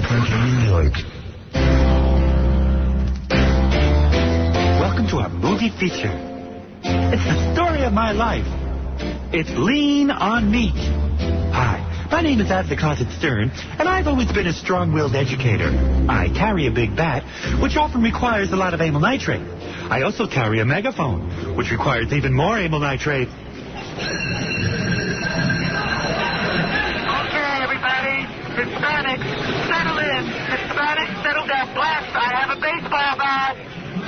Center, New York. Welcome to our movie feature. It's the story of my life. It's Lean on Me. Hi, my name is Adler Closet Stern, and I've always been a strong-willed educator. I carry a big bat, which often requires a lot of amyl nitrate. I also carry a megaphone, which requires even more amyl nitrate. Okay, everybody. Hispanics, settle in. Hispanics, settle down. Blacks, I have a baseball bat.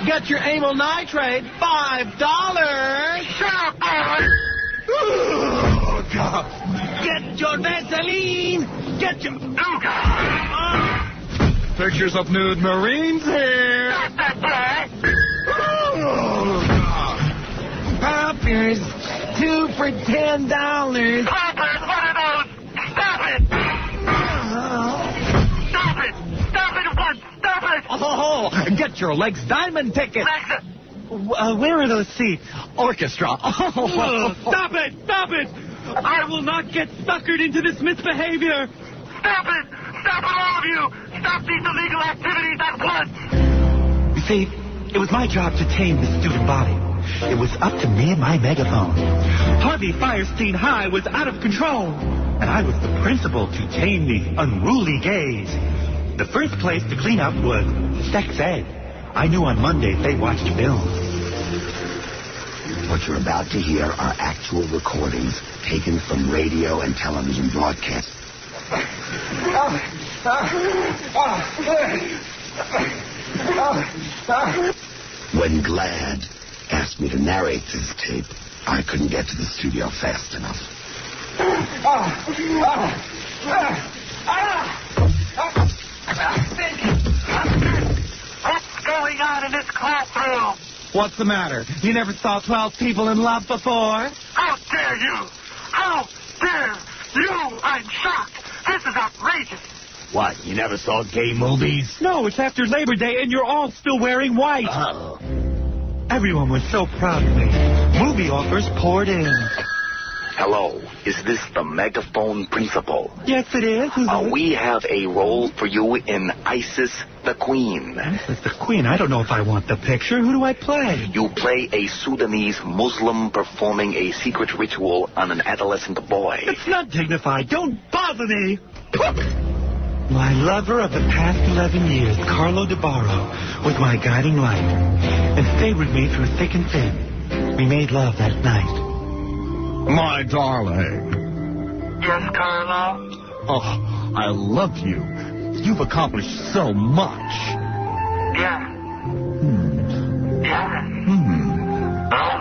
Get your amyl nitrate, $5. Shut up, boy. Oh, God. Get your Vaseline. Get your... Oh, God. Pictures of nude Marines here. Stop that, boy. Oh, God. Poppers, 2 for $10. Poppers, what are those? Stop it. Stop it. Stop it at once. Stop it. Oh, get your Legs Diamond ticket. Alexa. Where are those seats? Orchestra. Oh, stop it! Stop it! I will not get suckered into this misbehavior. Stop it. Stop it, all of you. Stop these illegal activities at once. You see, it was my job to tame the student body. It was up to me and my megaphone. Harvey Firestein High was out of control, and I was the principal to tame the unruly gays. The first place to clean up was sex ed. I knew on Mondays they watched films. What you're about to hear are actual recordings taken from radio and television broadcasts. When Glad asked me to narrate this tape, I couldn't get to the studio fast enough. What's going on in this classroom? What's the matter? You never saw 12 people in love before? How dare you? How dare you? I'm shocked. This is outrageous. What, you never saw gay movies? No, it's after Labor Day, and you're all still wearing white. Oh. Everyone was so proud of me. Movie offers poured in. Hello, is this the megaphone principal? Yes, it is. Who's it? We have a role for you in Isis the Queen. Isis the Queen. I don't know if I want the picture. Who do I play? You play a Sudanese Muslim performing a secret ritual on an adolescent boy. It's not dignified. Don't bother me. My lover of the past 11 years, Carlo DeBarro, was my guiding light and stayed with me through thick and thin. We made love that night. My darling. Yes, Carlo? Oh, I love you. You've accomplished so much. Yeah. Yeah. Oh,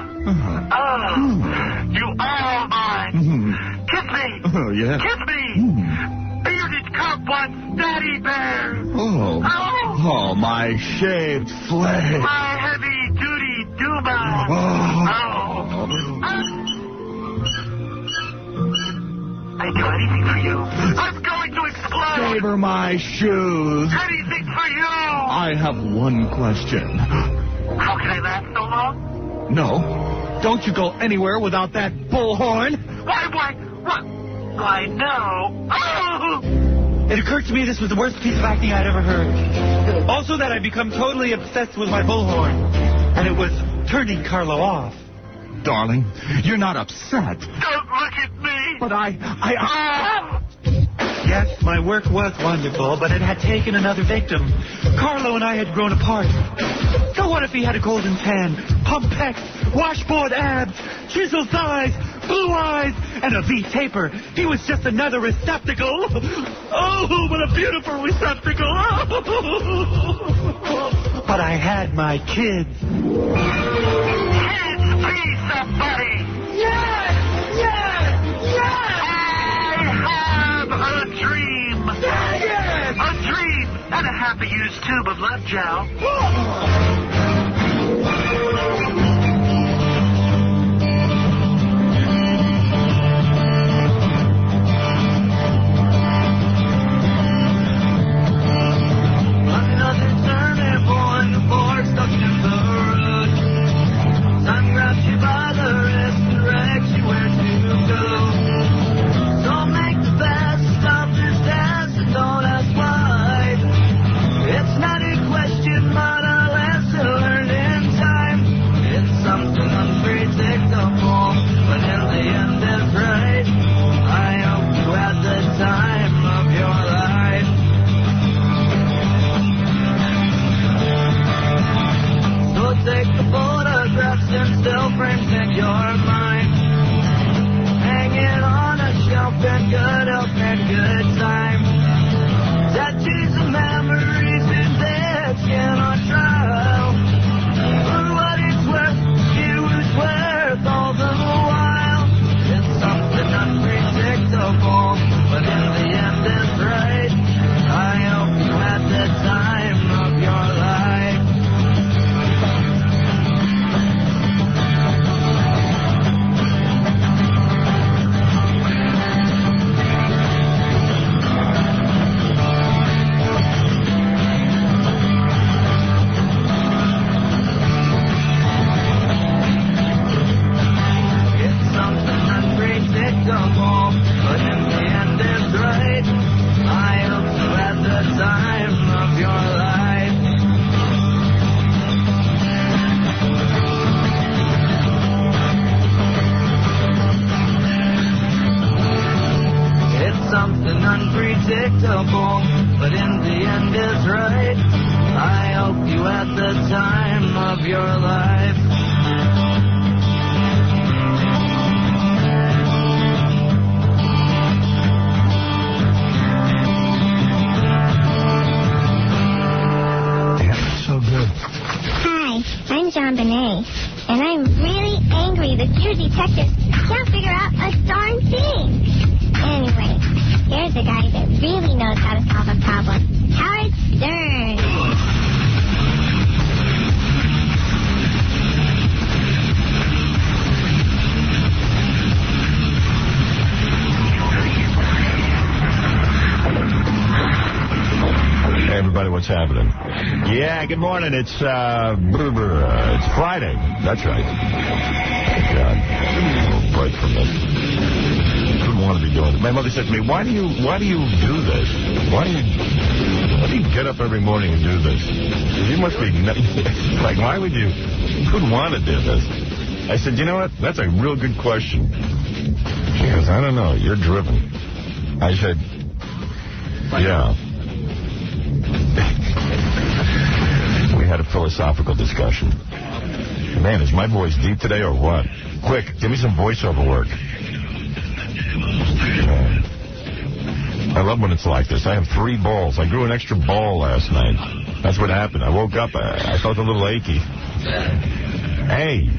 you are mine. Kiss me. Oh, yeah. Kiss me. Bearded cop wants daddy bear. Oh. Oh, my shaved flame. My heavy-duty Duma. I'd do anything for you. I'm going to explode. Favor my shoes. Anything for you. I have one question. How can I last so long? No. Don't you go anywhere without that bullhorn. Why, no. Oh! It occurred to me this was the worst piece of acting I'd ever heard. Also that I'd become totally obsessed with my bullhorn. And it was turning Carlo off. Darling, you're not upset. Don't look at me. But Yes, my work was wonderful, but it had taken another victim. Carlo and I had grown apart. So what if he had a golden tan, pump pecs, washboard abs, chiseled thighs, blue eyes, and a V-taper? He was just another receptacle. Oh, what a beautiful receptacle. But I had my kids. Kids, please, somebody. Yes! I have a dream. Yes! A dream and a happy-used tube of love gel. Another turning point, the board stuck in the road. Time grabs you by the wrist, directs you where to go. Don't make the best of this dance, and don't ask why. good time. Tattoos and memories and dead skin on trial. For what it's worth, it was worth all the while. It's something unpredictable, but in the end it's right. I hope you had the time of your life. But in the end it's right. I hope you had the time of your life. It's something unpredictable, but in the end it's right. I hope you had the time of your life. I'm John Bonet, and I'm really angry that you detectives can't figure out a darn thing. Anyway, here's a guy that really knows how to solve a problem. Howard Stern. Hey, everybody, what's happening? Yeah, good morning. It's Friday. That's right. God, a little break from this. Couldn't want to be doing it. My mother said to me, why do you do this? Why do you get up every morning and do this? You must be like, why would you? Couldn't want to do this. I said, you know what? That's a real good question. She goes, I don't know. You're driven. I said, yeah. We had a philosophical discussion. Man, is my voice deep today or what? Quick, give me some voiceover work. I love when it's like this. I have 3 balls. I grew an extra ball last night. That's what happened. I woke up. I felt a little achy. Hey,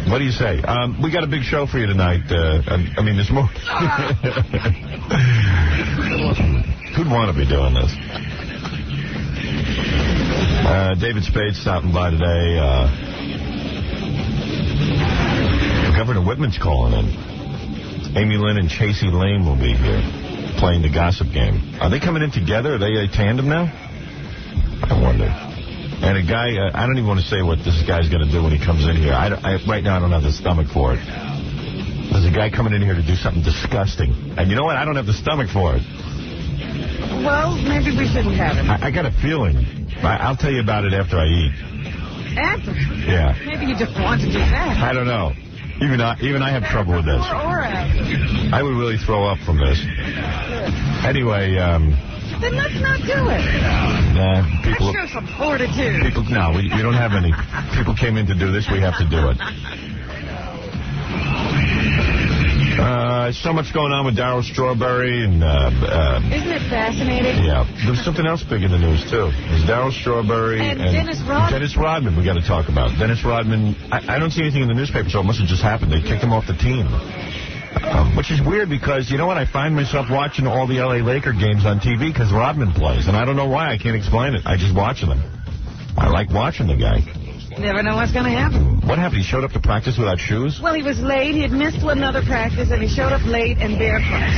what do you say? We got a big show for you tonight. I mean, this morning. Who'd want to be doing this? David Spade's stopping by today. Governor Whitman's calling in. Amy Lynn and Chasey Lane will be here playing the gossip game. Are they coming in together? Are they a tandem now? I wonder. And a guy, I don't even want to say what this guy's going to do when he comes in here. Right now, I don't have the stomach for it. There's a guy coming in here to do something disgusting. And you know what? I don't have the stomach for it. Well, maybe we shouldn't have it. I got a feeling. I'll tell you about it after I eat. After? Yeah. Maybe you just want to do that. I don't know. Even I have trouble with this. Or after. I would really throw up from this. Anyway, then let's not do it. Nah, people. I'm sure some fortitude. No, we don't have any. People came in to do this. We have to do it. So much going on with Darryl Strawberry and... Isn't it fascinating? Yeah. There's something else big in the news, too. There's Darryl Strawberry and Dennis Rodman. Dennis Rodman we got to talk about. Dennis Rodman, I don't see anything in the newspaper, so it must have just happened. They kicked him off the team. Which is weird because, you know what, I find myself watching all the L.A. Laker games on TV because Rodman plays. And I don't know why. I can't explain it. I just watching them. I like watching the guy. Never know what's going to happen. What happened? He showed up to practice without shoes? Well, he was late. He had missed another practice, and he showed up late and barefoot.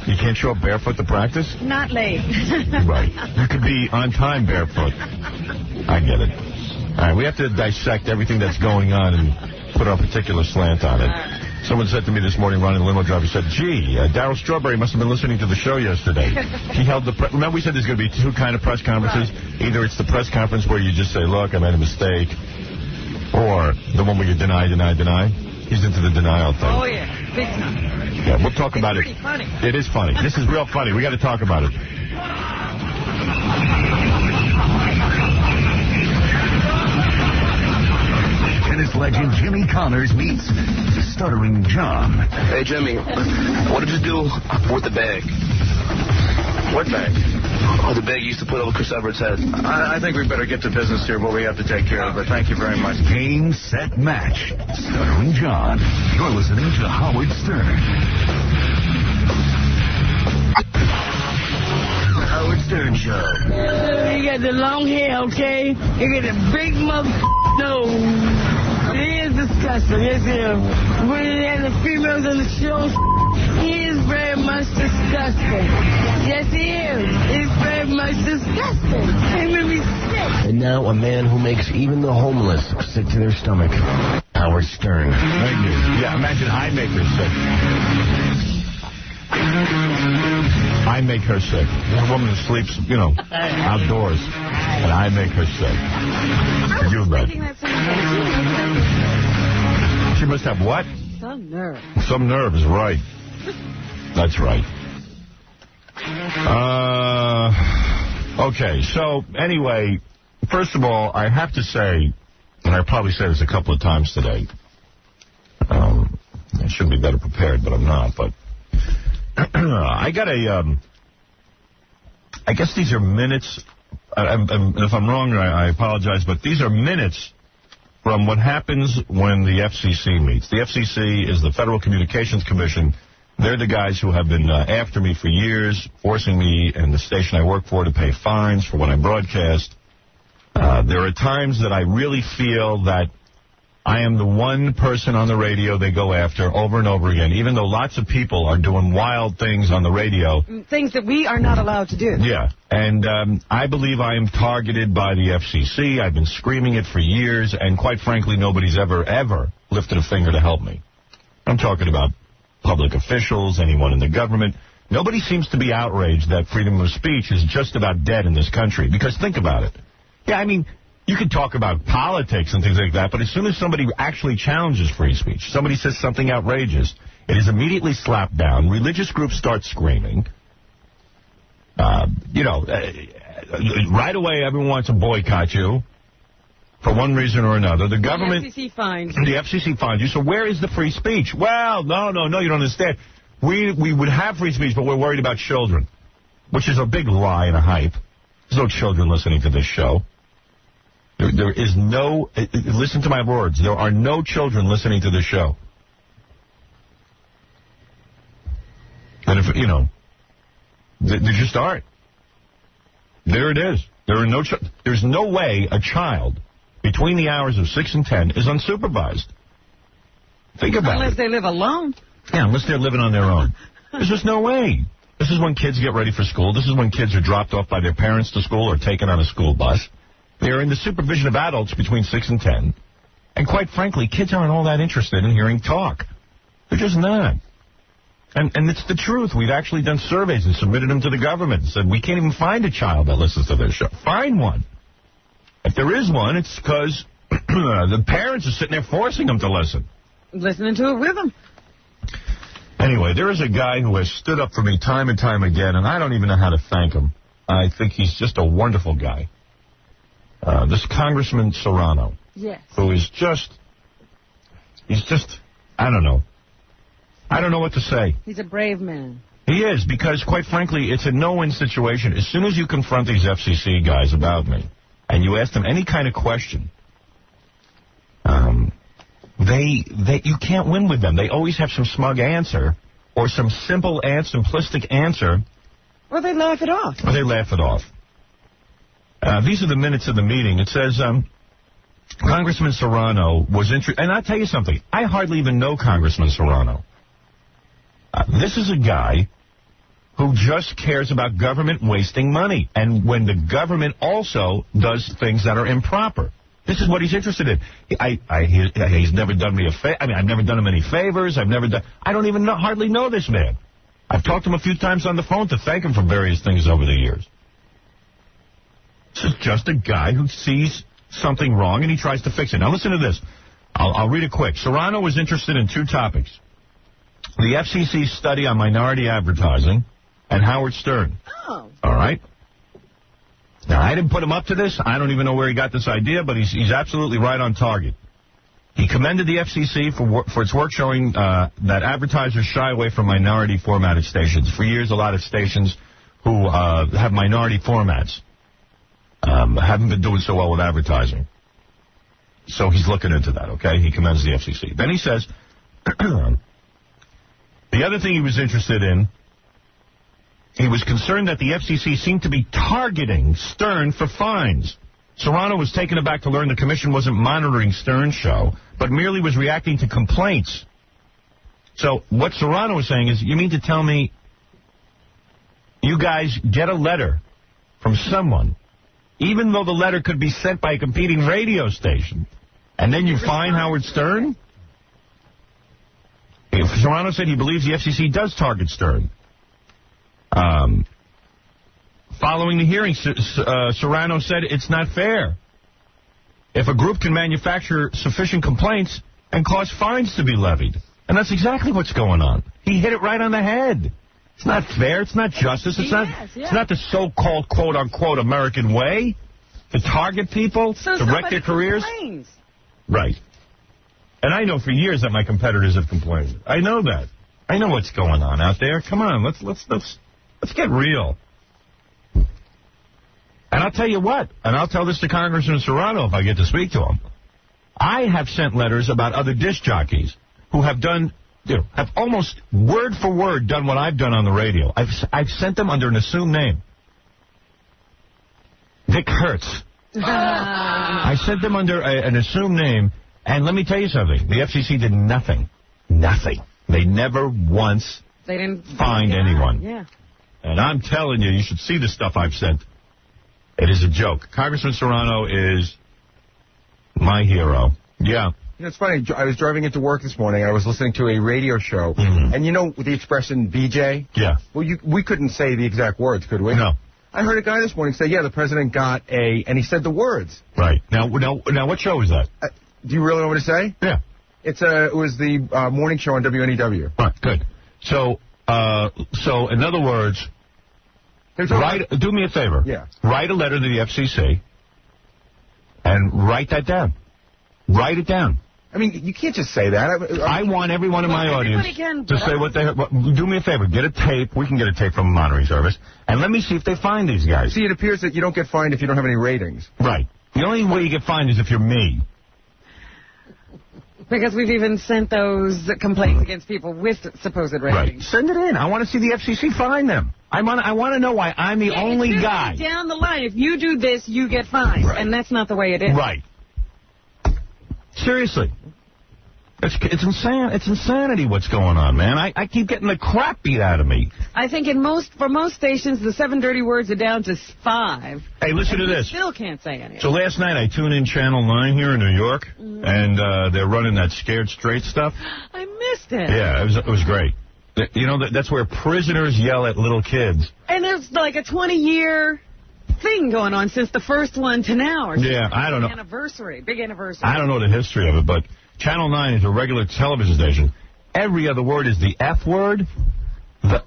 You can't show up barefoot to practice? Not late. Right. You could be on time barefoot. I get it. All right, we have to dissect everything that's going on and put our particular slant on it. Someone said to me this morning, running the limo driver, said, gee, Darryl Strawberry must have been listening to the show yesterday. He held the remember we said there's going to be 2 kind of press conferences? Right. Either it's the press conference where you just say, look, I made a mistake, or the one where you deny. He's into the denial thing. Oh, yeah. Big time. Yeah, we'll talk about it. It's pretty funny. It is funny. This is real funny. We got to talk about it. Tennis legend Jimmy Connors meets Stuttering John. Hey, Jimmy, what did you do with the bag? What bag? Oh, the bag you used to put over Chris Everett's head. I think we better get to business here, but we have to take care of it. Thank you very much. Game, set, match. Starring John. You're listening to Howard Stern. The Howard Stern Show. You got the long hair, okay? You got the big nose. He is disgusting, yes, he is. When he has the females on the show, he is very much disgusting. Yes, he is. He's very much disgusting. He made me sick. And now a man who makes even the homeless sick to their stomach. Howard Stern. Thank you. Yeah, imagine I make her sick. I make her sick. A woman who sleeps, outdoors. And I make her sick. You bet. She must have what? Some nerve. Some nerves, right. That's right. Okay, so anyway, first of all, I have to say, and I probably said this a couple of times today, I should be better prepared, but I'm not, but I got I guess these are minutes, if I'm wrong, I apologize, but these are minutes from what happens when the FCC meets. The FCC is the Federal Communications Commission. They're the guys who have been after me for years, forcing me and the station I work for to pay fines for when I broadcast. There are times that I really feel that I am the one person on the radio they go after over and over again, even though lots of people are doing wild things on the radio. Things that we are not allowed to do. Yeah, and I believe I am targeted by the FCC. I've been screaming it for years, and quite frankly, nobody's ever lifted a finger to help me. I'm talking about public officials, anyone in the government. Nobody seems to be outraged that freedom of speech is just about dead in this country, because think about it. Yeah, I mean, you can talk about politics and things like that, but as soon as somebody actually challenges free speech, somebody says something outrageous, it is immediately slapped down. Religious groups start screaming. Right away, everyone wants to boycott you for one reason or another. The government... The FCC finds you. So where is the free speech? Well, no, you don't understand. We would have free speech, but we're worried about children, which is a big lie and a hype. There's no children listening to this show. There is no, listen to my words, there are no children listening to this show. And if, there just aren't. There it is. There's no way a child between the hours of 6 and 10 is unsupervised. Think about it. Unless they live alone. Yeah, unless they're living on their own. There's just no way. This is when kids get ready for school. This is when kids are dropped off by their parents to school or taken on a school bus. They're in the supervision of adults between 6 and 10. And quite frankly, kids aren't all that interested in hearing talk. They're just not. And it's the truth. We've actually done surveys and submitted them to the government and said, we can't even find a child that listens to this show. Find one. If there is one, it's because the parents are sitting there forcing them to listen. Listening to it with them. Anyway, there is a guy who has stood up for me time and time again, and I don't even know how to thank him. I think he's just a wonderful guy. This Congressman Serrano. Yes. Who is he's just, I don't know. I don't know what to say. He's a brave man. He is, because, quite frankly, it's a no-win situation. As soon as you confront these FCC guys about me, and you ask them any kind of question, you can't win with them. They always have some smug answer, or some simple and simplistic answer. Or they laugh it off. These are the minutes of the meeting. It says, Congressman Serrano was interested, and I'll tell you something, I hardly even know Congressman Serrano. This is a guy who just cares about government wasting money, and when the government also does things that are improper. This is what he's interested in. He's never done me a favor. I mean, I've never done him any favors. I don't even hardly know this man. I've talked to him a few times on the phone to thank him for various things over the years. This is just a guy who sees something wrong and he tries to fix it. Now listen to this. I'll read it quick. Serrano was interested in 2 topics. The FCC study on minority advertising and Howard Stern. Oh. All right? Now, I didn't put him up to this. I don't even know where he got this idea, but he's absolutely right on target. He commended the FCC for its work showing that advertisers shy away from minority-formatted stations. For years, a lot of stations who have minority formats haven't been doing so well with advertising. So he's looking into that, okay? He commends the FCC. Then he says, the other thing he was interested in, he was concerned that the FCC seemed to be targeting Stern for fines. Serrano was taken aback to learn the commission wasn't monitoring Stern's show, but merely was reacting to complaints. So what Serrano was saying is, you mean to tell me you guys get a letter from someone, even though the letter could be sent by a competing radio station, and then you fine Howard Stern? Serrano said he believes the FCC does target Stern. Following the hearing, Serrano said it's not fair. If a group can manufacture sufficient complaints and cause fines to be levied. And that's exactly what's going on. He hit it right on the head. It's not fair. It's not justice. It's not the so-called, quote-unquote, American way to target people, to wreck their careers. Complains. Right. And I know for years that my competitors have complained. I know that. I know what's going on out there. Come on, let's get real. And I'll tell you what, and I'll tell this to Congressman Serrano if I get to speak to him. I have sent letters about other disc jockeys who have done, have almost word for word done what I've done on the radio. I've sent them under an assumed name. Dick Hertz. I sent them under an assumed name, and let me tell you something. The FCC did nothing. Nothing. They never once fined anyone. Yeah. And I'm telling you, you should see the stuff I've sent. It is a joke. Congressman Serrano is my hero. Yeah. It's funny. I was driving into work this morning. I was listening to a radio show. And you know the expression BJ? Yeah. Well, we couldn't say the exact words, could we? No. I heard a guy this morning say, yeah, the president got and he said the words. Right. Now, what show is that? Do you really know what to say? Yeah. It was the morning show on WNEW. All right, good. So in other words, do me a favor. Yeah. Write a letter to the FCC and write that down. Write it down. I mean, you can't just say that. I want everyone in my audience to say what they... do me a favor. Get a tape. We can get a tape from a monitoring service. And let me see if they find these guys. See, it appears that you don't get fined if you don't have any ratings. Right. The only way you get fined is if you're me. Because we've even sent those complaints against people with supposed ratings. Right. Send it in. I want to see the FCC fine them. I want to know why I'm the only guy. Down the line, if you do this, you get fined. Right. And that's not the way it is. Right. Seriously. It's insane. It's insanity what's going on, man. I keep getting the crap beat out of me. I think for most stations, the 7 dirty words are down to 5. Hey, listen to this. Still can't say anything. So last night I tuned in Channel 9 here in New York, and they're running that Scared Straight stuff. I missed it. Yeah, it was great. You know, that's where prisoners yell at little kids. And there's like a 20-year thing going on since the first one to now. Yeah, I don't know. Big anniversary. I don't know the history of it, but Channel 9 is a regular television station. Every other word is the F word.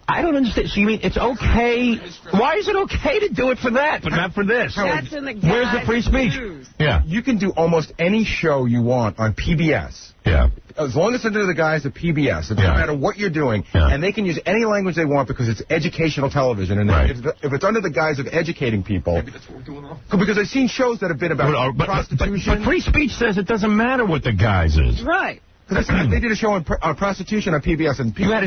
I don't understand. So you mean it's okay? Why is it okay to do it for that, but not for this? That's in the Where's the free speech? Yeah. You can do almost any show you want on PBS. Yeah. As long as it's under the guise of PBS. It doesn't matter what you're doing. Yeah. And they can use any language they want because it's educational television. And if it's under the guise of educating people. Maybe that's what we're doing wrong. Because I've seen shows that have been about prostitution. But free speech says it doesn't matter what the guise is. Right. They did a show on prostitution on PBS, and you had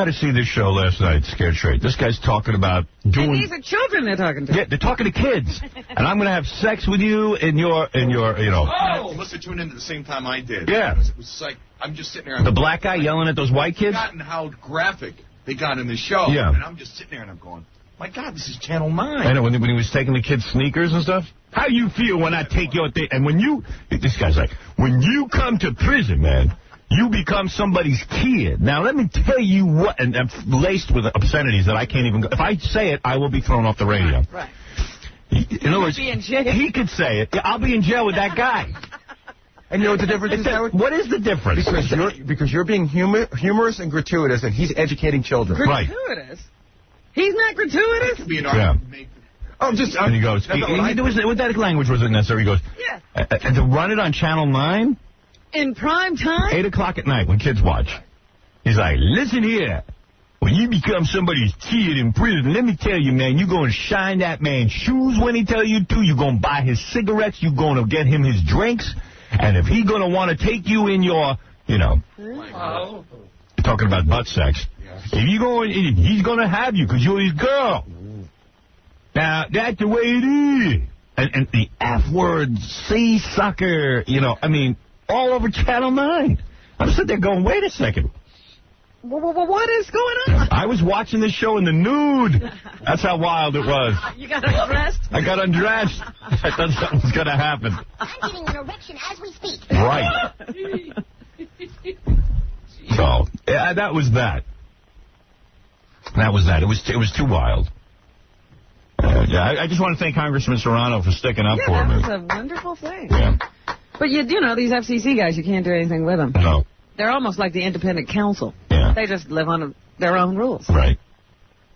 to see this show last night, Scared Straight. This guy's talking about doing. And these are children they're talking to. Yeah, they're talking to kids, and I'm going to have sex with you in your you know. Oh, must have tuned in at the same time I did. Yeah. It was like I'm just sitting there. The black guy yelling at those white kids. I've forgotten how graphic they got in the show. Yeah. And I'm just sitting there and I'm going, my God, this is Channel 9. I know, when he was taking the kids' sneakers and stuff. How you feel when I take your thing? And when you, this guy's like, when you come to prison, man, you become somebody's kid. Now, let me tell you what, and I'm laced with obscenities that I can't even go. If I say it, I will be thrown off the radio. Right. In other words, he could say it. I'll be in jail with that guy. And you know what the difference is, Howard? What is the difference? Because you're being humorous and gratuitous, and he's educating children. Gratuitous? Right. He's not gratuitous? And he goes, with that language wasn't necessary. He goes, and to run it on Channel 9? In prime time? 8 o'clock at night when kids watch. He's like, listen here. When you become somebody's kid in prison, let me tell you, man, you're going to shine that man's shoes when he tell you to. You're going to buy his cigarettes. You're going to get him his drinks. And if he's going to want to take you in your, talking about butt sex, if you going, he's going to have you because you're his girl. Now, that's the way it is. And the F word, C sucker, all over Channel 9. I'm sitting there going, wait a second. What is going on? I was watching this show in the nude. That's how wild it was. You got undressed? I got undressed. I thought something was going to happen. I'm getting an erection as we speak. Right. So, that was that. That was that. It was too wild. I just want to thank Congressman Serrano for sticking up for me. That was a wonderful thing. Yeah. But, these FCC guys, you can't do anything with them. No. They're almost like the independent council. Yeah. They just live on their own rules. Right.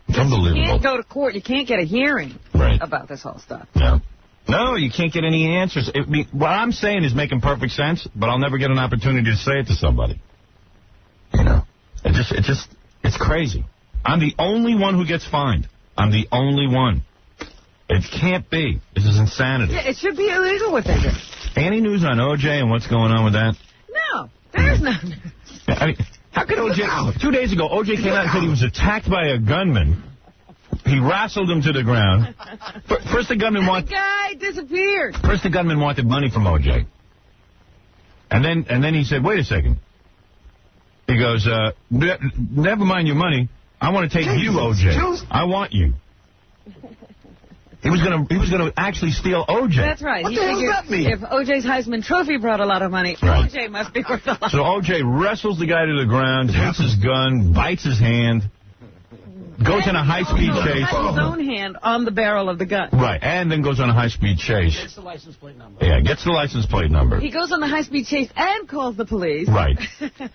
It's unbelievable. You can't go to court. You can't get a hearing about this whole stuff. No. No, you can't get any answers. What I'm saying is making perfect sense, but I'll never get an opportunity to say it to somebody. It's crazy. I'm the only one who gets fined. I'm the only one. It can't be. This is insanity. Yeah, it should be illegal what they do. Any news on OJ and what's going on with that? No, there's none. I mean, how could OJ... 2 days ago, OJ came out and said he was attacked by a gunman. He wrestled him to the ground. First, the gunman wanted... The guy disappeared. First, the gunman wanted money from OJ. And then he said, wait a second. He goes, never mind your money. I want to take you, OJ. I want you. He was gonna actually steal OJ. That's right. What the hell does that mean? If OJ's Heisman Trophy brought a lot of money, OJ must be worth a lot. So OJ wrestles the guy to the ground, takes his gun, bites his hand, goes in a high-speed chase. Has his own hand on the barrel of the gun. Right, and then goes on a high-speed chase. Gets the license plate number. Yeah, gets the license plate number. He goes on the high-speed chase and calls the police. Right.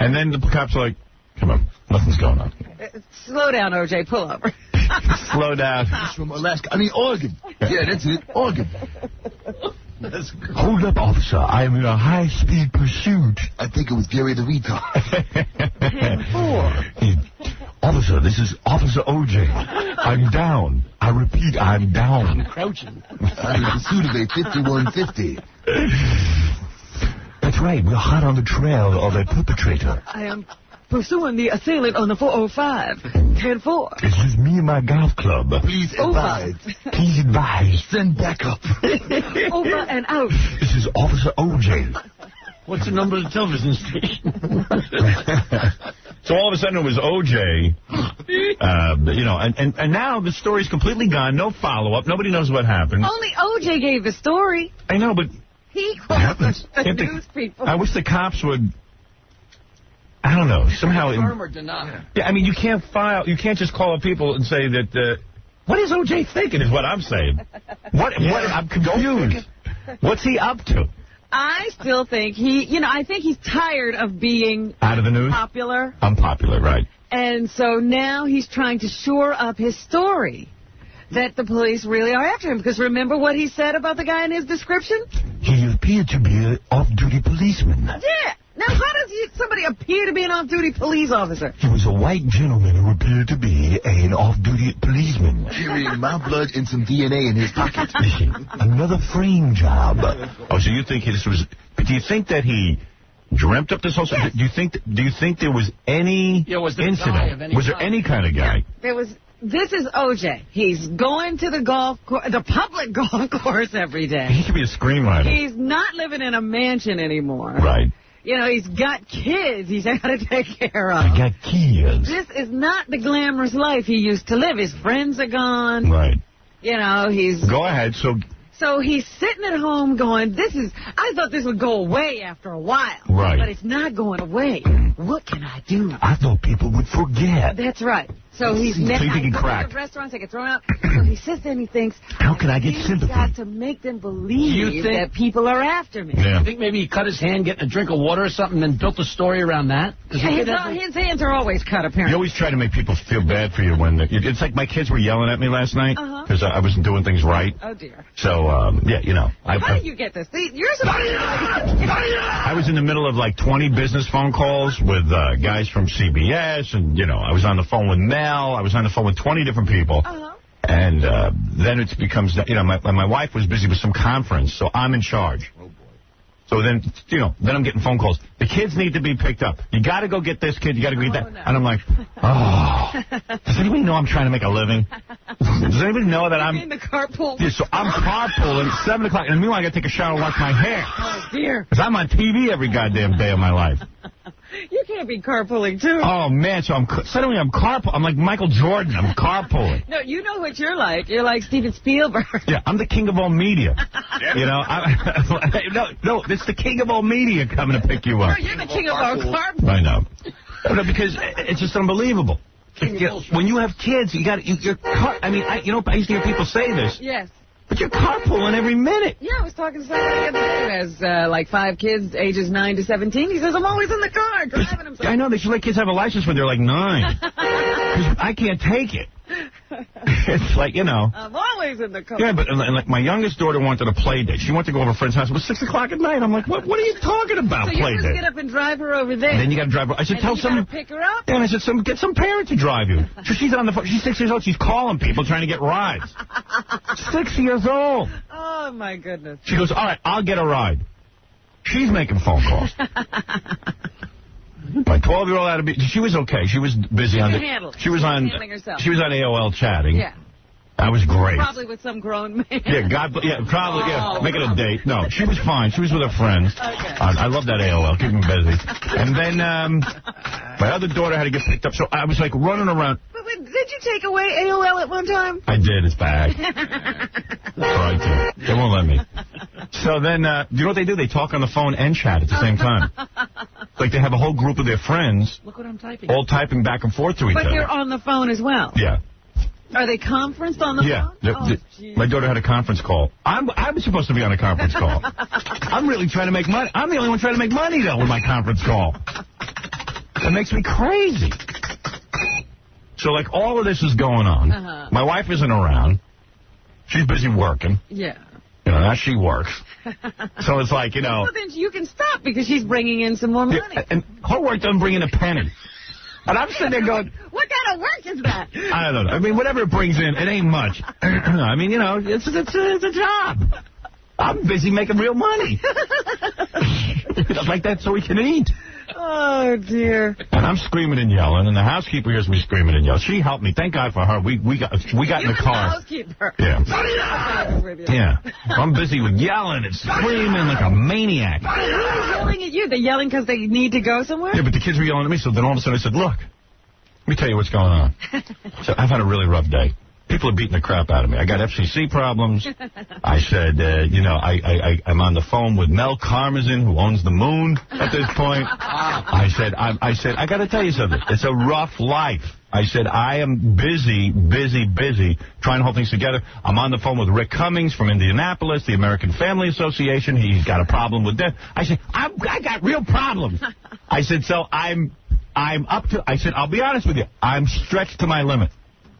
And then the cops are like, come on, nothing's going on. Slow down, OJ, pull over. Slow down. He's from Alaska. Oregon. Yeah, that's it. Oregon. Hold up, officer. I am in a high-speed pursuit. I think it was Gary the retard. Officer, this is Officer OJ. I'm down. I repeat, I'm down. Crouching. I'm in pursuit of a 5150. That's right. We're hot on the trail of a perpetrator. I am pursuing the assailant on the 405. 10-4. It's just me and my golf club. Please advise. Please advise. Send backup. Over and out. This is Officer OJ. What's the number of the television station? So all of a sudden it was OJ, and now the story's completely gone. No follow-up. Nobody knows what happened. Only OJ gave the story. I know, but... He called the news people. I wish the cops would... I don't know. Somehow... Confirm or deny. Yeah, I mean, you can't just call up people and say that... what is OJ thinking is what I'm saying. What I'm confused. What's he up to? I still think I think he's tired of being out of the news. Popular. Unpopular, right. And so now he's trying to shore up his story that the police really are after him. Because remember what he said about the guy in his description? He appeared to be an off-duty policeman. Yeah. Now, how does somebody appear to be an off-duty police officer? He was a white gentleman who appeared to be an off-duty policeman. Carrying my blood and some DNA in his pocket. Listen, another frame job. Oh, so you think this was... But do you think that he dreamt up this whole... Yes. Do you think there was any incident? Was there any kind of guy? There was... This is OJ. He's going to the public golf course every day. He could be a screenwriter. He's not living in a mansion anymore. Right. He's got kids he's got to take care of. I got kids. This is not the glamorous life he used to live. His friends are gone. Right. He's... Go ahead. So he's sitting at home going, I thought this would go away after a while. Right. But it's not going away. What can I do? I thought people would forget. That's right. So he's never thinking crack. Restaurants, they get thrown out. So he sits there and he thinks, how can I get sympathy? I've got to make them believe that people are after me. Yeah. You think maybe he cut his hand getting a drink of water or something and then built a story around that? His hands are always cut, apparently. You always try to make people feel bad for you when... It's like my kids were yelling at me last night because because I wasn't doing things right. Oh, dear. So, yeah, you know. How did you get this? See, you're supposed to... I was in the middle of like 20 business phone calls with guys from CBS, and, you know, I was on the phone with Mel. I was on the phone with 20 different people. And then it becomes, you know, my wife was busy with some conference, so I'm in charge. Oh, boy. So then, you know, then I'm getting phone calls. The kids need to be picked up. You got to go get this kid. You got to go get that. No. And I'm like, oh. Does anybody know I'm trying to make a living? Does anybody know that I'm... in the carpool? Yeah, so I'm carpooling at 7 o'clock. And meanwhile, I got to take a shower and wash my hair. Oh, dear. Because I'm on TV every goddamn day of my life. You can't be carpooling, too. Oh, man, so suddenly I'm carpooling. I'm like Michael Jordan. I'm carpooling. No, you know what you're like. You're like Steven Spielberg. Yeah, I'm the king of all media. You know, no, it's the king of all media coming to pick you up. You're the king of all carpool. I know. No, because it's just unbelievable. When you have kids, I mean, I used to hear people say this. Yes. But you're carpooling every minute. Yeah, I was talking to somebody the other day who has like 5 kids, ages 9 to 17. He says, I'm always in the car driving them. I know, they should let kids have a license when they're like 9. I can't take it. It's like, you know. I'm always in the car. Yeah, but like my youngest daughter wanted a play date. She wanted to go over a friend's house. It was 6 o'clock at night. I'm like, what are you talking about, so play date? So you just get up and drive her over there. And then you got to drive her. I said, tell someone. Pick her up? Yeah, and I said, get some parent to drive you. So she's on the phone. She's 6 years old. She's calling people trying to get rides. 6 years old. Oh, my goodness. She goes, all right, I'll get a ride. She's making phone calls. My 12-year-old had to be. She was okay. She was busy on the. She was on AOL chatting. Yeah. That was great. Probably with some grown man. Yeah, probably. Yeah, make it a date. No, she was fine. She was with her friends. Okay. I love that AOL. Keep me busy. And then my other daughter had to get picked up, so I was like running around. But did you take away AOL at one time? I did. It's back. Tried to. They won't let me. So then, you know what they do? They talk on the phone and chat at the same time. Like they have a whole group of their friends. Look what I'm typing. All typing back and forth to each other. But they're on the phone as well. Yeah. Are they conferenced on the phone? Yeah. My daughter had a conference call. I'm supposed to be on a conference call. I'm really trying to make money. I'm the only one trying to make money, though, with my conference call. That makes me crazy. So, like, all of this is going on. My wife isn't around. She's busy working. Yeah. You know, now she works. So it's like, you know. Well, then you can stop because she's bringing in some more money. Yeah, and her work doesn't bring in a penny. And I'm sitting there going, what kind of work is that? I don't know. I mean, whatever it brings in, it ain't much. I mean, you know, it's a job. I'm busy making real money. Like that so we can eat. Oh, dear. And I'm screaming and yelling, and the housekeeper hears me screaming and yelling. She helped me. Thank God for her. We got in the car. The housekeeper. Yeah. Yeah. I'm busy with yelling and screaming like a maniac. Who's yelling at you? They're yelling because they need to go somewhere? Yeah, but the kids were yelling at me, so then all of a sudden I said, look, let me tell you what's going on. So I've had a really rough day. People are beating the crap out of me. I got FCC problems. I said, you know, I'm on the phone with Mel Karmazin, who owns the moon at this point. I said, I got to tell you something. It's a rough life. I said, I am busy trying to hold things together. I'm on the phone with Rick Cummings from Indianapolis, the American Family Association. He's got a problem with that. I said, I got real problems. I said, so I'm up to, I said, I'll be honest with you. I'm stretched to my limit.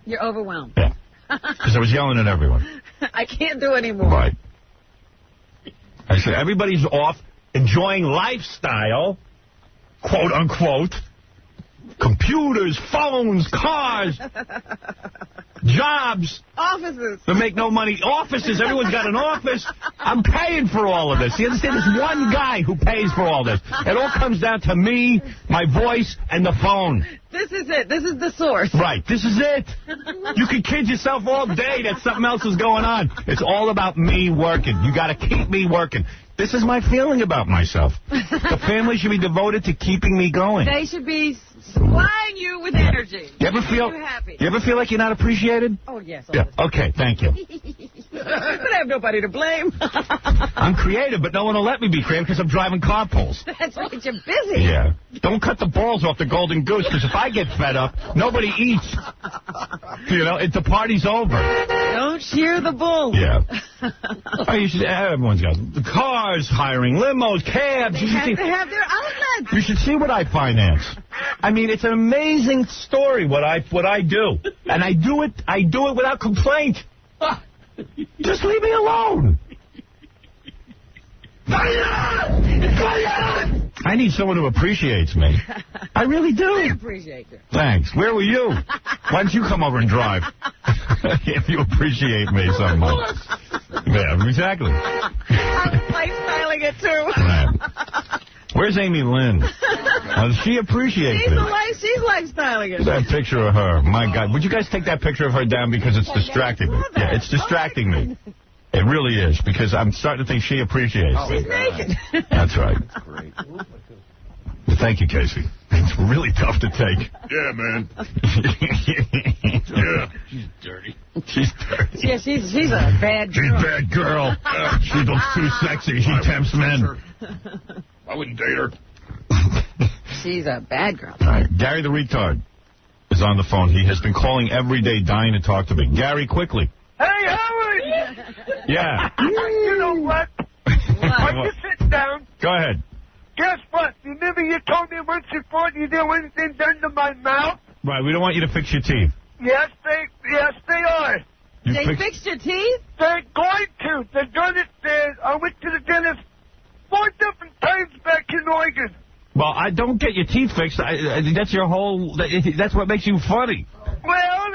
You're overwhelmed. Yeah. Because I was yelling at everyone. I can't do anymore. Right. I said, everybody's off enjoying lifestyle, quote unquote. Computers, phones, cars, jobs. Offices. That make no money. Offices. Everyone's got an office. I'm paying for all of this. You understand? There's one guy who pays for all this. It all comes down to me, my voice, and the phone. This is it. This is the source. Right. This is it. You can kid yourself all day that something else is going on. It's all about me working. You got to keep me working. This is my feeling about myself. The family should be devoted to keeping me going. They should be supplying you with energy. You ever feel like you're not appreciated? Oh, yes. Yeah. Okay, thank you. But I have nobody to blame. I'm creative, but no one will let me be creative because I'm driving carpools. That's right. You're busy. Yeah. Don't cut the balls off the golden goose, because if I get fed up, nobody eats. You know, the party's over. Don't shear the bull. Yeah. Everyone's got the cars, hiring limos, cabs. They have to have their outlets. You should see what I finance. I mean, it's an amazing story what I do, and I do it without complaint. Just leave me alone. I need someone who appreciates me. I really do. I appreciate you. Thanks. Where were you? Why don't you come over and drive? If you appreciate me so much. Yeah, exactly. I'm lifestyling it, too. Right. Where's Amy Lynn? She appreciates me. She's lifestyling it. That picture of her. My God. Would you guys take that picture of her down because it's distracting me? Yeah, it's distracting me. It really is, because I'm starting to think she appreciates me. She's naked. That's right. That's great. Thank you, Casey. It's really tough to take. Yeah, man. Yeah. She's dirty. She's dirty. Yeah, she's a bad girl. She's a bad girl. She looks too sexy. She tempts men. I wouldn't date her. She's a bad girl. All right. Gary the retard is on the phone. He has been calling every day, dying to talk to me. Gary, quickly. Hey, Howard! Yeah. You know what? Are you sitting down? Go ahead. Guess what? You remember you told me once before you didn't want anything done to my mouth? Right, we don't want you to fix your teeth. Yes, they are. They fixed your teeth? They're going to. They're doing it. I went to the dentist 4 different times back in Oregon. Well, I don't get your teeth fixed. That's your whole... That's what makes you funny. Well,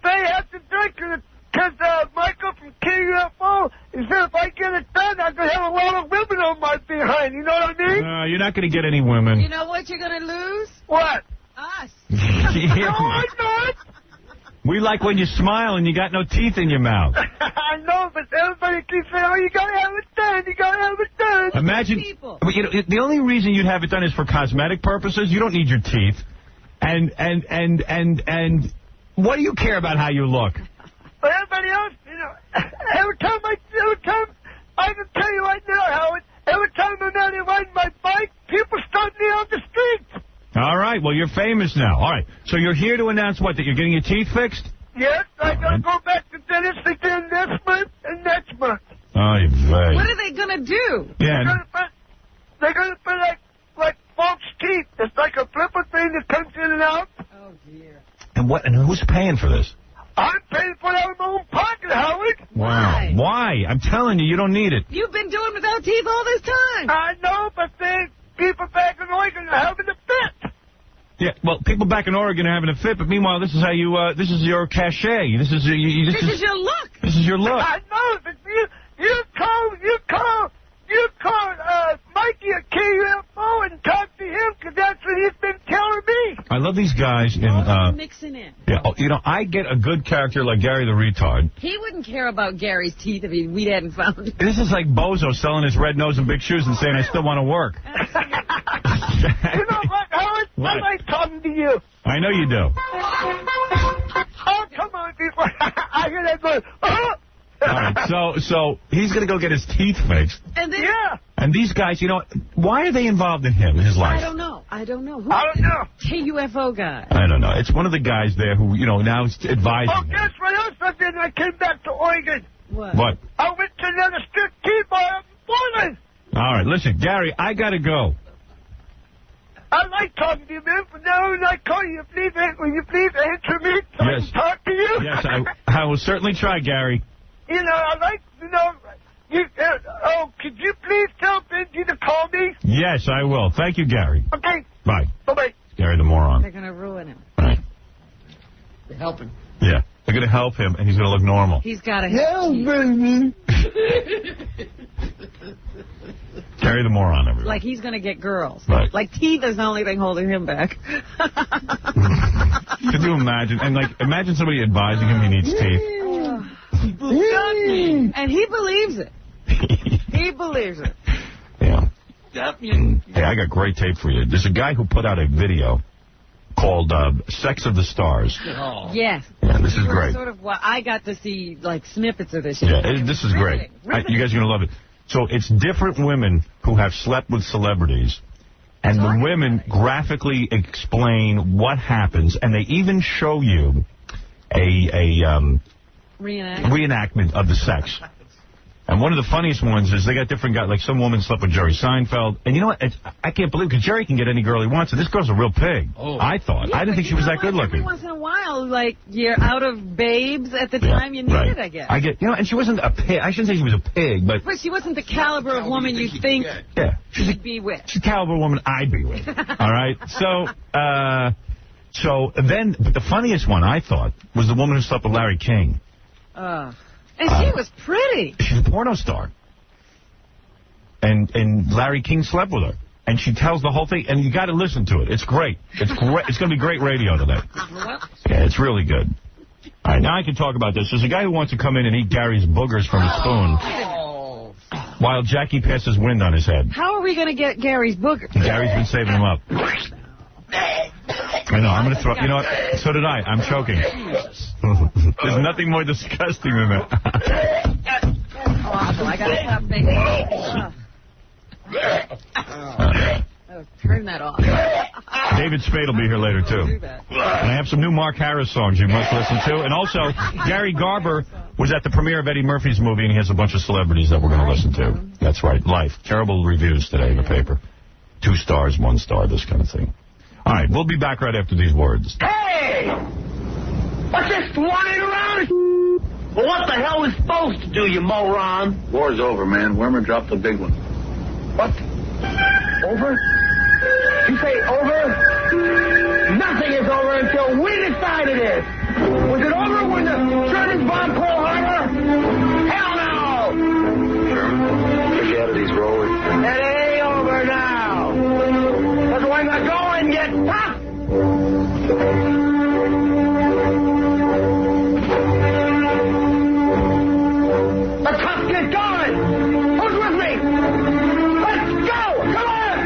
they have to drink it because Michael from KUFO, he said if I get it done, I could have a lot of women on my behind. You know what I mean? You're not going to get any women. You know what you're going to lose? What? Us. No, I'm not. We like when you smile and you got no teeth in your mouth. I know, but everybody keeps saying, oh, you got to have it done. You got to have it done. Imagine, but, you know, the only reason you'd have it done is for cosmetic purposes. You don't need your teeth. And what do you care about how you look? But everybody else, you know, every time I can tell you right now, Howard, every time I'm out here riding my bike, people stop me on the street. All right, well, you're famous now. All right, so you're here to announce what, that you're getting your teeth fixed? Yes, I got to go back to dentist again this month and next month. Oy vey. What are they going to do? Yeah. They're going to put like false teeth. It's like a flipper thing that comes in and out. Oh, dear. And who's paying for this? I'm paying for that in my own pocket, Howard. Wow. Why? I'm telling you, you don't need it. You've been doing without teeth all this time. I know, but people back in Oregon are having a fit. Yeah, well, people back in Oregon are having a fit, but meanwhile, this is how you, this is your cachet. This is your look. This is your look. I know, but you call Mikey at KUFO and talk to him, because that's what he's been telling me. I love these guys in, mixing in. Yeah, you know, I get a good character like Gary the retard. He wouldn't care about Gary's teeth if we hadn't found it. This is like Bozo selling his red nose and big shoes and saying, I still want to work. You know what, Howard? What? I like talking to you. I know you do. Oh, come on, people. I hear that going, oh. All right, so he's going to go get his teeth fixed. And then, yeah. And these guys, you know, why are they involved in his life? I don't know. I don't know. KUFO guy. I don't know. It's one of the guys there who, you know, now is advising him. Guess what else I did when I came back to Oregon? What? I went to another strip tea bar in Portland. All right, listen, Gary, I got to go. I like talking to you, man, but now when I call you, will you please answer me so I can talk to you? Yes, I will certainly try, Gary. You know, I like, you know, could you please tell Benji to call me? Yes, I will. Thank you, Gary. Okay. Bye. Bye-bye. Gary the moron. They're going to ruin him. All right. They're helping. Yeah. They're going to help him, and he's going to look normal. He's got to help baby. Gary the moron, everybody. Like he's going to get girls. Right. Like teeth is the only thing holding him back. Could you imagine? And, like, imagine somebody advising him he needs teeth. And he believes it. He believes it. Yeah. Hey, I got great tape for you. There's a guy who put out a video called Sex of the Stars. Oh. Yes. Yeah, this is great. Sort of what I got to see, like, snippets of this shit. Yeah, this is great. You guys are going to love it. So it's different women who have slept with celebrities, and the women graphically explain what happens, and they even show you a reenactment of the sex. And one of the funniest ones is they got different guys. Like some woman slept with Jerry Seinfeld. And you know what? I can't believe because Jerry can get any girl he wants. And this girl's a real pig. Oh. I thought. Yeah, I didn't think she was that good looking. Every once in a while, like, you're out of babes at the time you need it, I guess. And she wasn't a pig. I shouldn't say she was a pig, but she wasn't the caliber of woman you think she'd be with. She's the caliber of woman I'd be with. All right? So then, but the funniest one, I thought, was the woman who slept with Larry King. And she was pretty. She's a porno star. And Larry King slept with her. And she tells the whole thing, and you got to listen to it. It's great. It's great. It's going to be great radio today. Yeah, it's really good. All right, now I can talk about this. There's a guy who wants to come in and eat Gary's boogers from his spoon while Jackie passes wind on his head. How are we going to get Gary's boogers? Gary's been saving them up. I know, I'm going to throw... You know what? So did I. I'm choking. There's nothing more disgusting than that. I got to stop making turn that off. David Spade will be here later, too. And I have some new Mark Harris songs you must listen to. And also, Gary Garber was at the premiere of Eddie Murphy's movie, and he has a bunch of celebrities that we're going to listen to. That's right. Life. Terrible reviews today in the paper. 2 stars, 1 star, this kind of thing. All right, we'll be back right after these words. Hey! What's this flying around? Well, what the hell is supposed to do, you moron? War's over, man. Wormer dropped the big one. What? Over? You say over? Nothing is over until we decide it is. Was it over when the Germans bombed Pearl Harbor? Hell no! Reality's rolling. It ain't over now. Because when the going gets tough, the tough get going. Who's with me? Let's go! Come on!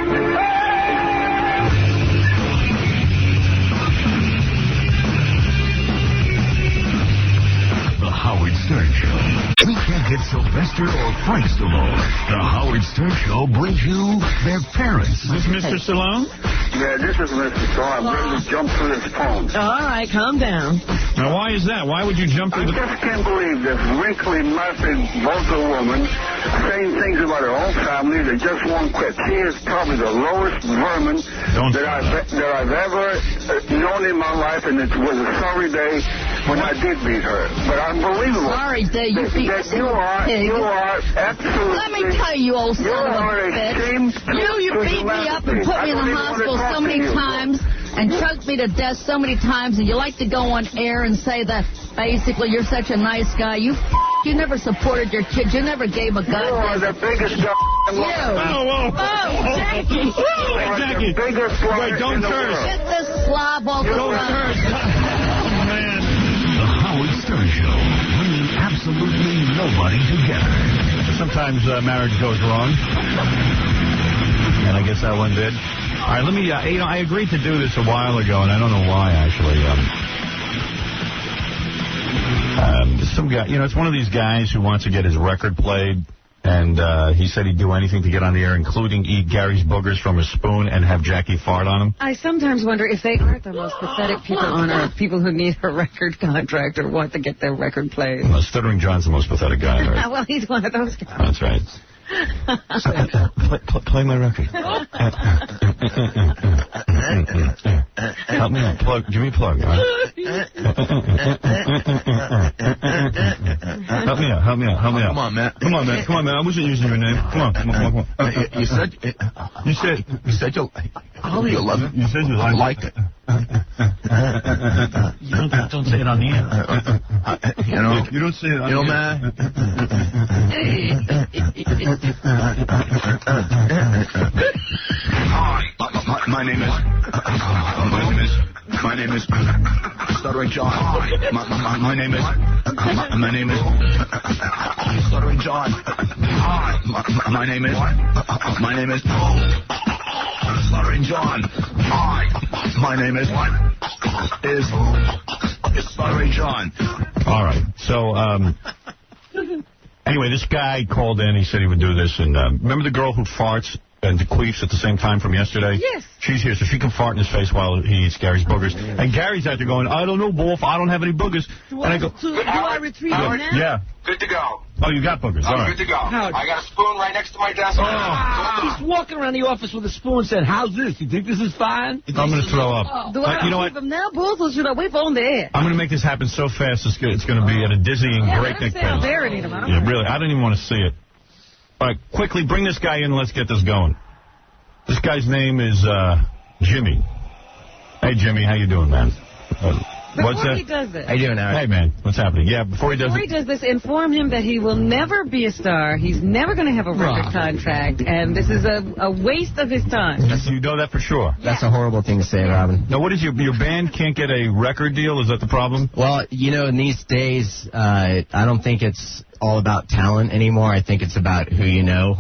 The Howard Stern Show. We can't get Sylvester or Frank Stallone. The Howard Stern Show brings you their parents. Is this Mr. Stallone? Yeah, this is Mr. Stallone. I'm ready to jump through this phone. All right, calm down. Now, why is that? Why would you jump through the... I just can't believe this wrinkly, muffin, vocal woman saying things about her own family that just won't quit. She is probably the lowest vermin that I've ever known in my life, and it was a sorry day when I did beat her. But unbelievable. Sorry day you beat her. You are absolutely... Let me tell you, old son of a bitch. You beat me up and put me in the hospital so many times and choked me to death so many times, and you like to go on air and say that basically you're such a nice guy. You never supported your kids. You never gave a goddamn... You are the biggest You. Whoa. Jackie. Jackie. Wait, don't curse. Get this slob off the Don't curse. Oh, man. The Howard Stern Show, bringing absolutely nobody together. Sometimes marriage goes wrong. And I guess that one did. All right, let me, I agreed to do this a while ago, and I don't know why, actually. Some guy, it's one of these guys who wants to get his record played, and he said he'd do anything to get on the air, including eat Gary's boogers from a spoon and have Jackie fart on him. I sometimes wonder if they aren't the most pathetic people on earth, people who need a record contract or want to get their record played. Well, Stuttering John's the most pathetic guy on earth. Well, he's one of those guys. That's right. Play my record. Help me out. Give me a plug. All right? Help me out. Come on, man. Come on, man. I wasn't using your name. Come on. You said you how do you love it? You said you like it. Don't say it on the air. You don't say it on the air. Man. My name is Stuttering John. My name is Stuttering John. My name is Stuttering John. My name is Stuttering John. All right. So, anyway, this guy called in. He said he would do this. And remember the girl who farts and queefs at the same time from yesterday? Yes. She's here, so she can fart in his face while he eats Gary's boogers. And Gary's out there going, I don't know, Wolf. I don't have any boogers. Do I retrieve it now? Yeah. Good to go. Oh, you got boogers. All I'm right. good to go. I got a spoon right next to my desk. He's walking around the office with a spoon and said, how's this? You think this is fine? I'm going to throw up. Do I you know what? keep him now, Bulls, or should I wait for on the air? I'm going to make this happen so fast, it's going to be at a dizzying breakneck pace. How buried him. I don't Yeah, know. really. I don't even want to see it. All right, quickly, bring this guy in and let's get this going. This guy's name is Jimmy. Hey, Jimmy, how you doing, man? What's Before that? he does this. How you doing, Alex? Hey, man, what's happening? Yeah, before he does this, inform him that he will never be a star. He's never going to have a record contract, and this is a waste of his time. You know that for sure? That's a horrible thing to say, Robin. Now, what is your band can't get a record deal? Is that the problem? Well, you know, in these days, I don't think it's all about talent anymore. I think it's about who you know.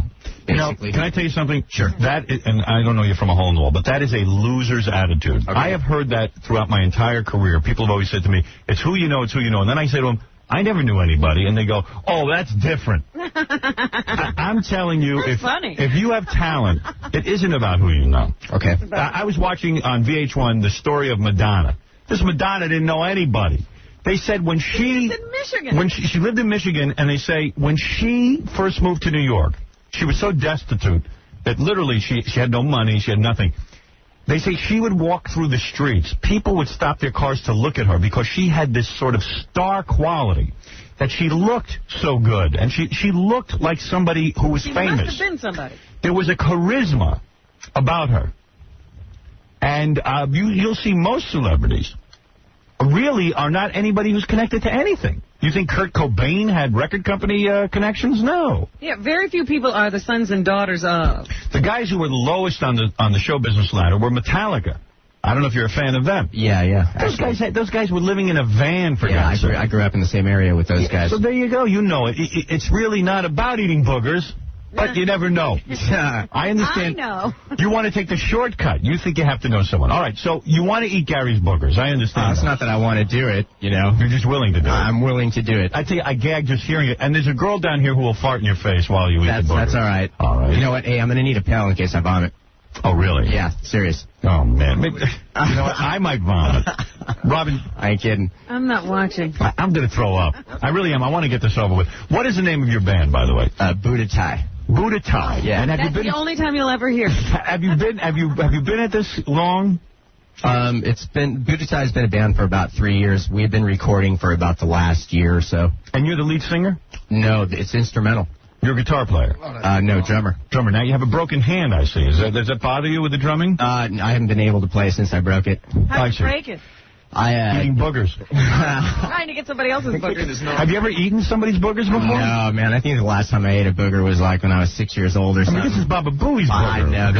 You know, can I tell you something? Sure. And I don't know you from a hole in the wall, but that is a loser's attitude. Okay. I have heard that throughout my entire career. People have always said to me, it's who you know, it's who you know. And then I say to them, I never knew anybody. And they go, oh, that's different. I'm telling you, if you have talent, it isn't about who you know. Okay. I was watching on VH1 the story of Madonna. This Madonna didn't know anybody. They said when she lived in Michigan. She lived in Michigan, and they say when she first moved to New York, she was so destitute that literally she had no money, she had nothing. They say she would walk through the streets. People would stop their cars to look at her because she had this sort of star quality, that she looked so good. And she looked like somebody who was famous. She must have been somebody. There was a charisma about her. And you'll see most celebrities really are not anybody who's connected to anything. You think Kurt Cobain had record company connections? No. Yeah, very few people are the sons and daughters of. The guys who were the lowest on the show business ladder were Metallica. I don't know if you're a fan of them. Yeah. Those guys were living in a van for God's sake. I grew up in the same area with those guys. So there you go. You know it. It's really not about eating boogers. But you never know. I understand. I know. You want to take the shortcut. You think you have to know someone. All right, so you want to eat Gary's boogers. I understand. It's not that I want to do it, you know. You're just willing to do it. I'm willing to do it. I tell you, I gag just hearing it. And there's a girl down here who will fart in your face while you eat the boogers. That's all right. All right. You know what? Hey, I'm going to need a pail in case I vomit. Oh, really? Yeah, serious. Oh, man. Maybe, you know what? I might vomit. Robin. I ain't kidding. I'm not watching. I'm going to throw up. I really am. I want to get this over with. What is the name of your band, by the way? Buddha Thai. Buddha Thai. Yeah. And That's the only time you'll ever hear. Have you been at this long? Buddha Thai's been a band for about 3 years. We've been recording for about the last year or so. And you're the lead singer? No, it's instrumental. You're a guitar player? No, drummer. Drummer. Now you have a broken hand, I see. Does that bother you with the drumming? I haven't been able to play since I broke it. How'd you break it? Eating boogers. Trying to get somebody else's boogers. Have you ever eaten somebody's boogers before? No, man. I think the last time I ate a booger was like when I was 6 years old or something. I mean, this is Baba Booey's booger. I know.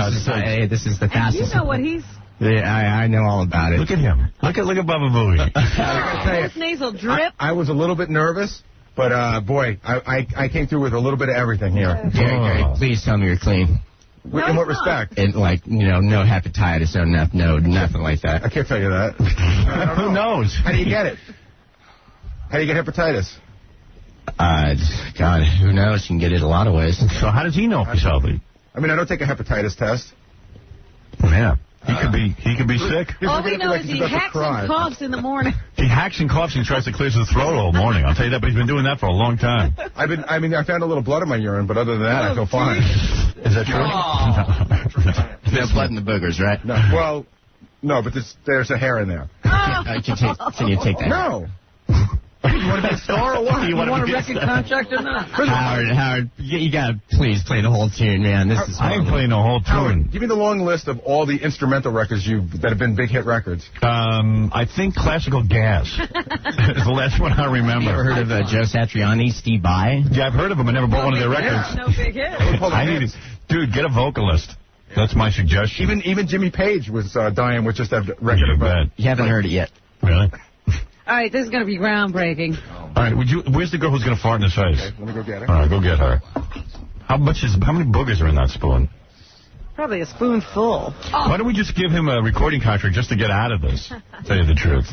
This is the fastest. You know what he's... Yeah, I know all about it. Look at him. Look at Baba Booey. His nasal drip. I was a little bit nervous, but, boy, I came through with a little bit of everything here. Gary, please tell me you're clean. In what respect? And no hepatitis, no, nothing like that. I can't tell you that. I don't know. Who knows? How do you get it? How do you get hepatitis? God, who knows? You can get it a lot of ways. So how does he know if he's healthy? I mean, I don't take a hepatitis test. Yeah. He could be sick. All we know is he hacks and coughs in the morning. He hacks and coughs and tries to clear his throat all morning. I'll tell you that, but he's been doing that for a long time. I found a little blood in my urine, but other than that, I feel fine. Is that true? No blood in the boogers, right? No. Well, no, but there's a hair in there. Can you take that? No. You want to be a star or what? You want a record contract or not? Howard, you gotta please play the whole tune, man. I ain't playing the whole tune. Howard, give me the long list of all the instrumental records that have been big hit records. I think Classical Gas is the last one I remember. You ever heard of Joe Satriani, Steve Vai? Yeah, I've heard of him. I never bought one of their records. No big hit. Dude, get a vocalist. That's my suggestion. Even Jimmy Page was dying with just that record. Yeah, you haven't heard it yet. Really? All right, this is going to be groundbreaking. All right, where's the girl who's going to fart in his face? Okay, let me go get her. All right, go get her. How many boogers are in that spoon? Probably a spoonful. Why don't we just give him a recording contract just to get out of this? Tell you the truth.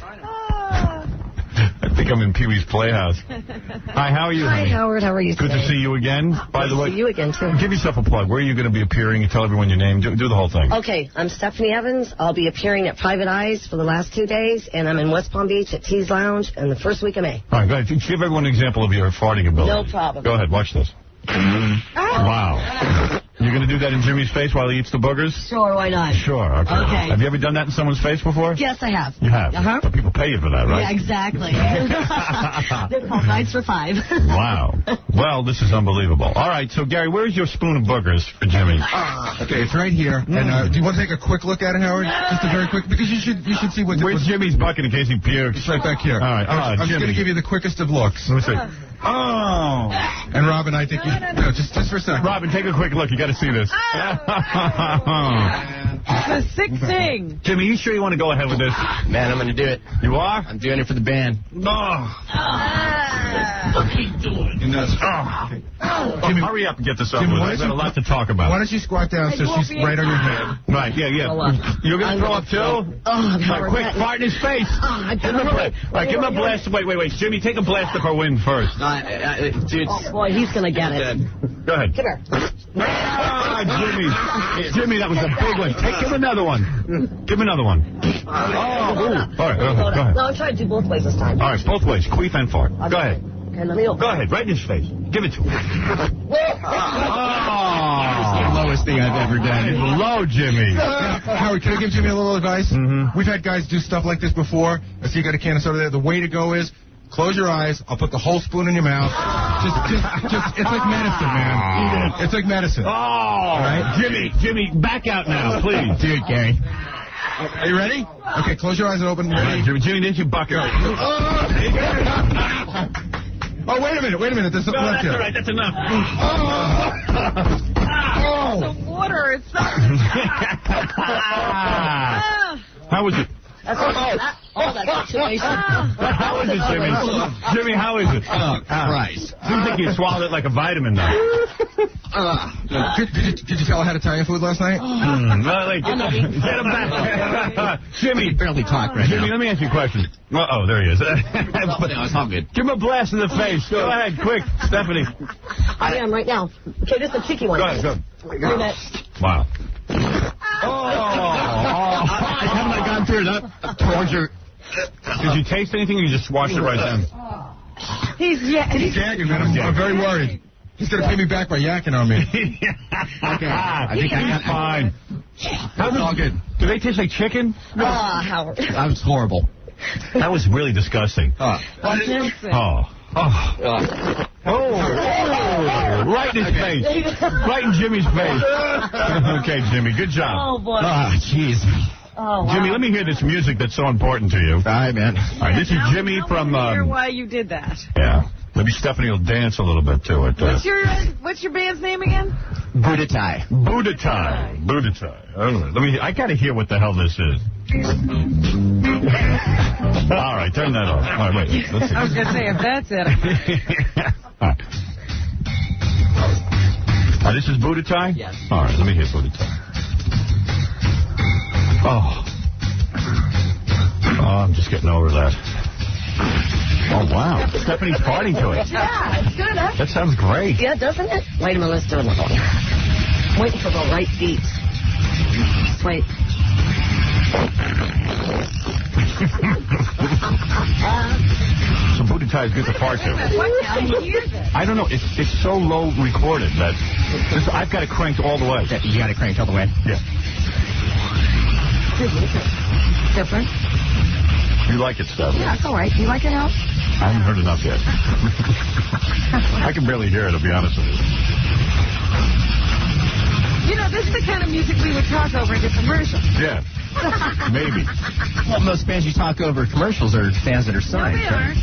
I think I'm in Pee-wee's Playhouse. Hi, how are you, Hi, honey? Howard. How are you Good today? to see you again. By the way, see you again, too. Give yourself a plug. Where are you going to be appearing? You tell everyone your name. Do the whole thing. Okay, I'm Stephanie Evans. I'll be appearing at Private Eyes for the last 2 days, and I'm in West Palm Beach at Tees Lounge in the first week of May. All right, go ahead. Give everyone an example of your farting ability. No problem. Go ahead. Watch this. Wow. You're going to do that in Jimmy's face while he eats the boogers? Sure, why not? Sure, okay. Have you ever done that in someone's face before? Yes, I have. You have? Uh-huh. But people pay you for that, right? Yeah, exactly. They're called Nights for Five. Wow. Well, this is unbelievable. All right, so, Gary, where's your spoon of boogers for Jimmy? Okay, it's right here. And do you want to take a quick look at it, Howard? Just a very quick, because you should see what... Where's Jimmy's bucket in case he pukes? It's right back here. All right. I'm just going to give you the quickest of looks. Let me see. Oh. And Robin, I think no, just for a second. Robin, take a quick look. You got to see this. The sick thing. Jimmy, you sure you want to go ahead with this? Man, I'm going to do it. You are? I'm doing it for the band. Keep doing it. Jimmy, hurry up and get this over with. I've got a lot to talk about. Why don't you squat down so she's right on your head? Right, yeah. You're going to throw up, too? Oh, quick, fart in his face. Give him a blast. Wait. Jimmy, take a blast of her wind first. Dude. Oh, boy, he's going to get it. Go ahead. Come here. Jimmy, that was a big one. Give him another one. Give him another one. All right, go ahead. No, I'm trying to do both ways this time. All right, both ways, queef and fart. Go ahead. Okay, let me open. Go ahead, right in his face. Give it to him. The lowest thing I've ever done. Low, Jimmy. Howard, can I give Jimmy a little advice? Mm-hmm. We've had guys do stuff like this before. I see you got a can of soda there. The way to go is close your eyes. I'll put the whole spoon in your mouth. Just it's like medicine, man. It's like medicine. All right? Jimmy, back out now, please. Do it, Gary. Are you ready? Okay, close your eyes and open. Ready? Jimmy, didn't you buck out? Oh, wait a minute. There's something left here. That's all right. That's enough. The water, it's so... How was it? That situation. How is it, Jimmy? Jimmy, how is it? Christ. Seems like you swallowed it like a vitamin, though. Did you tell her how to Italian food last night? Get him back. Jimmy. Barely talk right Jimmy, now. let me ask you a question. Uh-oh, there he is. It's all good. Give him a blast in the face. Go ahead, quick. Stephanie. I am right now. Okay, this is the cheeky one. Go ahead. Wow. Haven't I gone through enough towards your... Did you taste anything or you just washed it right down? He's gagging, man. I'm very worried. He's going to pay me back by yakking on me. Okay. I think I got fine. How's it all good? Do they taste like chicken? Howard. That was horrible. That was really disgusting. Right in his face. Right in Jimmy's face. Okay, Jimmy, good job. Oh, boy. Jeez. Oh, wow. Jimmy, let me hear this music that's so important to you. All right, man. All right, this is Jimmy from... hear why you did that. Yeah. Maybe Stephanie will dance a little bit to it. What's your band's name again? Buddha-Tai. All right. I got to hear what the hell this is. All right, turn that off. All right, wait. Let's see. I was going to say, if that's it. All right. This is Buddha-Tai? Yes. All right, let me hear Buddha-Tai. Oh, I'm just getting over that. Oh, wow. Stephanie's partying to it. Yeah, it's good, huh? That sounds great. Yeah, doesn't it? Wait a minute, let's do another one. Waiting for the right beat. Just wait. So Buddha-Tai is good to fart to. I don't know. It's so low recorded that I've got it cranked all the way. You got it cranked all the way? Yeah. Different. You like it, Steph? Yeah, it's all right. You like it, Al? I haven't heard enough yet. I can barely hear it, to be honest with you. You know, this is the kind of music we would talk over in the commercials. Yeah. Maybe. Well, most bands you talk over commercials are fans that are signed. No, they aren't.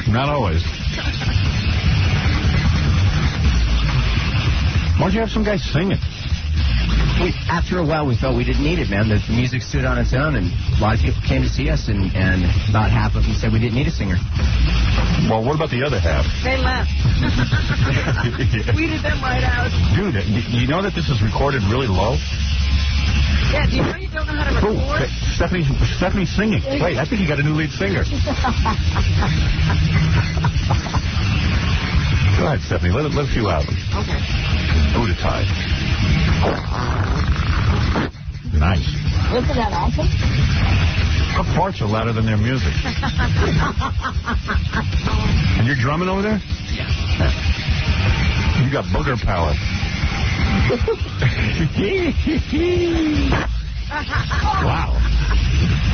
Not always. Why don't you have some guys sing it? After a while, we felt we didn't need it, man. The music stood on its own, and a lot of people came to see us, and about half of them said we didn't need a singer. Well, what about the other half? They left. Weeded them right out. Dude, you know that this is recorded really low? Yeah, do you know you don't know how to record? Stephanie's singing. Wait, I think you got a new lead singer. Go ahead, Stephanie. Let a few out. Okay. Buddha tie. Nice. Isn't that awesome? Her parts are louder than their music. And you're drumming over there? Yeah. You got booger power. Wow.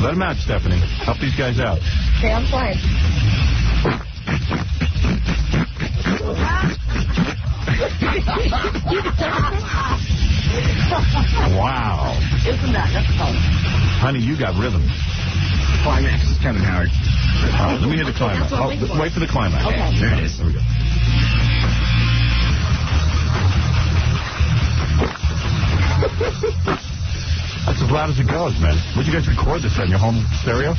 Let them out, Stephanie. Help these guys out. Okay, I'm fine. Wow. Isn't that's fun? Honey, you got rhythm. Climax is Kevin Howard. Let me hear the climax. Oh, wait for the climax. Okay. There it is. There we go. That's as loud as it goes, man. Where'd you guys record this on your home stereo?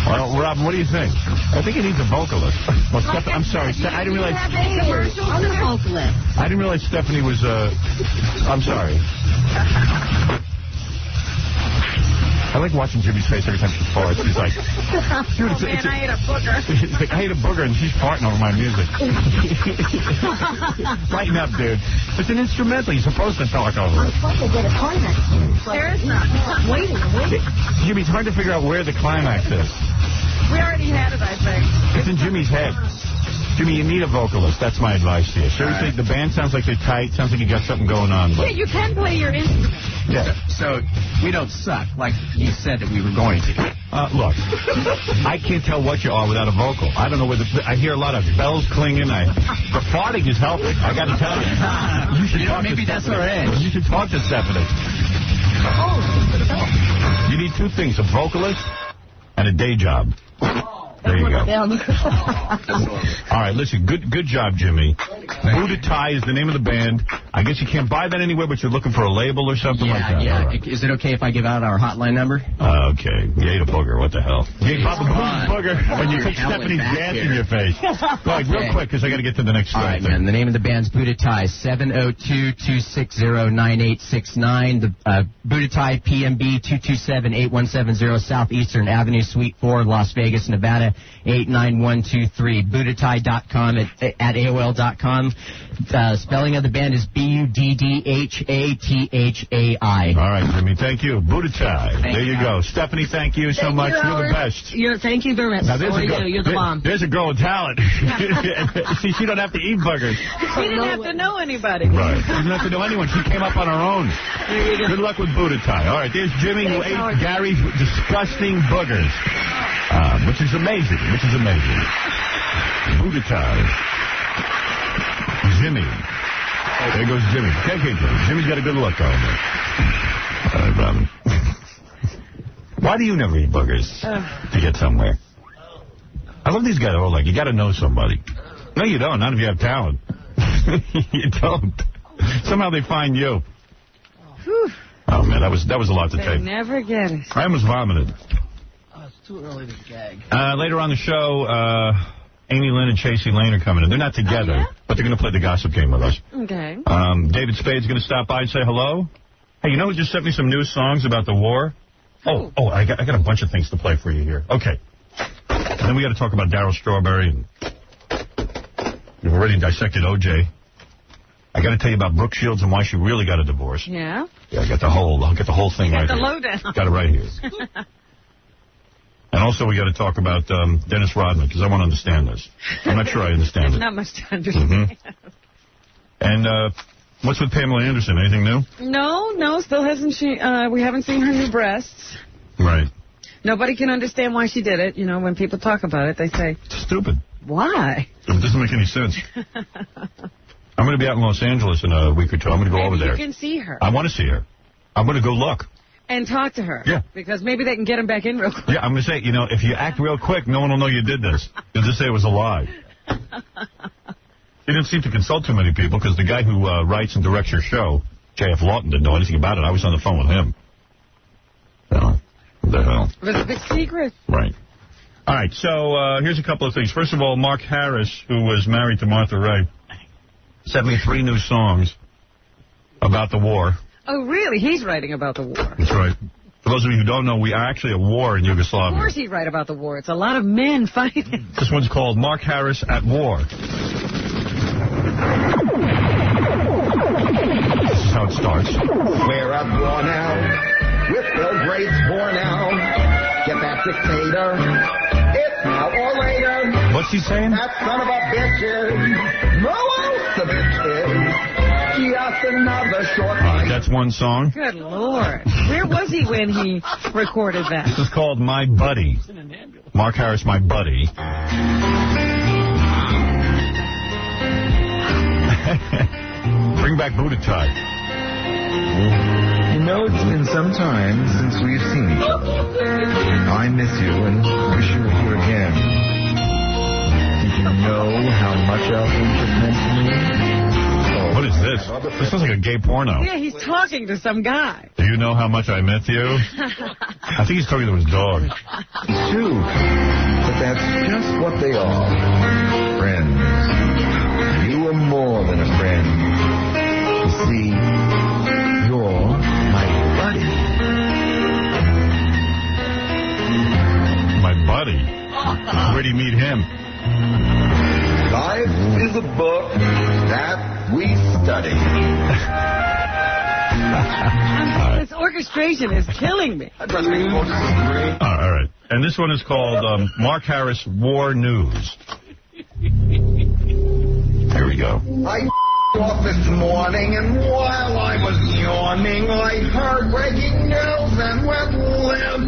Well, Robin, what do you think? I think it needs a vocalist. Well, I'm sorry. I didn't realize. I'm a vocalist. I didn't realize Stephanie was. I'm sorry. I like watching Jimmy's face every time she farts. He's like, dude, I ate a booger. It's like, I ate a booger and she's farting over my music. Lighten up, dude. It's an instrumental. You're supposed to talk over it. I'm supposed to get a climax. There is none. Waiting. Jimmy, it's hard to figure out where the climax is. We already had it, I think. It's in Jimmy's head. Jimmy, you need a vocalist. That's my advice to you. Seriously, the band sounds like they're tight. Sounds like you got something going on. But... Yeah, you can play your instrument. Yeah. So we don't suck like you said that we were going to. Look, I can't tell what you are without a vocal. I don't know whether I hear a lot of bells clinging. The farting is helping. I got to tell you. You should talk maybe to that's Stephanie. our edge. You should talk to Stephanie. You need two things: a vocalist and a day job. There you go. All right, listen, good job, Jimmy. Buddha Tie is the name of the band. I guess you can't buy that anywhere, but you're looking for a label or something like that. Yeah. Right. Is it okay if I give out our hotline number? Okay. You ate a booger. What the hell? You ate Papa Boo's booger when you took Stephanie's gas in your face. Go ahead, real quick, because I got to get to the next All right, man. The name of the band's Buddha Tie, 702-260-9869. The Buddha Tie, PMB 227-8170, Southeastern Avenue, Suite 4, Las Vegas, Nevada. 89123. BuddhaTie.com at AOL.com. Spelling of the band is BUDDHATHAI. All right, Jimmy. Thank you. Buddha Tie. There you go. Stephanie, thank you so much. You're the best. Thank you very much. Now, there's You're the bomb. There's a girl with talent. See, she don't have to eat burgers. She didn't have to know anybody. Right. She didn't have to know anyone. She came up on her own. Good luck with Buddha Tie. All right, there's Jimmy who ate Gary's disgusting boogers. Which is amazing. Buddha Tie. Jimmy. There goes Jimmy. Okay, Jimmy's got a good look on him. All right, Robin. Why do you never eat boogers to get somewhere? I love these guys all like, you got to know somebody. No, you don't. Not if you have talent. You don't. Somehow they find you. Whew. Oh, man, that was a lot to They take. never get it. I almost vomited. Too early to gag. Later on the show, Amy Lynn and Chasey Lane are coming in. They're not together, but they're going to play the gossip game with us. Okay. David Spade's going to stop by and say hello. Hey, you know who just sent me some new songs about the war? Oh, I got a bunch of things to play for you here. Okay. And then we got to talk about Darryl Strawberry. And we've already dissected O.J. I got to tell you about Brooke Shields and why she really got a divorce. Yeah? Yeah, I'll get the whole thing right here. The lowdown. Got it right here. And also, we got to talk about Dennis Rodman, because I want to understand this. I'm not sure I understand it. Not much to understand. And what's with Pamela Anderson? Anything new? No, still hasn't she. We haven't seen her new breasts. Right. Nobody can understand why she did it. You know, when people talk about it, they say, it's stupid. Why? It doesn't make any sense. I'm going to be out in Los Angeles in a week or two. I'm going to go over there. You can see her. I want to see her. I'm going to go look. And talk to her. Yeah. Because maybe they can get him back in real quick. Yeah, I'm going to say, you know, if you act real quick, no one will know you did this. They'll just say it was a lie. He didn't seem to consult too many people, because the guy who writes and directs your show, J.F. Lawton, didn't know anything about it. I was on the phone with him. No. What the hell? It was a big secret. Right. All right, so here's a couple of things. First of all, Mark Harris, who was married to Martha Ray, sent me 3 new songs about the war. Oh, really? He's writing about the war. That's right. For those of you who don't know, we are actually at war in Yugoslavia. Of course he'd write about the war. It's a lot of men fighting. This one's called Mark Harris at War. This is how it starts. We're at war now, with Bill Gates war now. Get that dictator, it's now or later. What's he saying? That son of a bitches, Milosevic. Just another short fight. That's one song. Good Lord. Where was he when he recorded that? This is called My Buddy. Mark Harris, My Buddy. Bring back Budotai. You know, it's been some time since we've seen each other. I miss you and wish you were here again. Did you know how much our friendship meant to me? What is this? This sounds like a gay porno. Yeah, he's talking to some guy. Do you know how much I meant you? I think he's talking to his dog. It's true. But that's just what they are. Friends. You are more than a friend. You see, you're my buddy. My buddy? Where'd you meet him? Life is a book that we study. This orchestration is killing me. All right. And this one is called Mark Harris War News. Here we go. I off this morning, and while I was yawning, I heard breaking news and went limp.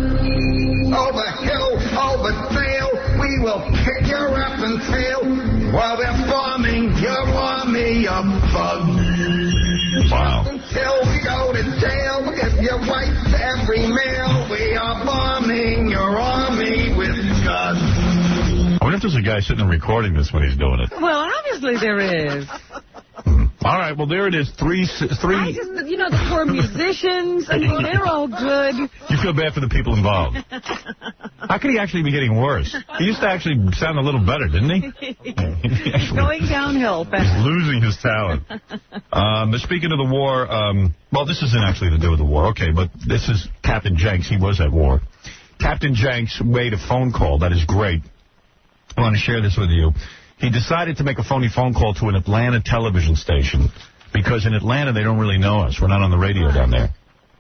Over hill, over dale, we will kick your effing tail while they're bombing your army, you bug. Wow. Until we go to jail, if you write every mail, we are bombing your army with guns. I wonder if there's a guy sitting and recording this when he's doing it. Well, obviously there is. All right, well, there it is. Three. I just, the poor musicians, they're all good. You feel bad for the people involved. How could he actually be getting worse? He used to actually sound a little better, didn't he? He's going downhill fast. He's losing his talent. Speaking of the war, well, this isn't actually to do with the war, okay, but this is Captain Jenks. He was at war. Captain Jenks made a phone call. That is great. I want to share this with you. He decided to make a phony phone call to an Atlanta television station because in Atlanta they don't really know us. We're not on the radio down there.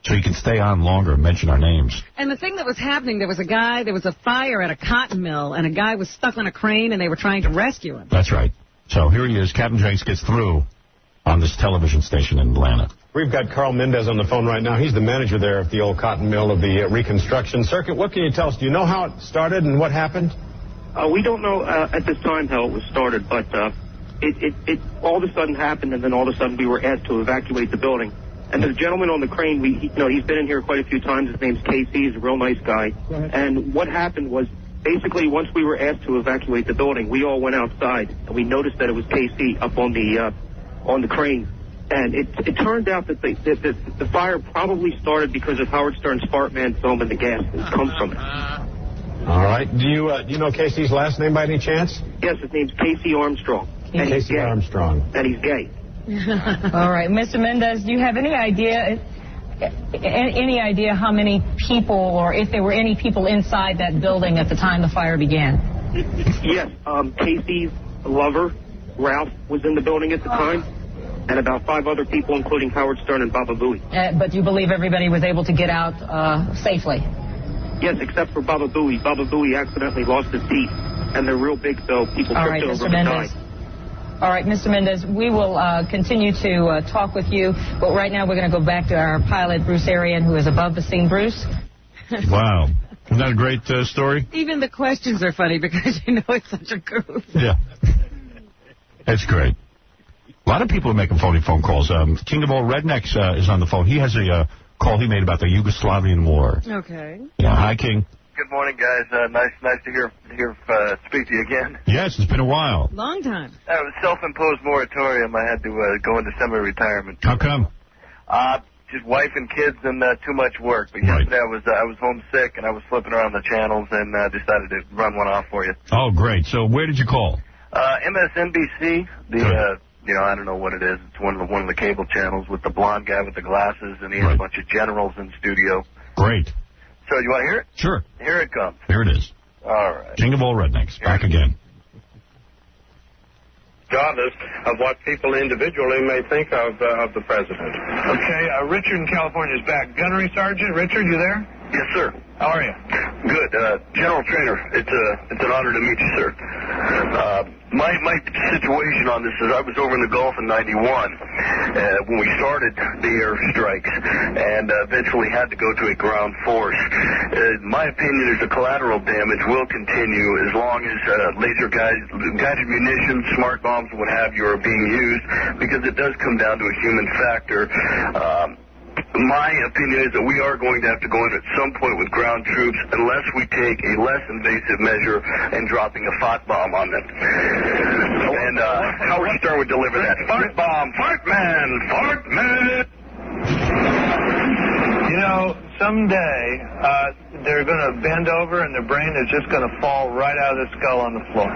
So he can stay on longer and mention our names. And the thing that was happening, there was a fire at a cotton mill, and a guy was stuck on a crane, and they were trying to rescue him. That's right. So here he is. Captain Jenks gets through on this television station in Atlanta. We've got Carl Mendez on the phone right now. He's the manager there at the old cotton mill of the reconstruction circuit. What can you tell us? Do you know how it started and what happened? We don't know at this time how it was started, but it all of a sudden happened, and then all of a sudden we were asked to evacuate the building. And the gentleman on the crane, he's been in here quite a few times. His name's Casey. He's a real nice guy. And what happened was, basically, once we were asked to evacuate the building, we all went outside, and we noticed that it was Casey up on the crane. And it turned out that the fire probably started because of Howard Stern's Fart Man film and the gas that comes from it. All right. Do you know Casey's last name by any chance? Yes, his name's Casey Armstrong. And Casey Armstrong. And he's gay. All right. Mr. Mendez, do you have any idea how many people or if there were any people inside that building at the time the fire began? Yes. Casey's lover, Ralph, was in the building at the time. And about 5 other people, including Howard Stern and Baba Booey. But you believe everybody was able to get out safely? Yes, except for Baba Booey. Baba Booey accidentally lost his teeth, and they're real big, so people tripped over and died. All right, Mr. Mendez, we will continue to talk with you, but right now we're going to go back to our pilot, Bruce Arian, who is above the scene. Bruce? Wow. Isn't that a great story? Even the questions are funny because it's such a goof. Yeah. It's great. A lot of people are making phony phone calls. King of All Rednecks is on the phone. He has a call he made about the Yugoslavian war. Okay. Yeah. Hi, King. Good morning, guys. Nice to speak to you again. Yes, it's been a while. Long time. It was self-imposed moratorium. I had to go into semi-retirement. How come? just wife and kids and too much work. But yesterday I was homesick and I was flipping around the channels and decided to run one off for you. Oh, great. So where did you call? MSNBC. You know, I don't know what it is. It's one of the cable channels with the blonde guy with the glasses, and he has a bunch of generals in studio. Great. So you want to hear it? Sure. Here it comes. Here it is. All right. King of all rednecks. Back again. Regardless of what people individually may think of the president. Okay, Richard in California is back. Gunnery Sergeant, Richard, you there? Yes, sir. How are you? Good. General Trainer, it's an honor to meet you, sir. My situation on this is I was over in the Gulf in '91 when we started the airstrikes and eventually had to go to a ground force. My opinion is the collateral damage will continue as long as guided munitions, smart bombs, what have you, are being used, because it does come down to a human factor. My opinion is that we are going to have to go in at some point with ground troops unless we take a less invasive measure and dropping a fart bomb on them. And Howard Stern would deliver that. Fart bomb, fart man, fart man. You know, someday they're going to bend over and their brain is just going to fall right out of the skull on the floor.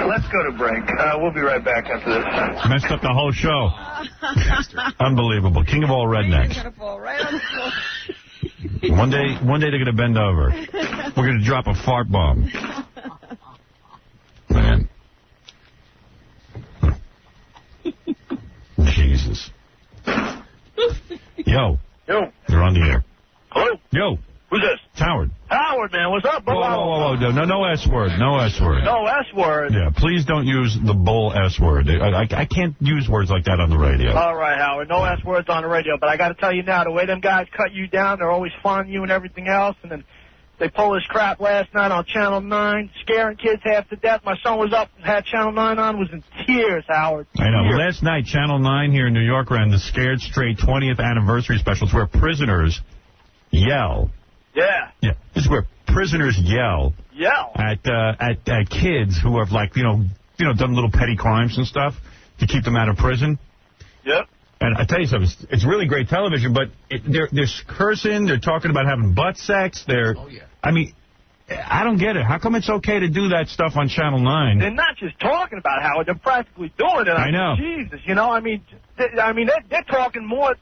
Let's go to break. We'll be right back after this. Messed up the whole show. Unbelievable. King of all rednecks. Going to fall right on the floor. One day they're going to bend over. We're going to drop a fart bomb. Man. Jesus. Yo. Yo. You're on the air. Hello? Yo. Who's this? It's Howard. Howard, man. What's up? Whoa. No S word. No S word. No S word. Yeah, please don't use the bull S word. I can't use words like that on the radio. All right, Howard. No S words on the radio. But I got to tell you now, the way them guys cut you down, they're always funning you and everything else. And then they pull this crap last night on Channel 9, scaring kids half to death. My son was up and had Channel 9 on, was in tears, Howard. I know. Last night, Channel 9 here in New York ran the Scared Straight 20th anniversary specials where prisoners yell. Yeah. This is where prisoners yell at kids who have, like, you know, done little petty crimes and stuff to keep them out of prison. Yep. And I tell you something, it's really great television, but they're cursing, they're talking about having butt sex, I mean, I don't get it. How come it's okay to do that stuff on Channel 9? They're not just talking about Howard, they're practically doing it. I know. Jesus, you know, they're talking more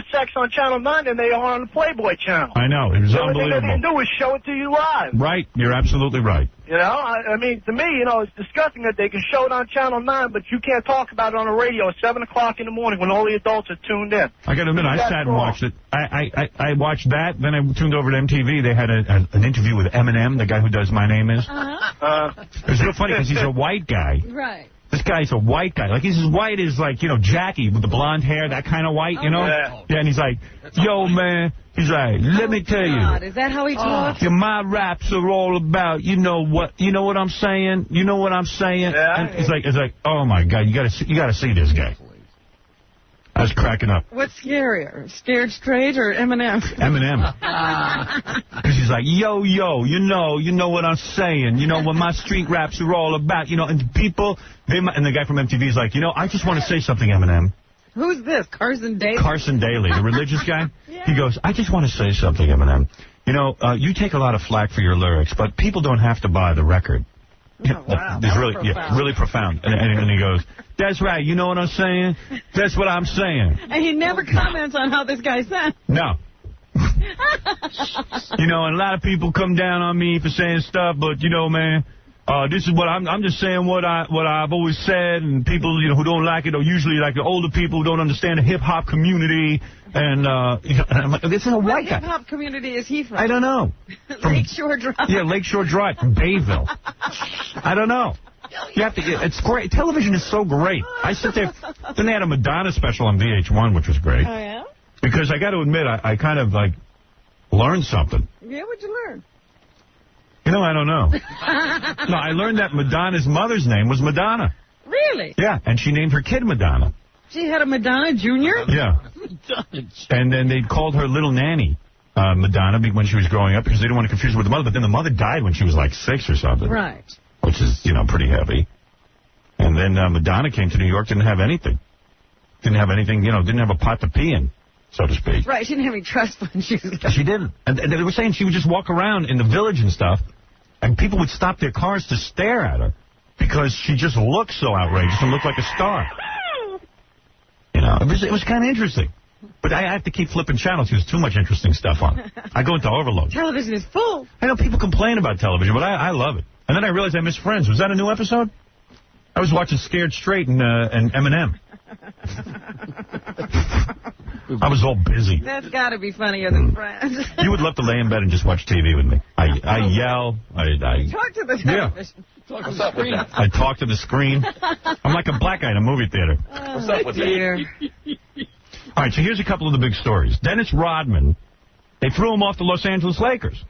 sex on Channel 9 than they are on the Playboy channel. I know. It was unbelievable. What they can do is show it to you live. Right. You're absolutely right. You know, I mean, to me, you know, it's disgusting that they can show it on Channel 9, but you can't talk about it on the radio at 7 o'clock in the morning when all the adults are tuned in. I got to admit, I sat and watched it. I watched that, then I tuned over to MTV. They had an interview with Eminem, the guy who does My Name Is. It was real funny because he's a white guy. Right. This guy's a white guy. Like, he's as white as, like, you know, Jackie with the blonde hair, that kind of white, you know? Yeah, and he's like, yo, man. He's like, let me tell you. Is that how he talks? My raps are all about, you know what I'm saying? You know what I'm saying? Yeah. And it's like, oh, my God, you gotta see this guy. I was cracking up. What's scarier, Scared Straight or Eminem? Eminem. Because he's like, yo, you know what I'm saying. You know what my street raps are all about. You know, and people, and the guy from MTV is like, you know, I just want to say something, Eminem. Who's this, Carson Daly? Carson Daly, the religious guy. Yeah. He goes, I just want to say something, Eminem. You know, you take a lot of flack for your lyrics, but people don't have to buy the record. Oh, wow. It's really profound. And he goes, that's right, you know what I'm saying? That's what I'm saying. And he never comments on how this guy sounds. No. You know, and a lot of people come down on me for saying stuff, but, you know, man, this is what I'm just saying what I've always said, and people, you know, who don't like it are usually like the older people who don't understand the hip-hop community. And, you know, and I'm like, this is a white guy. What hip-hop community is he from? I don't know. Lakeshore Drive? Yeah, Lakeshore Drive, from Bayville. I don't know. You have to. It's great. Television is so great. I sit there. Then they had a Madonna special on VH1, which was great. Oh, yeah? Because I got to admit, I kind of, like, learned something. Yeah, what'd you learn? You know, I don't know. No, I learned that Madonna's mother's name was Madonna. Really? Yeah, and she named her kid Madonna. She had a Madonna Jr.? Yeah. And then they called her little nanny Madonna when she was growing up because they didn't want to confuse her with the mother. But then the mother died when she was like 6 or something. Right. Which is, you know, pretty heavy. And then Madonna came to New York, didn't have anything. Didn't have anything, didn't have a pot to pee in, so to speak. Right, she didn't have any trust fund shoes. She didn't. And they were saying she would just walk around in the village and stuff, and people would stop their cars to stare at her because she just looked so outrageous and looked like a star. It was kind of interesting. But I have to keep flipping channels because there's too much interesting stuff on. I go into overload. Television is full. I know people complain about television, but I love it. And then I realized I missed Friends. Was that a new episode? I was watching Scared Straight and Eminem. I was all busy. That's got to be funnier than Friends. You would love to lay in bed and just watch TV with me. I yell. I talk to the television. What's up with that? I talk to the screen. I'm like a black guy in a movie theater. What's up with that? All right, so here's a couple of the big stories. Dennis Rodman, they threw him off the Los Angeles Lakers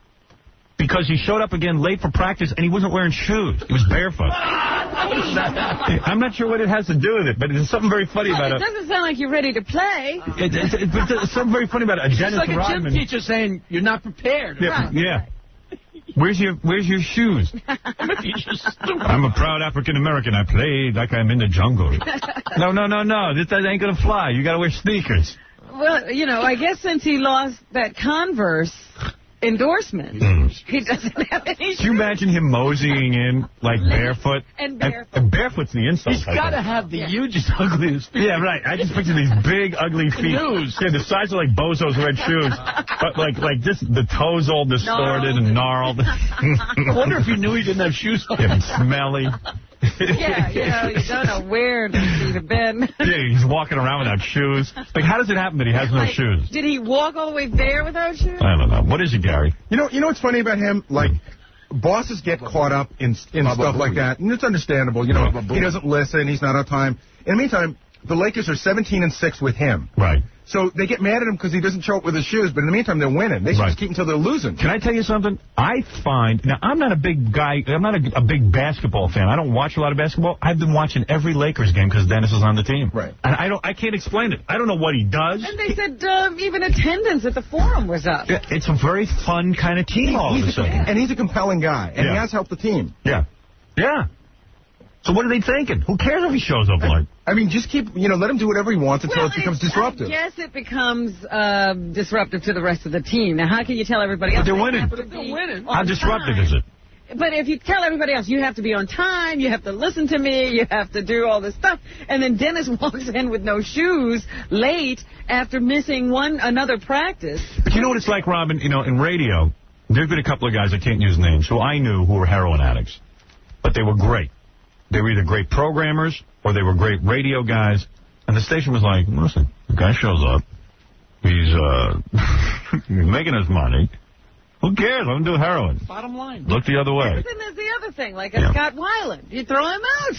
because he showed up again late for practice and he wasn't wearing shoes. He was barefoot. I'm not sure what it has to do with it, but there's something very funny about it. It doesn't sound like you're ready to play. There's something very funny about it. It's Dennis like a Rodman. gym teacher saying you're not prepared. Yeah. Where's your shoes? I'm a proud African-American. I play like I'm in the jungle. No. This ain't going to fly. You got to wear sneakers. Well, I guess since he lost that Converse endorsement, he doesn't have any shoes. Can you imagine him moseying in, like, barefoot? And barefoot. And barefoot's the insult. He's got to have the hugest, ugliest feet. Yeah, right. I just picture these big, ugly feet. Yeah, the size of, like, Bozo's red shoes. But, like just the toes all distorted and gnarled. I wonder if he knew he didn't have shoes on. Yeah, smelly. Yeah, you don't know where the feet have been. Yeah, he's walking around without shoes. Like, how does it happen that he has no shoes? Did he walk all the way there without shoes? I don't know. What is it, Gary? You know what's funny about him? Like, bosses get caught up in stuff like that, and it's understandable. He doesn't listen. He's not on time. In the meantime, the Lakers are 17-6 with him. Right. So they get mad at him because he doesn't show up with his shoes, but in the meantime, they're winning. They should just keep until they're losing. Can I tell you something? I find, now, I'm not a big guy, I'm not a big basketball fan. I don't watch a lot of basketball. I've been watching every Lakers game because Dennis is on the team. Right. And I can't explain it. I don't know what he does. And they said even attendance at the Forum was up. Yeah, it's a very fun kind of team all of a sudden. And he's a compelling guy, and he has helped the team. Yeah. Yeah. So what are they thinking? Who cares if he shows up late? I mean, just keep, let him do whatever he wants until it becomes disruptive. Yes, it becomes disruptive to the rest of the team. Now, how can you tell everybody else? But they're winning. They're winning. How disruptive is it? But if you tell everybody else, you have to be on time, you have to listen to me, you have to do all this stuff, and then Dennis walks in with no shoes late after missing another practice. But you know what it's like, Robin? In radio, there have been a couple of guys, I can't use names, who I knew who were heroin addicts. But they were great. They were either great programmers or they were great radio guys. And the station was like, listen, the guy shows up. He's making us money. Who cares? Let him do heroin. Bottom line. Look the other way. But then there's the other thing, like Scott Weiland. You throw him out.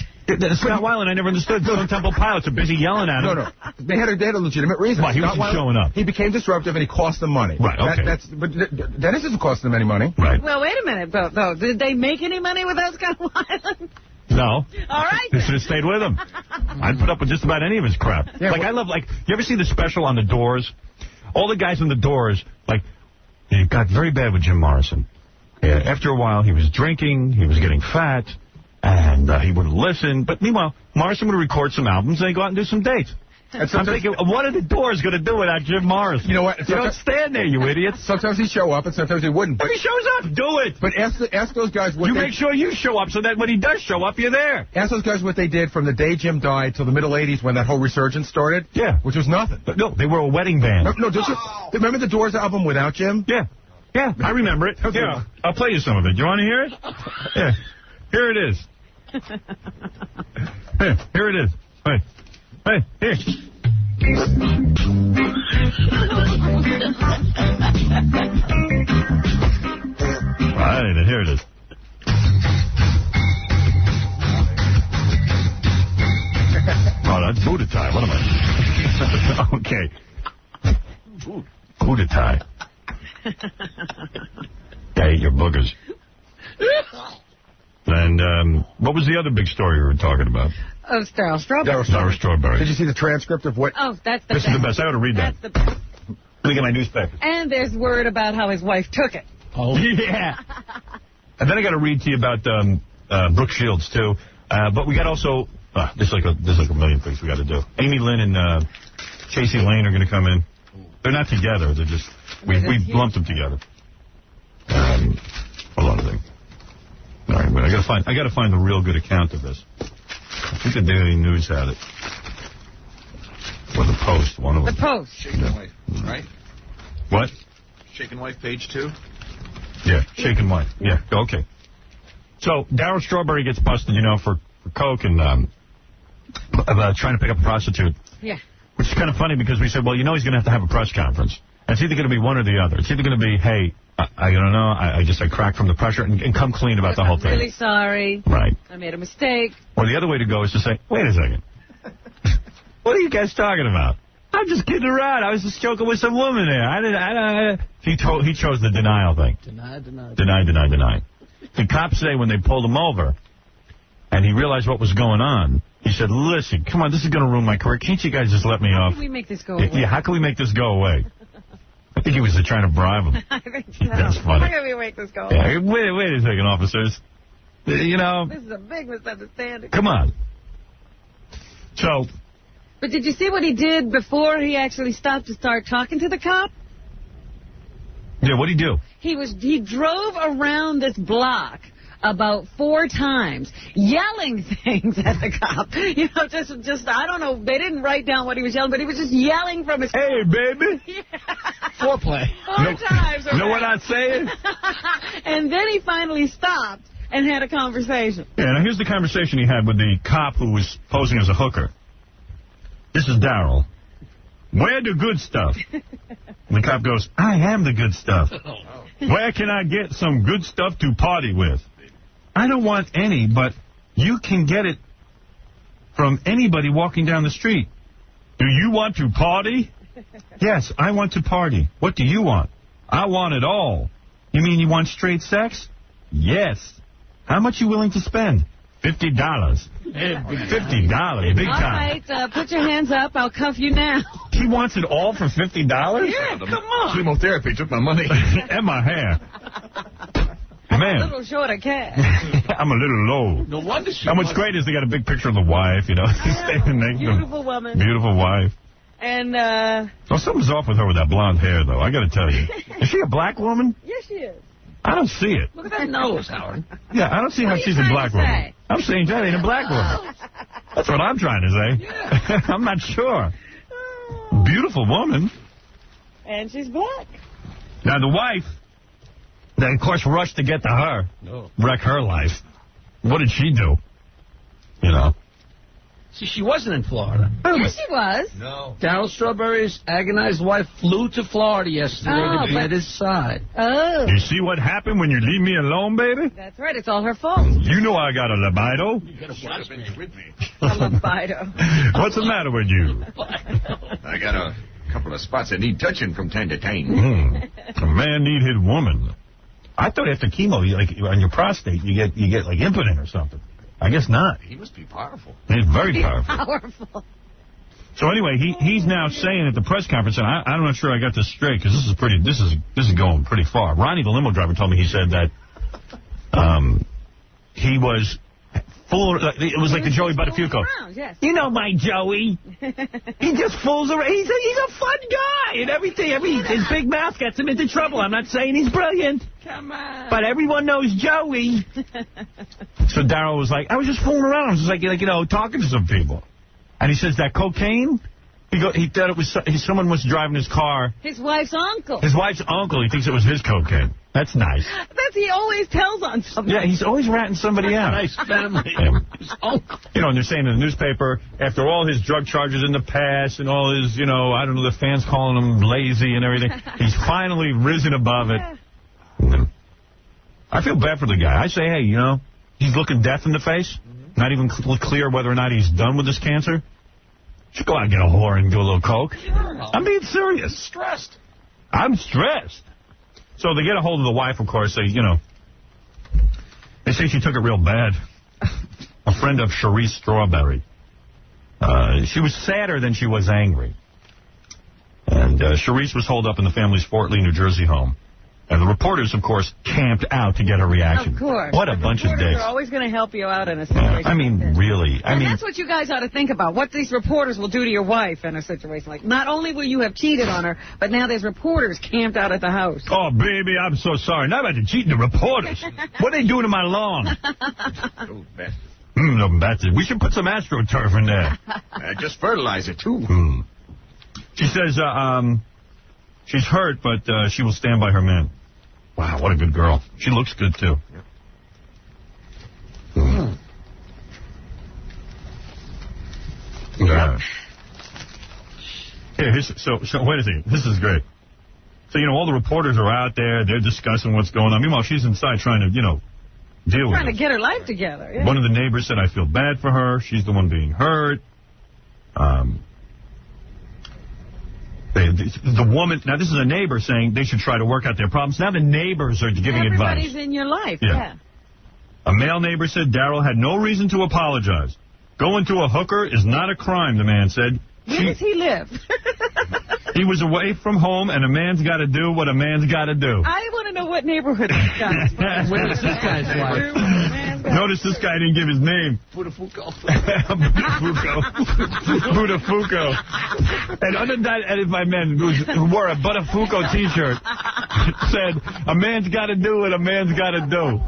Scott Weiland, I never understood. Stone Temple Pilots are busy yelling at him. No. They had a legitimate reason. Why? He wasn't showing up. He became disruptive and he cost them money. Right, okay. But Dennis isn't costing them any money. Right. Well, wait a minute, though. Did they make any money without Scott Weiland? No. All right. They should have stayed with him. I'd put up with just about any of his crap. Yeah, I love, you ever see the special on the Doors? All the guys in the Doors, it got very bad with Jim Morrison. Yeah, after a while, he was drinking, he was getting fat, and he wouldn't listen. But meanwhile, Morrison would record some albums, and they'd go out and do some dates. I'm thinking, what are the Doors going to do without Jim Morrison? You know what? You don't stand there, you idiots. Sometimes he'd show up, and sometimes he wouldn't. If he shows up, do it. But ask those guys what make sure you show up so that when he does show up, you're there. Ask those guys what they did from the day Jim died till the middle 80s when that whole resurgence started. Yeah. Which was nothing. No, they were a wedding band. No, remember the Doors album without Jim? Yeah. Yeah, I remember it. Yeah, I'll play you some of it. You want to hear it? Yeah. Here it is. Here it is. Hey, here. Here it is. Oh, that's Buddha tie. What am I? Okay. Buddha tie. I ate your boogers. And what was the other big story we were talking about? Oh, Darryl Strawberry. Darryl Strawberry. Did you see the transcript of what? Oh, that's the best. This is the best. I ought to read that. That's the best. Look at my newspaper. And there's word about how his wife took it. Oh, yeah. And then I got to read to you about Brooke Shields, too. But we got also There's like a million things we got to do. Amy Lynn and Chasey Lane are going to come in. They're not together. They're just we lumped them together. Hold on a second. All right, wait, I got to find the real good account of this. I think the Daily News had it. Or the Post, one of them. The Post. Shaken Wife, right? What? Shaken Wife, page 2. Yeah, Shaken Wife. Yeah, okay. So Darryl Strawberry gets busted, for coke and trying to pick up a prostitute. Yeah. Which is kind of funny because we said, well, he's going to have a press conference. And it's either going to be one or the other. It's either going to be, hey, I don't know, I cracked from the pressure and come clean about the whole thing. I'm really sorry. Right. I made a mistake. Or the other way to go is to say, wait a second. What are you guys talking about? I'm just kidding around. I was just joking with some woman there. He chose the denial thing. Deny. The cops say when they pulled him over and he realized what was going on, he said, listen, come on, this is going to ruin my career. Can't you guys just let me off? How can we make this go away? Yeah, how can we make this go away? I think he was trying to bribe him. I think so. That's funny. How can we make this go away? Yeah, wait a second, officers. This is a big misunderstanding. Come on. So... But did you see what he did before he actually stopped to start talking to the cop? Yeah, what'd he do? He drove around this block about 4 times, yelling things at the cop. Just I don't know. They didn't write down what he was yelling, but he was just yelling from his... Hey, baby. Yeah. Foreplay. 4 times. Know what I'm saying? And then he finally stopped and had a conversation. Yeah, now here's the conversation he had with the cop who was posing as a hooker. This is Darryl. Where the good stuff? And the cop goes, I am the good stuff. Where can I get some good stuff to party with? I don't want any, but you can get it from anybody walking down the street. Do you want to party? Yes, I want to party. What do you want? I want it all. You mean you want straight sex? Yes. How much you willing to spend? $50. $50, big time. All right, put your hands up. I'll cuff you now. He wants it all for $50? Yeah, come on. Chemotherapy took my money. And my hair. I'm Man. a little short of cash. I'm a little low. No wonder she And what's great is they got a big picture of the wife, standing next to him. Beautiful woman. Beautiful wife. And, well, something's off with her with that blonde hair, though. I got to tell you. Is she a black woman? Yes, she is. I don't see it. Look at that nose, Howard. Yeah, I don't see how she's a black woman. I'm saying that ain't a black woman. That's what I'm trying to say. Yeah. I'm not sure. Beautiful woman. And she's black. Now, the wife, they, of course, rushed to get to her. No. Wreck her life. What did she do? See, she wasn't in Florida. Yes, she was. No. Darryl Strawberry's agonized wife flew to Florida yesterday to be at his side. Oh. You see what happened when you leave me alone, baby? That's right. It's all her fault. You know I got a libido. You got to watch me with me. A libido. What's the matter with you? I got a couple of spots that need touching from time to time. A man need his woman. I thought after chemo, on your prostate, you get like impotent or something. I guess not. He must be powerful. He's very powerful. Powerful. So anyway, he's now saying at the press conference, and I'm not sure I got this straight because this is going pretty far. Ronnie, the limo driver, told me he said that he was full. It was like the Joey Buttafuoco. Yes. You know my Joey. He just fools around. He's a fun guy and everything. His big mouth gets him into trouble. I'm not saying he's brilliant. Come on. But everyone knows Joey. So Darryl was like, I was just fooling around. I was just like talking to some people. And he says that cocaine, he thought it was someone was driving his car. His wife's uncle. His wife's uncle. He thinks it was his cocaine. That's nice. He always tells on somebody. Yeah, he's always ratting somebody out. Nice family. His uncle. And they're saying in the newspaper, after all his drug charges in the past and all his, I don't know, the fans calling him lazy and everything, he's finally risen above it. I feel bad for the guy. I say, hey, he's looking death in the face. Not even clear whether or not he's done with this cancer. Should go out and get a whore and do a little coke. I'm being serious. Stressed. I'm stressed. So they get a hold of the wife, of course. They say she took it real bad. A friend of Sharice Strawberry. She was sadder than she was angry. And Sharice was holed up in the family's Fort Lee, New Jersey home. And the reporters, of course, camped out to get her reaction. Of course. What a bunch of dicks. They're always going to help you out in a situation. I mean, like this. really. And that's what you guys ought to think about, what these reporters will do to your wife in a situation like not only will you have cheated on her, but now there's reporters camped out at the house. Oh, baby, I'm so sorry. Not about the cheating the reporters. What are they doing to my lawn? No, bastards. We should put some AstroTurf in there. Just fertilizer, too. She says she's hurt, but she will stand by her man. Wow, what a good girl. She looks good, too. Yeah. Here, so wait a second. This is great. So, all the reporters are out there. They're discussing what's going on. Meanwhile, she's inside trying to, deal with it. Trying to get her life together. Yeah. One of the neighbors said, I feel bad for her. She's the one being hurt. The woman, now this is a neighbor saying they should try to work out their problems. Now the neighbors are giving advice. Everybody's in your life, yeah. A male neighbor said Daryl had no reason to apologize. Going to a hooker is not a crime, the man said. Where does he live? He was away from home, and a man's got to do what a man's got to do. I want to know what neighborhood this guy's from. Where is this guy's wife? Notice this guy didn't give his name. Budafuco. Budafuco. And unidentified men who wore a Budafuco T-shirt said, a man's got to do what a man's got to do.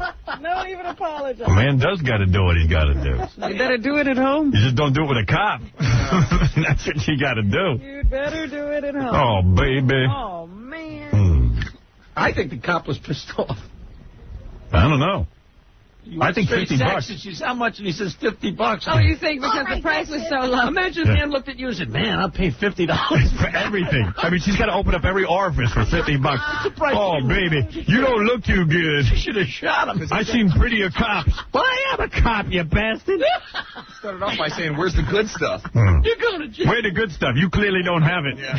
Don't even apologize. A man does got to do what he's got to do. You better do it at home. You just don't do it with a cop. That's what you got to do. You'd better do it at home. Oh, baby. Oh, man. I think the cop was pissed off. I don't know. I think $50. She said, how much? And he says $50. Oh, you think because the price was so low? Imagine the man looked at you and said, man, I'll pay $50 for everything. I mean, she's got to open up every orifice for $50. Oh, baby, you don't look too good. She should have shot him. I've seen prettier cops. Well, I am a cop, you bastard. Started off by saying, where's the good stuff? You're going to jail. Where's the good stuff? You clearly don't have it. Yeah.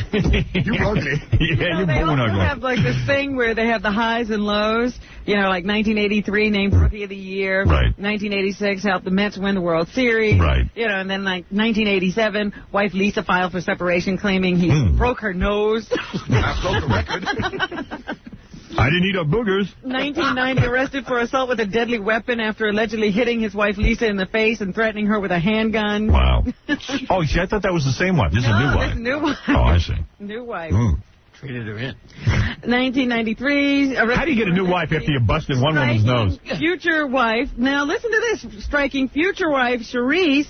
You ugly. Yeah, you they born also ugly. have like this thing where they have the highs and lows. Like 1983 named Rookie of the Year. Right. 1986 helped the Mets win the World Series. Right. And then like 1987, wife Lisa filed for separation claiming he broke her nose. I broke the record. I didn't eat up boogers. 1990 arrested for assault with a deadly weapon after allegedly hitting his wife Lisa in the face and threatening her with a handgun. Wow. Oh, see, I thought that was the same wife. This is a new wife. This is a new wife. Oh, I see. New wife. Traded her in. 1993. How do you get a new wife after you busted one woman's nose? Future wife. Now, listen to this. Striking future wife, Charisse.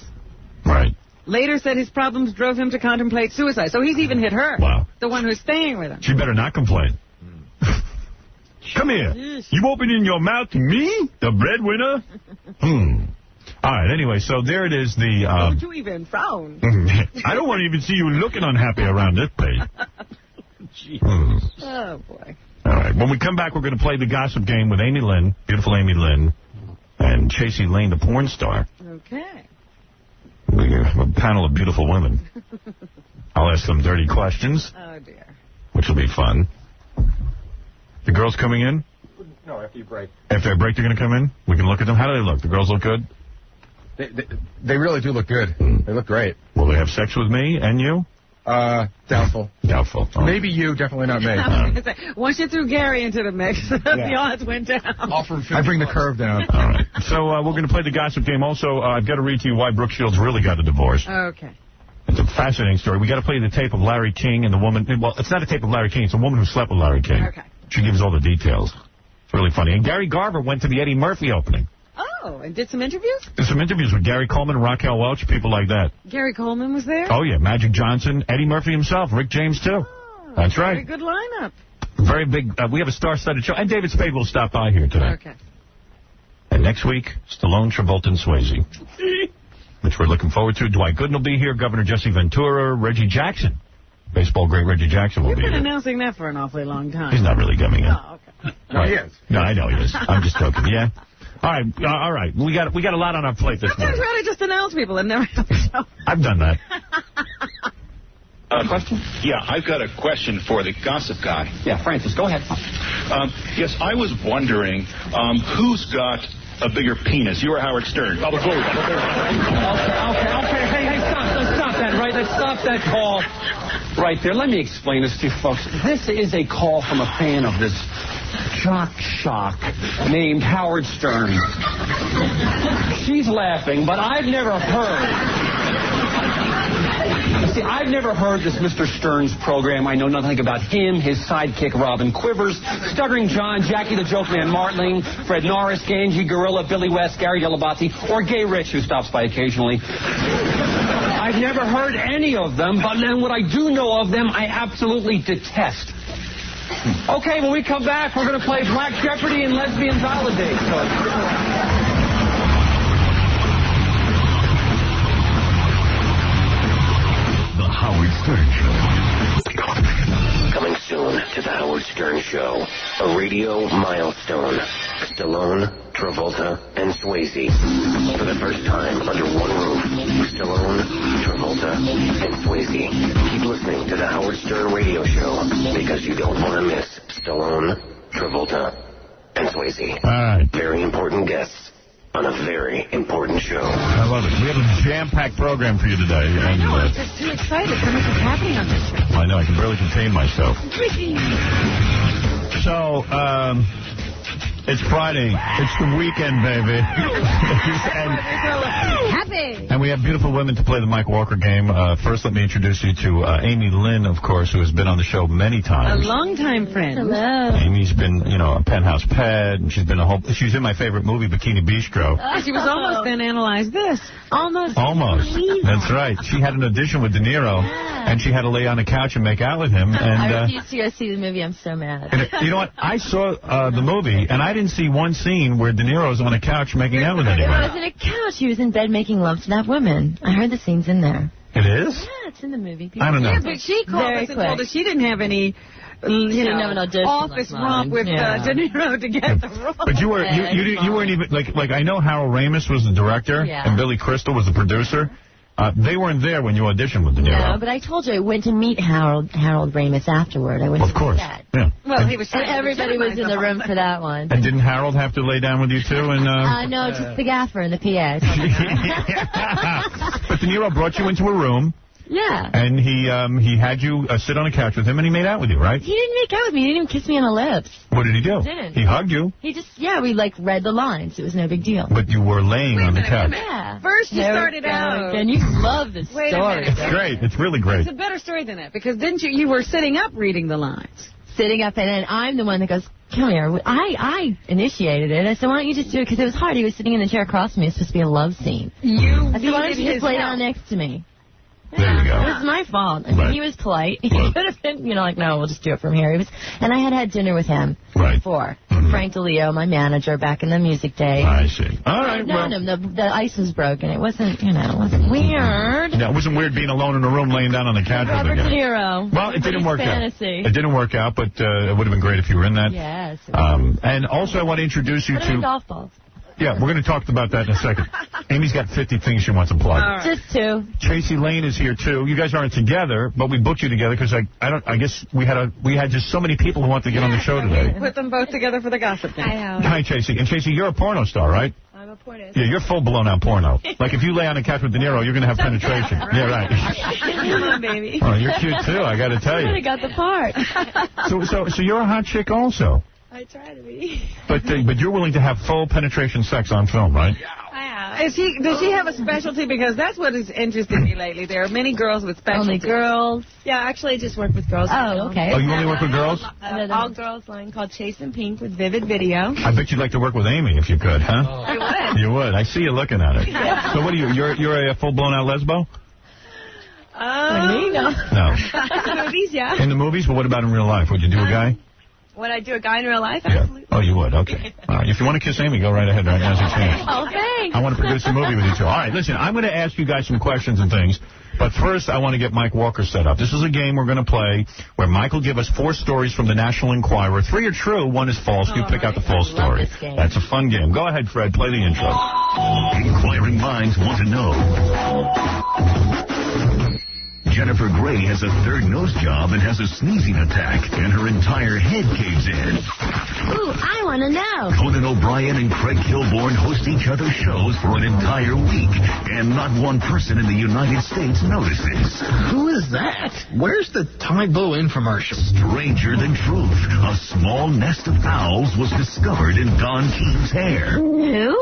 Right. Later said his problems drove him to contemplate suicide. So he's even hit her. Wow. The one who's staying with him. She better not complain. Come here. You opening your mouth to me, the breadwinner? All right, anyway, so there it is. Don't you even frown. I don't want to even see you looking unhappy around this page. Oh, boy. All right, when we come back, we're going to play the gossip game with Amy Lynn, beautiful Amy Lynn, and Chasey Lane, the porn star. Okay. We have a panel of beautiful women. I'll ask them dirty questions. Oh, dear. Which will be fun. The girls coming in? No, after you break. After I break, they're going to come in? We can look at them. How do they look? The girls look good? They really do look good. They look great. Will they have sex with me and you? Doubtful. Doubtful. Oh. Maybe you, definitely not me. I was going to say, once you threw Gary into the mix, the odds went down. I bring the curve down. All right. So we're going to play the gossip game. Also, I've got to read to you why Brooke Shields really got a divorce. Okay. It's a fascinating story. We got to play the tape of Larry King and the woman. Well, it's not a tape of Larry King. It's a woman who slept with Larry King. Okay. She gives all the details. It's really funny. And Gary Garver went to the Eddie Murphy opening. Oh, and did some interviews? Did some interviews with Gary Coleman, Raquel Welch, people like that. Gary Coleman was there? Oh, yeah. Magic Johnson, Eddie Murphy himself, Rick James, too. Oh, that's right. Very good lineup. Very big. We have a star-studded show. And David Spade will stop by here today. Okay. And next week, Stallone, Travolta, and Swayze, which we're looking forward to. Dwight Gooden will be here. Governor Jesse Ventura, Reggie Jackson. Baseball great Reggie Jackson will be here. You've been announcing that for an awfully long time. He's not really coming in. Oh, okay. No, he is. No, I know he is. I'm just joking. Yeah. All right. We got a lot on our plate this morning. Sometimes we ought to just announce people and never have the show. I've done that. Question? Yeah, I've got a question for the gossip guy. Yeah, Francis, go ahead. Yes, I was wondering who's got a bigger penis, you or Howard Stern? Okay, hey, stop that, right? Let's stop that call. right there. Let me explain this to you, folks. This is a call from a fan of this jock shock named Howard Stern. She's laughing, but I've never heard this Mr. Stern's program. I know nothing about him, his sidekick Robin Quivers, Stuttering John, Jackie the Joke Man Martling, Fred Norris, Ganji Gorilla, Billy West, Gary Delabate, or Gay Rich, who stops by occasionally. I've never heard any of them, but then what I do know of them, I absolutely detest. Okay, when we come back, we're going to play Black Jeopardy and Lesbians Holiday. The Howard Stern Show. Coming soon to The Howard Stern Show, a radio milestone. Stallone, Travolta, and Swayze. For the first time under one roof. Stallone, Travolta, and Swayze. Keep listening to The Howard Stern Radio Show because you don't want to miss Stallone, Travolta, and Swayze. All right. Very important guests on a very important show. I love it. We have a jam-packed program for you today. I know, I'm just too excited. So much is happening on this show. I know, I can barely contain myself. So, it's Friday. It's the weekend, baby. Happy. And we have beautiful women to play the Mike Walker game. First, let me introduce you to Amy Lynn, of course, who has been on the show many times. A longtime friend. Hello. Amy's been, a Penthouse Pet, and she's in my favorite movie, Bikini Bistro. She was almost in Analyze This. Almost. That's right. She had an audition with De Niro, and she had to lay on the couch and make out with him. And I refuse to go see the movie. I'm so mad. And you know what? I saw the movie, and I didn't see one scene where De Niro's on a couch making out with anyone. It wasn't a couch. He was in bed making love to that woman. I heard the scenes in there. It is? Yeah, it's in the movie. I don't know. Yeah, but she called us and told us she didn't have any, office romp with De Niro to get the role. But you weren't even, like I know Harold Ramis was the director, and Billy Crystal was the producer. They weren't there when you auditioned with De Niro. No, but I told you I went to meet Harold Ramis afterward. I went to course. That. Yeah. Well, he was and everybody was in the room for that one. And didn't Harold have to lay down with you, too? And no, just the gaffer and the PA. But De Niro brought you into a room. Yeah. And he had you sit on a couch with him, and he made out with you, right? He didn't make out with me. He didn't even kiss me on the lips. What did he do? He didn't. He hugged you. He just, we read the lines. It was no big deal. But you were laying on the couch. Yeah. First you started out. And you love this story. It's great. It's really great. It's a better story than that, because didn't you were sitting up reading the lines. Sitting up, and then I'm the one that goes, come here. I initiated it. I said, why don't you just do it? Because it was hard. He was sitting in the chair across from me. It was supposed to be a love scene. I said, why don't you just lay down next to me? There you go. It was my fault. I mean, he was polite. He could have been, no, we'll just do it from here. And I had dinner with him before. Frank DeLeo, my manager, back in the music day. I see. All right, the ice was broken. It wasn't, it wasn't weird. No, it wasn't weird being alone in a room laying down on the couch. Robert De Niro. Well, it didn't work fantasy. out. It didn't work out, but it would have been great if you were in that. Yes. And also, I want to introduce you to golf balls. Yeah, we're going to talk about that in a second. Amy's got 50 things she wants to plug. Right. Just 2. Tracy Lane is here, too. You guys aren't together, but we booked you together because I guess we had just so many people who want to get on the show today. Put them both together for the gossip thing. Hi, Tracy. And, Tracy, you're a porno star, right? I'm a porno. Yeah, you're full blown-out porno. Like, if you lay on the couch with De Niro, you're going to have penetration. Right. Yeah, right. Come on, baby. Oh, you're cute, too, I got to tell you. I got the part. So you're a hot chick also. I try to be. But you're willing to have full penetration sex on film, right? I have. Does she have a specialty? Because that's what has interested me lately. There are many girls with specialties. Only girls? Yeah, actually I just work with girls. Oh, okay. Oh, you only work with girls? All-girls line called Chase and Pink with Vivid Video. I bet you'd like to work with Amy if you could, huh? I would. You would. I see you looking at it. Yeah. So what are you? You're a full-blown-out lesbo? No. No. In the movies, yeah. In the movies? But what about in real life? Would you do a guy? Would I do a guy in real life? Yeah. Absolutely. Oh, you would? Okay. All right. If you want to kiss Amy, go right ahead. Right now's your chance. Oh, thanks. I want to produce a movie with you two. All right, listen, I'm going to ask you guys some questions and things, but first I want to get Mike Walker set up. This is a game we're going to play where Mike will give us 4 stories from the National Enquirer. 3 are true, 1 is false. You pick out the false story. That's a fun game. Go ahead, Fred. Play the intro. Inquiring minds want to know. Jennifer Grey has a third nose job and has a sneezing attack, and her entire head caves in. Ooh, I want to know. Conan O'Brien and Craig Kilborn host each other's shows for an entire week, and not one person in the United States notices. Who is that? Where's the Tybo infomercial? Stranger than truth. A small nest of owls was discovered in Don Keene's hair. Who?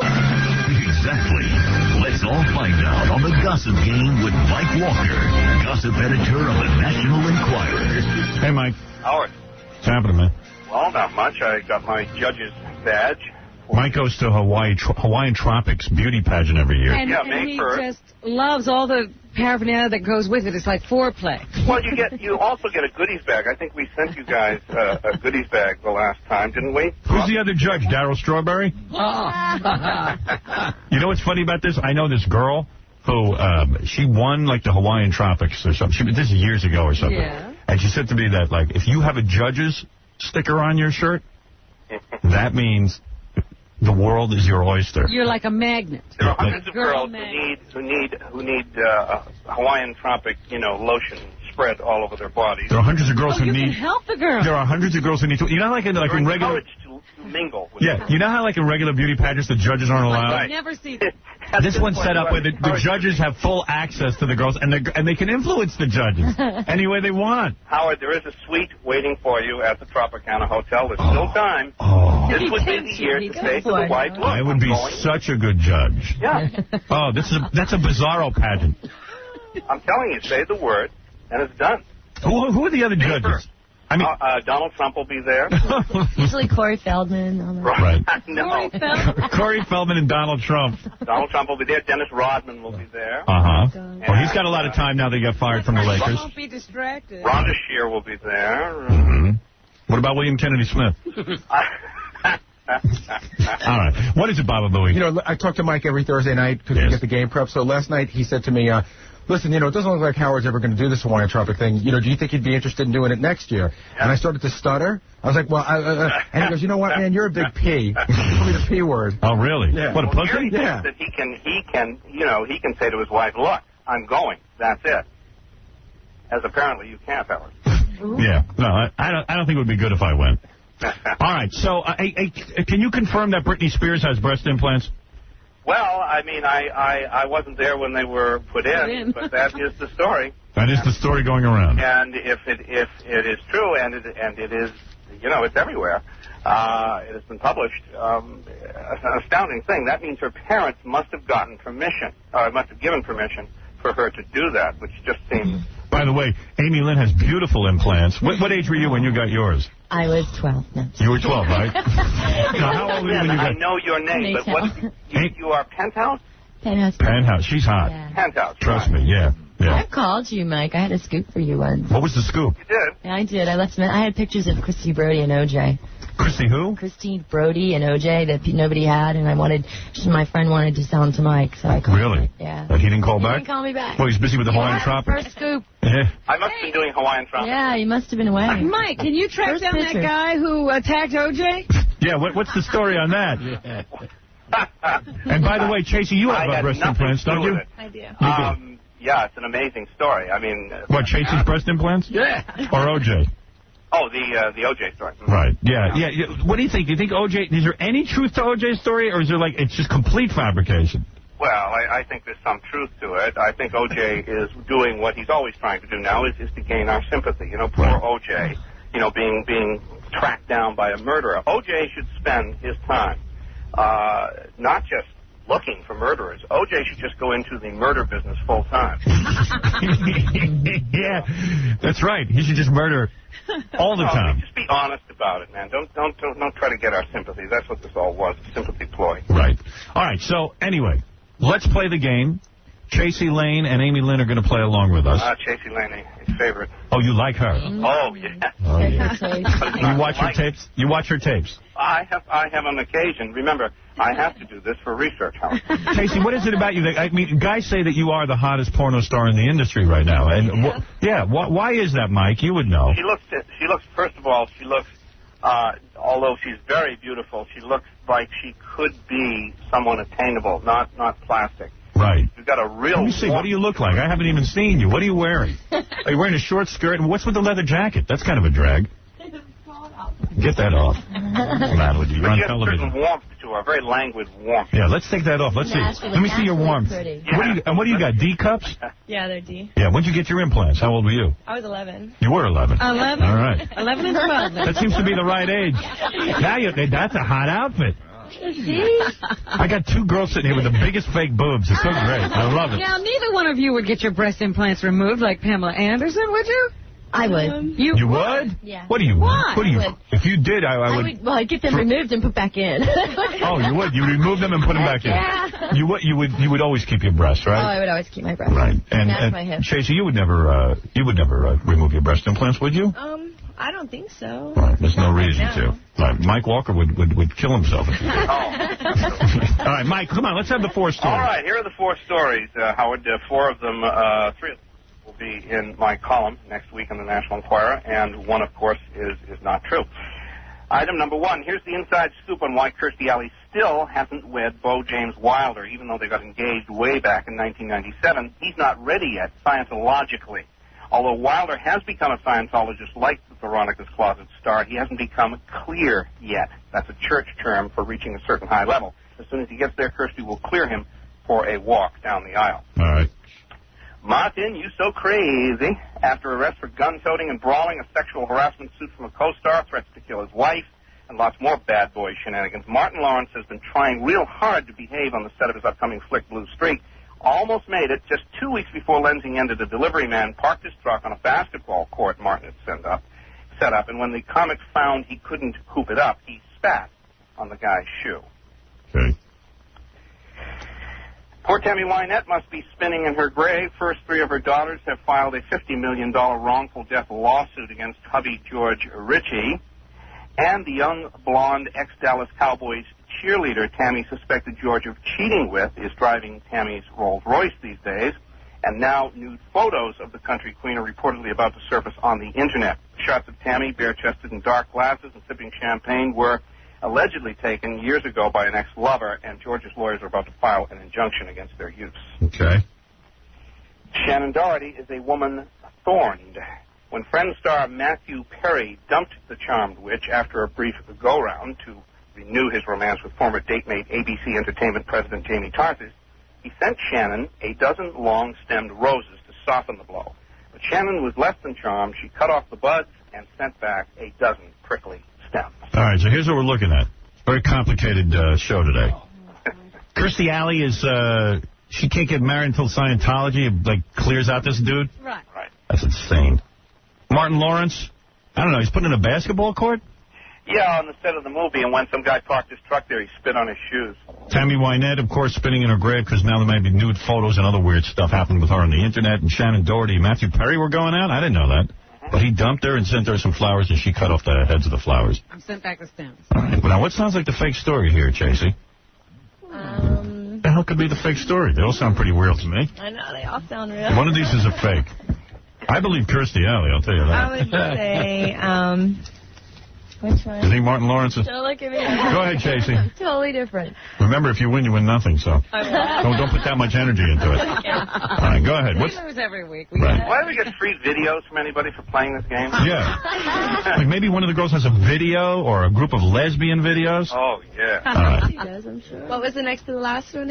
Exactly. Let's all find out on the Gossip Game with Mike Walker, gossip editor of the National Enquirer. Hey, Mike. Howard. What's happening, man? Well, not much. I got my judge's badge. Mike goes to Hawaiian Tropics beauty pageant every year. And he just loves all the paraphernalia that goes with it. It's like foreplay. Well, you also get a goodies bag. I think we sent you guys a goodies bag the last time, didn't we? Who's the other judge? Darryl Strawberry? You know what's funny about this? I know this girl who, she won, like, the Hawaiian Tropics or something. This is years ago or something. Yeah. And she said to me that, like, if you have a judge's sticker on your shirt, that means the world is your oyster. You're like a magnet. There are hundreds of girls who need Hawaiian Tropic, lotion spread all over their bodies. There are hundreds of girls who you need. Can help the girl. There are hundreds of girls who need to. You know, like in regular. Encouraged to mingle. With yeah, you know how like in regular beauty pageants the judges aren't allowed. I've never seen it. This one's set up where the judges have full access to the girls, and they can influence the judges any way they want. Howard, there is a suite waiting for you at the Tropicana Hotel. There's still time. This would be the year to say to the wife, look, I would be such a good judge. Yeah. Oh, that's a bizarro pageant. I'm telling you, say the word, and it's done. Who are the other judges? I mean, Donald Trump will be there. Usually Corey Feldman. Right. No. Corey Feldman and Donald Trump. Donald Trump will be there. Dennis Rodman will be there. Well, he's got a lot of time now that he got fired from the Lakers. Don't be distracted. Rhonda Shear will be there. What about William Kennedy Smith? All right. What is it, Baba Booey? You know, I talk to Mike every Thursday night because we get the game prep. So last night he said to me, listen, it doesn't look like Howard's ever going to do this Hawaiian Tropic thing. Do you think he'd be interested in doing it next year? Yeah. And I started to stutter. I was like, well, and he goes, you know what, man, you're a big P. Tell me the P word. Oh, really? Yeah. What, a pussy? Yeah. That he can say to his wife, look, I'm going. That's it. As apparently you can't, Howard. Yeah. No, I don't think it would be good if I went. All right. So, can you confirm that Britney Spears has breast implants? Well, I mean, I wasn't there when they were put in, but that is the story. That is the story going around. And if it is true, and it is, it's everywhere. It has been published. An astounding thing. That means her parents must have gotten permission, or must have given permission for her to do that, which just seems. By the way, Amy Lynn has beautiful implants. What age were you when you got yours? I was 12. No. You were 12, right? Now, how old were you when you got... I know your name, but what? You are Penthouse? Penthouse. Penthouse. She's hot. Yeah. Penthouse. Trust me, yeah. I called you, Mike. I had a scoop for you once. What was the scoop? You did? Yeah, I did. I had pictures of Christy Brody and OJ. Christy who? Christy Brody and OJ that nobody had, and my friend wanted to sell them to Mike, so I called him. Really? Yeah. But he didn't call back? He didn't call me back. Well, he's busy with the Hawaiian Tropics? First scoop. I must have been doing Hawaiian Tropics. Yeah, you must have been away. Mike, can you track down that guy who attacked OJ? Yeah, what's the story on that? And by the way, Chasey, you have breast implants, don't you? I do. Yeah, it's an amazing story. I mean... What, Chasey's breast implants? Yeah. Or OJ? Oh, the OJ story. Right. Yeah. What do you think? Do you think OJ... Is there any truth to OJ's story, or is there, like, it's just complete fabrication? Well, I think there's some truth to it. I think OJ is doing what he's always trying to do now, is to gain our sympathy. Poor OJ, being tracked down by a murderer. OJ should spend his time not just looking for murderers. OJ should just go into the murder business full time. Yeah, that's right. He should just murder all the time. Just be honest about it, man. Don't try to get our sympathy. That's what this all was, a sympathy ploy. Right. All right. So anyway, let's play the game. Chasey Lane and Amy Lynn are going to play along with us. Chasey Lane, his favorite. Oh, you like her? Oh, yeah. Oh, yeah. You watch her tapes? You watch her tapes? I have on occasion. Remember, I have to do this for research, Howard. Chasey, what is it about you? I mean, guys say that you are the hottest porno star in the industry right now. And why is that, Mike? You would know. She looks. First of all, she looks. Although she's very beautiful, she looks like she could be someone attainable, not plastic. Right. You've got a real... Let me see. What do you look like? I haven't even seen you. What are you wearing? Are you wearing a short skirt? And what's with the leather jacket? That's kind of a drag. Get that off. What's the matter with you? You're on television. Certain warmth to her, very languid warmth. Yeah, let's take that off. Let's see. Let me see your warmth. What do you got? D cups? Yeah, they're D. Yeah. When'd you get your implants? How old were you? I was 11. You were 11. 11. All right. 11 and 12. That seems to be the right age. Now that's a hot outfit. I got two girls sitting here with the biggest fake boobs. It's so great. I love it. Now, neither one of you would get your breast implants removed like Pamela Anderson, would you? I would. You would? Yeah. What do you? Why? What do you? I would. If you did, I would. Well, I'd get them removed and put back in. Oh, you would? You remove them and put them back in? Yeah. You would always keep your breasts, right? Oh, I would always keep my breasts. Right. And my hips. Chasey, you would never remove your breast implants, would you? I don't think so. Right. There's no reason to. Right. Mike Walker would kill himself if he did. All right, Mike, come on. Let's have the 4 stories. All right, here are the 4 stories, Howard. 4 of them, 3 of them will be in my column next week in the National Enquirer, and one, of course, is not true. Item number 1, here's the inside scoop on why Kirstie Alley still hasn't wed Beau James Wilder, even though they got engaged way back in 1997. He's not ready yet, scientologically. Although Wilder has become a Scientologist like the Veronica's Closet star, he hasn't become clear yet. That's a church term for reaching a certain high level. As soon as he gets there, Kirstie will clear him for a walk down the aisle. All right. Martin, you so crazy. After arrest for gun-toting and brawling, a sexual harassment suit from a co-star, threats to kill his wife, and lots more bad boy shenanigans, Martin Lawrence has been trying real hard to behave on the set of his upcoming flick Blue Streak. Almost made it. Just 2 weeks before Lensing ended, a delivery man parked his truck on a basketball court Martin had set up, and when the comic found he couldn't hoop it up, he spat on the guy's shoe. Okay. Poor Tammy Wynette must be spinning in her grave. First 3 of her daughters have filed a $50 million wrongful death lawsuit against hubby George Ritchie. And the young, blonde ex-Dallas Cowboys cheerleader Tammy suspected George of cheating with is driving Tammy's Rolls-Royce these days. And now nude photos of the country queen are reportedly about to surface on the Internet. Shots of Tammy, bare-chested in dark glasses and sipping champagne, were allegedly taken years ago by an ex-lover, and George's lawyers are about to file an injunction against their use. Okay. Shannon Doherty is a woman thorned. When Friends star Matthew Perry dumped the charmed witch after a brief go-round to renew his romance with former date-mate ABC Entertainment president Jamie Tarses, he sent Shannon a dozen long-stemmed roses to soften the blow. But Shannon was less than charmed. She cut off the buds and sent back a dozen prickly stems. All right, so here's what we're looking at. Very complicated show today. Kirstie Alley is, she can't get married until Scientology, like, clears out this dude? Right. That's insane. Martin Lawrence, I don't know, he's putting in a basketball court? Yeah, on the set of the movie, and when some guy parked his truck there, he spit on his shoes. Tammy Wynette, of course, spinning in her grave because now there might be nude photos and other weird stuff happening with her on the Internet. And Shannon Doherty and Matthew Perry were going out? I didn't know that. But he dumped her and sent her some flowers, and she cut off the heads of the flowers. I'm sent back the stems. All right. Well, now, what sounds like the fake story here, Chasey? What the hell could be the fake story? They all sound pretty real to me. I know, they all sound real. One of these is a fake. I believe Kirstie Alley, I'll tell you that. I would say, which one? You think Martin Lawrence is... Don't look at me. Go ahead, Chasey. Totally different. Remember, if you win, you win nothing, so don't put that much energy into it. All right, go ahead. We lose every week. Right. Why do we get free videos from anybody for playing this game? Yeah. Like maybe one of the girls has a video or a group of lesbian videos. Oh, yeah. All right. She does, I'm sure. What was the next to the last one?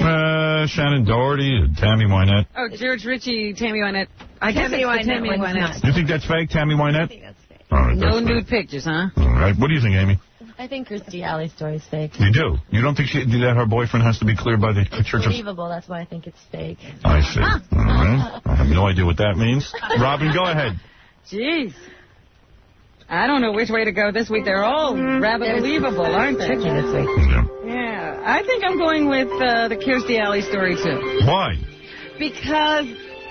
Shannon Doherty, Tammy Wynette. Oh, George Ritchie, Tammy Wynette. I guess Tammy it's the Wynette Tammy one's Wynette. You think that's fake, Tammy Wynette? I think that's fake. All right, No that's nude fake. pictures, huh? All right. What do you think, Amy? I think Kirstie Alley's story's fake. You do? You don't think that her boyfriend has to be cleared by the Church of... Believable, that's why I think it's fake. I see. All right. I have no idea what that means. Robin, go ahead. Jeez. I don't know which way to go this week. They're all rather believable, aren't they? Tricky this week. Yeah. I think I'm going with the Kirstie Alley story, too. Why? Because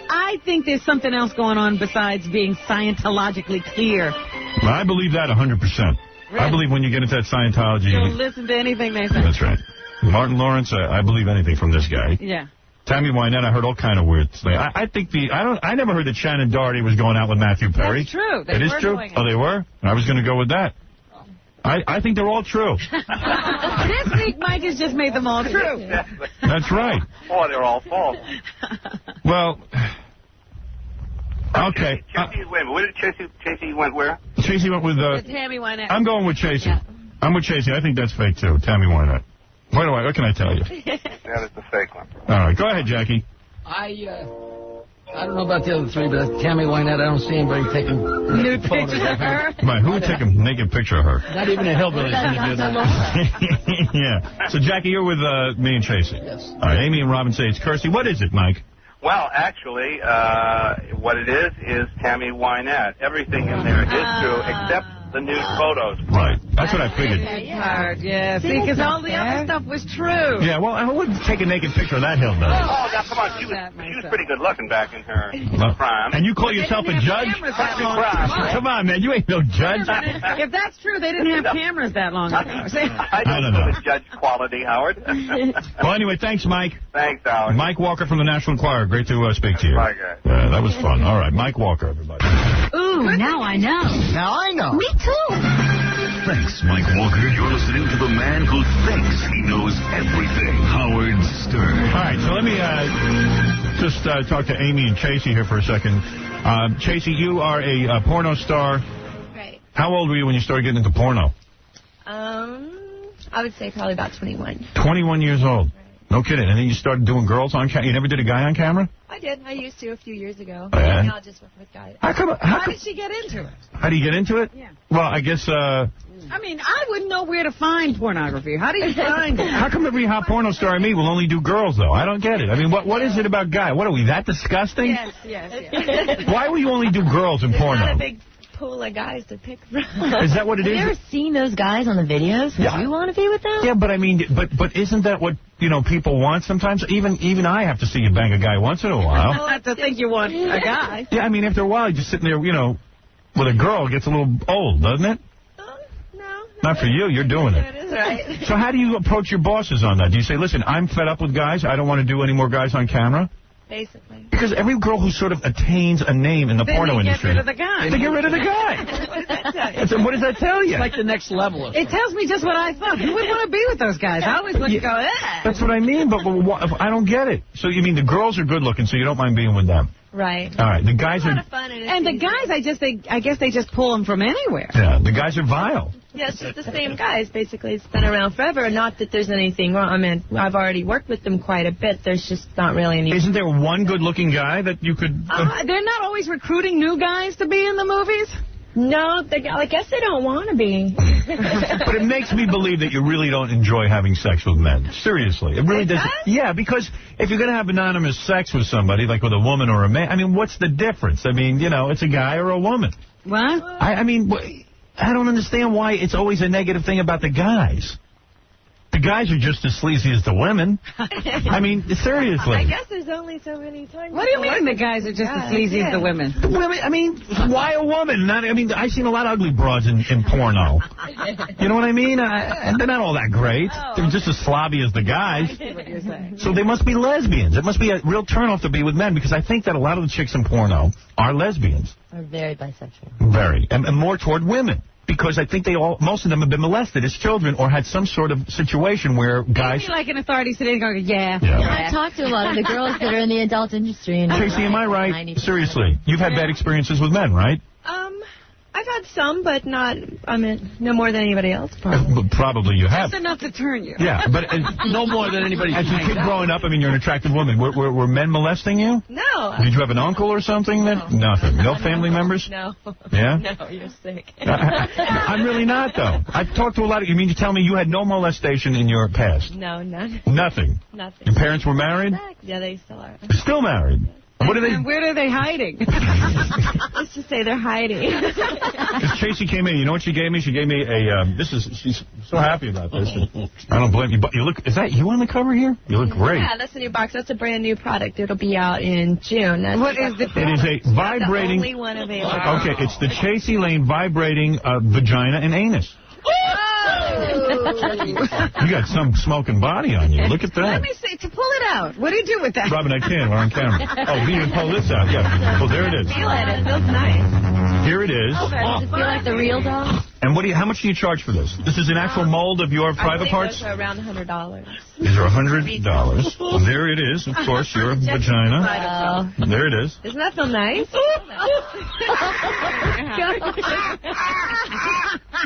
I think there's something else going on besides being Scientologically clear. Well, I believe that 100%. Really? I believe when you get into that Scientology... You'll listen to anything they say. That's right. Martin Lawrence, I believe anything from this guy. Yeah. Tammy Wynette, I heard all kind of weird stuff. I never heard that Shannon Doherty was going out with Matthew Perry. That's true. It is true? Oh, they were? I was going to go with that. I think they're all true. This week, Mike has just made them all true. That's right. Or they're all false. Well, okay. Where did Chasey went where? Chasey went with... Tammy Wynette. I'm going with Chasey. Yeah. I'm with Chasey. I think that's fake, too. Tammy Wynette. What can I tell you? That is the fake one. All right. Go ahead, Jackie. I don't know about the other three, but Tammy Wynette, I don't see anybody taking nude pictures of her. Right, who would take a naked picture of her? Not even a hillbilly's going to do that. Yeah. So, Jackie, you're with me and Chasey. Yes. All right, Amy and Robin say it's Kirstie. What is it, Mike? Well, actually, what it is Tammy Wynette. Everything in there is true except the nude photos. Right. That's what I figured. Hard, yeah. See, because all the other stuff was true. Yeah, well, I wouldn't take a naked picture of that hillbilly. Oh, now, come on. She was pretty good looking back in her prime. And you call yourself a judge? Come on, man. You ain't no judge. If that's true, they didn't have cameras that long ago. I don't know the judge quality, Howard. Well, anyway, thanks, Mike. Thanks, Howard. Mike Walker from the National Enquirer. Great to speak to you. Bye, guys. Yeah, that was fun. All right, Mike Walker, everybody. Ooh, now I know. Now I know. Me too. Thanks, Mike Walker. You're listening to the man who thinks he knows everything, Howard Stern. All right, so let me just talk to Amy and Chasey here for a second. Chasey, you are a porno star. Right. How old were you when you started getting into porno? I would say probably about 21. 21 years old. No kidding. And then you started doing girls on camera? You never did a guy on camera? I did. I used to a few years ago. Yeah. Now I just work with guys. How did she get into it? How do you get into it? Yeah. Well, I guess... I mean, I wouldn't know where to find pornography. How do you find it? How come every hot porno star I meet will only do girls, though? I don't get it. I mean, what is it about guys? What are we, that disgusting? Yes. Why will you only do girls in porno? Not a big pool of guys to pick from. Is that what it is? Have you ever seen those guys on the videos? Yeah. Do you want to be with them? Yeah, but I mean, but isn't that what, people want sometimes? Even I have to see you bang a guy once in a while. I have to think you want a guy. Yeah, I mean, after a while, just sitting there, with a girl, it gets a little old, doesn't it? No. Not for you. You're doing it. That is right. So how do you approach your bosses on that? Do you say, listen, I'm fed up with guys. I don't want to do any more guys on camera? Basically. Because every girl who sort of attains a name in the porno industry... They get rid of the guy. They get rid of the guy. What does that tell you? It's like the next level. It tells me just what I thought. Who would want to be with those guys? I always want to go, That's what I mean, but I don't get it. So you mean the girls are good looking, so you don't mind being with them? Right. All right, the guys are... And the guys, I guess they just pull them from anywhere. Yeah, the guys are vile. Yeah, it's just the same guys, basically. It's been around forever. Not that there's anything wrong. I mean, I've already worked with them quite a bit. There's just not really any... Isn't there one good-looking guy that you could... They're not always recruiting new guys to be in the movies? No, I guess they don't want to be. But it makes me believe that you really don't enjoy having sex with men. Seriously. It really does. Yeah, because if you're going to have anonymous sex with somebody, like with a woman or a man, I mean, what's the difference? I mean, it's a guy or a woman. What? I mean, I don't understand why it's always a negative thing about the guys. The guys are just as sleazy as the women. I mean, seriously. I guess there's only so many times. What do you mean the guys are just as sleazy as the women? The women, I mean, why a woman? I've seen a lot of ugly broads in porno. You know what I mean? They're not all that great. They're just as slobby as the guys. I see what you're saying. So they must be lesbians. It must be a real turnoff to be with men, because I think that a lot of the chicks in porno are lesbians. Or very bisexual. Very. And more toward women. Because I think most of them have been molested as children or had some sort of situation where guys... Maybe like an authority sitting there going, yeah. I've talked to a lot of the girls that are in the adult industry. And Tracy, am I right? Seriously. You've had bad experiences with men, right? I've had some, but no more than anybody else, probably. Probably you have. Just enough to turn you. Yeah, but... no more than anybody. As a kid growing up, you're an attractive woman. Were men molesting you? No. Did you have an uncle or something? Nothing. No family members? No. Yeah? No, you're sick. I'm really not, though. I've talked to a lot of... You mean to tell me you had no molestation in your past? No, none. Nothing? Nothing. Your parents were married? Yeah, they still are. Still married? What are they? And where are they hiding? Let's just say they're hiding. Because Tracy came in, you know what she gave me? She gave me a, she's so happy about this. I don't blame you. But is that you on the cover here? You look great. Yeah, that's a new box. That's a brand new product. It'll be out in June. What is the product? It is a vibrating. The only one available. Okay, it's the Chasey Lane vibrating vagina and anus. You got some smoking body on you. Look at that. Let me see. To pull it out. What do you do with that? Robin, I can. We're on camera. Oh, you can pull this out. Yeah. Well, there it is. Feel it. It feels nice. Here it is. Does it feel like the real doll? And how much do you charge for this? This is an actual mold of your private parts? Those are around $100. These are $100. Well, there it is, of course, your vagina. There it is. Doesn't that feel nice?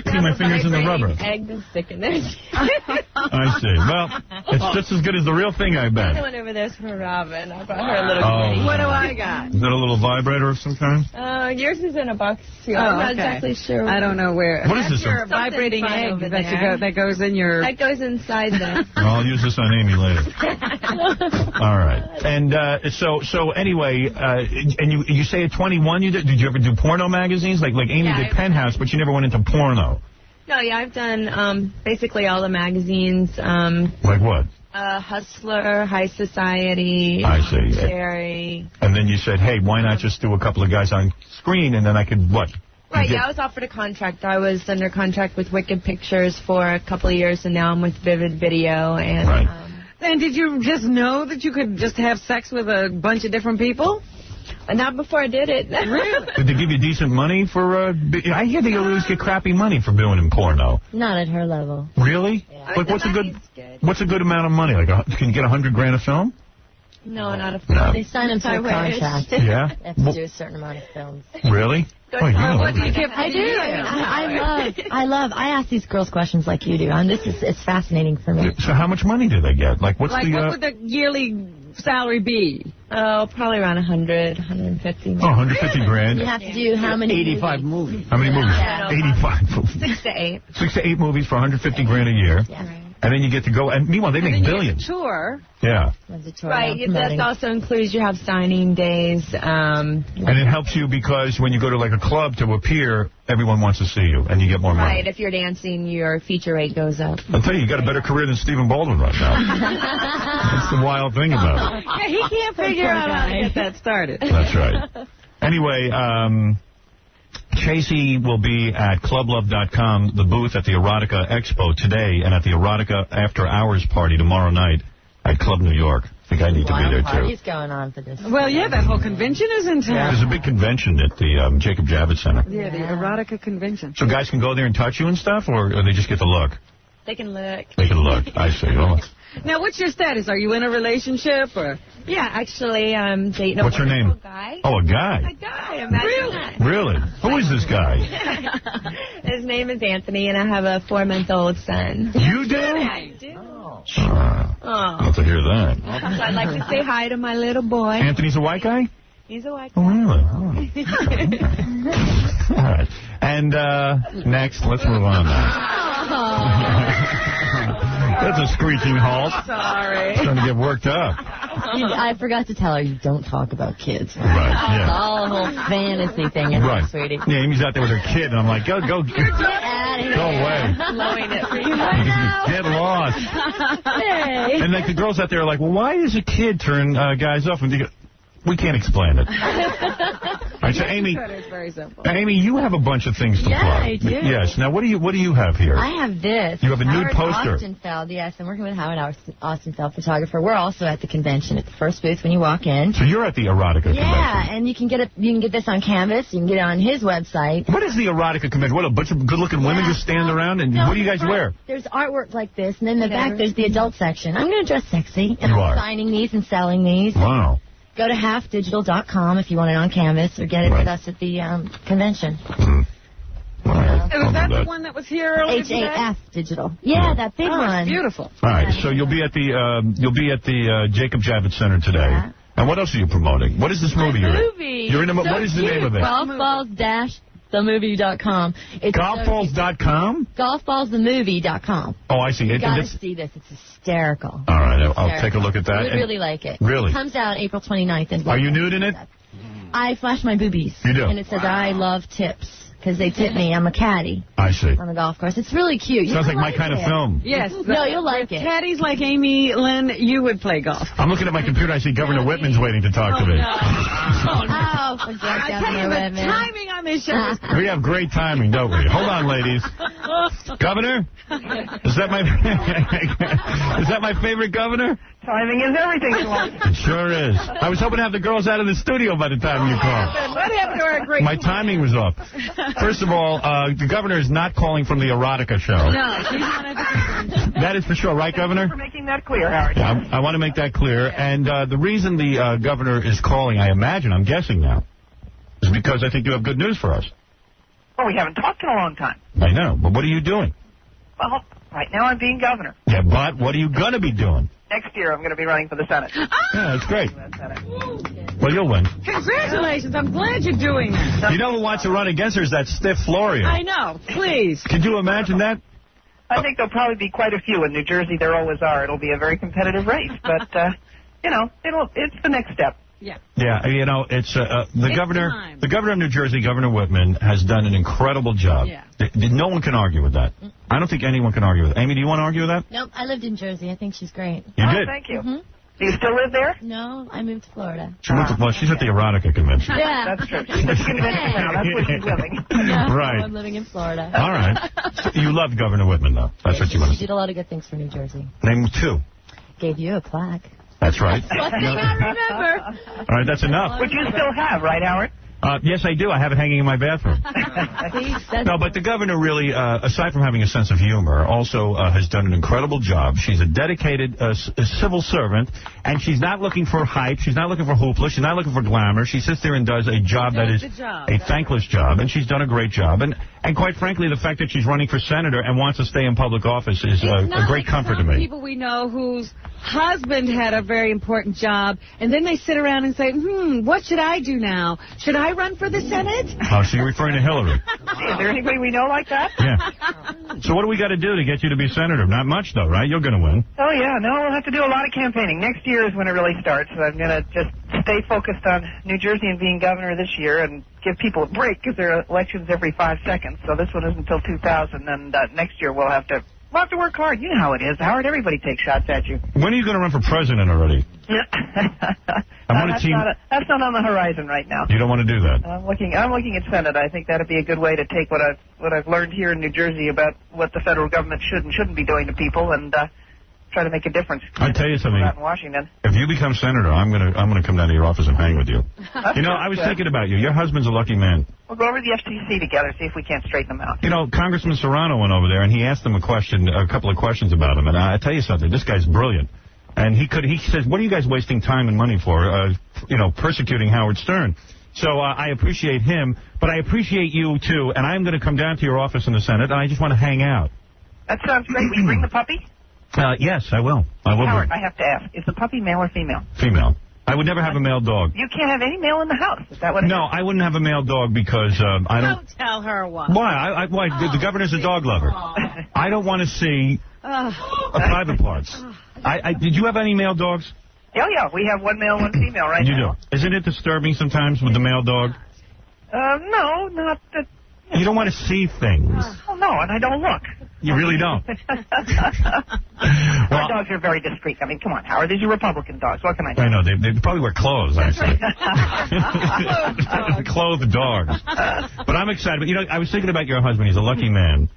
See my fingers in the rubber. Egg to stick in there. I see. Well, it's just as good as the real thing, I The bet. one over there's for Robin. I brought her a little Oh. What do I got? Is that a little vibrator of some kind? Yours is in a box, too. Oh, I'm not okay. exactly sure. I don't know where. What is this? Your vibrating egg that goes in your... That goes inside there. I'll use this on Amy later. All right. And so anyway, and you say at 21 did you ever do porno magazines? Like Amy did Penthouse, but you never went into porno. No, yeah, I've done basically all the magazines. Like what? Hustler, High Society, I see. Cherry. And then you said, hey, why not just do a couple of guys on screen, and then I could, what? Right, yeah, I was offered a contract. I was under contract with Wicked Pictures for a couple of years, and now I'm with Vivid Video. And And did you just know that you could just have sex with a bunch of different people? Not before I did it. Really? Did they give you decent money for, I hear they always get crappy money for doing in porno. Not at her level. Really? Yeah. Like, what's a good amount of money? Like, can you get $100,000 a film? No, not a No. film. They sign them to a contract. Yeah? They have to do a certain amount of films. Really? Oh, What do you give? I do. I ask these girls questions like you do. It's fascinating for me. So how much money do they get? Like, what's Like, the... what would the yearly salary be? Oh, probably around 100, 150. Oh, 150 grand. You have to do how many 85 movies. How many movies? Yeah. 85 movies. 6 to 8. 6 to 8 movies for 150 grand a year. Yeah. And then you get to go, and meanwhile, they make billions. Tour. Yeah. Right, that also includes you have signing days. And it helps you because when you go to like a club to appear, everyone wants to see you, and you get more money. Right, if you're dancing, your feature rate goes up. I'll tell you, you got a better career than Stephen Baldwin right now. That's the wild thing about it. Yeah, he can't figure out how to get that started. That's right. Anyway, Chasey will be at clublove.com, the booth at the Erotica Expo today, and at the Erotica After Hours party tomorrow night at Club New York. I think I need to be there, too. Party's going on for this. Well, yeah, that whole convention is in town. There's a big convention at the Jacob Javits Center. Yeah, the Erotica convention. So guys can go there and touch you and stuff, or they just get to look? They can look. They can look. I see. Oh. Now, what's your status? Are you in a relationship, or? Yeah, actually, I'm dating a What's her name? guy. Oh, a guy. A guy, imagine that. Really? Who is this guy? His name is Anthony, and I have a 4-month-old son. You do? I do. Love to hear that. So I'd like to say hi to my little boy. Anthony's a white guy? He's a white Oh, guy. really? Oh. All right. And next, let's move on now. That's a screeching halt. Sorry. Trying to get worked up. I forgot to tell her you don't talk about kids. Right, yeah. It's all a whole fantasy thing, isn't Right. it, sweetie? Yeah, Amy's out there with her kid, and I'm like, go Get out of here. Go away. Blowing it for you. Get lost. Hey. And like the girls out there are like, well, why does a kid turn guys off? And they go, we can't explain it. All right, so Amy, It's very simple. Amy, you have a bunch of things to Yeah, plug. I do. Yes. Now, what do you have here? I have this. You have a nude Howard poster. Ostenfeld, yes. I'm working with Howard Ostenfeld, photographer. We're also at the convention at the first booth when you walk in. So you're at the Erotica convention. Yeah, and you can get this on canvas. You can get it on his website. What is the Erotica convention? What, a bunch of good-looking women just stand around? And what do you guys wear? There's artwork like this, and then in the back there's the adult section. I'm going to dress sexy. And You I'm are. signing these and selling these. Wow. Go to halfdigital.com if you want it on canvas, or get it with us at the convention. Was that the one that was here earlier today? HAF Digital. Yeah, that big one. Beautiful. All right, so you'll be at the Jacob Javits Center today. Yeah. And what else are you promoting? What is this movie you're in? Movie. You're in a what is the name of it? Golfballs-themovie.com. Golfballs.com? Golfballsthemovie.com. Oh, I see. You got to see this. It's hysterical. All right, I'll take a look at that. You really like it. Really? It comes out April 29th. In Are you nude in it? I flash my boobies. You do? And it says, I love tips. Because they tip me. I'm a caddy I see. on the golf course. It's really cute. Sounds like my kind of film. Yes. No, you'll like it. Caddies like Amy Lynn, you would play golf. I'm looking at my computer. I see Governor Whitman's waiting to talk to me. Oh, forget I tell you, Governor the Whitman. timing on this show is We have great timing, don't we? Hold on, ladies. Governor? Is that my favorite governor? Timing is everything in life. It sure is. I was hoping to have the girls out of the studio by the time you called. What happened to our great... My timing was off. First of all, the governor is not calling from the erotica show. No, she's not at the... That is for sure, right, Governor? Thank you for making that clear, Howard. Yeah, I want to make that clear. And the reason the governor is calling, I imagine, I'm guessing now, is because I think you have good news for us. Well, we haven't talked in a long time. I know, but what are you doing? Well, right now I'm being governor. Yeah, but what are you going to be doing? Next year I'm going to be running for the Senate. Yeah, that's great. Well, you'll win. Congratulations. I'm glad you're doing that. You know who wants to run against her is that stiff Florio. I know. Please. Could you imagine that? I think there'll probably be quite a few in New Jersey. There always are. It'll be a very competitive race, but it's the next step. Yeah. Yeah, you know, it's the governor of New Jersey, Governor Whitman, has done an incredible job. Yeah. No one can argue with that. I don't think anyone can argue with it. Amy, do you want to argue with that? Nope, I lived in Jersey. I think she's great. You did? Thank you. Do you still live there? No, I moved to Florida. She went to, well, she's at the erotica convention. Yeah. That's true. She's at the convention now. That's where she's living. Yeah, Right. I'm living in Florida. All right. You loved Governor Whitman, though. That's what you want to She say. did a lot of good things for New Jersey. Name two. Gave you a plaque. That's right. One thing I remember. All right, that's enough. Which you still have, right, Howard? Yes, I do. I have it hanging in my bathroom. No, but the governor really, aside from having a sense of humor, also has done an incredible job. She's a dedicated civil servant, and she's not looking for hype. She's not looking for hoopla. She's not looking for glamour. She sits there and does a job that is a thankless job, and she's done a great job. And quite frankly, the fact that she's running for senator and wants to stay in public office is a great comfort to me. People we know whose husband had a very important job, and then they sit around and say, what should I do now? Should I run for the Senate? Oh, so you're referring to Hillary. Is there anybody we know like that? Yeah. So what do we got to do to get you to be senator? Not much, though, right? You're going to win. Oh, yeah. No, we'll have to do a lot of campaigning. Next year is when it really starts. I'm going to just stay focused on New Jersey and being governor this year and give people a break because there are elections every 5 seconds. So this one isn't until 2000, and next year we'll have to work hard. You know how it is, Howard. Everybody takes shots at you. When are you going to run for president already? That's not on the horizon right now. You don't want to do that? I'm looking at Senate. I think that'd be a good way to take what I've learned here in New Jersey about what the federal government should and shouldn't be doing to people and try to make a difference. I'll tell you something. Out in Washington. If you become senator, I'm gonna come down to your office and hang with you. You know, I was thinking about you. Your husband's a lucky man. We'll go over to the FTC together, see if we can't straighten them out. You know, Congressman Serrano went over there and he asked him a couple of questions about him. And I tell you something, this guy's brilliant. And he says, what are you guys wasting time and money for? Persecuting Howard Stern. So I appreciate him, but I appreciate you too. And I'm going to come down to your office in the Senate, and I just want to hang out. That sounds great. Will you bring the puppy? Yes, I will. Howard, I have to ask, is the puppy male or female? Female. I would never have a male dog. You can't have any male in the house. Is that what it is? No, I wouldn't have a male dog because I don't... Don't tell her why. Why? Why? The governor's a dog lover. I don't want to see private parts. Did you have any male dogs? Oh, yeah. We have one male, one female right you now. Do. Isn't it disturbing sometimes with the male dog? No, not that... You don't want to see things. Oh, no, and I don't look. You really don't. Our dogs are very discreet. I mean, come on, Howard. These are Republican dogs. What can I do? I know. They probably wear clothes, actually. Clothed dogs. But I'm excited. But, you know, I was thinking about your husband. He's a lucky man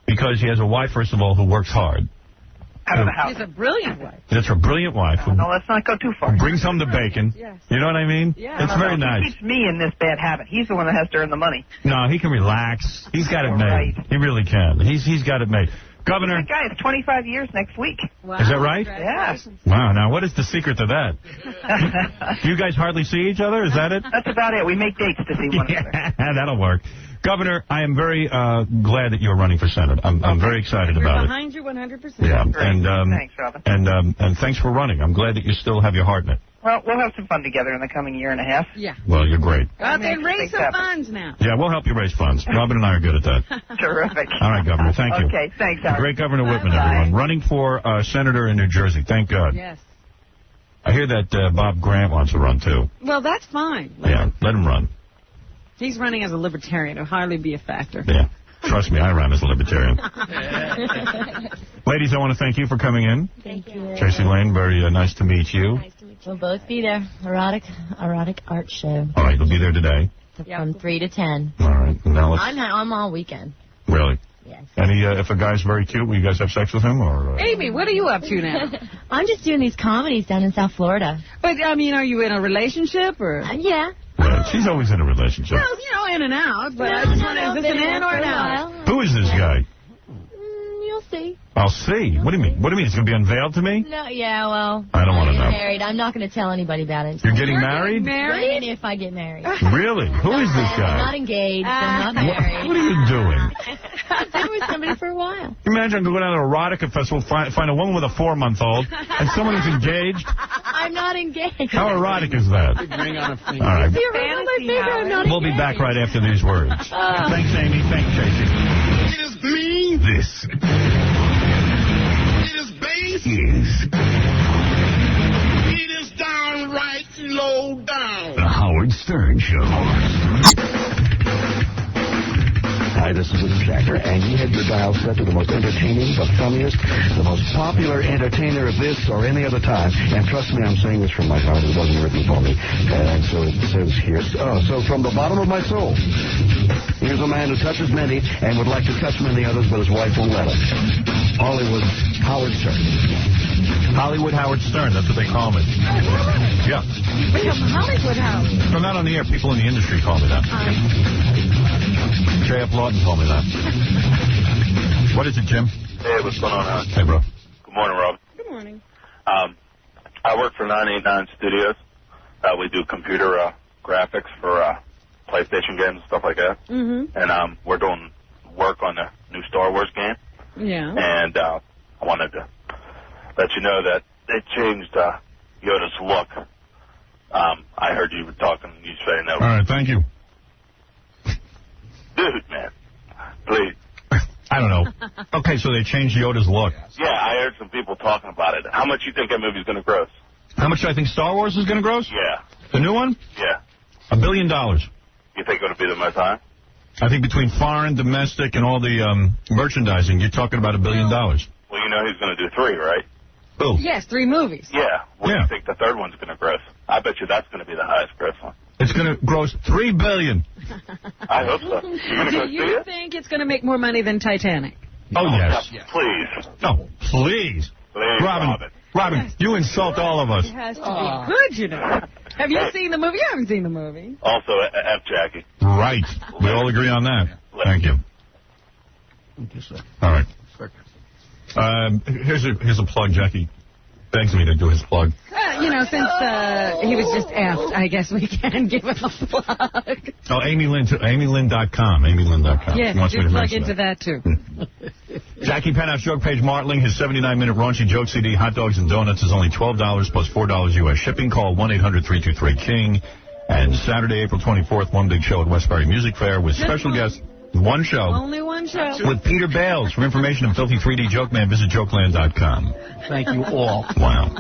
because he has a wife, first of all, who works hard. Out of the house. She's a brilliant wife. That's her brilliant wife. No, let's not go too far. Brings home the bacon. Yes. You know what I mean? Yeah. It's very nice. He keeps me in this bad habit. He's the one that has to earn the money. No, he can relax. He's got it made. Right. He really can. He's got it made. Governor. That guy is 25 years next week. Wow. Is that right? Yeah. Wow. Now, what is the secret to that? Do you guys hardly see each other? Is that it? That's about it. We make dates to see one another. That'll work. Governor, I am very glad that you're running for Senate. I'm very excited about it. Behind you 100%. Yeah. Great. Thanks, Robin. And thanks for running. I'm glad that you still have your heart in it. Well, we'll have some fun together in the coming year and a half. Yeah. Well, you're great. Go out there and raise some funds now. Yeah, we'll help you raise funds. Robin and I are good at that. Terrific. All right, Governor. Thank you. Okay, thanks, Howard. Great Governor Whitman, everyone. Running for senator in New Jersey. Thank God. Yes. I hear that Bob Grant wants to run, too. Well, that's fine. Let him run. He's running as a libertarian. It'll hardly be a factor. Yeah. Trust me, I ran as a libertarian. Ladies, I want to thank you for coming in. Thank you. Tracy Lane, very nice to meet you. Nice to meet you. We'll both be there. Erotic art show. All right, you'll be there today. From 3 to 10. All right. Now let's... I'm all weekend. Really? Yeah. Yes. And if a guy's very cute, will you guys have sex with him? Or Amy, what are you up to now? I'm just doing these comedies down in South Florida. But, I mean, are you in a relationship or? Yeah. Well, she's always in a relationship. Well, you know, in and out. But I just wonder, is this an in or an out? Who is this guy? You'll see. I'll see. What do you mean? What do you mean? It's going to be unveiled to me? No, yeah, well. I don't want to know. Married. I'm not going to tell anybody about it. You're getting married? Married if I get married. Really? Who is this guy? I'm not engaged. I'm not married. What are you doing? I've been with somebody for a while. Imagine going down to an erotica festival, find a woman with a 4-month-old, and someone who's engaged. I'm not engaged. How erotic is that? Ring on a finger. All right. You're ring on my finger. I'm not We'll be back right after these words. Thanks, Amy. Thanks, Tracy. It is me. This It is bass. It is downright low down. The Howard Stern Show. Hi, this is William Shatner, and you had your dial set to the most entertaining, the funniest, the most popular entertainer of this or any other time. And trust me, I'm saying this from my heart. It wasn't written for me. And so it says here. So from the bottom of my soul, here's a man who touches many and would like to touch many others, but his wife won't let him. Hollywood Howard Stern. Hollywood Howard Stern, that's what they call me. Yeah. Hollywood Howard. I'm not on the air. People in the industry call me that. J.F. Lawton told me that. What is it, Jim? Hey, what's going on, Howard? Hey, bro. Good morning, Rob. Good morning. I work for 989 Studios. We do computer graphics for PlayStation games and stuff like that. Mm-hmm. And we're doing work on the new Star Wars game. Yeah. And I wanted to let you know that they changed Yoda's look. I heard you were talking, you say no. All right, thank you. Dude, man, please. I don't know. Okay, so they changed Yoda's look. Yeah, I heard some people talking about it. How much you think that movie's going to gross? How much do I think Star Wars is going to gross? Yeah. The new one? Yeah. $1 billion. You think it'll be the most high? I think between foreign, domestic, and all the merchandising, you're talking about $1 billion. Well, you know who's going to do 3, right? Who? Yes, 3 movies. Yeah. What do you think the third one's going to gross? I bet you that's going to be the highest gross one. It's going to gross $3 billion. I hope so. You going to go Do see you it? think it's going to make more money than Titanic? Oh, yes. Please. No, please. Please, Robin, you insult all of us. It has to be good, you know. Have you seen the movie? You haven't seen the movie. Also, F. Jackie. Right. We all agree on that. Thank you. All right. Here's a plug. Jackie begs me to do his plug. You know, since he was just asked, I guess we can give him a plug. Oh, AmyLynn.com. AmyLynn.com. Yes, He wants me do to plug mention into that, too. Jackie Penthouse Joke Page Martling, his 79-minute raunchy joke CD, Hot Dogs and Donuts, is only $12 plus $4 U.S. shipping. Call 1-800-323-KING. And Saturday, April 24th, one big show at Westbury Music Fair with special guests. One show. Only one show. With Peter Bales. For information on Filthy 3D Joke Man, visit jokeland.com. Thank you all. Wow.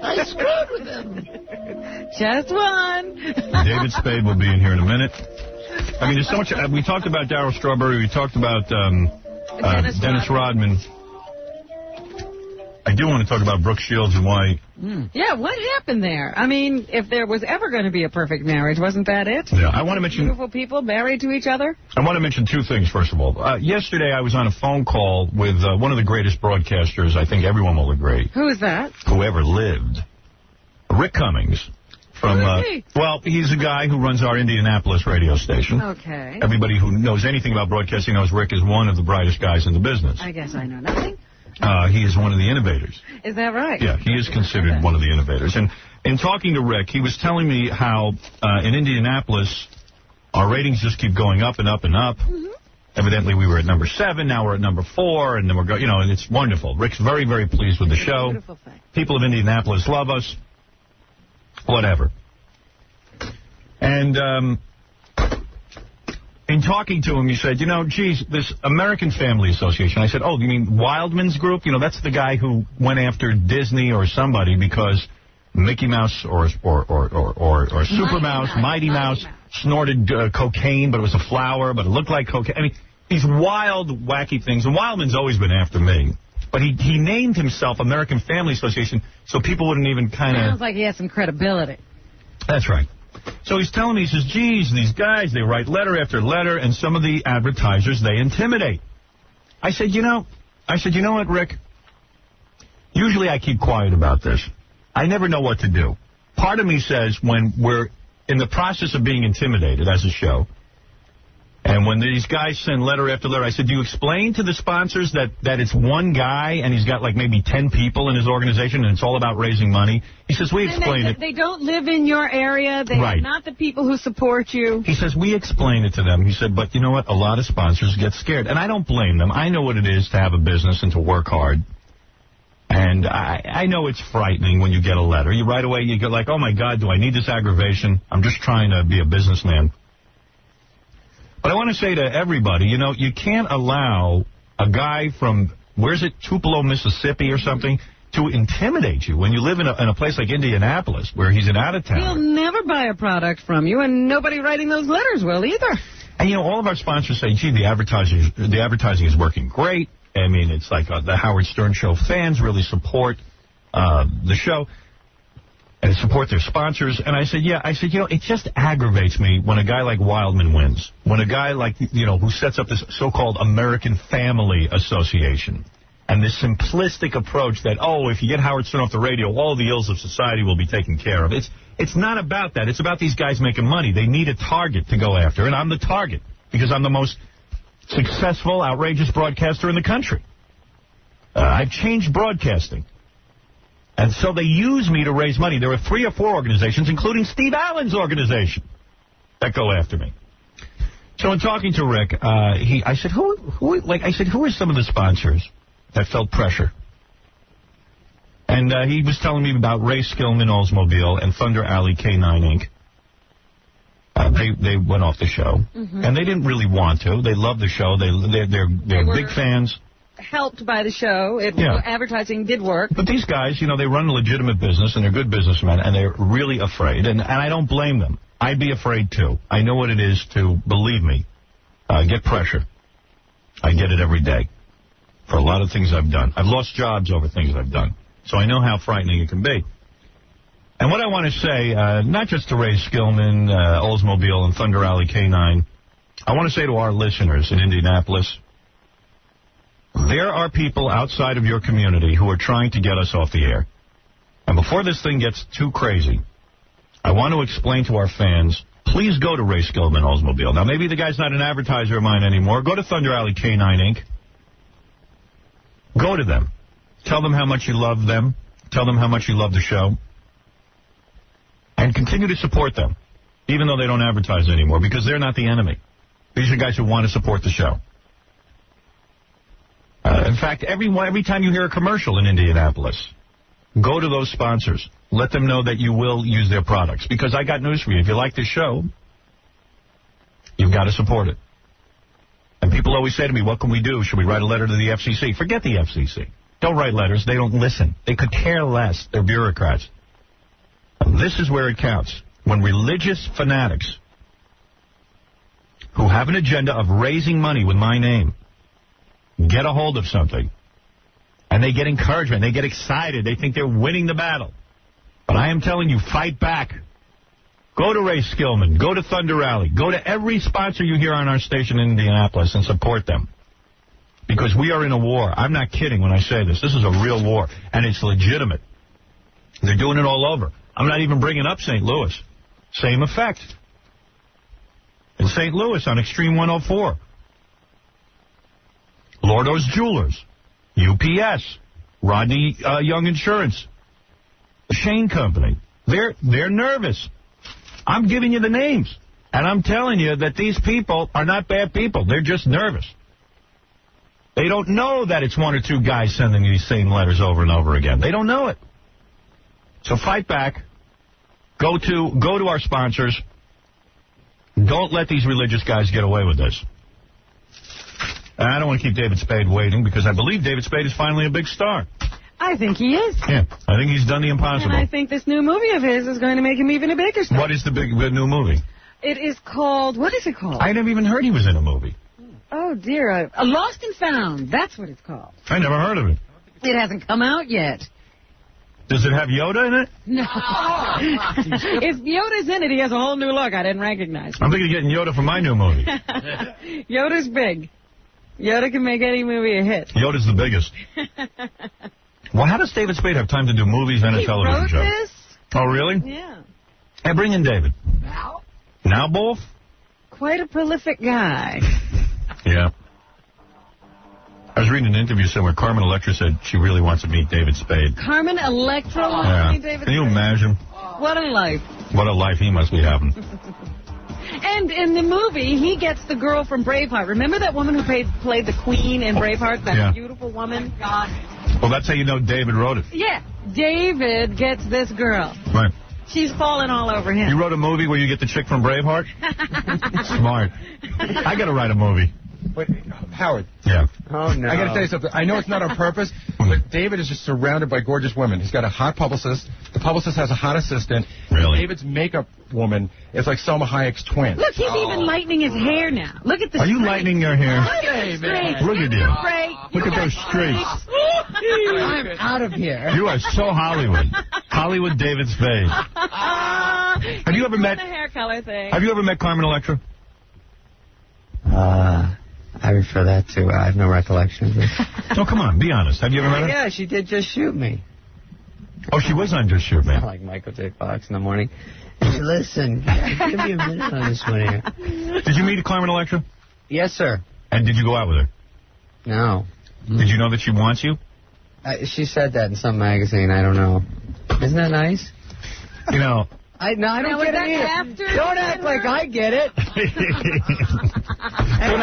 I screwed with him. Just one. David Spade will be in here in a minute. I mean, there's so much. We talked about Darryl Strawberry. We talked about Dennis Rodman. I do want to talk about Brooke Shields and why. Yeah, what happened there? I mean, if there was ever going to be a perfect marriage, wasn't that it? Yeah, I want to mention. Beautiful people married to each other? I want to mention 2 things, first of all. Yesterday, I was on a phone call with one of the greatest broadcasters, I think everyone will agree. Who is that? Who ever lived. Rick Cummings. From, well, he's a guy who runs our Indianapolis radio station. Okay. Everybody who knows anything about broadcasting knows Rick is one of the brightest guys in the business. I guess I know nothing. He is one of the innovators. Is that right? Yeah, he is considered one of the innovators. And in talking to Rick, he was telling me how in Indianapolis, our ratings just keep going up and up and up. Mm-hmm. Evidently, we were at number 7, now we're at number 4, and then we're going, you know, and it's wonderful. Rick's very, very pleased with the show. Beautiful thing. People of Indianapolis love us. Whatever. And in talking to him, he said, you know, geez, this American Family Association. I said, oh, you mean Wildman's group? You know, that's the guy who went after Disney or somebody because Mickey Mouse or Super Mouse, Mighty Mouse snorted cocaine, but it was a flower, but it looked like cocaine. I mean, these wild, wacky things. And Wildman's always been after me. But he named himself American Family Association so people wouldn't even kind of... Sounds like he has some credibility. That's right. So he's telling me, he says, geez, these guys, they write letter after letter, and some of the advertisers, they intimidate. I said, you know what, Rick? Usually I keep quiet about this. I never know what to do. Part of me says when we're in the process of being intimidated as a show, and when these guys send letter after letter, I said, do you explain to the sponsors that it's one guy and he's got like maybe 10 people in his organization and it's all about raising money? He says, we explain it. They don't live in your area. They're not the people who support you. He says, we explain it to them. He said, but you know what? A lot of sponsors get scared. And I don't blame them. I know what it is to have a business and to work hard. And I know it's frightening when you get a letter. You right away, you get like, oh, my God, do I need this aggravation? I'm just trying to be a businessman. But I want to say to everybody, you know, you can't allow a guy from, where's it, Tupelo, Mississippi or something, to intimidate you when you live in a place like Indianapolis where he's an out-of-towner. He'll never buy a product from you, and nobody writing those letters will either. And, you know, all of our sponsors say, gee, the advertising is working great. I mean, it's like the Howard Stern Show fans really support the show and support their sponsors. And I said, you know, it just aggravates me when a guy like Wildman wins, when a guy like, you know, who sets up this so-called American Family Association and this simplistic approach that, oh, if you get Howard Stern off the radio, all the ills of society will be taken care of. It's not about that. It's about these guys making money. They need a target to go after, and I'm the target because I'm the most successful, outrageous broadcaster in the country. I've changed broadcasting. And so they use me to raise money. There are 3 or 4 organizations, including Steve Allen's organization, that go after me. So in talking to Rick, I said, who are some of the sponsors that felt pressure? And he was telling me about Ray Skillman Oldsmobile and Thunder Alley K9 Inc. They went off the show, and they didn't really want to. They love the show. They're big fans. Helped by the show. Advertising did work. But these guys, you know, they run a legitimate business, and they're good businessmen, and they're really afraid. And I don't blame them. I'd be afraid, too. I know what it is to, believe me, get pressure. I get it every day for a lot of things I've done. I've lost jobs over things I've done. So I know how frightening it can be. And what I want to say, not just to Ray Skillman, Oldsmobile, and Thunder Alley K9, I want to say to our listeners in Indianapolis, there are people outside of your community who are trying to get us off the air. And before this thing gets too crazy, I want to explain to our fans, please go to Ray Skillman Oldsmobile. Now, maybe the guy's not an advertiser of mine anymore. Go to Thunder Alley K9 Inc. Go to them. Tell them how much you love them. Tell them how much you love the show. And continue to support them, even though they don't advertise anymore, because they're not the enemy. These are guys who want to support the show. In fact, every time you hear a commercial in Indianapolis, go to those sponsors. Let them know that you will use their products. Because I got news for you. If you like this show, you've got to support it. And people always say to me, what can we do? Should we write a letter to the FCC? Forget the FCC. Don't write letters. They don't listen. They could care less. They're bureaucrats. And this is where it counts. When religious fanatics who have an agenda of raising money with my name get a hold of something, and they get encouragement, they get excited, they think they're winning the battle. But I am telling you, fight back. Go to Ray Skillman. Go to Thunder Alley. Go to every sponsor you hear on our station in Indianapolis and support them. Because we are in a war. I'm not kidding when I say this. This is a real war, and it's legitimate. They're doing it all over. I'm not even bringing up St. Louis. Same effect. In St. Louis on Extreme 104. Lordo's Jewelers, UPS, Rodney Young Insurance, the Shane Company. They're nervous. I'm giving you the names. And I'm telling you that these people are not bad people. They're just nervous. They don't know that it's 1 or 2 guys sending these same letters over and over again. They don't know it. So fight back. Go to our sponsors. Don't let these religious guys get away with this. And I don't want to keep David Spade waiting because I believe David Spade is finally a big star. I think he is. Yeah, I think he's done the impossible. And I think this new movie of his is going to make him even a bigger star. What is the big new movie? It is called, what is it called? I never even heard he was in a movie. Oh, dear. Lost and Found. That's what it's called. I never heard of it. It hasn't come out yet. Does it have Yoda in it? No. If Yoda's in it, he has a whole new look. I didn't recognize him. I'm thinking of getting Yoda for my new movie. Yoda's big. Yoda can make any movie a hit. Yoda's the biggest. Well, how does David Spade have time to do movies and a television show? This? Oh, really? Yeah. Hey, bring in David. Now, Wolf? Quite a prolific guy. Yeah. I was reading an interview somewhere. Carmen Electra said she really wants to meet David Spade. Carmen Electra wants to meet David Can you Spade? imagine? What a life. What a life he must be having. And in the movie, he gets the girl from Braveheart. Remember that woman who played the queen in Braveheart? That beautiful woman? Well, that's how you know David wrote it. Yeah. David gets this girl. Right. She's falling all over him. You wrote a movie where you get the chick from Braveheart? Smart. I got to write a movie. Wait, Howard. Yeah. Oh, no. I got to tell you something. I know it's not on purpose, but David is just surrounded by gorgeous women. He's got a hot publicist. The publicist has a hot assistant. Really? David's makeup woman is like Selma Hayek's twin. Look, he's even lightening his hair now. Look at the Are you lightening your hair? Look at the straight. Look at you. Straight. Look at those streaks. I'm out of here. You are so Hollywood. Hollywood David Spade. Have you ever met the hair color thing. Have you ever met Carmen Electra? I refer that to, I have no recollection of this. Oh, come on, be honest. Have you ever met her? Yeah, she did Just Shoot Me. Oh, she was on Just Shoot Me. Like Michael J. Fox in the morning. Hey, listen, give me a minute on this one here. Did you meet Carmen Electra? Yes, sir. And did you go out with her? No. Did you know that she wants you? She said that in some magazine. I don't know. Isn't that nice? You know. I don't get it either. Don't act like I get it. And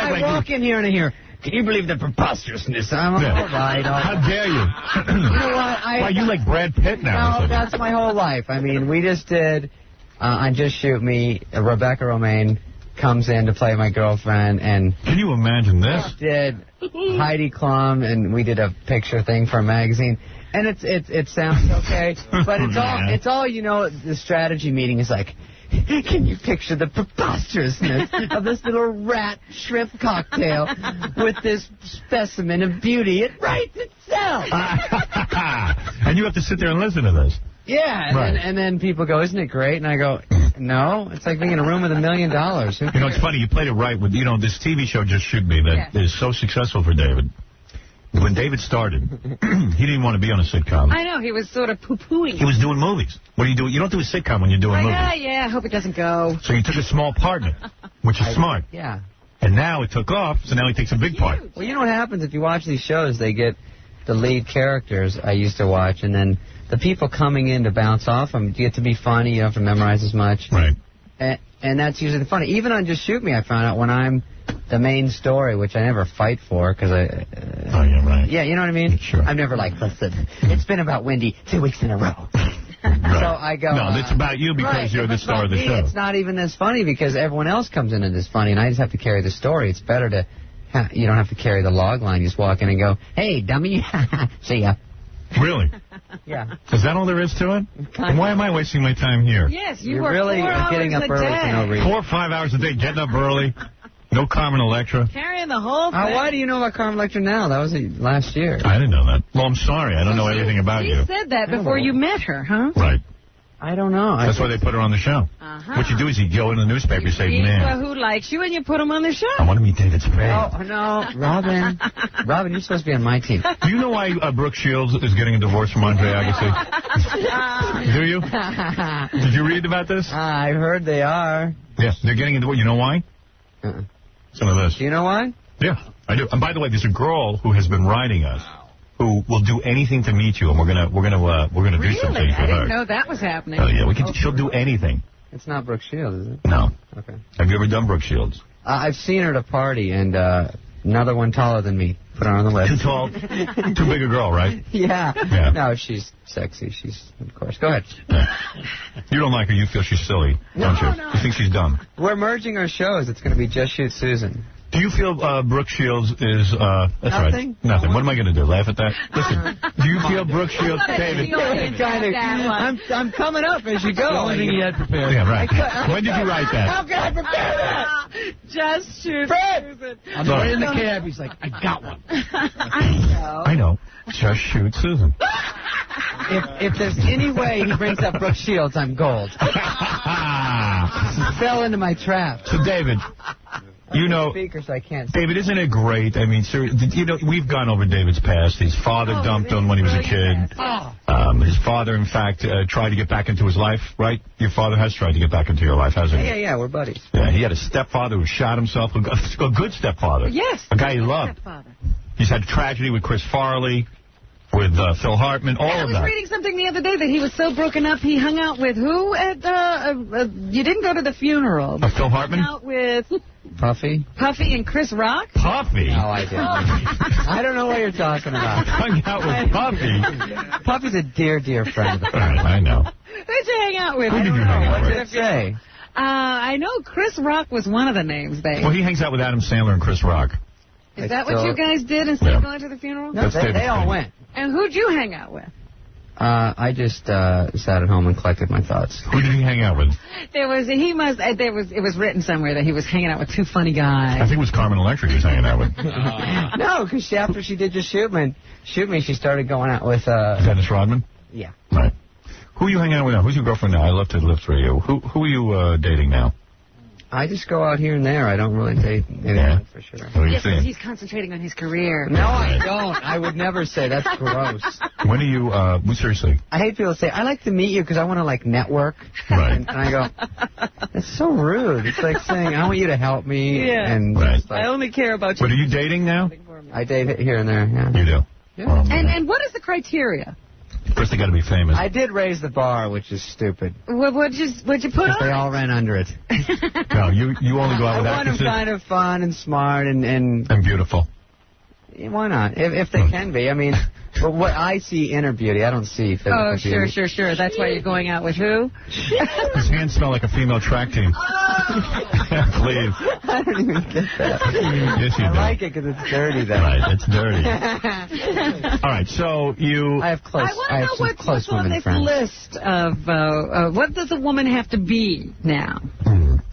I walk in here and I hear, can you believe the preposterousness? I'm all right. How dare you? You know what? Why, you like Brad Pitt now? No, that's my whole life. I mean, we just did, on Just Shoot Me, Rebecca Romaine comes in to play my girlfriend, and... Can you imagine this? Did Heidi Klum, and we did a picture thing for a magazine. And it sounds okay, but it's all you know. The strategy meeting is like, can you picture the preposterousness of this little rat shrimp cocktail with this specimen of beauty? It writes itself. And you have to sit there and listen to this. Yeah, and then people go, isn't it great? And I go, no, it's like being in a room with $1 million. You know, it's funny, you played it right with, this TV show Just Shoot Me that is so successful for David. When David started, he didn't want to be on a sitcom. I know, he was sort of poo-pooing. He was doing movies. What do you do? You don't do a sitcom when you're doing movies. Yeah, I hope it doesn't go. So you took a small part in it, which is smart. Yeah. And now it took off, so now he takes a big part. Well, you know what happens if you watch these shows? They get the lead characters I used to watch, and then the people coming in to bounce off them get to be funny. You don't have to memorize as much. Right. And that's usually funny. Even on Just Shoot Me, I found out when I'm the main story, which I never fight for, because I... oh, yeah, right. Yeah, you know what I mean? Sure. I'm never like, listen, it's been about Wendy 2 weeks in a row. Right. So I go... No, it's about you because you're the star of the show. It's not even as funny because everyone else comes in and is funny, and I just have to carry the story. It's better to... You don't have to carry the log line. You just walk in and go, hey, dummy, see ya. Really? Yeah. Is that all there is to it? And why am I wasting my time here? Yes, You're really getting up early for no reason. 4 or 5 hours a day, getting up early. No Carmen Electra. Carrying the whole thing. Why do you know about Carmen Electra now? That was last year. I didn't know that. Well, I'm sorry. I don't know everything about you. You said that before you met her, huh? Right. I don't know. That's why they put her on the show. What you do is you go in the newspaper and say, man, who likes you, and you put him on the show. I want to meet David Spade. Oh, no. Robin, you're supposed to be on my team. Do you know why Brooke Shields is getting a divorce from Andre Agassi? Do you? Did you read about this? I heard they are. Yes, they're getting a divorce. You know why? Some of this. Do you know why? Yeah, I do. And by the way, there's a girl who has been writing us who will do anything to meet you, and we're gonna do some things with her. I didn't know that was happening. Oh yeah, she'll do anything. It's not Brooke Shields, is it? No. Okay. Have you ever done Brooke Shields? I've seen her at a party, and another one taller than me. Put her on the list. Too tall? Too big a girl, right? Yeah. No, she's sexy. She's, of course. Go ahead. Yeah. You don't like her. You feel she's silly, don't you? No. You think she's dumb. We're merging our shows. It's going to be Just Shoot Susan. Do you feel Brooke Shields is... that's Nothing? Right. Nothing. What am I going to do? Laugh at that? Listen, do you feel Brooke Shields... David. I'm coming up as you go. The only thing he had prepared. Yeah, right. When did you write that? How can I prepare that? Just shoot Susan. I'm right in the cab. He's like, I got one. I know. I know. Just Shoot Susan. if there's any way he brings up Brooke Shields, I'm gold. He fell into my trap. So, David, you know, speakers, I can't see. David, isn't it great? I mean, seriously, you know, we've gone over David's past. His father dumped him when he was a kid. His father, in fact, tried to get back into his life, right? Your father has tried to get back into your life, hasn't he? Yeah, we're buddies. Yeah, he had a stepfather who shot himself. A good stepfather. Yes. A guy he loved. He's had tragedy with Chris Farley, with Phil Hartman, all of that. I was reading something the other day that he was so broken up, he hung out with who at, you didn't go to the funeral. Phil Hartman? Hung out with... Puffy? Puffy and Chris Rock? Puffy? No, I didn't. I don't know what you're talking about. Hung out with Puffy? Puffy's a dear, dear friend. I know. Who'd you hang out with? Who did you hang out with? What did it say? I know Chris Rock was one of the names they... Well, he hangs out with Adam Sandler and Chris Rock. Is that what you guys did instead of going to the funeral? No, they all went. And who'd you hang out with? I just sat at home and collected my thoughts. Who did he hang out with? It was written somewhere that he was hanging out with two funny guys. I think it was Carmen Electra he was hanging out with. No, because after she did Just Shoot Me, she started going out with... Dennis Rodman? Yeah. Right. Who are you hanging out with now? Who's your girlfriend now? I love to live through you. Who are you dating now? I just go out here and there. I don't really date anyone for sure. What are you saying? He's concentrating on his career. No, I don't. I would never say. That's gross. When are you, seriously? I hate people say, I like to meet you because I want to, like, network. Right. And I go, that's so rude. It's like saying, I want you to help me. Yeah. And right. I only care about you. But are you dating now? I date here and there, yeah. You do? Yeah. And what is the criteria? First, they got to be famous. I did raise the bar, which is stupid. What'd you put on? They all ran under it. No, you only go out with I want them kind of fun and smart and beautiful. Why not? If they can be. I mean, but what I see inner beauty, I don't see physical beauty. Sure. That's why you're going out with who? His hands smell like a female track team. Please. I don't even get that. Yes, you do. I like it because it's dirty, though. Right, it's dirty. All right, so you... I have close, I want to know what's on this list of what does a woman have to be now?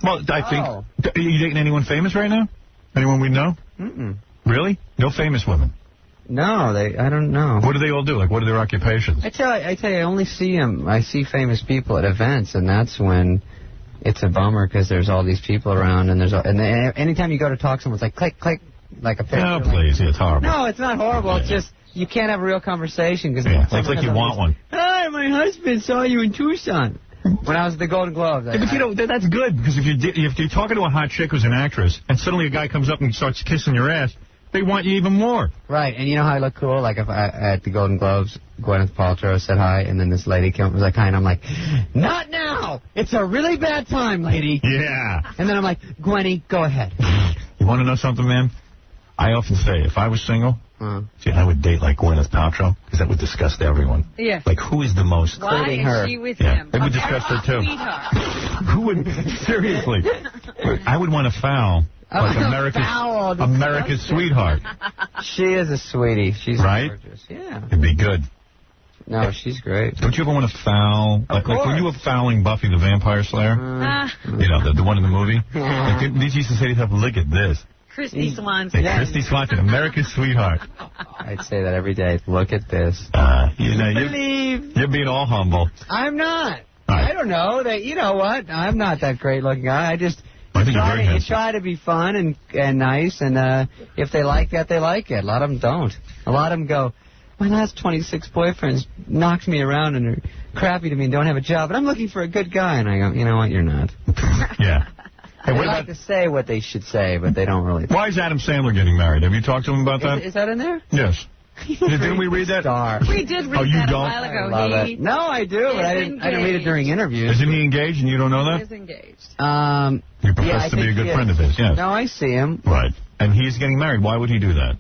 Well, I think... Are you dating anyone famous right now? Anyone we know? Mm-mm. Really? No famous women? No, I don't know. What do they all do? Like, what are their occupations? I tell you, I only see them. I see famous people at events, and that's when it's a bummer because there's all these people around, and anytime you go to talk to someone, it's like click, click, like a picture. No, please, it's horrible. No, it's not horrible. It's just you can't have a real conversation because it's like you want one. Hi, my husband saw you in Tucson. When I was at the Golden Globes. Yeah, but you know, that's good, because if you're talking to a hot chick who's an actress, and suddenly a guy comes up and starts kissing your ass, they want you even more. Right, and you know how I look cool? Like, if at the Golden Globes, Gwyneth Paltrow said hi, and then this lady came up and was like, hi, and I'm like, not now! It's a really bad time, lady. Yeah. And then I'm like, Gwenny, go ahead. You want to know something, man? I often say, if I was single, see, I would date like Gwyneth Paltrow, because that would disgust everyone. Yeah. Like, who is the most... Why including is her. she with Yeah, him? it would disgust her, too. Sweetheart. Who would... Seriously. I would want to foul... Like America's sweetheart. She is a sweetie. She's gorgeous. Yeah. It'd be good. No, she's great. Don't you ever want to foul? Like when you were fouling Buffy the Vampire Slayer? You know, the one in the movie? Like, did you used to say to yourself, look at this? Christy Swanson. Hey, Christy Swanson, America's sweetheart. I'd say that every day. Look at this. You know, you're being all humble. I'm not. I don't know. You know what? I'm not that great looking guy. You try to be fun and nice, and if they like that, they like it. A lot of them don't. A lot of them go, my last 26 boyfriends knocked me around and are crappy to me and don't have a job, but I'm looking for a good guy. And I go, you know what, you're not. Yeah. Hey, they like to say what they should say, but they don't really. Why is Adam Sandler getting married? Have you talked to him about that? Is that in there? Yes. Didn't we read that? We did read that a while ago. I love it. No, I do, but I didn't read it during interviews. Isn't he engaged and you don't know that? He is engaged. You profess to be a good friend of his, yes. No, I see him. Right. And he's getting married. Why would he do that?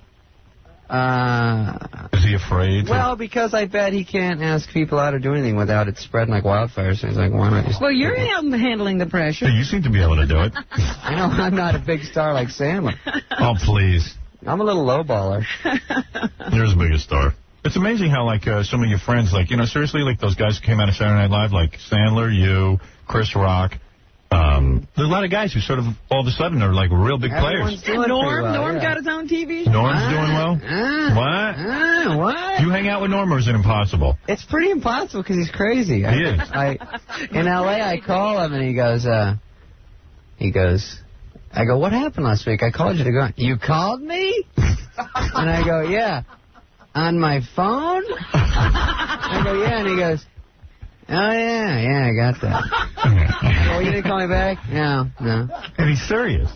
Is he afraid? Well, because I bet he can't ask people out to do anything without it spreading like wildfire. So he's like, why not just... Well, you're handling the pressure. Hey, you seem to be able to do it. I know I'm not a big star like Sandler. Oh, please. I'm a little lowballer. You're as big a star. It's amazing how, like, some of your friends, like, you know, seriously, like those guys who came out of Saturday Night Live, like Sandler, you, Chris Rock. There's a lot of guys who sort of, all of a sudden, are, like, real big players. Norm got his own TV? Norm's doing well? What? man, what? You hang out with Norm, or is it impossible? It's pretty impossible because he's crazy. He is. In L.A., I call him, and he goes, I go, what happened last week? I called you to go. You called me? And I go, yeah. On my phone? I go, yeah. And he goes, oh, yeah, I got that. Well, you didn't call me back? No. And he's serious.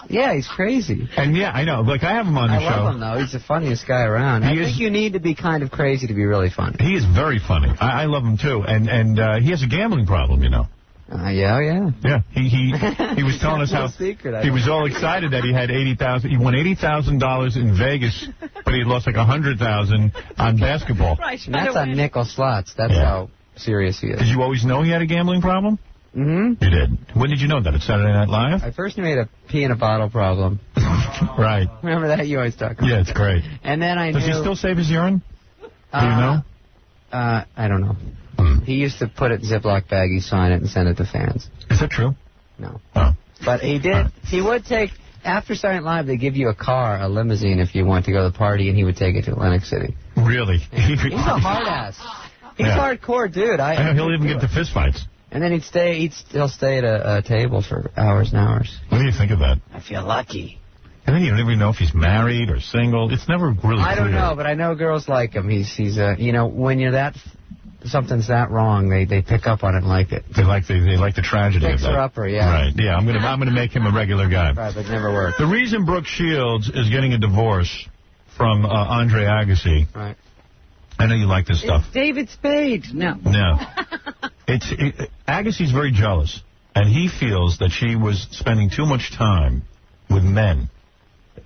Yeah, he's crazy. And yeah, I know. Like, I have him on the show. I love him, though. He's the funniest guy around. I think you need to be kind of crazy to be really funny. He is very funny. I love him, too. And he has a gambling problem, you know. Yeah. Yeah, he was telling us how he was all excited that he had $80,000. He won $80,000 in Vegas, but he lost like $100,000 on basketball. Right, and that's on nickel slots. That's how serious he is. Did you always know he had a gambling problem? Mm-hmm. You did. When did you know that? At Saturday Night Live? I first knew he had a pee in a bottle problem. Right. Remember that? You always talk about. Yeah, it's great. And then I knew. Does he still save his urine? Do you know? I don't know. He used to put it in Ziploc baggies, sign it, and send it to fans. Is that true? No. Oh. But he did. He would take, after Saturday Night Live, they give you a car, a limousine, if you want to go to the party, and he would take it to Atlantic City. Really? He's a hard ass. He's a hardcore dude. I know he'll even get to fist fights. And then he'll stay at a table for hours and hours. What do you think of that? I feel lucky. And then you don't even know if he's married or single. It's never really I don't know, but I know girls like him. He's when you're that, something's that wrong, they pick up on it and like it. They like the tragedy of that. Fixer-upper, yeah. Right, yeah, I'm gonna make him a regular guy. Right, but it never worked. The reason Brooke Shields is getting a divorce from Andre Agassi. Right. I know you like this stuff. It's David Spade. No. No. Agassi's very jealous, and he feels that she was spending too much time with men.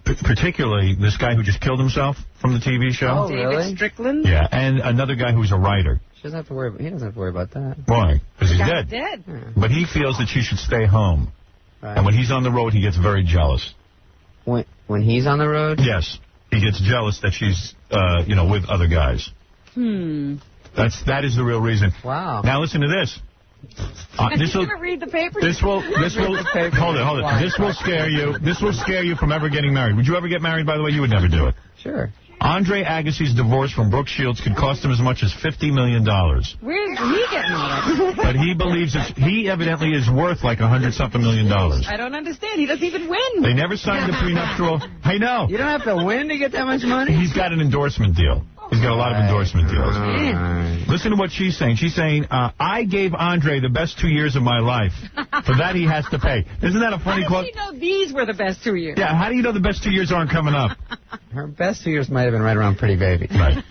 Particularly this guy who just killed himself from the TV show. Oh, really? David Strickland? Yeah, and another guy who's a writer. He doesn't have to worry about that. Why? Because he's dead. Yeah. But he feels that she should stay home. Right. And when he's on the road, he gets very jealous. When he's on the road? Yes. He gets jealous that she's, with other guys. That is the real reason. Wow. Now listen to this. This will read the paper. This will hold it. This will scare you. This will scare you from ever getting married. Would you ever get married, by the way? You would never do it. Sure. Andre Agassi's divorce from Brooke Shields could cost him as much as $50 million. Where's he getting all that? But he believes he evidently is worth like $100-something million. I don't understand. He doesn't even win. They never signed a prenuptial. I know. You don't have to win to get that much money? He's got an endorsement deal. He's got a lot of endorsement deals. Listen to what she's saying. She's saying, I gave Andre the best 2 years of my life. For that, he has to pay. Isn't that a funny quote? How do you know these were the best 2 years? Yeah, how do you know the best 2 years aren't coming up? Her best 2 years might have been right around Pretty Baby. Right.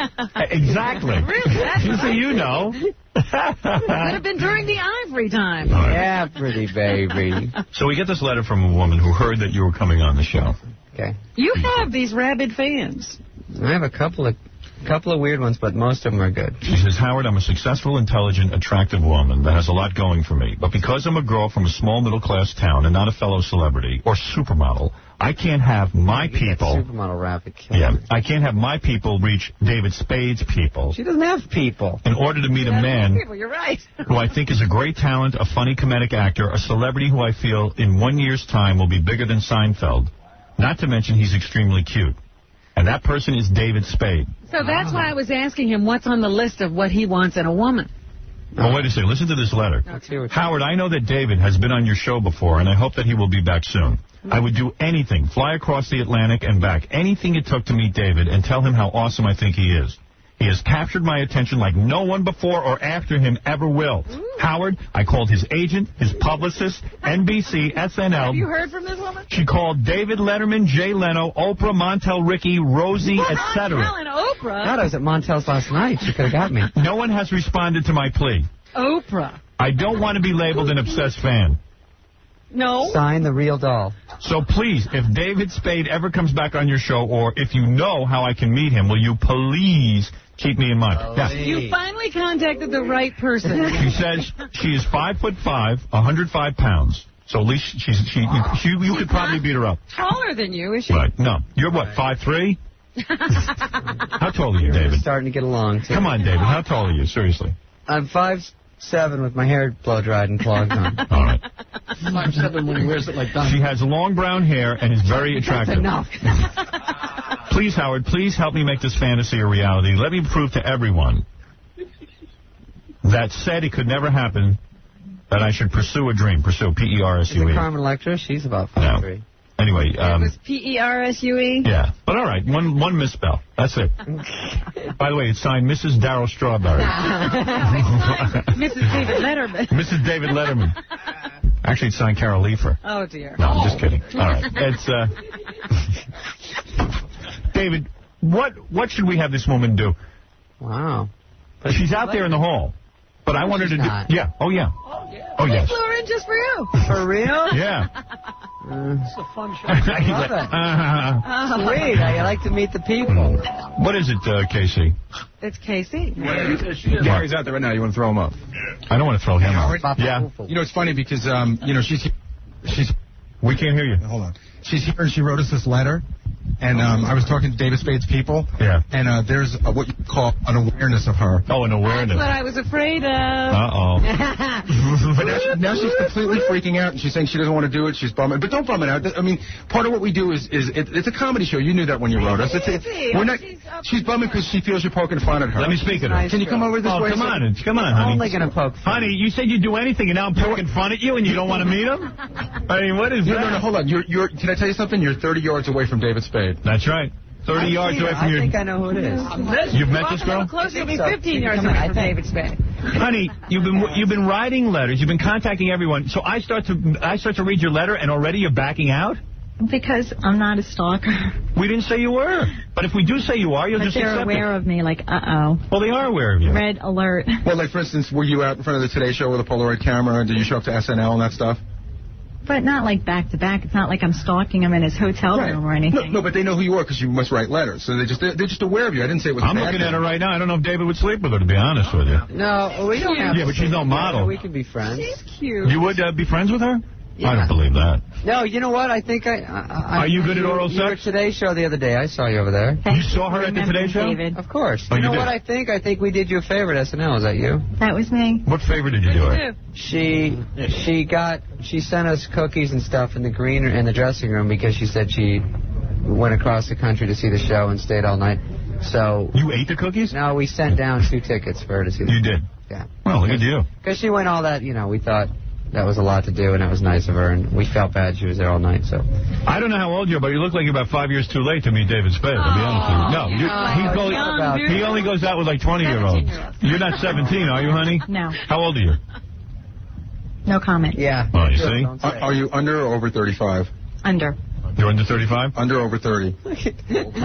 Exactly. Really? So you know. Could have been during the Ivory time. Right. Yeah, Pretty Baby. So we get this letter from a woman who heard that you were coming on the show. Okay. You have these rabid fans. I have a couple of weird ones, but most of them are good. She says, Howard, I'm a successful, intelligent, attractive woman that has a lot going for me. But because I'm a girl from a small middle-class town and not a fellow celebrity or supermodel, I can't have my people... Supermodel rapid I can't have my people reach David Spade's people. She doesn't have people. In order to meet a man You're right. who I think is a great talent, a funny comedic actor, a celebrity who I feel in 1 year's time will be bigger than Seinfeld. Not to mention he's extremely cute. And that person is David Spade. So that's why I was asking him what's on the list of what he wants in a woman. Well, wait a second. Listen to this letter. Okay. Howard, I know that David has been on your show before, and I hope that he will be back soon. I would do anything, fly across the Atlantic and back, anything it took to meet David and tell him how awesome I think he is. He has captured my attention like no one before or after him ever will. Howard, I called his agent, his publicist, NBC, SNL. Have you heard from this woman? She called David Letterman, Jay Leno, Oprah, Montel, Ricky, Rosie, etc. Montel and Oprah? God, I was at Montel's last night. She could have got me. No one has responded to my plea. Oprah. I don't want to be labeled an obsessed fan. No. Sign the real doll. So please, if David Spade ever comes back on your show, or if you know how I can meet him, will you please keep me in mind? Yeah. You finally contacted the right person. She says she is 5'5", 105 pounds. So at least you could probably beat her up. Taller than you, is she? Right. No. You're what, 5'3"? How tall are you, David? We're starting to get along, too. Come on, David. How tall are you? Seriously. I'm 5'7" with my hair blow-dried and clogged on. All right. 5'7" when he wears it like that. She has long brown hair and is very attractive. That's enough. Please, Howard, please help me make this fantasy a reality. Let me prove to everyone that said it could never happen, that I should pursue a dream. Pursue, P-E-R-S-U-E. Carmen Electra, she's about 5'3". No. Anyway. It was P-E-R-S-U-E? Yeah. But all right, one misspell. That's it. By the way, it's signed Mrs. Darryl Strawberry. Mrs. David Letterman. Mrs. David Letterman. Actually, it's signed Carol Leifer. Oh, dear. No, I'm just kidding. All right. It's, David, what should we have this woman do? Wow. But she's out there in the hall. But I want her to do... Yeah. Oh, yeah. Oh, We yes. flew her in just for you. For real? Yeah. It's a fun show. I love it. Sweet. I like to meet the people. What is it, Casey? It's Casey. Gary's out there right now. You want to throw him up? I don't want to throw him up. Yeah. You know, it's funny because, she's... We can't hear you. Hold on. She's here and she wrote us this letter. And I was talking to David Spade's people. Yeah. And there's what you call an awareness of her. Oh, an awareness. That's what I was afraid of. Uh-oh. But now she's completely freaking out, and she's saying she doesn't want to do it. She's bumming. But don't bum it out. I mean, part of what we do is it's a comedy show. You knew that when you wrote us. We're not. She's bumming because she feels you're poking fun at her. Let me speak at her. Can you come over this way? Come on, honey. I'm only going to poke fun. Honey, you said you'd do anything, and now I'm poking fun at you, and you don't want to meet him? I mean, what is that? No, hold on. Can I tell you something? You're 30 yards away from David Spade. That's right. 30 yards away from your... I think I know who it is. You've met this girl? Close to be 15 yards away from David Spade. Honey, you've been writing letters. You've been contacting everyone. So I start to read your letter, and already you're backing out? Because I'm not a stalker. We didn't say you were. But if we do say you are, you'll just accept it. But they're aware of me, like, uh-oh. Well, they are aware of you. Red alert. Well, like, for instance, were you out in front of the Today Show with a Polaroid camera, and did you show up to SNL and that stuff? But not like back to back. It's not like I'm stalking him in his hotel room or anything. No, but they know who you are because you must write letters. So they're just aware of you. I didn't say it was. I'm looking at her right now. I don't know if David would sleep with her, to be honest with you. No, we don't have. Yeah, but she's no model. We can be friends. She's cute. You would be friends with her? Yeah. I don't believe that. No, you know what? I think Are you good at oral You were sex? at Today Show the other day. I saw you over there. You saw her at the Today Show? David. Of course. Oh, you know did? what I think? I think we did you a favor at SNL. Is that you? That was me. What favor did you do her? She sent us cookies and stuff in the dressing room because she said she went across the country to see the show and stayed all night. So you ate the cookies? No, we sent down 2 tickets for her to see the show. You did? Yeah. Well, look at you. Because she went all that, we thought that was a lot to do, and it was nice of her, and we felt bad she was there all night. So I don't know how old you are, but you look like you're about 5 years too late to meet David Spade, to be honest with you. No, he only goes out with like 20-year-olds. You're not 17, are you, honey? No. How old are you? No comment. Yeah. Oh, you see? Are you under or over 35? Under. You're under 35? Under over 30.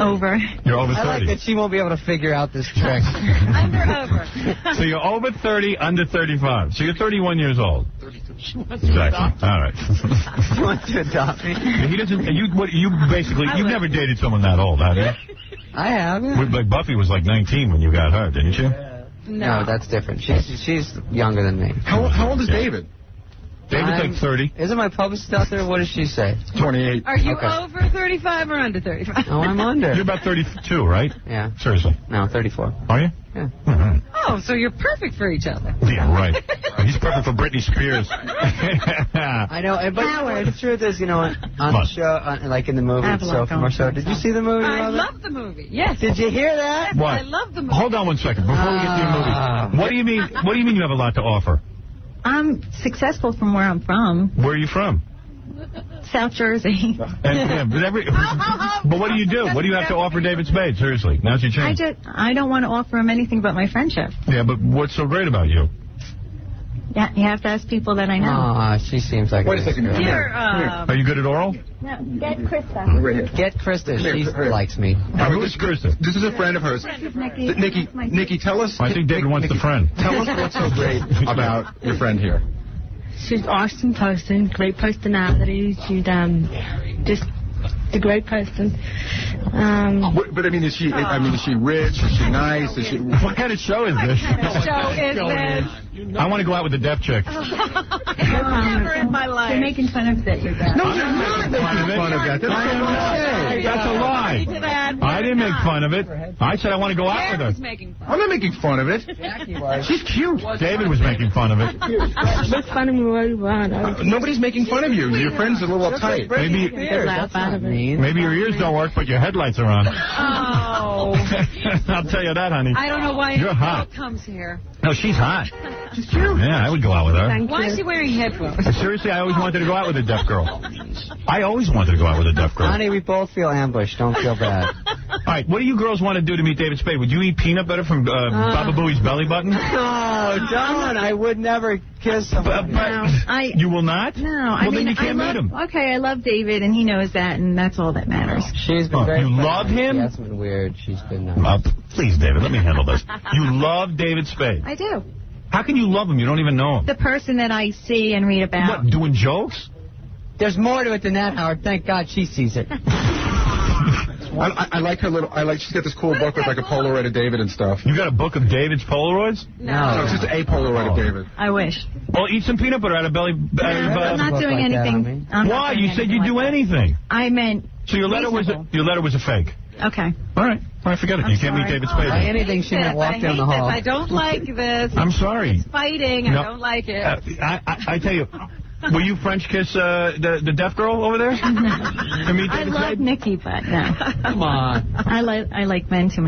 Over. You're over 30. I like that she won't be able to figure out this trick. Over. So you're over 30, under 35. So you're 31 years old. 32. Exactly. All right. She wants to adopt me. He doesn't. You've never dated someone that old, have you? I have. Yeah. Like Buffy was like 19 when you got her, didn't you? No, that's different. She's younger than me. How old is David? David's like 30. Isn't my publicist out there? What does she say? 28. Are you over 35 or under 35? Oh, I'm under. You're about 32, right? Yeah. Seriously. No, 34. Are you? Yeah. Mm-hmm. Oh, so you're perfect for each other. Yeah, right. He's perfect for Britney Spears. I know, but the truth is, on the show, like in the movie, from our show. Did you see the movie? I love the movie. Yes. Did you hear that? What? I love the movie. Hold on one second before we get to your movie. What do you mean? What do you mean you have a lot to offer? I'm successful from where I'm from. Where are you from? South Jersey. But what do you do? What do you have to offer David Spade? Seriously, now's your chance. I don't want to offer him anything but my friendship. Yeah, but what's so great about you? Yeah, you have to ask people that I know. Aw, she seems like Wait a second. Are you good at oral? No, get Krista. Right here. Get Krista. She likes me. Who is Krista? This is a friend of hers. Nikki, tell us. I think David wants the friend. Tell us what's so great about your friend here. She's awesome person, great personality. She's just a great person. But I mean, is she rich? Is she nice? What kind of show is this? Show is this? I want to go out with the deaf chick. Never in my life. They're making fun of that. No, you're not making fun of that. That's a lie. I didn't make fun of it. I said I want to go out with her. I'm not making fun of it. She's cute. David was making fun of it. Make fun of me while you want. Nobody's making fun of you. Your friend's a little uptight. Maybe your ears don't work, but your headlights are on. Oh. I'll tell you that, honey. I don't know why You're hot. comes here. No, she's hot. She's cute. Yeah, I would go out with her. Why is she wearing headphones? Seriously, I always wanted to go out with a deaf girl. I always wanted to go out with a deaf girl. Honey, we both feel ambushed. Don't feel bad. All right, what do you girls want to do to meet David Spade? Would you eat peanut butter from Baba Booey's belly button? No, don't. I would never kiss him. You will not? No, well, then you can't meet him. Okay, I love David, and he knows that, and that's all that matters. She's been very You love him? That's been weird. She's been... Please, David, let me handle this. You love David Spade. I do. How can you love him? You don't even know him. The person that I see and read about. What, doing jokes? There's more to it than that, Howard. Thank God she sees it. I like her little. She's got this cool book with like a Polaroid of David and stuff. You got a book of David's Polaroids? No, it's just a Polaroid of David. I wish. Well, eat some peanut butter out of belly. I'm not doing anything. Why? You said you'd do anything. I meant. So your letter was a fake. Okay. All right, forget it. You can't meet David Spade. Anything she might walk down the hall. I don't like this. I'm sorry. It's fighting. No. I don't like it. I tell you. Will you French kiss the deaf girl over there? I love Nikki, but no. Come on. I like men too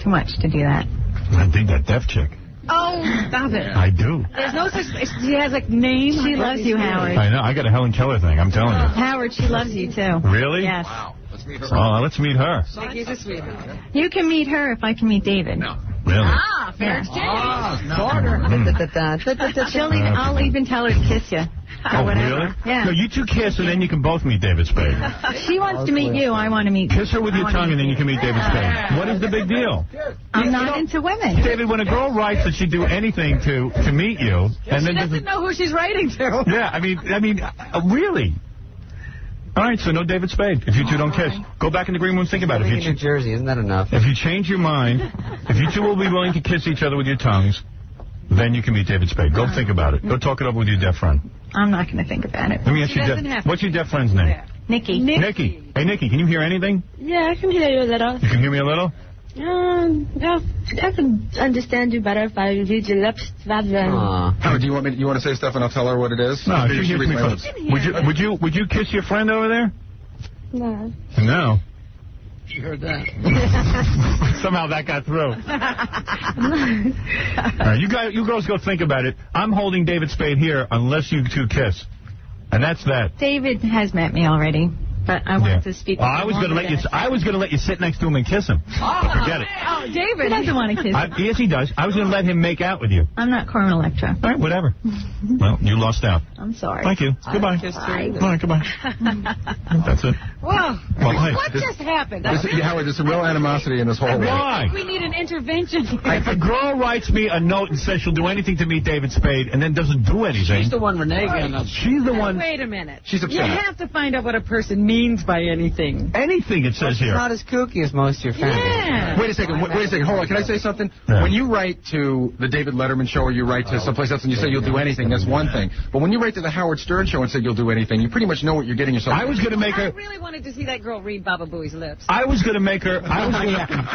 much to do that. I think that deaf chick. Oh, stop it. I do. There's no such... She has, like, name. She loves you, Howard. I know. I got a Helen Keller thing. I'm telling you. Howard, she loves you, too. Really? Yes. Wow. Let's meet her. Oh, let's meet her. Nikki's a sweetheart. You can meet her if I can meet David. No. Really? Ah, fair exchange. I'll even tell her to kiss you. Oh, really? Yeah. No, you two kiss, and then you can both meet David Spade. She wants to meet you. I want to meet. Kiss her with your tongue, and then you can meet David Spade. What is the big deal? I'm not into women. David, when a girl writes that she'd do anything to meet you, and then She doesn't know who she's writing to. Yeah, I mean, really. All right, so no David Spade. If you two don't kiss, go back in the green room. Think about it. New Jersey, isn't that enough? If you change your mind, if you two will be willing to kiss each other with your tongues, then you can meet David Spade. Go think about it. Go talk it over with your deaf friend. I'm not going to think about it. Let me ask you, what's your deaf friend's name? Nikki. Nikki. Hey, Nikki, can you hear anything? Yeah, I can hear you a little. You can hear me a little? Yeah, I can understand you better if I read your lips rather than... Howard, do you want to say stuff and I'll tell her what it is? No, she hears me first. Would you kiss your friend over there? No. No. You heard that. Somehow that got through. All right, you girls go think about it. I'm holding David Spade here unless you two kiss. And that's that. David has met me already, but I wanted to speak. Well, I was going to let you sit next to him and kiss him. Forget it. Oh, David doesn't want to kiss me. Yes, he does. I was going to let him make out with you. I'm not Carmen Electra. All right, whatever. Well, you lost out. I'm sorry. Thank you. Goodbye. Bye. All right, goodbye. That's it. Well, hey, what just happened? Howard, there's some real animosity in this whole... Why? We need an intervention. If a girl writes me a note and says she'll do anything to meet David Spade and then doesn't do anything... She's the one Renee getting up. She's the one... Wait a minute. She's upset. You have to find out what a person means by anything. Anything, it says here. It's not as kooky as most of your fans. Yeah. Wait a second. Hold on. Can I say something? Yeah. When you write to the David Letterman show or you write to someplace else and you say you'll do anything, that's one thing. But when you write to the Howard Stern show and say you'll do anything, you pretty much know what you're getting yourself into. I was going to make her... I really wanted to see that girl read Baba Booey's lips. I was going to make her...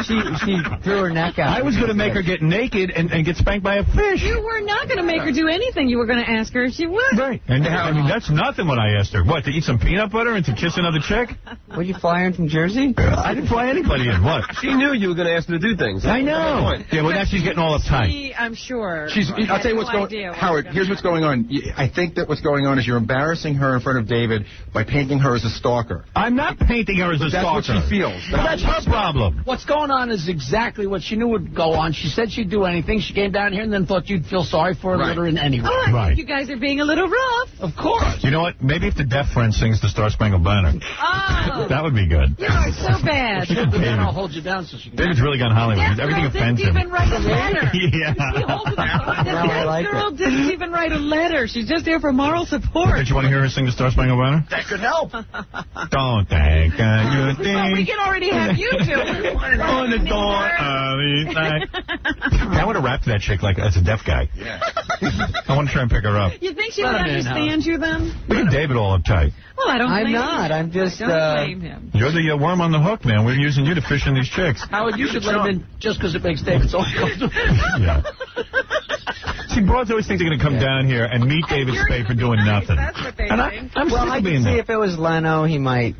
She threw her neck out. I was going to make her get naked and get spanked by a fish. You were not going to make her do anything. You were going to ask her if she would. Right. And I mean, that's nothing what I asked her. What, to eat some peanut butter and to kiss another chick? Would you fly in from Jersey? I didn't fly anybody in. What? She knew you were going to ask her to do things. I know. Yeah, well, now she's getting all uptight. I'm sure. I'll tell you what's going on. Howard, here's what's going on. I think that what's going on is you're embarrassing her in front of David by painting her as a stalker. I'm not painting her as a stalker. That's what she feels. That's her problem. What's going on is exactly what she knew would go on. She said she'd do anything. She came down here and then thought you'd feel sorry for her and let her in anyway. Oh, I think you guys are being a little rough. Of course. You know what? Maybe if the deaf friend sings the Star Spangled Banner. Oh. That would be good. You are so bad. Then I'll hold you down so she can... David's really gone Hollywood. Everything offends him. Didn't even write a letter. Yeah. This girl didn't even write a letter. She's just there for moral support. Did you want to hear her sing the Star Spangled Banner? That could help. Don't think you think. Well, we can already have you two. On the door of the night. I want to rap to that chick like as a deaf guy. Yeah. I want to try and pick her up. You think she would understand you then? Look at David all uptight. Well, I don't I'm blame not. him. I'm just... I don't blame him. You're the worm on the hook, man. We're using you to fish in these chicks. Howard, you should let him in just because it makes David so uncomfortable. Yeah. See, broads always think they're going to come down here and meet David Spade for doing nothing. That's what they think. I'm well, sick I of can being see there. if it was Leno, he might...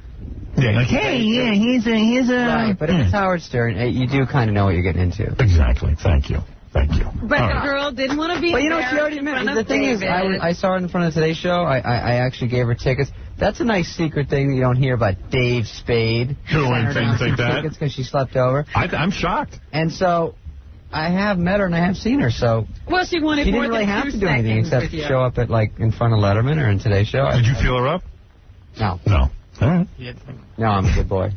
Yeah, like, hey, yeah, he's a... Right, but if it's Howard Stern, you do kind of know what you're getting into. Exactly. Thank you. Thank you. But the girl didn't want to be But you know, there she already in front admitted. of The thing is, David. I saw her in front of Today's Show. I actually gave her tickets. That's a nice secret thing that you don't hear about Dave Spade. Doing things like that. Tickets because she slept over. I'm shocked. And so, I have met her and I have seen her, so... Well, she wanted She more didn't really than have 2 to do anything seconds except with you. show up at, like, in front of Letterman or in Today's Show. Did you feel her up? No. No. All right. No, I'm a good boy.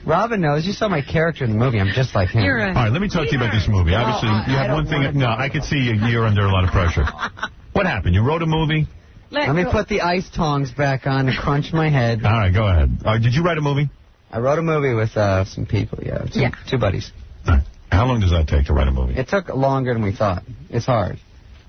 Robin knows. You saw my character in the movie. I'm just like him. You're All right, let me talk to you about this movie. Obviously, you have one thing. No, I could see you're under a lot of pressure. What happened? You wrote a movie? Let me put the ice tongs back on and crunch my head. All right, go ahead. Did you write a movie? I wrote a movie with some people, two buddies. How long does that take to write a movie? It took longer than we thought. It's hard.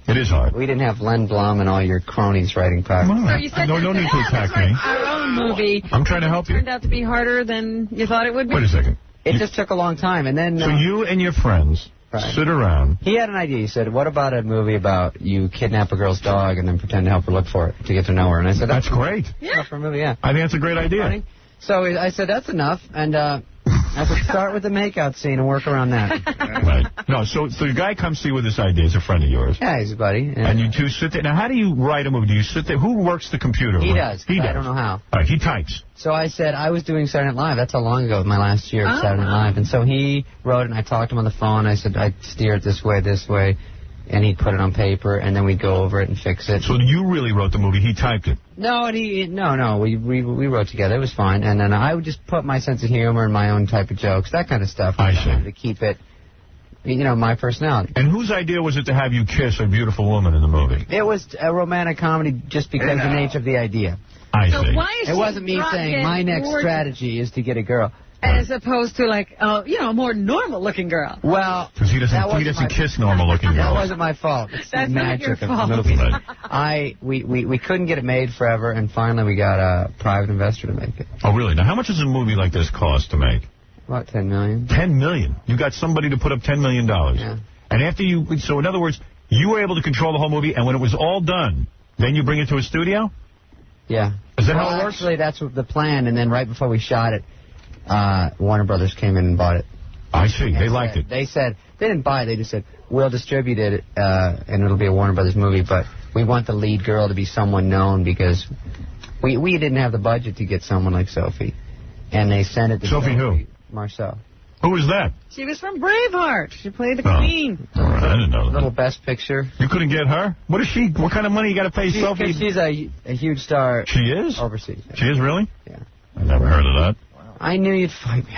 It is hard. We didn't have Len Blum and all your cronies writing projects. So you said no need to attack me. our own movie. I'm trying to help you. Turned out to be harder than you thought it would be. Wait a second. It just took a long time, and then... So you and your friends sit around. He had an idea. He said, what about a movie about you kidnap a girl's dog and then pretend to help her look for it to get to know her? And I said, That's great. Yeah. For a movie, yeah. I think that's a great idea. Funny. So I said, that's enough, and I said, start with the makeout scene and work around that. Right. No, so the guy comes to you with this idea. He's a friend of yours. Yeah, he's a buddy. Yeah. And you two sit there. Now, how do you write a movie? Do you sit there? Who works the computer? He does. He does. I don't know how. All right, he types. So I said, I was doing Saturday Night Live. That's how long ago, my last year of Saturday Night Live. And so he wrote it, and I talked to him on the phone. I said, I'd steer it this way. And he'd put it on paper, and then we'd go over it and fix it. So you really wrote the movie. He typed it. No, we wrote together. It was fine. And then I would just put my sense of humor and my own type of jokes, that kind of stuff. I see. To keep it, my personality. And whose idea was it to have you kiss a beautiful woman in the movie? It was a romantic comedy just because of the nature of the idea. I see. Why is It she wasn't me saying my next strategy is to get a girl. As opposed to, a more normal-looking girl. Well, because he doesn't kiss normal-looking girls. That wasn't my fault. It's That's the not your magic of fault. the movie. We couldn't get it made forever, and finally we got a private investor to make it. Oh, really? Now, how much does a movie like this cost to make? About $10 million. $10 million? You got somebody to put up $10 million. Yeah. And so in other words, you were able to control the whole movie, and when it was all done, then you bring it to a studio? Yeah. Is that how it works? Actually, that's the plan, and then right before we shot it, Warner Brothers came in and bought it. I see. They liked it. They said, they didn't buy it, they just said, we'll distribute it, and it'll be a Warner Brothers movie, but we want the lead girl to be someone known because we didn't have the budget to get someone like Sophie. And they sent it to Sophie who? Marceau. Who was that? She was from Braveheart. She played the queen. All right, I didn't know that. Little Best Picture. You couldn't get her? What is she? What kind of money you got to pay Sophie? She's a huge star. She is? Overseas. She is, really? Yeah. I never heard of that. I knew you'd fight me.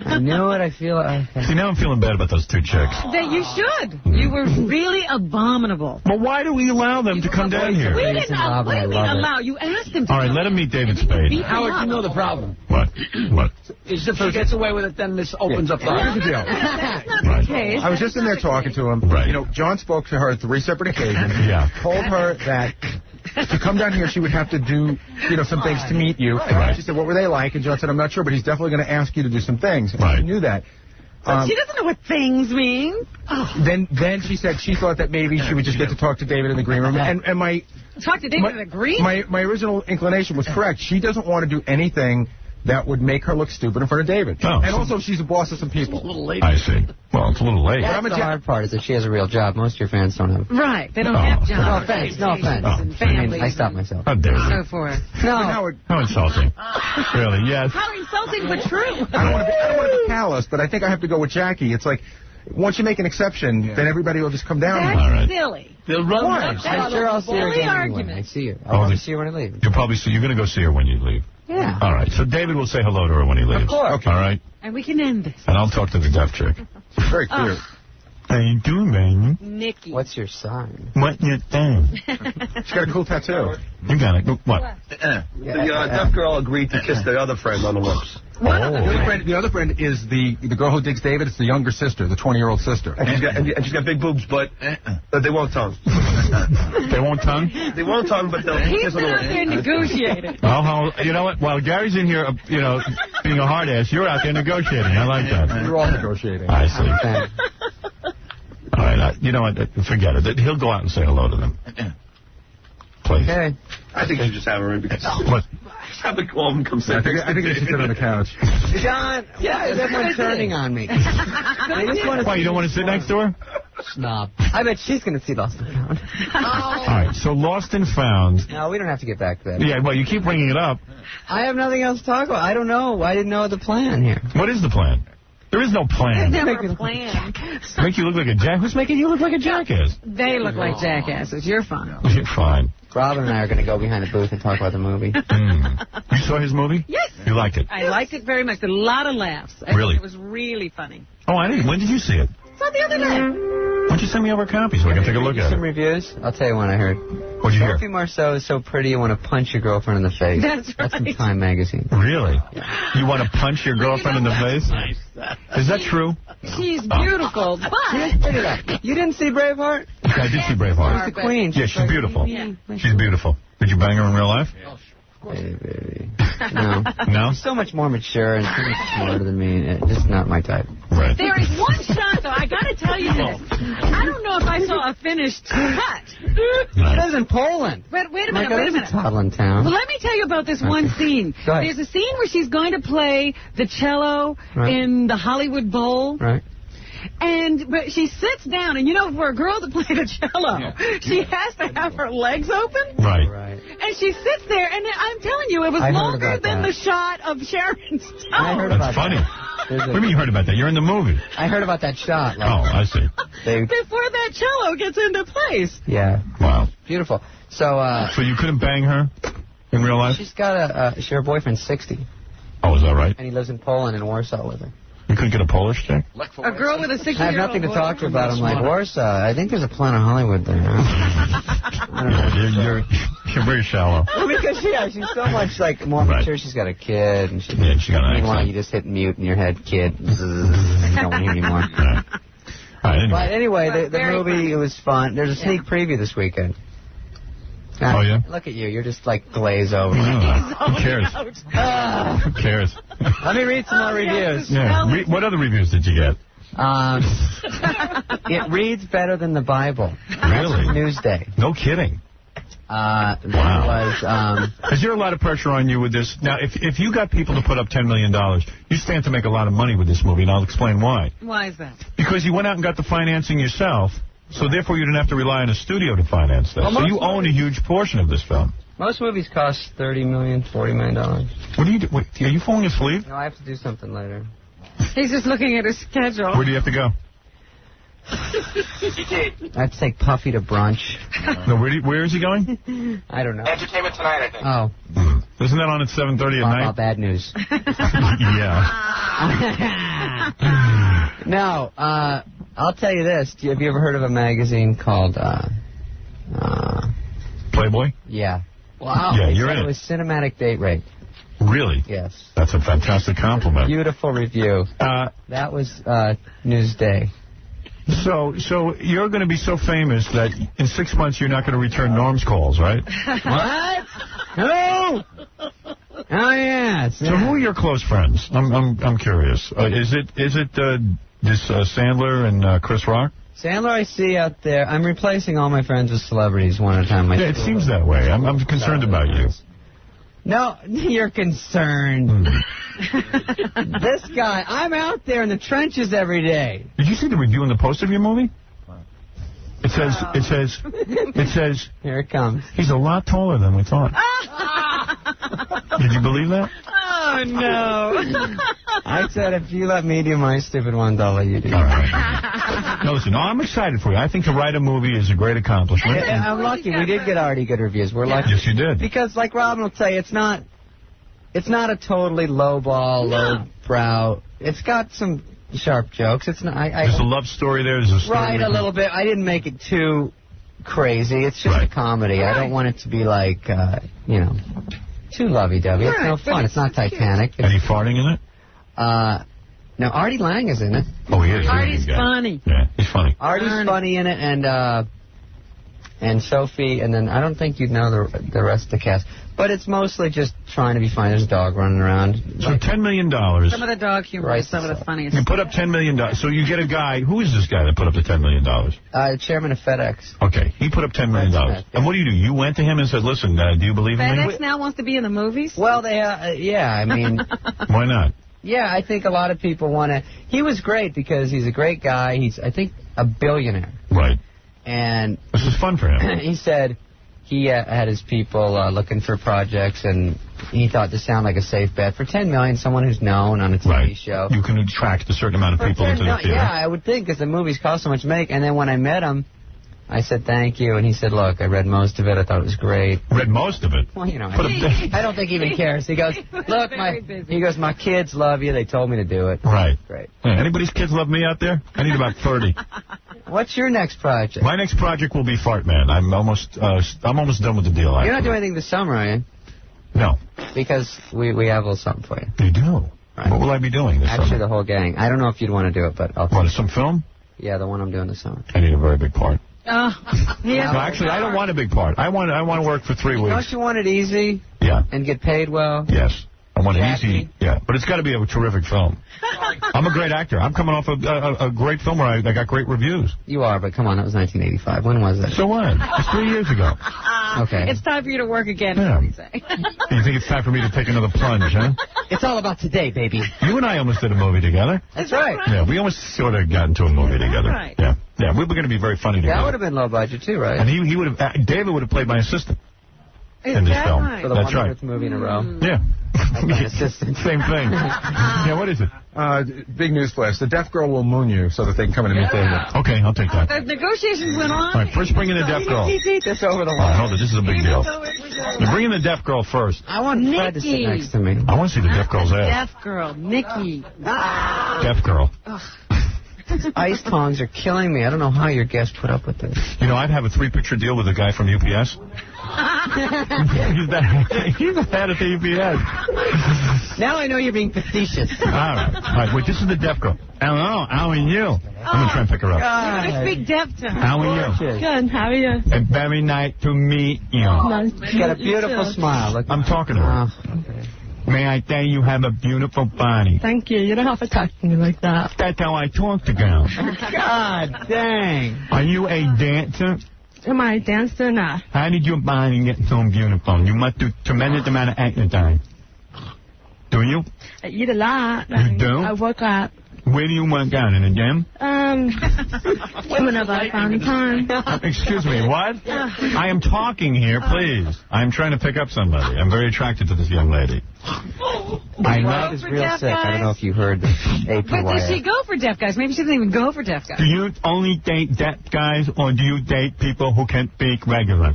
I knew it. I feel it. See, now I'm feeling bad about those two chicks. That you should. You were really abominable. But why do we allow them to come down here? We didn't what do you mean allow? You asked him to. All right, let him meet David Spade. Howard, you know the problem. What? Is if he gets away with it, then this opens up the... Here's the deal. That's not the case. I was just in there talking to him. Right. John spoke to her 3 separate occasions. Yeah. Told her that to come down here, she would have to do, some things to meet you. And she said, what were they like? And John said, I'm not sure, but he's definitely going to ask you to do some things. And she knew that. She doesn't know what things mean. Oh. Then she said she thought that maybe she would just get to talk to David in the green room. And my... Talk to David in the green room? My original inclination was correct. She doesn't want to do anything that would make her look stupid in front of David. Oh, and also, she's a boss of some people. It's a little late. I see. Well, it's a little late. That's the hard part, is that she has a real job. Most of your fans don't have. Right. They don't have jobs. No offense. No offense. And families I stopped myself. How dare you? So forth. No. How insulting. Really, yes. How insulting, but true. I don't want to be callous, but I think I have to go with Jackie. It's like, once you make an exception, then everybody will just come down. That's silly. They'll run. Why? I'm sure I'll see her again anyway. I see her. I'll probably see her when I leave. You're going to go see her when you leave. Yeah. All right. So David will say hello to her when he leaves. Of course. Okay. All right. And we can end this. And I'll talk to the deaf chick. Very cute. How you doing, baby? Nikki. What's your sign? What you think? She's got a cool tattoo. You got it. What? The deaf girl agreed to kiss the other friend on the lips. The other friend is the girl who digs David. It's the younger sister, the 20-year-old sister. And she's got big boobs, but they won't tongue. They won't tongue? They won't tongue, but they'll He's kiss on been the out there lips. negotiating. Well, you know what? While Gary's in here, being a hard ass, you're out there negotiating. I like that. You're all negotiating. I see. All right. You know what? Forget it. He'll go out and say hello to them. Please. Okay. I think you should just have her in because... What? Have the call and come sit I think they should sit on the couch. John, why is everyone turning on me? I just want to. Why, you don't want to sit next to her? Snob. I bet she's going to see Lost and Found. All right, so Lost and Found. No, we don't have to get back to that. Yeah, well, you keep bringing it up. I have nothing else to talk about. I don't know. I didn't know the plan here. What is the plan? There is no plan. Never planned. Make you look like a jack. Who's making you look like a jackass? They look like jackasses. You're fine. You're fine. Robin and I are going to go behind the booth and talk about the movie. You saw his movie? Yes. You liked it? I liked it very much. A lot of laughs. I Really? It was really funny. Oh, I didn't. When did you see it? Saw the other day. Why don't you send me over a copy so I can take a look at Some it? reviews? I'll tell you one I heard. What'd you hear? Sophie Marceau is so pretty you want to punch your girlfriend in the face. That's right. That's from Time magazine. Really? You want to punch your girlfriend in the face? Is that true? She's beautiful, but... You didn't see Braveheart? I did see Braveheart. She's the queen. Yeah, she's beautiful. Yeah. She's beautiful. Did you bang her in real life? Hey, baby. No. No? She's so much more mature and so much smarter than me. Just not my type. Right. There is one shot, though. I got to tell you this. I don't know if I saw a finished cut. She lives in Poland. But wait a Like, minute, there's a Toddland town. Well, let me tell you about this one scene. Go ahead. There's a scene where she's going to play the cello in the Hollywood Bowl. Right. But she sits down, and for a girl to play the cello, she has to have her legs open. Right. And she sits there, and I'm telling you, it was longer than the shot of Sharon's toe. I heard That's about funny. that. What do you mean you heard about that? You're in the movie. I heard about that shot. Oh, I see. Before that cello gets into place. Yeah. Wow. Beautiful. So you couldn't bang her in real life? She's got her boyfriend's 60. Oh, is that right? And he lives in Poland in Warsaw with her. You couldn't get a Polish chick? A girl with a 60-year-old I have nothing to talk to her about. I'm like, Warsaw, I think there's a Planet Hollywood there. I don't know. You're very shallow. Well, because she's so much more mature. She's got a kid. And she got an meanwhile, accent. you just hit mute in your head, kid. You don't want to hear anymore. Right. All right, anyway. But anyway, the movie, it was fun. There's a sneak preview this weekend. Oh, yeah? Look at you. You're just glaze over. Who cares? Who cares? Let me read some more reviews. Yeah. What other reviews did you get? It reads better than the Bible. Really? Newsday. No kidding. Wow. Is there a lot of pressure on you with this? Now, if you got people to put up $10 million, you stand to make a lot of money with this movie, and I'll explain why. Why is that? Because you went out and got the financing yourself, so therefore you didn't have to rely on a studio to finance this. So you own a huge portion of this film. Most movies cost $30 million, $40 million. What do you do? Wait, are you falling asleep? No, I have to do something later. He's just looking at his schedule. Where do you have to go? I have to take Puffy to brunch. No, where is he going? I don't know. Entertainment Tonight, I think. Oh. Isn't that on at 7:30 at night? Bad news. Yeah. No, I'll tell you this. Have you ever heard of a magazine called Playboy? Yeah. Wow. Yeah, you're in it. It was Cinematic Date Rape. Really? Yes. That's a fantastic compliment. Beautiful review. That was Newsday. So you're going to be so famous that in 6 months you're not going to return Norm's calls, right? What? Hello? Oh, yes. So who are your close friends? I'm curious. Is it this Sandler and Chris Rock? Sandler I see out there. I'm replacing all my friends with celebrities one at a time. Yeah, it seems that way. I'm concerned about you. No, you're concerned. This guy, I'm out there in the trenches every day. Did you see the review in the Post of your movie? It says. Here it comes. He's a lot taller than we thought. Did you believe that? Oh, no. I said, if you let me do my stupid ones, I'll let you do. All right. No, listen, I'm excited for you. I think to write a movie is a great accomplishment. I'm lucky. We did get already good reviews. We're lucky. Yes, you did. Because, like Robin will tell you, it's not a totally lowball, lowbrow. It's got some sharp jokes. It's not. There's a love story there. There's a story. Right, a little bit. I didn't make it too crazy. It's just a comedy. I don't want it to be like, too lovey-dovey. It's no fun. It's not Titanic. Any farting in it? No, Artie Lang is in it. Oh, he is. Artie's funny. Yeah, he's funny. Artie's funny in it, and Sophie, and then I don't think you'd know the rest of the cast. But it's mostly just trying to be funny. There's a dog running around. So $10 million. Some of the dog humor is some of the funniest. You put up $10 million. So you get a guy. Who is this guy that put up the $10 million? Chairman of FedEx. Okay, he put up $10 million. And what do? You went to him and said, listen, do you believe in me? FedEx now wants to be in the movies? Well, I mean... Why not? Yeah, I think a lot of people want to... He was great because he's a great guy. He's, I think, a billionaire. Right. And... This is fun for him. He said he had his people looking for projects, and he thought this sounded like a safe bet. For $10 million, someone who's known on a TV show... You can attract a certain amount of people into the theater. Yeah, I would think, because the movies cost so much to make. And then when I met him, I said, thank you. And he said, look, I read most of it. I thought it was great. Read most of it? Well, I don't think he even cares. He goes, look, my kids love you. They told me to do it. Right. Great. Yeah, anybody's kids love me out there? I need about 30. What's your next project? My next project will be Fart Man. I'm almost done with the deal. You're not doing anything this summer, are you? No. Because we have a little something for you. You do? Right. What will I be doing this summer? Actually, the whole gang. I don't know if you'd want to do it, but I'll... What, some film? Yeah, the one I'm doing this summer. I need a very big part. No, actually, I don't want a big part. I want to work for 3 weeks. Don't you want it easy? Yeah. And get paid well? Yes. I want it easy. Yeah. But it's got to be a terrific film. I'm a great actor. I'm coming off a great film where I got great reviews. You are, but come on, that was 1985. When was that? So what? It's 3 years ago. Okay. It's time for you to work again. Yeah. You think it's time for me to take another plunge, huh? It's all about today, baby. You and I almost did a movie together. That's right. Yeah, we almost sort of got into a movie together. Right. Yeah. Yeah, we were going to be very funny together. That would have been low budget, too, right? And he would have, David would have played my assistant in this film. Right? For the 100th movie in a row. Yeah. Assistant. Same thing. Yeah, what is it? Big news flash. The deaf girl will moon you so that they can come in and meet David. Okay, I'll take that. The negotiations went on. All right, first bring in the deaf girl. This over the line. Right, hold it. This is a big deal. You're bringing the deaf girl first. I want Fred to sit next to me. I want to see the deaf girl's ass. Deaf girl, Nikki. Deaf girl. Ice tongs are killing me. I don't know how your guest put up with this. You know, I'd have a 3-picture deal with a guy from UPS. He's the head of the UPS. Now I know you're being facetious. All right. Wait, this is the deaf girl. Hello, how are you? I'm going to try and pick her up. You're going to speak deaf to her. How are you? Good, how are you? And very nice to meet you. Nice. She's got a beautiful smile. Look. I'm talking to her. Okay. May I tell you have a beautiful body? Thank you. You don't have to talk to me like that. That's how I talk to girls. God dang. Are you a dancer? Am I a dancer? Nah. How did your body get so beautiful? You must do tremendous amount of exercise. Do you? I eat a lot. You do? I work out. Where do you work out? In the gym? Whenever I find time. Excuse me, what? I am talking here, please. I'm trying to pick up somebody. I'm very attracted to this young lady. My mouth is real sick. I don't know if you heard APY. But does she go for deaf guys? Maybe she doesn't even go for deaf guys. Do you only date deaf guys, or do you date people who can speak regular?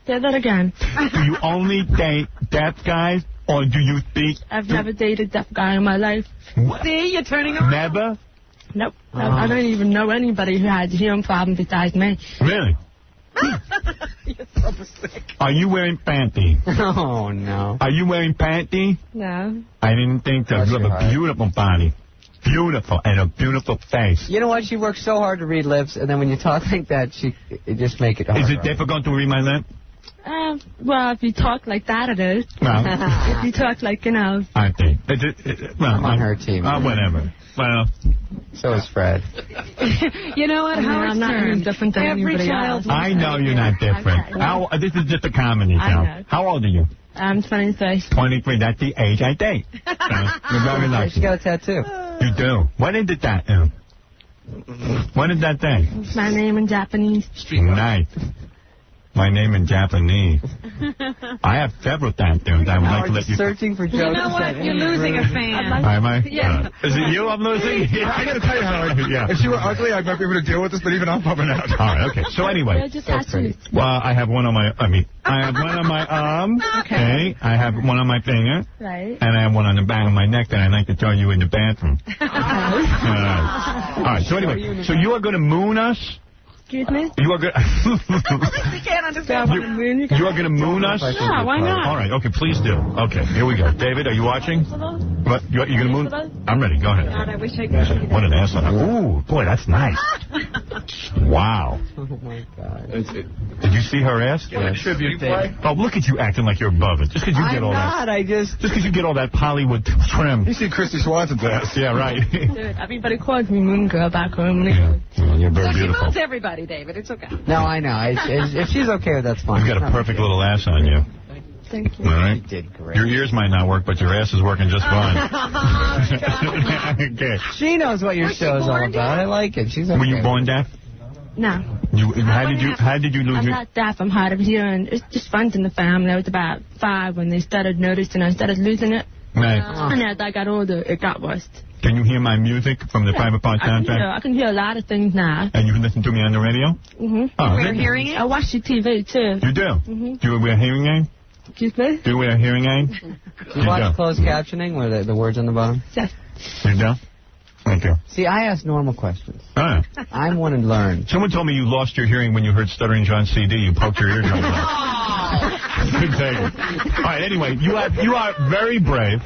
Say that again. Do you only date deaf guys, or do you speak... I've never dated a deaf guy in my life. What? See, you're turning around. Never? Nope. I don't even know anybody who has a hearing problem besides me. Really? You're so sick. Are you wearing panties? Oh, no. Are you wearing panties? No. I didn't think that. You have a beautiful body. Beautiful, and a beautiful face. You know what? She works so hard to read lips, and then when you talk like that, it just make it hard. Is it difficult to read my lip? Well, if you talk like that, it is. Well, if you talk like, I think. Well, I'm on her team. Whatever. Well. So is Fred. You know what? I'm not any different than anybody else. I know you're not different. Okay. This is just a comedy show. How old are you? I'm 23. 23. That's the age I date. You're very lucky. She got a tattoo. You do. What is the tattoo? What is that thing? My name in Japanese. Nice. my name in Japanese. I have several times I would like to let you... searching for jokes. You know what? You're losing a fan. Am I? Yeah. Is it you I'm losing? Yeah, I gotta tell you, Howard. Yeah. If she were ugly, I might be able to deal with this, but even I'm bumming out. All right, okay. So anyway, I have one on my... I have one on my arm. Okay. I have one on my finger. Right. And I have one on the back of my neck that I'd like to throw you in the bathroom. All right. So anyway, so you are going to moon us? Excuse me? You are going We can't understand what the moon you are going to moon us? Yeah, why not? All right, okay, please do. Okay, here we go. David, are you watching? What? You going to moon? I'm ready. Go ahead. God, I wish I could. What an asshole. Ooh, boy, that's nice. Wow. Oh, my God. Did you see her ass? Yeah, tribute day. Oh, look at you acting like you're above it. Just because you get all that. Just because you get all that Hollywood trim. You see Christy Swanson's ass. Yeah, right. Dude, everybody calls me Moon Girl back home. Yeah, you're very She beautiful. moves everybody, David. It's okay. No, I know. If she's okay with that's fine. You've got a perfect little ass on you. Thank you. All right. You did great. Your ears might not work, but your ass is working just fine. Okay. She knows what your Was she show's all born about. deaf? I like it. She's okay. Were you born deaf? No. How did you lose I'm your... not deaf. I'm hard of hearing. It's just runs in the family. I was about 5 when they started noticing I started losing it. Right. And as I got older, it got worse. Can you hear my music from the Private Part soundtrack? I can hear a lot of things now. And you can listen to me on the radio? Mm-hmm. Oh, We're good. hearing it? I watch the TV, too. You do? Mm-hmm. Do you wear a hearing aid? Excuse me? Do you wear a hearing aid? You watch closed captioning where the words on the bottom? Yes. You do? Thank you. See, I ask normal questions. Oh. I want to learn. Someone told me you lost your hearing when you heard Stuttering John's CD. You poked your eardrum out. Good thing. All right, anyway, you are very brave.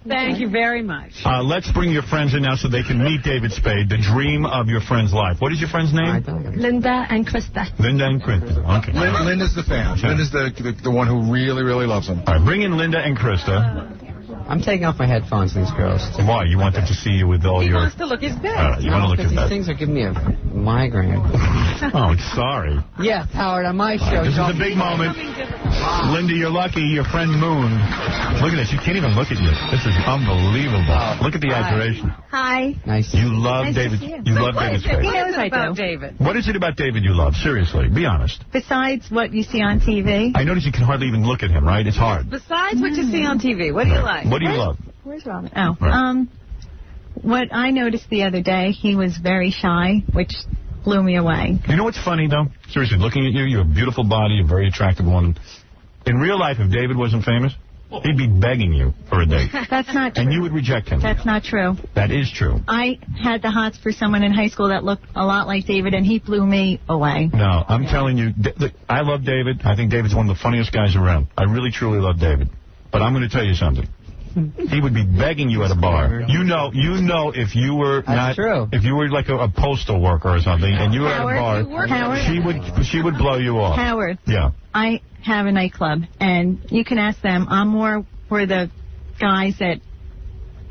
Thank you very much. Let's bring your friends in now so they can meet David Spade, the dream of your friend's life. What is your friend's name? Linda and Krista. Linda and Krista. Okay. Linda's the fan. Linda's the one who really, really loves him. All right, bring in Linda and Krista. I'm taking off my headphones, these girls. Why? You want them to see you with all your... He wants to look his best. You want to look his These best. things are giving me a migraine. Oh, sorry. Yes, Howard, on my show. This is a big moment. Linda, you're lucky. Your friend Moon. Look at this. You can't even look at you. This is unbelievable. Look at the adoration. Hi. Nice. You love Nice David. to see you. You love David Spade. He knows I do. David. What is it about David you love? Seriously, be honest. Besides what you see on TV. I notice you can hardly even look at him, right? It's hard. Besides what you see on TV, what do you like? What do you love? Where's Robin? Oh, what I noticed the other day, he was very shy, which blew me away. You know what's funny, though? Seriously, looking at you, you have a beautiful body, a very attractive woman. In real life, if David wasn't famous, he'd be begging you for a date. That's not true. And you would reject him. That's not true. That is true. I had the hots for someone in high school that looked a lot like David, and he blew me away. No, I'm telling you, look, I love David. I think David's one of the funniest guys around. I really, truly love David. But I'm going to tell you something. He would be begging you at a bar. You know, if you were if you were like a postal worker or something, and you were at a bar, she would blow you off. Howard. Yeah. I have a nightclub, and you can ask them. I'm more for the guys that.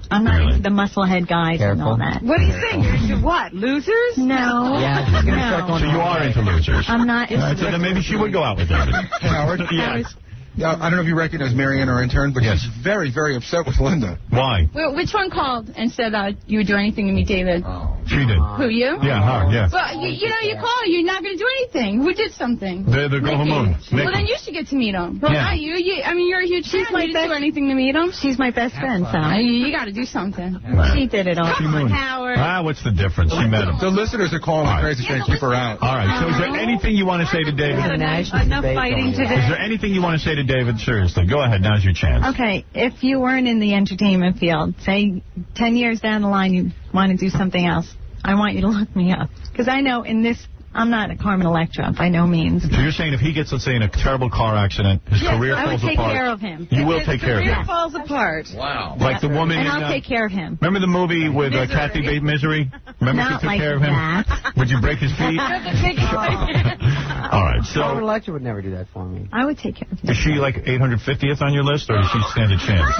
I'm not into the musclehead guys and all that. What do you think? You're into what? Losers? No. Yeah. No. So you are into losers. I'm not into so then maybe she would go out with David. Hey, Howard. Yes. I don't know if you recognize Marianne, our intern, but she's very, very upset with Linda. Why? Well, which one called and said you would do anything to me, David? She did. Who, you? Yeah, her, yeah. Well, you call, you're not going to do anything. Who did something? The girl Moon. Well, then you should get to meet him. Well, Yeah. not you. I mean, you're a huge fan. You didn't do anything to meet him. She's my best friend, so. You got to do something. Right. She did it all. She Moon. Howard. What's the difference? She met him. The listeners are calling her crazy trying to keep her out. All right, so is there anything you want to say to David? Enough fighting today. Is there anything you want to say to David? Seriously, go ahead. Now's your chance. Okay, if you weren't in the entertainment field, say 10 years down the line you want to do something else, I want you to look me up. Because I know in this, I'm not a Carmen Electra by no means. So you're saying if he gets, let's say, in a terrible car accident, his career I falls would take apart. care of him. You will take care of him. Career falls apart. Wow. Like the woman And in... I'll take care of him. Remember the movie with Kathy Bates, Misery? Remember Not she took like care of him? that. Would you break his feet? All right, Carmen so Electra would never do that for me. I would take care of him. is she like 850th on your list, or does she stand a chance?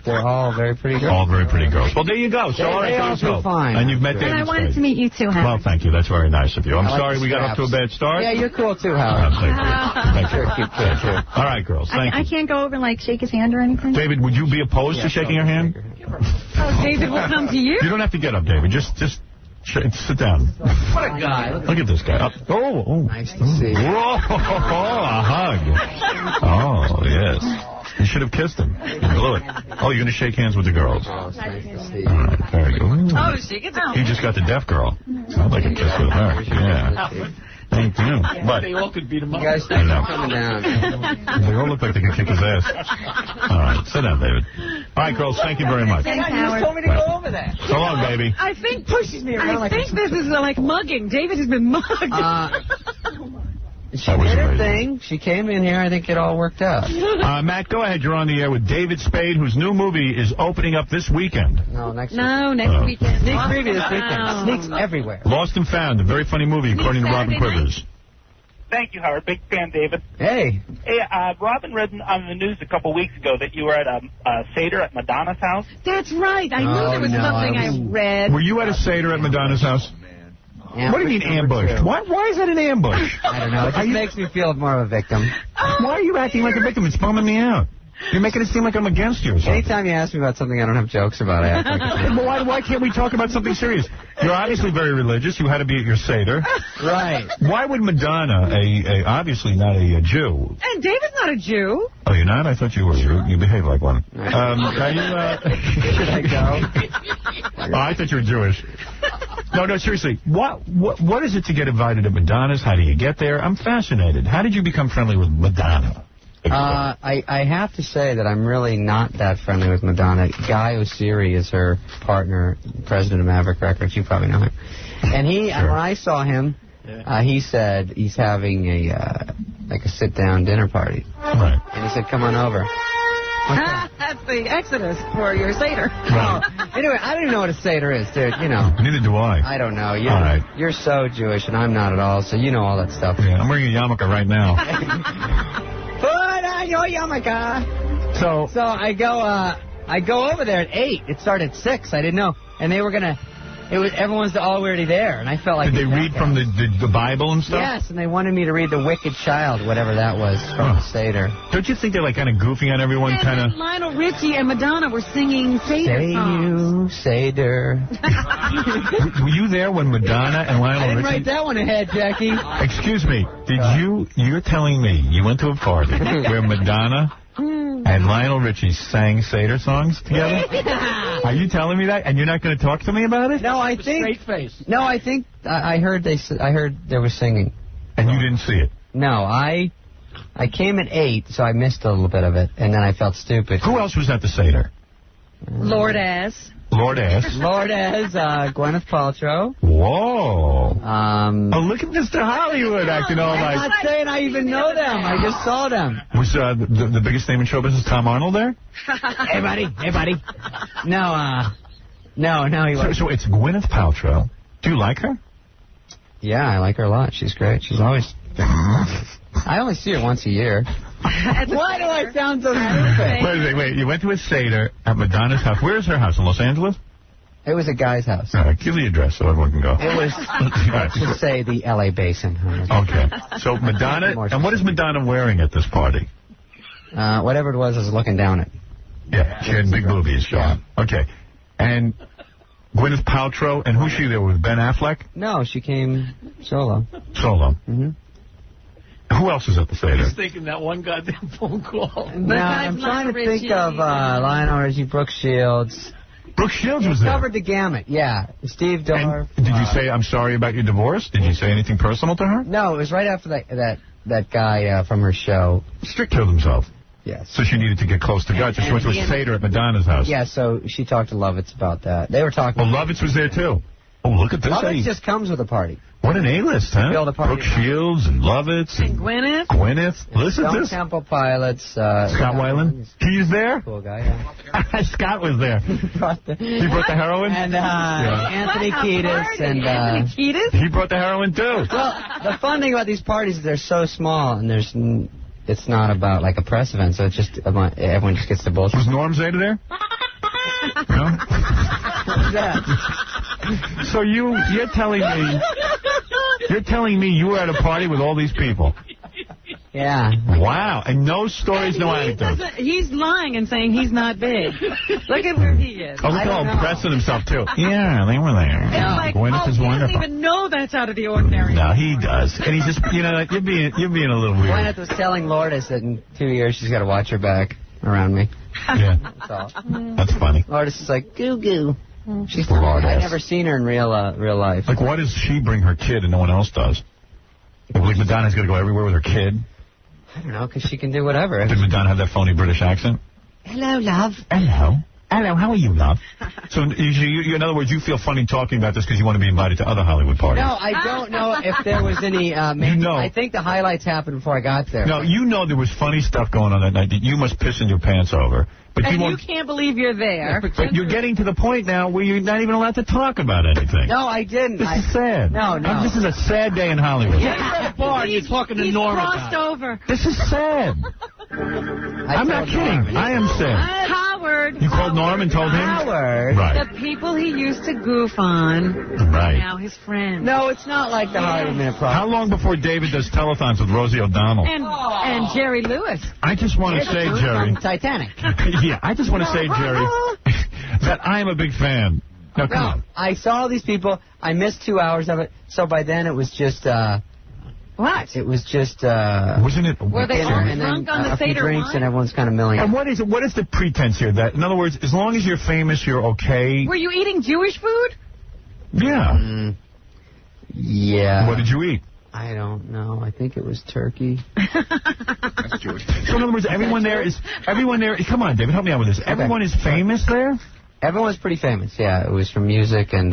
They're all very pretty girls. All very pretty girls. Well, there you go. So, all right, They there all you go. do fine. And you've met And I David wanted to Spade. meet you too, Howard. Well, thank you. That's very nice of you. I'm I like sorry the we got off to a straps. bad start. Yeah, you're cool too, Howard. Thank you. Thank you. All right, girls. Thank I you. can't go over and, like, shake his hand or anything? David, would you be opposed to shaking her hand? Oh, David will come to you? You don't have to get up, David. Just Sit down. What a guy. Look at this guy. Oh. Nice to see you. Whoa, a hug. Oh, yes. You should have kissed him. You blew it. Oh, you're going to shake hands with the girls. Oh, it's nice to see you. All right, very good. Oh, she gets out. He just got the deaf girl. I'd like a kiss with her. Yeah. Thank you. But they all could beat him up. You guys think I'm coming down. they all look like they could kick his ass. All right, sit down, David. All right, girls, thank you very much. Thanks, Howard. You told me to go over there. So long, baby. I think pushes me around. I think this is like mugging. David has been mugged. She did her thing. She came in here. I think it all worked out. Matt, go ahead. You're on the air with David Spade, whose new movie is opening up this weekend. No, next weekend. Sneak preview this weekend. Sneaks everywhere. Lost and Found, a very funny movie, according to Robin Quivers. Thank you, Howard. Big fan, David. Hey. Hey, Robin read on the news a couple weeks ago that you were at a Seder at Madonna's house. That's right. I knew there was something I read. Were you at a Seder at Madonna's house? Yeah, what do you mean ambush? Why is that an ambush? I don't know. It just makes me feel more of a victim. Why are you acting like a victim? It's bumming me out. You're making it seem like I'm against you or something. Anytime you ask me about something I don't have jokes about, I act like a But why can't we talk about something serious? You're obviously very religious. You had to be at your Seder. Right. Why would Madonna, obviously not a Jew... And David's not a Jew. Oh, you're not? I thought you were. You behave like one. Are you... Should I go? Oh, I thought you were Jewish. No, seriously. What is it to get invited to Madonna's? How do you get there? I'm fascinated. How did you become friendly with Madonna? I have to say that I'm really not that friendly with Madonna. Guy Oseary is her partner, president of Maverick Records. You probably know him. And when I saw him, he said he's having a sit-down dinner party. Right. And he said, come on over. That's the Exodus for your Seder. Right. Anyway, I don't even know what a Seder is, dude. You know. Neither do I. I don't know. You're so Jewish, and I'm not at all, so you know all that stuff. Yeah, I'm wearing a yarmulke right now. Put on your yarmulke. So I go over there at 8. It started at 6. I didn't know. And they were going to... everyone's already there, and I felt like... Did they read from the Bible and stuff? Yes, and they wanted me to read The Wicked Child, whatever that was, from the Seder. Don't you think they're like kind of goofing on everyone? Lionel Richie and Madonna were singing Seder songs. Seder. Were you there when Madonna and Lionel Richie... I didn't write that one ahead, Jackie. Excuse me, you're telling me you went to a party where Madonna... and Lionel Richie sang Seder songs together? Are you telling me that? And you're not going to talk to me about it? No, I think... Straight face. No, I think... I heard there was singing. And you didn't see it? No, I came at 8, so I missed a little bit of it, and then I felt stupid. Who else was at the Seder? Lord Ass. Lord Ass. Lord Ass, Gwyneth Paltrow. Whoa. Oh, look at Mr. Hollywood acting all like... I'm not saying I even know them. I just saw them. Was the biggest name in show business Tom Arnold there? Hey, buddy. No, he wasn't. So it's Gwyneth Paltrow. Do you like her? Yeah, I like her a lot. She's great. She's always... I only see her once a year. Why do I sound so stupid? Wait. You went to a Seder at Madonna's house. Where's her house? In Los Angeles? It was a guy's house. All right, give the address so everyone can go. It was, let's just say, the L.A. Basin. Okay. So Madonna, and what is Madonna wearing at this party? Whatever it was, I was looking down at. Yeah, she had big boobies showing. Yeah. Okay. And Gwyneth Paltrow, and who's she there with? Ben Affleck? No, she came solo. Solo. Mm-hmm. Who else is at the Seder? He's thinking that one goddamn phone call. No, I'm trying to think of Lionel Richie, Brooke Shields. Brooke Shields was there. Covered the gamut, yeah. Steve Dorff. Did you say, I'm sorry about your divorce? Did you say anything personal to her? No, it was right after that guy from her show. Strick killed himself. Yes. So she needed to get close to God. So she went to a Seder at Madonna's house. Yeah, so she talked to Lovitz about that. They were talking. Well, Lovitz was there, too. Oh, look at this. Lovitz just comes with a party. What an A-list, huh? Brooke Shields and Lovitz. And Gwyneth. Listen to this. Temple Pilots. Scott Weiland. He's there? Cool guy, yeah. Scott was there. He brought the heroin? And Anthony Kiedis. And Anthony Kiedis? He brought the heroin, too. Well, the fun thing about these parties is they're so small, and it's not about like a press event, so it's just everyone just gets to bullshit. Was Norm Zeta there? No? What's that? So you're telling me you were at a party with all these people? Yeah. Yeah. Wow. And no stories, no anecdotes. He's lying and saying he's not big. Look at where he is. Oh, look how impressing himself, too. Yeah, they were there. It's like, Gwyneth is he wonderful. doesn't even know that's out of the ordinary. No, he does. And he's just, you know, like, you're being a little weird. Gwyneth was telling Lourdes that in 2 years she's got to watch her back around me. Yeah. That's all. That's funny. Lourdes is like, goo-goo. She's Lourdes. I've never seen her in real life. Like, why does she bring her kid and no one else does? Like, Madonna's got to go everywhere with her kid? I don't know, because she can do whatever. Did Madonna have that phony British accent? Hello, love. Hello. Hello, how are you, love? So, you, in other words, you feel funny talking about this because you want to be invited to other Hollywood parties. No, I don't know if there was any... I think the highlights happened before I got there. No, you know there was funny stuff going on that night that you must piss in your pants over. But and you can't believe you're there. But you're getting to the point now where you're not even allowed to talk about anything. No, I didn't. This is sad. No. This is a sad day in Hollywood. You're at a bar and you're talking to Norma. Crossed over. This is sad. I'm not kidding. I am sad. Howard. You called Norm and told him? Howard. Right. The people he used to goof on right. are now his friends. No, it's not like the Hollywood Minute problem. How long before David does telethons with Rosie O'Donnell? And Jerry Lewis. I just want to say, Jerry. Titanic. Yeah, I just want to say, Jerry, that I am a big fan. Now, come on. I saw these people. I missed 2 hours of it. So by then it was just... What? It was just... Wasn't it... Were they all and drunk then on the a few Seder drinks wine? and everyone's kind of milling. And what is the pretense here? That, in other words, as long as you're famous, you're okay? Were you eating Jewish food? Yeah. Yeah. What did you eat? I don't know. I think it was turkey. That's Jewish. So in other words, everyone there, come on, David, help me out with this. Okay. Everyone is famous there? Everyone's pretty famous, yeah. It was from music and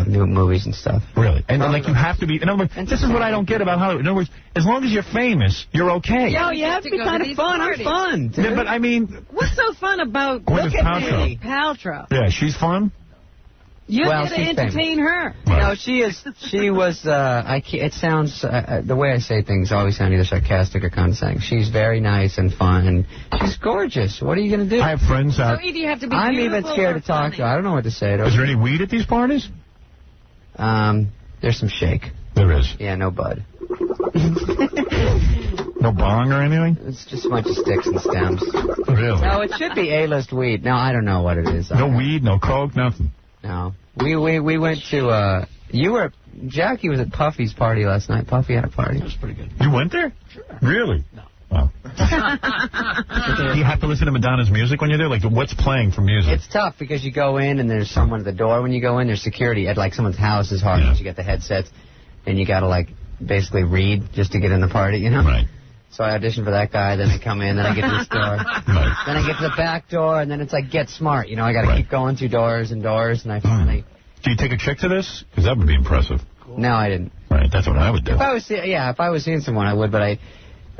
new movies and stuff. Really? And like you have to be, in other words, this is what I don't get about Hollywood. In other words, as long as you're famous, you're okay. Yo, you have to be kind of fun. I'm fun. Yeah, but I mean... What's so fun about... Gwyneth Paltrow. Paltrow. Yeah, she's fun? You have to entertain her. Right. No, she was, it sounds, the way I say things always sound either sarcastic or condescending. She's very nice and fun, and she's gorgeous. What are you going to do? I have friends out. So either you have to be I'm even scared to talk funny. to her. I don't know what to say to her. Is there any weed at these parties? There's some shake. There is? Yeah, no bud. No bong or anything? It's just a bunch of sticks and stems. Really? No, it should be A-list weed. No, I don't know what it is. No weed, no coke, nothing? No. We went to, Jackie was at Puffy's party last night. Puffy had a party. It was pretty good. You went there? Sure. Really? No. Oh. Do you have to listen to Madonna's music when you're there? Like, what's playing for music? It's tough because you go in and there's someone at the door when you go in. There's security at, like, someone's house is hard because you get the headsets and you got to, like, basically read just to get in the party, you know? Right. So I audition for that guy, then I come in, then I get to this door. Right. Then I get to the back door, and then it's like, get smart. You know, I got to keep going through doors and doors, and I finally... Do you take a chick to this? Because that would be impressive. No, I didn't. Right, that's what I would do. If I was seeing someone, I would, but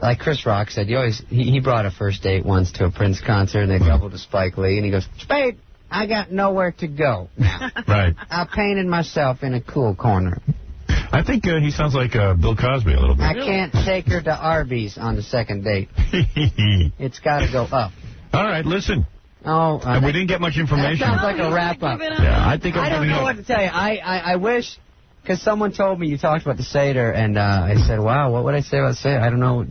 like Chris Rock said, he brought a first date once to a Prince concert, and they doubled to Spike Lee, and he goes, Spade, I got nowhere to go now. Right. I painted myself in a cool corner. I think he sounds like Bill Cosby a little bit. I can't take her to Arby's on the second date. It's got to go up. All right, listen. Oh, and we didn't get much information. That sounds like a wrap-up. Yeah, I think I don't know what to tell you. I wish, because someone told me you talked about the Seder, and I said, wow, what would I say about Seder? I don't know.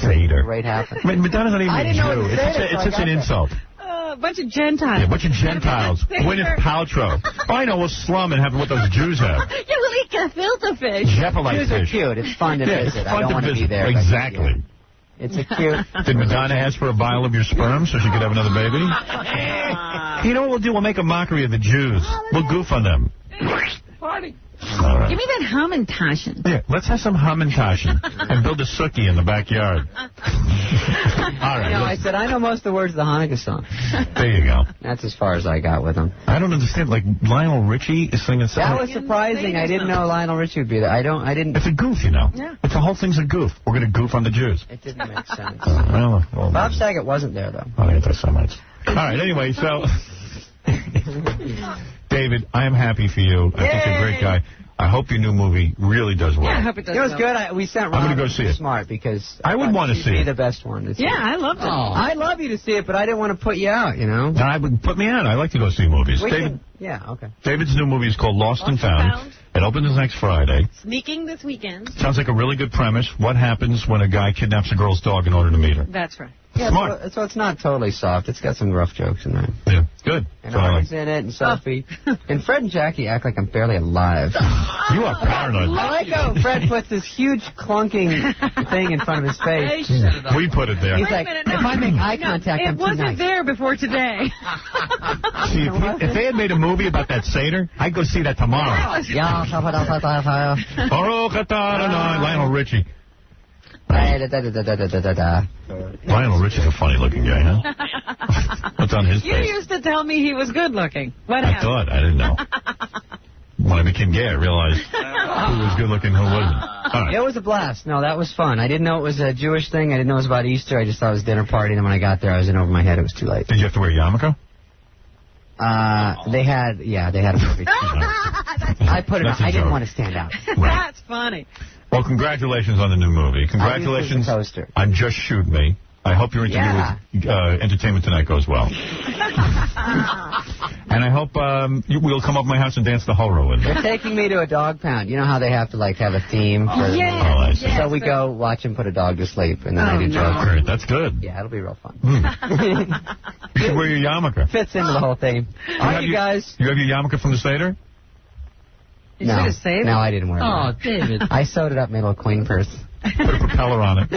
Seder. Great happened. I mean, Madonna's not even a Jew. It's such an insult. A bunch of Gentiles. Yeah, a bunch of Gentiles. Gwyneth Paltrow. Oh, I know, we'll slum and have what those Jews have. Yeah, we'll eat gefilte fish. Jepolite Jews are fish. cute. It's fun to visit. It's fun I don't want to be there. Exactly. It's a cute... Did Madonna ask for a vial of your sperm so she could have another baby? You know what we'll do? We'll make a mockery of the Jews. We'll goof on them. Party. All right. Give me that Hamantaschen. Yeah, let's have some Hamantaschen and build a suki in the backyard. All right. I said, I know most of the words of the Hanukkah song. There you go. That's as far as I got with them. I don't understand. Like, Lionel Richie is singing something. That was surprising. I didn't know Lionel Richie would be there. I didn't. It's a goof, you know. Yeah. It's the whole thing's a goof. We're going to goof on the Jews. It didn't make sense. Well, Bob Saget wasn't there, though. Oh, anti-Semites. All right, anyway, so... David, I am happy for you. I think you're a great guy. I hope your new movie really does well. Yeah, I hope it does. It was good. We sent Ron. I'm going to go see it. Smart, because I would want to see it. The best one. Yeah, I loved it. I'd love you to see it, but I didn't want to put you out. You know. I would put me out. I like to go see movies. Yeah, okay. David's new movie is called Lost and Found. It opens next Friday. Sneaking this weekend. Sounds like a really good premise. What happens when a guy kidnaps a girl's dog in order to meet her? That's right. Yeah, Smart. So it's not totally soft. It's got some rough jokes in there. Yeah, good. And Artie's in it, and Sophie. And Fred and Jackie act like I'm barely alive. You are paranoid. I like how Fred puts this huge clunking thing in front of his face. We put it there. He's like, if I make eye contact, I'm It too wasn't nice. there before today. See, if they had made a movie about that satyr, I'd go see that tomorrow. Lionel Richie. Lionel Richie's a funny-looking guy, huh? What's on his You face? used to tell me he was good-looking. What I happened? thought. I didn't know. When I became gay, I realized who was good-looking, who wasn't. All right. It was a blast. No, that was fun. I didn't know it was a Jewish thing. I didn't know it was about Easter. I just thought it was a dinner party, and when I got there, I was in over my head. It was too late. Did you have to wear a yarmulke? They had a movie. I put it on. I didn't want to stand out. That's funny. Well, congratulations on the new movie. Congratulations on Just Shoot Me. I hope your interview with Entertainment Tonight goes well. And I hope we'll come up to my house and dance the horo with me. They're taking me to a dog pound. You know how they have to have a theme for I see. So we go watch him put a dog to sleep, and then I do jokes. Great, that's good. Yeah, it'll be real fun. You should wear your yarmulke. Fits into the whole thing. All right, you guys. You have your yarmulke from the Seder? You should have saved it. No, I didn't wear it. Oh, David. I sewed it up, made a little queen purse. Put a propeller on it.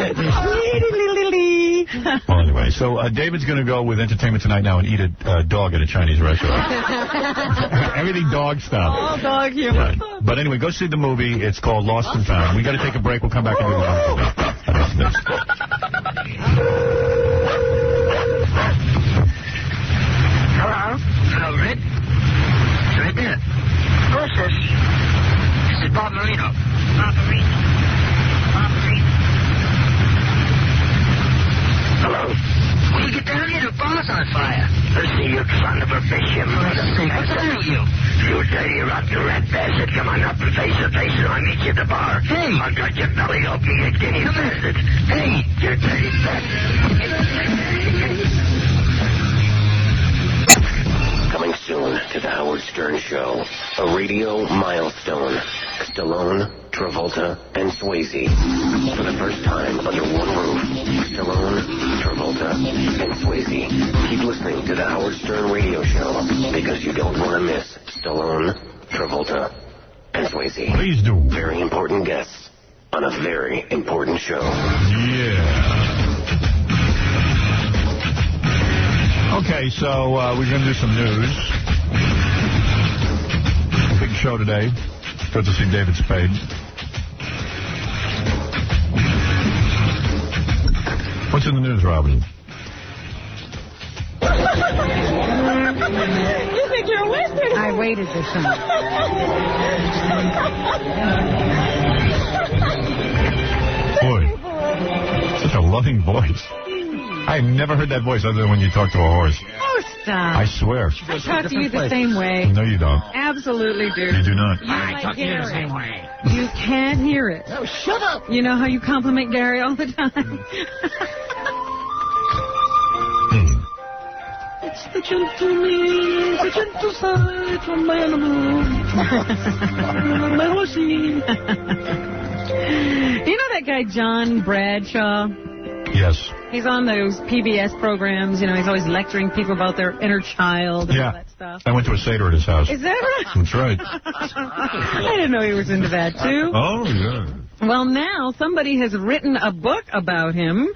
Well, anyway, so David's going to go with Entertainment Tonight now and eat a dog at a Chinese restaurant. Everything dog style. All dog humor. Right. But anyway, go see the movie. It's called Lost and Found. We got to take a break. We'll come back and do the movie. Hello? Hello, Red? It's right there. Who's this? This is Bob Marino. Bob Marino. Bob Marino. Hello? When you get down here, the bar's on fire. Listen, you son of a bitch, you motherfucker. What's the matter with you? You dirty, rotten rat bastard. Come on up and face to face, and I'll meet you at the bar. Hey! I've got your belly open, you guinea bastard. Hey! You dirty bastard. Coming soon to the Howard Stern Show, a radio milestone. Stallone, Travolta, and Swayze. For the first time under one roof, Stallone, Travolta, and Swayze. Keep listening to the Howard Stern Radio Show because you don't want to miss Stallone, Travolta, and Swayze. Please do. Very important guests on a very important show. Yeah. Okay, so we're going to do some news. Big show today. Good to see David Spade. What's in the news, Robin? You think you're a wizard? I waited this time. Boy, such a loving voice. I've never heard that voice other than when you talk to a horse. Oh, stop. I swear. I talk to you the same way. No, you don't. Absolutely do. You do not. I talk to you the same way. You can't hear it. Oh, shut up. You know how you compliment Gary all the time? It's the gentleman, the gentle side from my animal. My horsey. You know that guy John Bradshaw? Yes. He's on those PBS programs. You know, he's always lecturing people about their inner child and all that stuff. I went to a Seder at his house. Is that right? That's right. I didn't know he was into that, too. Oh, yeah. Well, now somebody has written a book about him.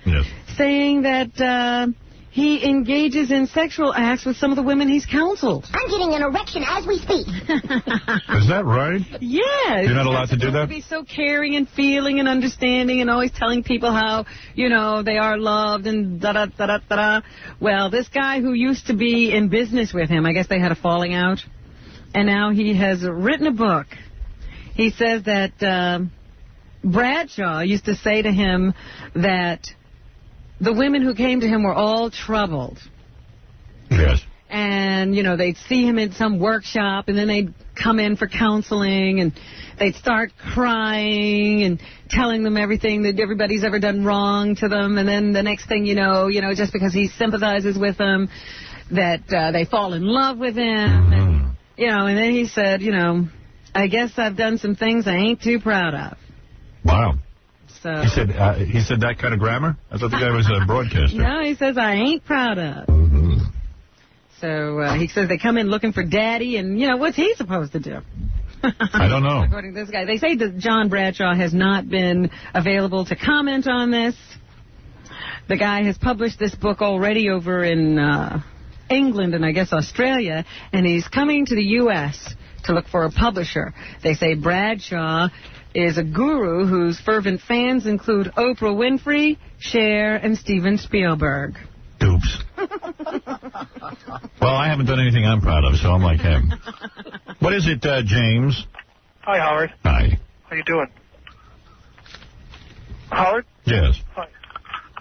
Yes. Saying that he engages in sexual acts with some of the women he's counseled. I'm getting an erection as we speak. Is that right? Yes. You're not allowed to do that? To be so caring and feeling and understanding and always telling people how, you know, they are loved and da-da-da-da-da. Well, this guy who used to be in business with him, I guess they had a falling out, and now he has written a book. He says that Bradshaw used to say to him that the women who came to him were all troubled. Yes. And, you know, they'd see him in some workshop, and then they'd come in for counseling, and they'd start crying and telling them everything that everybody's ever done wrong to them. And then the next thing you know, just because he sympathizes with them, that they fall in love with him. And You know, and then he said, you know, I guess I've done some things I ain't too proud of. Wow. So he said that kind of grammar? I thought the guy was a broadcaster. No, he says I ain't proud of. So he says they come in looking for daddy, and, you know, what's he supposed to do? I don't know. According to this guy. They say that John Bradshaw has not been available to comment on this. The guy has published this book already over in England and I guess Australia, and he's coming to the U.S. to look for a publisher. They say Bradshaw is a guru whose fervent fans include Oprah Winfrey, Cher, and Steven Spielberg. Dupes. Well, I haven't done anything I'm proud of, so I'm like him. What is it, James? Hi, Howard. Hi. How you doing? Howard? Yes. Hi.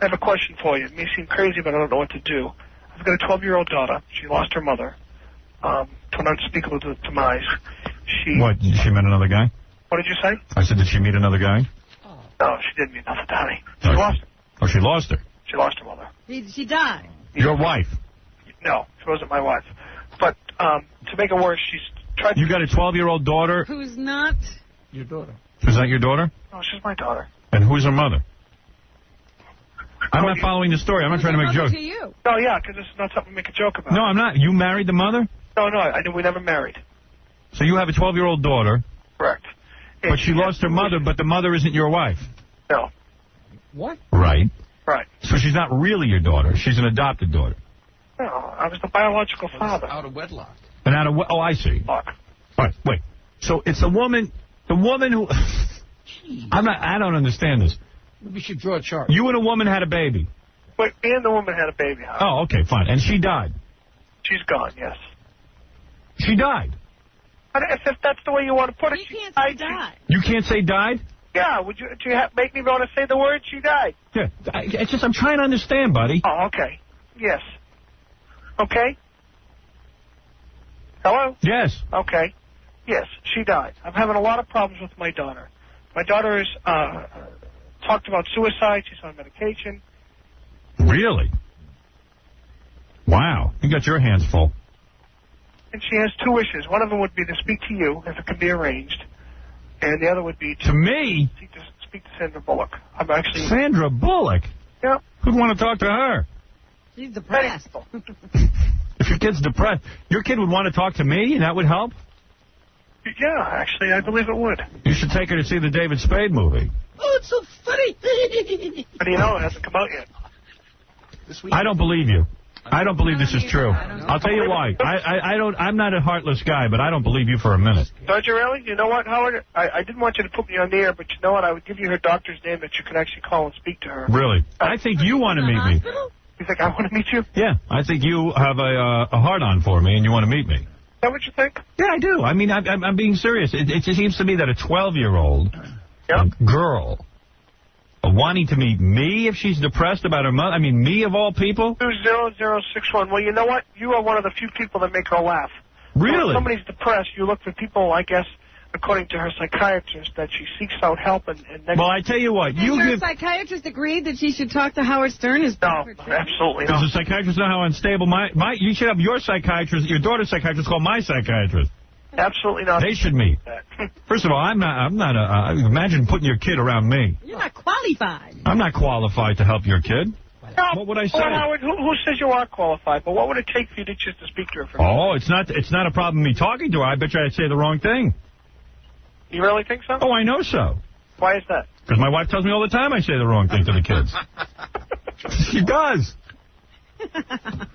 I have a question for you. It may seem crazy, but I don't know what to do. I've got a 12-year-old daughter. She lost her mother to an unspeakable demise. What, did she meet another guy? What did you say? I said, did she meet another guy? No, she didn't meet nothing, honey. She lost her. Oh, she lost her? She lost her mother. She died. Your wife? No, she wasn't my wife. But to make it worse, she's tried. You got a 12-year-old daughter? Who's not your daughter. Is that your daughter? No, she's my daughter. And who's her mother? I'm not following the story. I'm not trying to make jokes. to you? No, yeah, because this is not something to make a joke about. No, I'm not. You married the mother? No, we never married. So you have a 12-year-old daughter. Correct. But she lost her mother, but the mother isn't your wife. No. What? Right. Right. So she's not really your daughter. She's an adopted daughter. No, I was the biological father. Out of wedlock. And out of oh, I see. All right, wait. So it's the woman who I don't understand this. We should draw a chart. You and a woman had a baby. But me and the woman had a baby. Howard. Oh, okay, fine. And she died. She's gone. Yes. She died. But if that's the way you want to put it, you can't say died. You can't say died? Yeah. Would you? Do you make me want to say the word? She died. Yeah. It's just I'm trying to understand, buddy. Oh, okay. Yes. Okay. Hello? Yes. Okay. Yes, she died. I'm having a lot of problems with my daughter. My daughter is talked about suicide. She's on medication. Really? Wow. You got your hands full. And she has two wishes. One of them would be to speak to you, if it can be arranged. And the other would be to me? Speak to Sandra Bullock. I'm actually... Sandra Bullock? Yeah. Who'd want to talk to her? She's depressed. If your kid's depressed, your kid would want to talk to me, and that would help? Yeah, actually, I believe it would. You should take her to see the David Spade movie. Oh, it's so funny. How do you know? It hasn't come out yet. I don't believe you. I don't believe this is true. I'll tell you why. I'm not a heartless guy, but I don't believe you for a minute. Don't you really? You know what, Howard? I didn't want you to put me on the air, but you know what? I would give you her doctor's name that you could actually call and speak to her. Really? I think you want to meet me. You think I want to meet you? Yeah, I think you have a heart-on for me, and you want to meet me. Is that what you think? Yeah, I do. I mean, I'm being serious. It just seems to me that a 12-year-old girl wanting to meet me if she's depressed about her mother, I mean, me of all people? 20061. Well, you know what? You are one of the few people that make her laugh. Really? When somebody's depressed, you look for people, I guess, according to her psychiatrist, that she seeks out help. And well, I tell you what, Your psychiatrist agreed that she should talk to Howard Stern? No, absolutely not. Does the psychiatrist know how unstable you should have your psychiatrist, your daughter's psychiatrist, call my psychiatrist. Absolutely not. They should meet. First of all, I'm not imagine putting your kid around me. You're not qualified. I'm not qualified to help your kid. No, what would I say? Well, Howard, who says you are qualified? But what would it take for you to just to speak to her? Oh, it's not a problem me talking to her. I bet you I'd say the wrong thing. You really think so? Oh, I know so. Why is that? Because my wife tells me all the time I say the wrong thing to the kids. She does.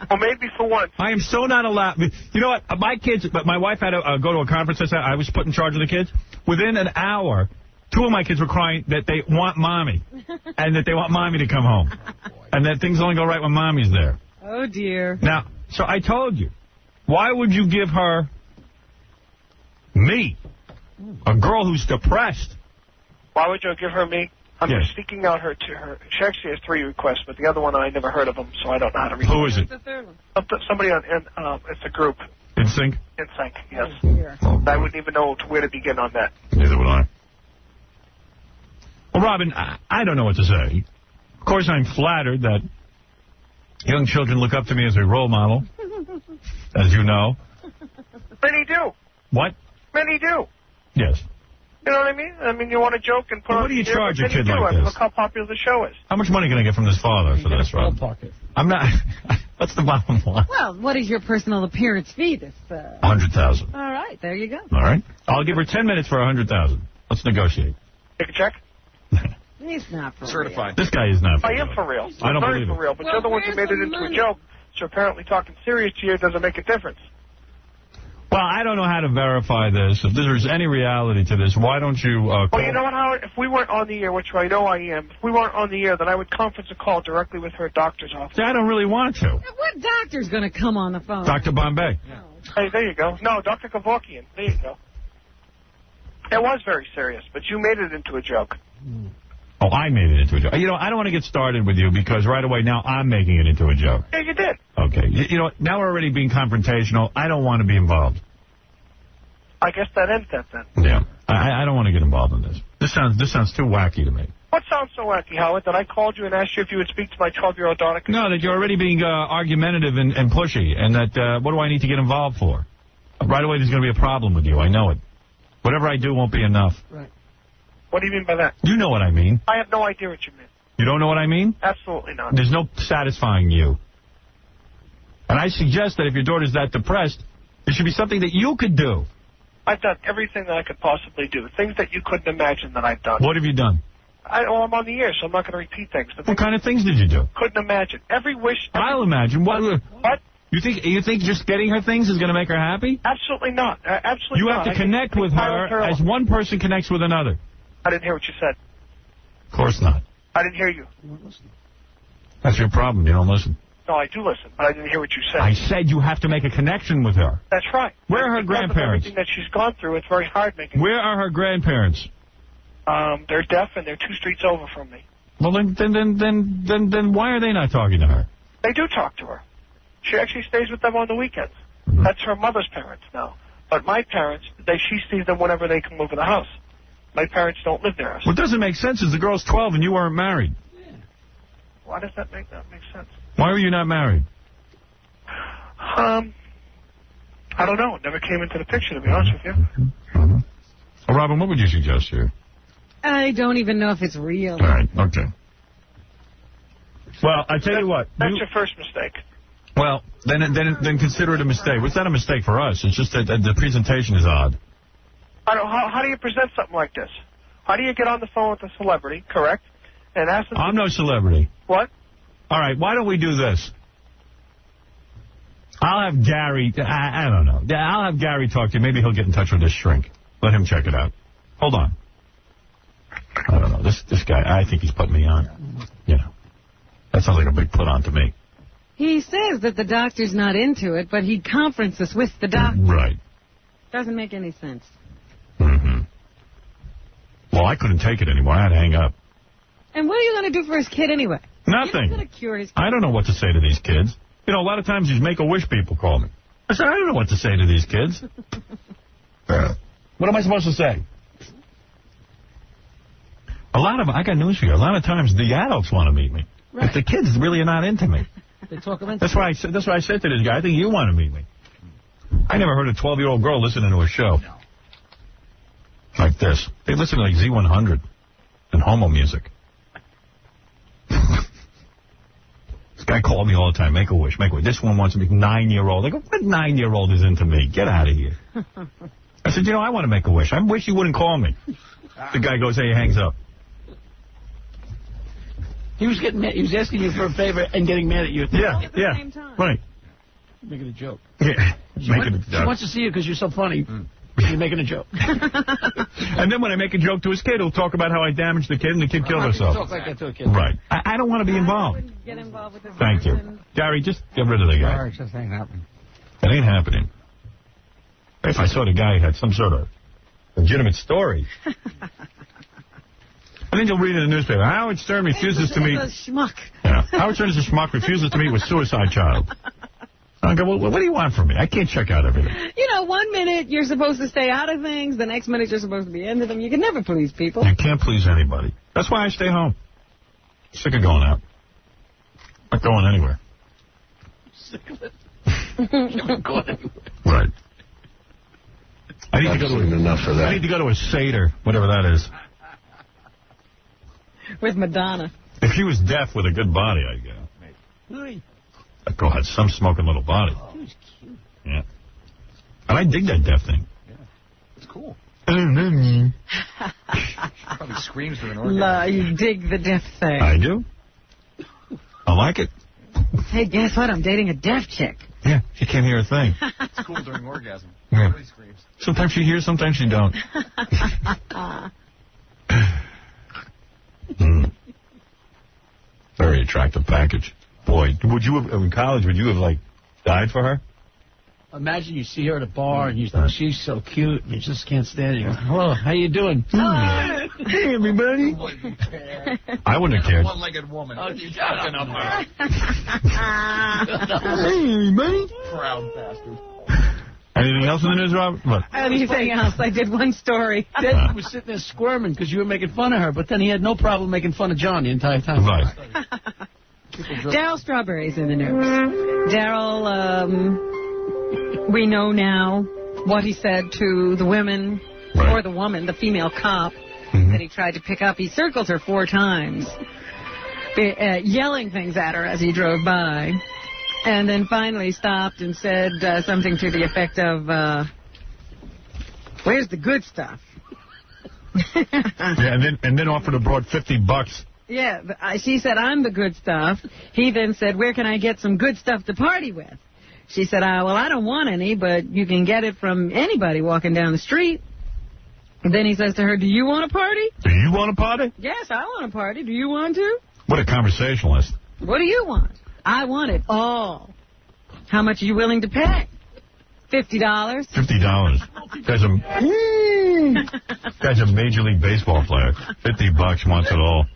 Well, maybe for once. I am so not allowed. You know what? My kids, but my wife had to go to a conference. I was put in charge of the kids. Within an hour, two of my kids were crying that they want mommy and that they want mommy to come home and that things only go right when mommy's there. Oh, dear. Now, so I told you, why would you give her me, a girl who's depressed? Why would you give her me? I'm Yes. seeking out her to her. She actually has 3 requests, but the other one I never heard of them, so I don't know how to read. Who is it? The third one. Somebody on. It's a group. NSYNC? NSYNC. Yes. I wouldn't even know where to begin on that. Neither would I. Well, Robin, I don't know what to say. Of course, I'm flattered that young children look up to me as a role model, as you know. Many do. What? Many do. Yes. You know what I mean? I mean, you want to joke and put on... What do you charge a kid do. like Look this? how popular the show is. How much money can I get from this father for this, Rob? I'm not... What's the bottom line? Well, what is your personal appearance fee? This. $100,000. All right, there you go. All right. I'll give her 10 minutes for $100,000. Let's negotiate. Take a check? He's not for Certified. This guy is not for I real. am for real. I don't very believe for it. real. But you're the ones who made it into a joke. So apparently talking serious to you doesn't make a difference. Well, I don't know how to verify this. If there's any reality to this, why don't you call... Well, you know what, Howard? If we weren't on the air, which I know I am, if we weren't on the air, then I would conference a call directly with her doctor's office. I don't really want to. What doctor's going to come on the phone? Dr. Bombay. Hey, there you go. No, Dr. Kevorkian. There you go. It was very serious, but you made it into a joke. Oh, I made it into a joke. You know, I don't want to get started with you because right away now I'm making it into a joke. Yeah, you did. Okay. You know, now we're already being confrontational. I don't want to be involved. I guess that ends that then. Yeah. I don't want to get involved in this. This sounds too wacky to me. What sounds so wacky, Howard, that I called you and asked you if you would speak to my 12-year-old daughter? No, that you're already being argumentative and pushy, and that what do I need to get involved for? Right away there's going to be a problem with you. I know it. Whatever I do won't be enough. Right. What do you mean by that? You know what I mean. I have no idea what you mean. You don't know what I mean? Absolutely not. There's no satisfying you. And I suggest that if your daughter's that depressed, there should be something that you could do. I've done everything that I could possibly do. Things that you couldn't imagine that I've done. What have you done? Well, I'm on the air, so I'm not going to repeat things. What kind of things did you do? Couldn't imagine. Every wish... I'll imagine. What? You think just getting her things is going to make her happy? Absolutely not. Absolutely not. You not. have to connect with her as one person connects with another. I didn't hear what you said. Of course not. I didn't hear you. That's your problem. You don't listen. No, I do listen, but I didn't hear what you said. I said you have to make a connection with her. That's right. Where are her grandparents? Everything that she's gone through, it's very hard making. Where are her grandparents? They're deaf and they're 2 streets over from me. Well, then why are they not talking to her? They do talk to her. She actually stays with them on the weekends. Mm-hmm. That's her mother's parents now. But my parents, she sees them whenever they come over the house. My parents don't live there. What doesn't make sense is the girl's 12 and you weren't married. Yeah. Why does that make sense? Why were you not married? I don't know. It never came into the picture, to be honest with you. Mm-hmm. Well, Robin, what would you suggest here? I don't even know if it's real. All right, okay. Well, I tell you what. That's your first mistake. Well, then consider it a mistake. It's not a mistake for us. It's just that the presentation is odd. How do you present something like this? How do you get on the phone with a celebrity, correct, and ask them... I'm no celebrity. What? All right, why don't we do this? I'll have Gary... I don't know. I'll have Gary talk to you. Maybe he'll get in touch with this shrink. Let him check it out. Hold on. I don't know. This guy, I think he's putting me on. You know. That sounds like a big put on to me. He says that the doctor's not into it, but he conferences with the doctor. Right. Doesn't make any sense. Mm-hmm. Well, I couldn't take it anymore. I had to hang up. And what are you going to do for his kid anyway? Nothing. You're going to cure his kid. I don't know what to say to these kids. You know, a lot of times these Make-A-Wish people call me. I said, I don't know what to say to these kids. What am I supposed to say? I got news for you. A lot of times the adults want to meet me. Right. But the kids really are not into me. They talk about that's why I said to this guy, I think you want to meet me. I never heard a 12-year-old girl listening to a show like this. They listen to like Z100 and homo music. This guy called me all the time, Make-A-Wish, Make-A-Wish. This one wants to be 9-year-old. I go, what 9-year-old is into me? Get out of here. I said, I want to make a wish. I wish you wouldn't call me. The guy goes, hey, he hangs up. He was getting mad. He was asking you for a favor and getting mad at you. At the same time. Right. Making a joke. Yeah. She wants to see you because you're so funny. You're making a joke. And then when I make a joke to his kid, he'll talk about how I damaged the kid and the kid killed herself. Talk like that to a kid. Right. I don't want to be involved. Get involved with Thank you. Gary, just get rid of the guy. It just ain't happening. It ain't happening. If I saw the guy had some sort of legitimate story. I think you'll read in the newspaper. Howard Stern refuses to meet... schmuck. Yeah. Howard Stern is a schmuck, refuses to meet with suicide child. I go, well, what do you want from me? I can't check out everything. 1 minute you're supposed to stay out of things, the next minute you're supposed to be into them. You can never please people. You can't please anybody. That's why I stay home. Sick of going out. Not going anywhere. Sick of it. Never going anywhere. Right. I need to go to enough of that. I need to go to a Seder, whatever that is. With Madonna. If she was deaf with a good body, I'd go. That girl had some smoking little body. She was cute. Yeah. And I dig that deaf thing. Yeah. It's cool. Probably screams with an orgasm. You dig the deaf thing. I do. I like it. Hey, guess what? I'm dating a deaf chick. Yeah, she can't hear a thing. It's cool during orgasm. Yeah. Everybody screams. Sometimes she hears, sometimes she don't. Very attractive package. Boy, would you have, in college, would you have, like, died for her? Imagine you see her at a bar and you think she's so cute and you just can't stand it. You go, hello, how you doing? Hey, everybody. I wouldn't have cared. One-legged woman. Oh, you fucking up there. Hey, everybody. Proud bastard. Anything else in the news, Robert? What? Anything else? I did one story. Then he was sitting there squirming because you were making fun of her, but then he had no problem making fun of John the entire time. Right. Daryl Strawberry's in the news. Daryl, we know now what he said to the women, or the woman, the female cop, that he tried to pick up. He circled her 4 times, yelling things at her as he drove by. And then finally stopped and said something to the effect of, where's the good stuff? Yeah, and then offered abroad $50. Yeah, she said, I'm the good stuff. He then said, where can I get some good stuff to party with? She said, well, I don't want any, but you can get it from anybody walking down the street. And then he says to her, do you want a party? Do you want a party? Yes, I want a party. Do you want to? What a conversationalist. What do you want? I want it all. How much are you willing to pay? $50. $50. Guy's a Major League Baseball player. $50 wants it all.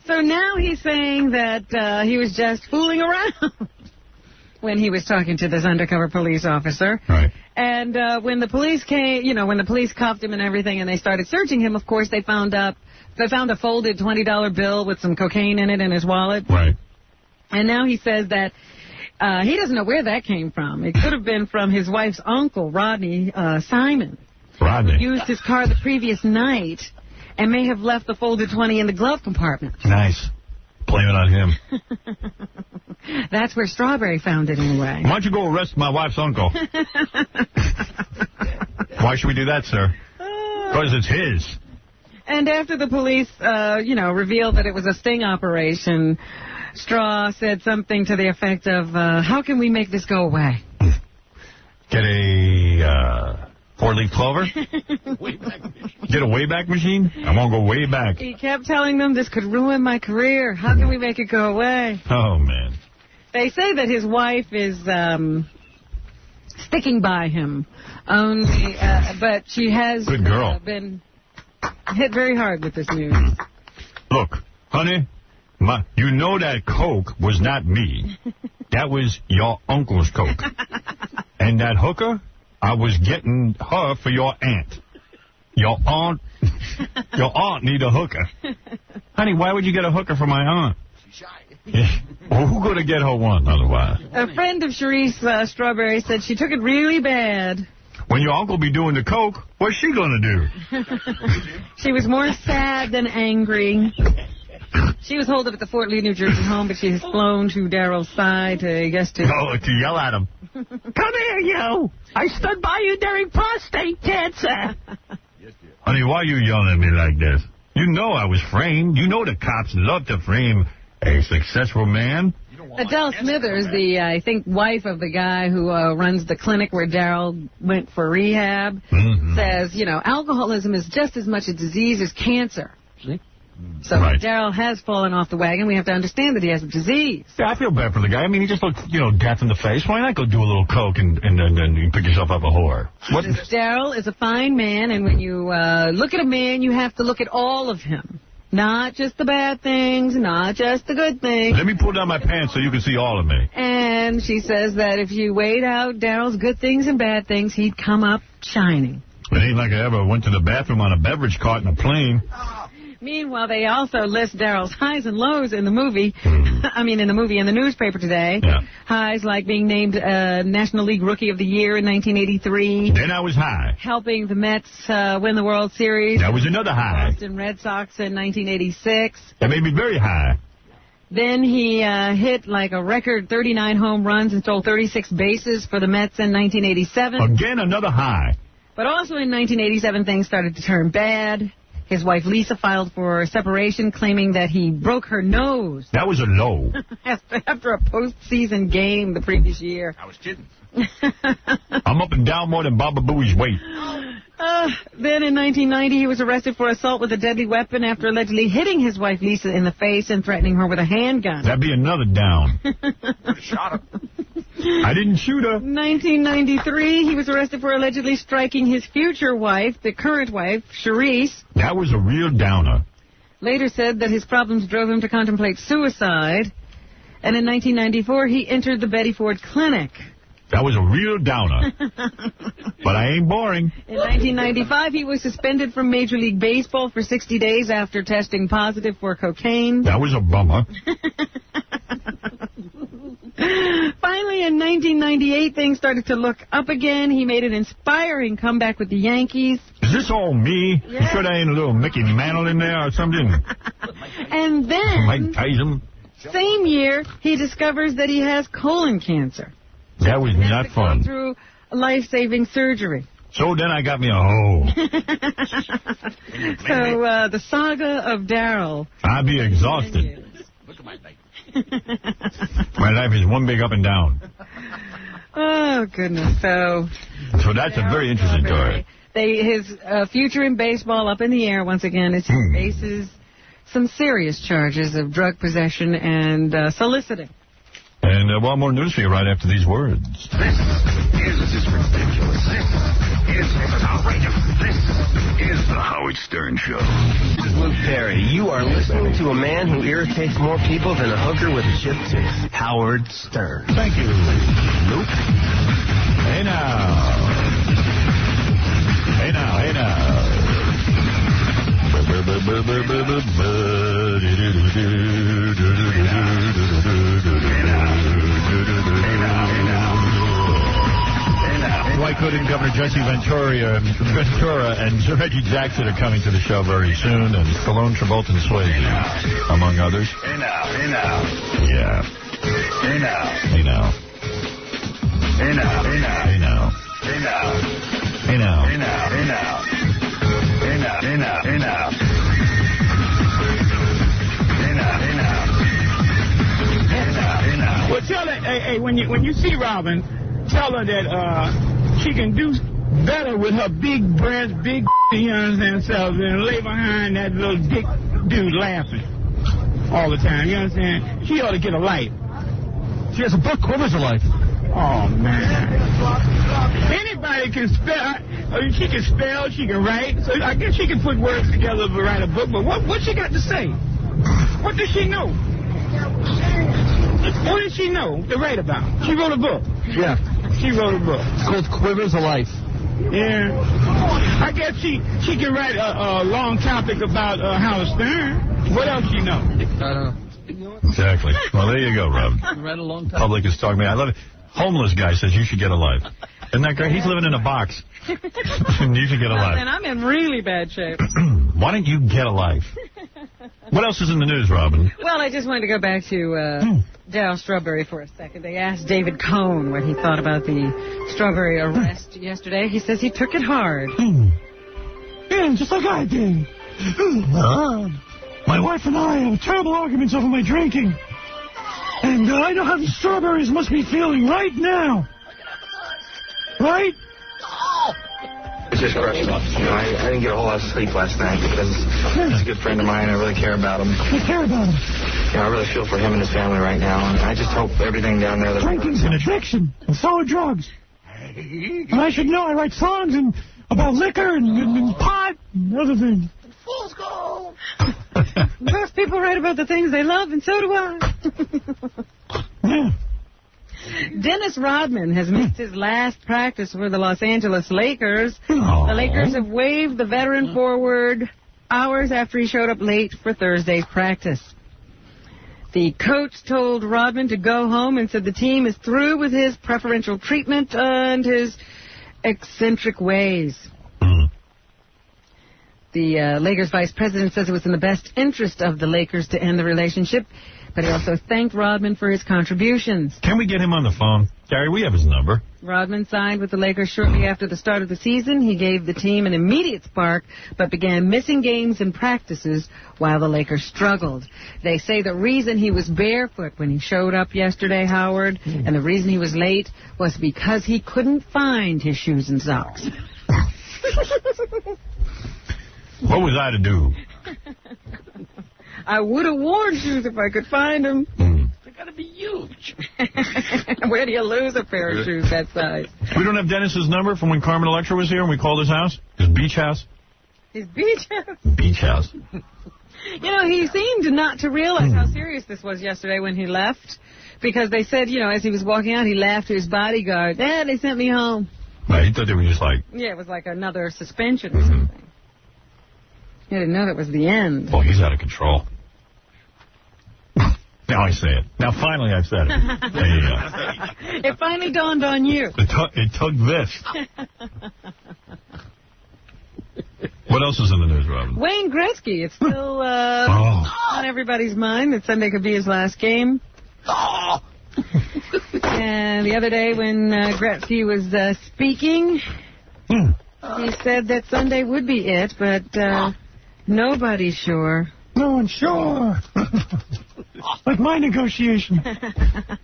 So now he's saying that he was just fooling around when he was talking to this undercover police officer. Right. And when the police came, when the police cuffed him and everything and they started searching him, of course, they found a folded $20 bill with some cocaine in it in his wallet. Right. And now he says that he doesn't know where that came from. It could have been from his wife's uncle, Rodney Simon. Rodney. Who used his car the previous night and may have left the folded 20 in the glove compartment. Nice. Blame it on him. That's where Strawberry found it anyway. Why don't you go arrest my wife's uncle? Why should we do that, sir? Because it's his. And after the police, revealed that it was a sting operation, Straw said something to the effect of, how can we make this go away? Get a 4-leaf clover? Get a Wayback Machine? I want to go way back. He kept telling them this could ruin my career. How can we make it go away? Oh, man. They say that his wife is sticking by him, only, but she has Good girl. Been hit very hard with this news. Look, honey, you know that Coke was not me. That was your uncle's Coke. And that hooker, I was getting her for your aunt. Your aunt need a hooker. Honey, why would you get a hooker for my aunt? She's shy. Yeah. Well, who's going to get her one otherwise? A friend of Sharice Strawberry said she took it really bad. When your uncle be doing the Coke, what's she going to do? She was more sad than angry. She was holed up at the Fort Lee, New Jersey home, but she has flown to Daryl's side to yell at him. Come here, you. I stood by you during prostate cancer. Honey, why are you yelling at me like this? You know I was framed. You know the cops love to frame a successful man. Adele Smithers, I think, wife of the guy who runs the clinic where Daryl went for rehab, says, alcoholism is just as much a disease as cancer. See? So Daryl has fallen off the wagon. We have to understand that he has a disease. Yeah, I feel bad for the guy. I mean, he just looked, death in the face. Why not go do a little coke and you pick yourself up a whore? What? Daryl is a fine man, and when you look at a man, you have to look at all of him. Not just the bad things, not just the good things. Let me pull down my pants so you can see all of me. And she says that if you weighed out Daryl's good things and bad things, he'd come up shining. It ain't like I ever went to the bathroom on a beverage cart in a plane. Meanwhile, they also list Daryl's highs and lows in the movie. In the newspaper today. Yeah. Highs like being named National League Rookie of the Year in 1983. Then I was high. Helping the Mets win the World Series. That was another high. Boston Red Sox in 1986. That made me very high. Then he hit like a record 39 home runs and stole 36 bases for the Mets in 1987. Again, another high. But also in 1987, things started to turn bad. His wife, Lisa, filed for separation, claiming that he broke her nose. That was a low. After a postseason game the previous year. I was kidding. I'm up and down more than Baba Booey's weight. Then in 1990, he was arrested for assault with a deadly weapon after allegedly hitting his wife, Lisa, in the face and threatening her with a handgun. That'd be another down. Shot him. I didn't shoot her. 1993, he was arrested for allegedly striking his future wife, the current wife, Charisse. That was a real downer. Later said that his problems drove him to contemplate suicide. And in 1994, he entered the Betty Ford Clinic. That was a real downer. But I ain't boring. In 1995, he was suspended from Major League Baseball for 60 days after testing positive for cocaine. That was a bummer. Finally, in 1998, things started to look up again. He made an inspiring comeback with the Yankees. Is this all me? Yeah. You sure there ain't a little Mickey Mantle in there or something? And then, Mike Tyson? same year, he discovers that he has colon cancer. That was not fun. Through life-saving surgery. So then I got me a hoe. So the saga of Daryl. I'd be exhausted. Look at my leg. My life is one big up and down. Oh, goodness. So that's a very interesting story. His future in baseball up in the air once again as he faces some serious charges of drug possession and soliciting. And one more news for you right after these words. This is ridiculous. This is outrageous. This is the Howard Stern Show. This is Luke Perry. You are listening to a man who irritates more people than a hooker with a chipped tooth. Howard Stern. Thank you, Luke. Hey now. Hey now, hey now. Why couldn't Governor Jesse Ventura and Reggie Jackson are coming to the show very soon, and Stallone, Travolta, and Swayze, among others. Hey now, hey now. Yeah. Hey now. Hey now. Hey now, hey now. Hey now. Hey now. Hey now. Hey now, hey now. Hey now, hey now, hey now. Hey now, hey now. Hey now, hey now. Well, tell her, hey, when you see Robin, tell her that she can do better with her big breasts, big, you understand, self, than lay behind that little dick dude laughing all the time, you understand? She ought to get a life. She has a book, Quivers of Life. Oh, man. Anybody can spell. She can spell, she can write, so I guess she can put words together to write a book, but what she got to say? What does she know? What does she know to write about? She wrote a book. Yeah. She wrote a book. It's called Quivers of Life. Yeah. I guess she can write a long topic about Howard Stern. What else she know? Exactly. Well, there you go, Rob. Read a long time. Public is talking to me. I love it. Homeless guy says you should get a life. Isn't that great? He's living in a box. And you should get a life. And I'm in really bad shape. Why don't you get a life? What else is in the news, Robin? Well, I just wanted to go back to Darryl Strawberry for a second. They asked David Cohn what he thought about the Strawberry arrest yesterday. He says he took it hard. Yeah, just like I did. My wife and I have terrible arguments over my drinking. And I know how the Strawberries must be feeling right now. Right? It's just crushing. I didn't get a whole lot of sleep last night because he's a good friend of mine. I really care about him. You care about him. I really feel for him and his family right now. And I just hope everything down there... Drinking's an addiction, and so are drugs. And I should know. I write songs about liquor and pot and other things. Fools go home. Most people write about the things they love, and so do I. Yeah. Dennis Rodman has missed his last practice for the Los Angeles Lakers. The Lakers have waived the veteran forward hours after he showed up late for Thursday's practice. The coach told Rodman to go home and said the team is through with his preferential treatment and his eccentric ways. The Lakers vice president says it was in the best interest of the Lakers to end the relationship, but he also thanked Rodman for his contributions. Can we get him on the phone? Gary, we have his number. Rodman signed with the Lakers shortly after the start of the season. He gave the team an immediate spark, but began missing games and practices while the Lakers struggled. They say the reason he was barefoot when he showed up yesterday, Howard, and the reason he was late was because he couldn't find his shoes and socks. What was I to do? I would have worn shoes if I could find them. They're going to be huge. Where do you lose a pair of shoes that size? We don't have Dennis's number from when Carmen Electra was here and we called his house? His beach house? His beach house? Beach house. You know, he seemed not to realize how serious this was yesterday when he left. Because they said, you know, as he was walking out, he laughed to his bodyguard, "Dad, they sent me home." Right, he thought they were just like... Yeah, it was like another suspension or something. He didn't know that was the end. Oh, he's out of control. Now I say it. Now finally I've said it. There you go. It finally dawned on you. It took this. What else is in the news, Robin? Wayne Gretzky. It's still on everybody's mind that Sunday could be his last game. And the other day when Gretzky was speaking, he said that Sunday would be it, but nobody's sure. No one's sure. Like my negotiation.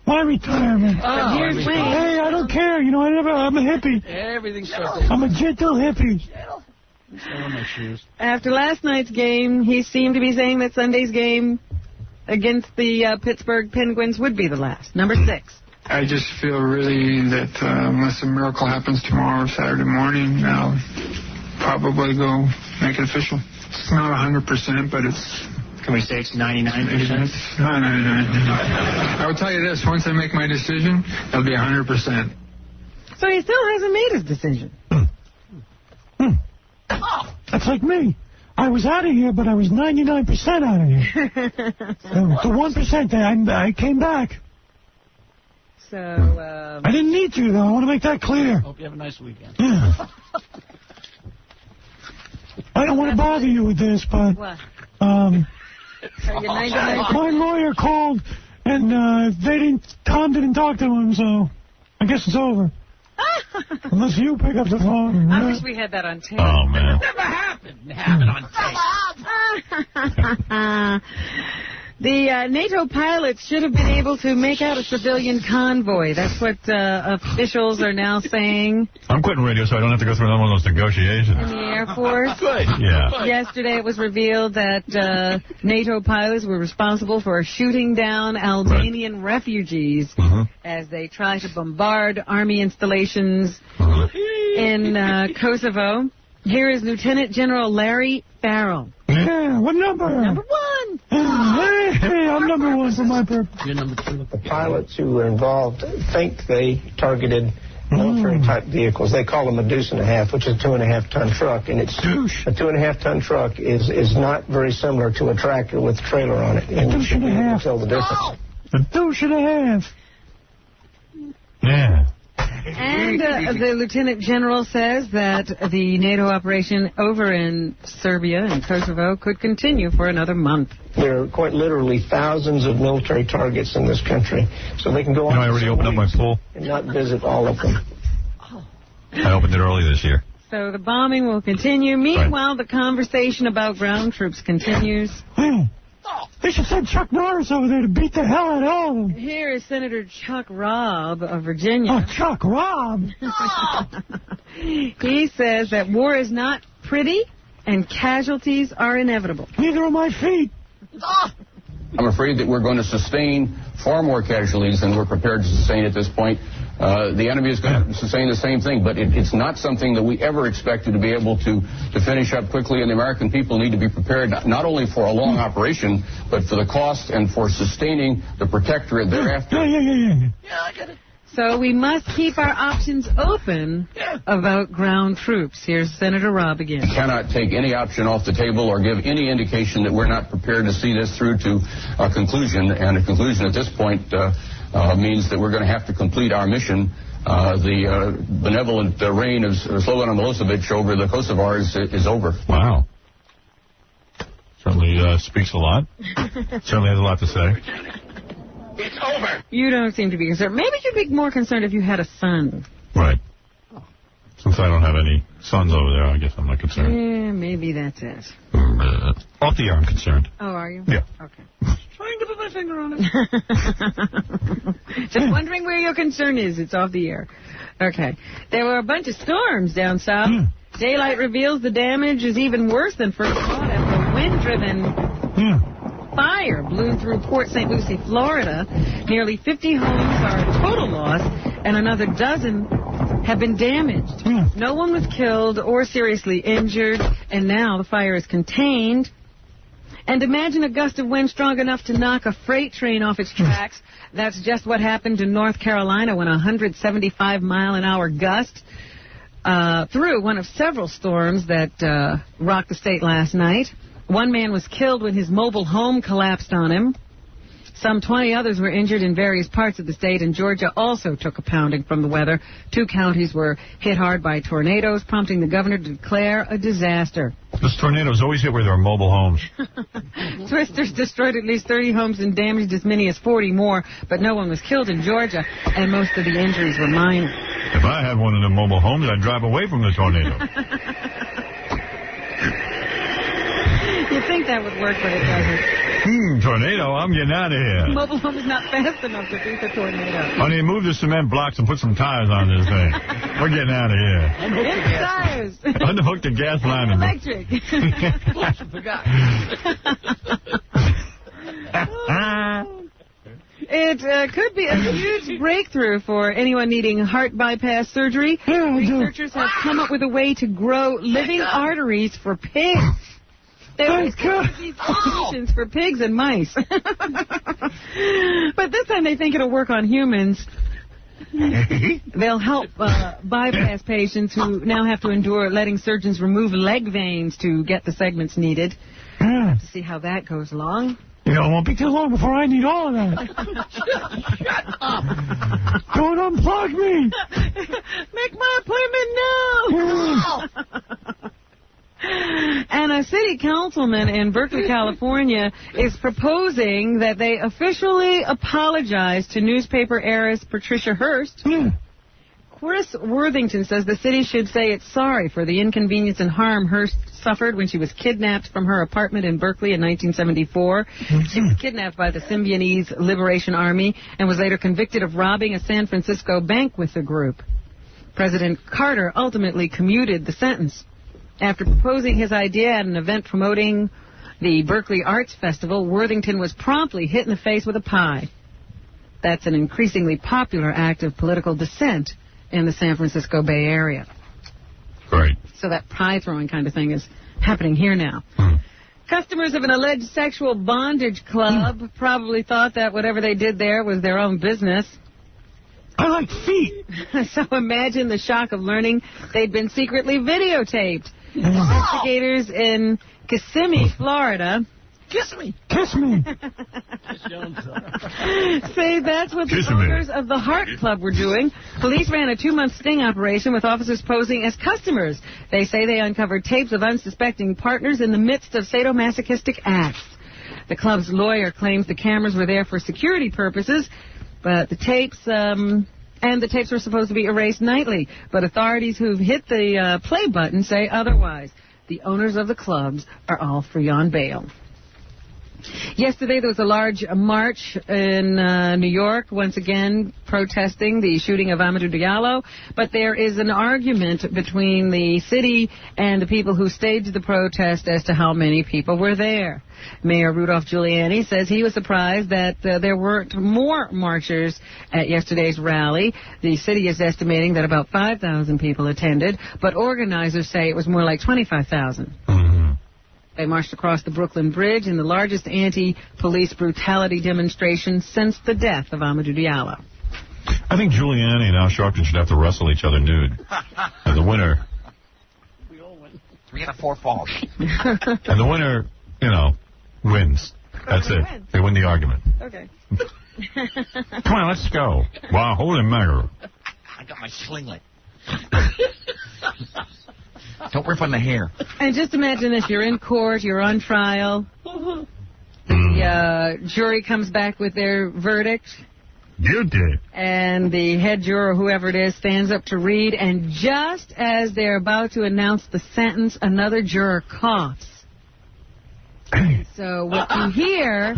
My retirement. Here's Wayne. Hey, I don't care. You know, I'm a hippie. Everything's I'm a gentle hippie. My shoes. After last night's game, he seemed to be saying that Sunday's game against the Pittsburgh Penguins would be the last. Number 6. I just feel really that unless a miracle happens tomorrow or Saturday morning, I'll probably go make it official. It's not 100%, but it's... Can we say it's 99%? It's not 99. I will tell you this, once I make my decision, it'll be 100%. So he still hasn't made his decision. That's like me. I was out of here, but I was 99% out of here. The 1% I came back. So, I didn't need to, though. I want to make that clear. Hope you have a nice weekend. Yeah. I don't want to bother you with this, but... What? My lawyer called, and Tom didn't talk to him, so I guess it's over. Unless you pick up the phone. I wish we had that on tape. Oh, man. Never happened. Have it on tape. The NATO pilots should have been able to make out a civilian convoy. That's what officials are now saying. I'm quitting radio so I don't have to go through another one of those negotiations. In the Air Force. Good. Yeah. Yesterday it was revealed that NATO pilots were responsible for shooting down Albanian refugees as they try to bombard army installations in Kosovo. Here is Lieutenant General Larry Farrell. Yeah, what number? Number 1. Hey, I'm number 1 for my purpose. You're number 2. The pilots who were involved think they targeted military-type vehicles. They call them a deuce and a half, which is a 2.5-ton truck. And it's a 2.5-ton truck is not very similar to a tractor with a trailer on it. And you should be able to tell the difference. A deuce and a half. Yeah. And the Lieutenant General says that the NATO operation over in Serbia and Kosovo could continue for another month. There are quite literally thousands of military targets in this country, so they can go on. I already opened up my pool. And not visit all of them. I opened it early this year. So the bombing will continue. Meanwhile, the conversation about ground troops continues. They should send Chuck Norris over there to beat the hell out of all of them. Here is Senator Chuck Robb of Virginia. Oh, Chuck Robb. He says that war is not pretty and casualties are inevitable. Neither are my feet. I'm afraid that we're going to sustain far more casualties than we're prepared to sustain at this point. The enemy is going to sustain the same thing, but it's not something that we ever expected to be able to finish up quickly, and the American people need to be prepared not only for a long operation, but for the cost and for sustaining the protectorate thereafter. Yeah, I get it. So we must keep our options open about ground troops. Here's Senator Robb again. We cannot take any option off the table or give any indication that we're not prepared to see this through to a conclusion. And a conclusion at this point means that we're going to have to complete our mission. The benevolent reign of Slobodan Milosevic over the Kosovars is over. Wow. Certainly speaks a lot. Certainly has a lot to say. It's over. You don't seem to be concerned. Maybe you'd be more concerned if you had a son. Right. Since I don't have any sons over there, I guess I'm not concerned. Yeah, maybe that's it. Off the air, I'm concerned. Oh, are you? Yeah. Okay. Trying to put my finger on it. Just wondering where your concern is. It's off the air. Okay. There were a bunch of storms down south. Daylight reveals the damage is even worse than first thought after a wind-driven fire blew through Port St. Lucie, Florida. Nearly 50 homes are a total loss, and another dozen have been damaged. No one was killed or seriously injured, and now the fire is contained. And imagine a gust of wind strong enough to knock a freight train off its tracks. That's just what happened in North Carolina when a 175-mile-an-hour gust through one of several storms that rocked the state last night. One man was killed when his mobile home collapsed on him. Some 20 others were injured in various parts of the state, and Georgia also took a pounding from the weather. 2 counties were hit hard by tornadoes, prompting the governor to declare a disaster. Those tornadoes always hit where there are mobile homes. Twisters destroyed at least 30 homes and damaged as many as 40 more, but no one was killed in Georgia, and most of the injuries were minor. If I had one of them mobile homes, I'd drive away from the tornado. You'd think that would work, but it doesn't. Tornado, I'm getting out of here. Mobile home is not fast enough to beat the tornado. Honey, move the cement blocks and put some tires on this thing. We're getting out of here. It's tires. Unhook the gas line. Electric. It could be a huge breakthrough for anyone needing heart bypass surgery. Researchers have come up with a way to grow living arteries for pigs. They always come with these solutions for pigs and mice. But this time they think it'll work on humans. They'll help bypass patients who now have to endure letting surgeons remove leg veins to get the segments needed. To see how that goes along. You know, it won't be too long before I need all of that. Shut up. Don't unplug me. Make my appointment now. And a city councilman in Berkeley, California, is proposing that they officially apologize to newspaper heiress Patricia Hearst. Chris Worthington says the city should say it's sorry for the inconvenience and harm Hearst suffered when she was kidnapped from her apartment in Berkeley in 1974. She was kidnapped by the Symbionese Liberation Army and was later convicted of robbing a San Francisco bank with the group. President Carter ultimately commuted the sentence. After proposing his idea at an event promoting the Berkeley Arts Festival, Worthington was promptly hit in the face with a pie. That's an increasingly popular act of political dissent in the San Francisco Bay Area. Right. So that pie-throwing kind of thing is happening here now. Customers of an alleged sexual bondage club probably thought that whatever they did there was their own business. I like feet. So imagine the shock of learning they'd been secretly videotaped. Investigators in Kissimmee, Florida. Kiss me. Kiss me. Say that's what the owners of the Heart Club were doing. Police ran a 2-month sting operation with officers posing as customers. They say they uncovered tapes of unsuspecting partners in the midst of sadomasochistic acts. The club's lawyer claims the cameras were there for security purposes, but the tapes... And the tapes were supposed to be erased nightly. But authorities who've hit the play button say otherwise. The owners of the clubs are all free on bail. Yesterday, there was a large march in New York, once again protesting the shooting of Amadou Diallo. But there is an argument between the city and the people who staged the protest as to how many people were there. Mayor Rudolph Giuliani says he was surprised that there weren't more marchers at yesterday's rally. The city is estimating that about 5,000 people attended, but organizers say it was more like 25,000. They marched across the Brooklyn Bridge in the largest anti-police brutality demonstration since the death of Amadou Diallo. I think Giuliani and Al Sharpton should have to wrestle each other nude. And the winner... We all win. 3 out of 4 falls. And the winner, wins. That's it. They win the argument. Okay. Come on, let's go. Wow, holy mackerel. I got my slinglet. Don't rip on the hair. And just imagine this. You're in court. You're on trial. The jury comes back with their verdict. Guilty. And the head juror, whoever it is, stands up to read. And just as they're about to announce the sentence, another juror coughs. So what you hear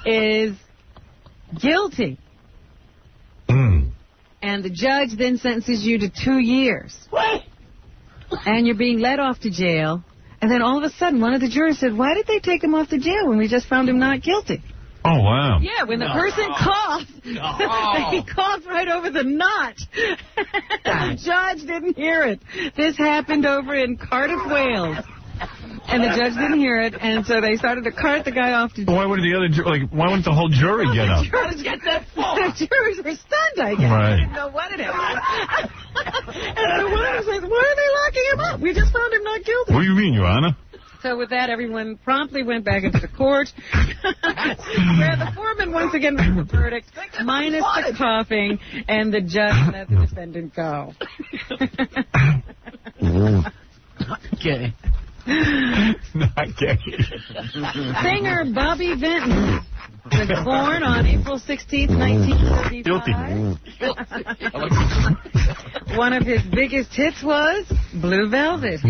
is guilty. And the judge then sentences you to 2 years. What? And you're being led off to jail. And then all of a sudden, one of the jurors said, why did they take him off to jail when we just found him not guilty? Oh, wow. Yeah, when the person coughed, he coughed right over the knot. The judge didn't hear it. This happened over in Cardiff, Wales. And the judge didn't hear it, and so they started to cart the guy off to jail. Why wouldn't the other why wouldn't the whole jury get up? The jurors get that far. The jurors were stunned, I guess. Right. They didn't know what had happened. And so one of them says, why are they locking him up? We just found him not guilty. What do you mean, Your Honor? So with that, everyone promptly went back into the court, where the foreman once again read the verdict, minus the coughing, and the judge let the defendant go. Okay. Not gay. Singer Bobby Vinton was born on April 16th, 1935. One of his biggest hits was Blue Velvet.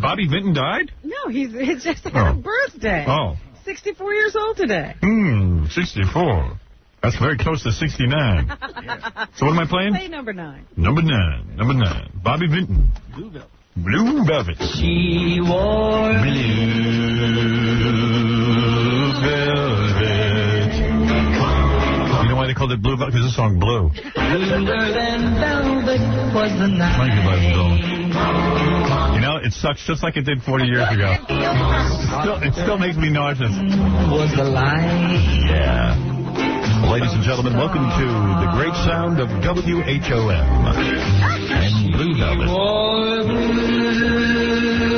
Bobby Vinton died? No, he's just had a birthday. Oh. 64 years old today. 64. That's very close to 69. So what am I playing? Play number 9. Number 9. Bobby Vinton. Blue Velvet. Blue Velvet. She wore Blue Velvet. You know why they called it Blue Velvet? Because the song Blue. bluer than velvet was the night. Thank you, ladies and gentlemen. You know, it sucks just like it did 40 years ago. It still makes me nauseous. Was the light. Yeah. Ladies and gentlemen, welcome to the great sound of WHOM and Blue Velvet.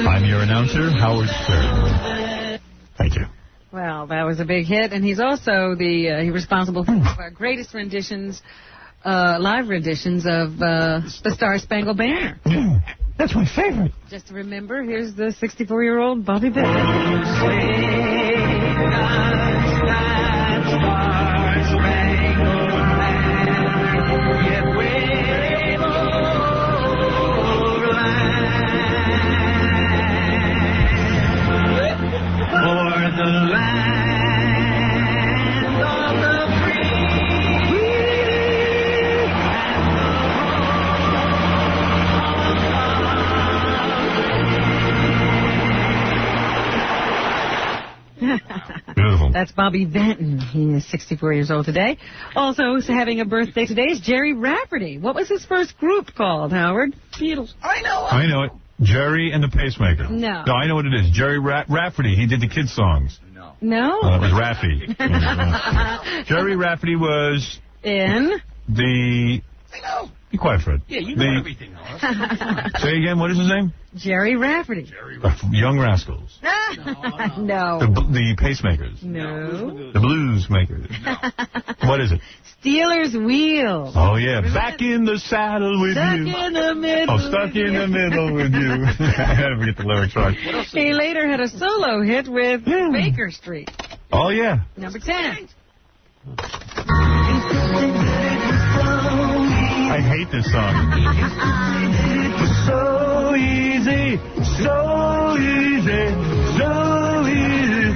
I'm your announcer, Howard Stern. Thank you. Well, that was a big hit, and he's also he's responsible for one of our greatest renditions, live renditions of the Star Spangled Banner. Yeah, that's my favorite. Just to remember, here's the 64-year-old Bobby Vinton. Beautiful. That's Bobby Vinton. He is 64 years old today. Also having a birthday today is Jerry Rafferty. What was his first group called, Howard? Beatles. I know it. Jerry and the Pacemakers. No. No, I know what it is. Jerry Rafferty. He did the kids' songs. No? It was Raffy. Jerry Rafferty was... In? The... I know. Be quiet, Fred. Yeah, you know everything. Say again, what is his name? Jerry Rafferty. Young Rascals. No. The Pacemakers. No. The Blues Makers. What is it? Steelers Wheel. Oh, yeah. Back in the saddle with Stuck you. in the middle. Oh, stuck in the middle with you. I had to forget the lyrics right. He later had a solo hit with Baker Street. Oh, yeah. Number 10. I hate this song. So easy, so easy, so easy.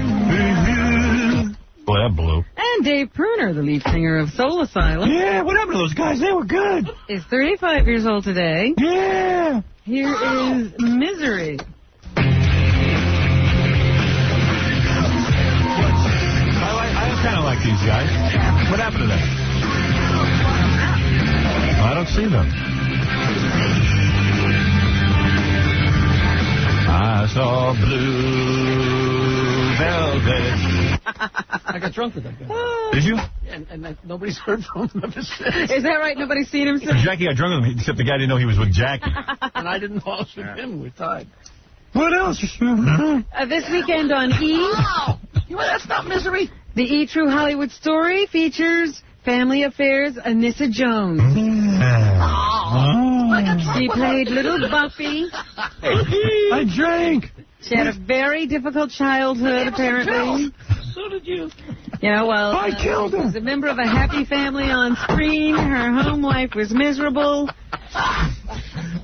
Boy, that blew. And Dave Pruner, the lead singer of Soul Asylum. Yeah, what happened to those guys? They were good. Is 35 years old today. Yeah. Here is Misery. I kind of like these guys. What happened to them? I don't see them. I saw Blue Velvet I got drunk with that guy. Did you? And nobody's heard from him ever since. Is that right? Nobody's seen him since? Jackie got drunk with him, except the guy didn't know he was with Jackie. And I didn't know I was with him. We're tied. What else? This weekend on E! Oh, that's not misery. The E! True Hollywood Story features Family Affairs Anissa Jones. She played little Buffy. I drank. She had a very difficult childhood, apparently. So did you. Yeah, well, I killed her. She was a member of a happy family on screen. Her home life was miserable.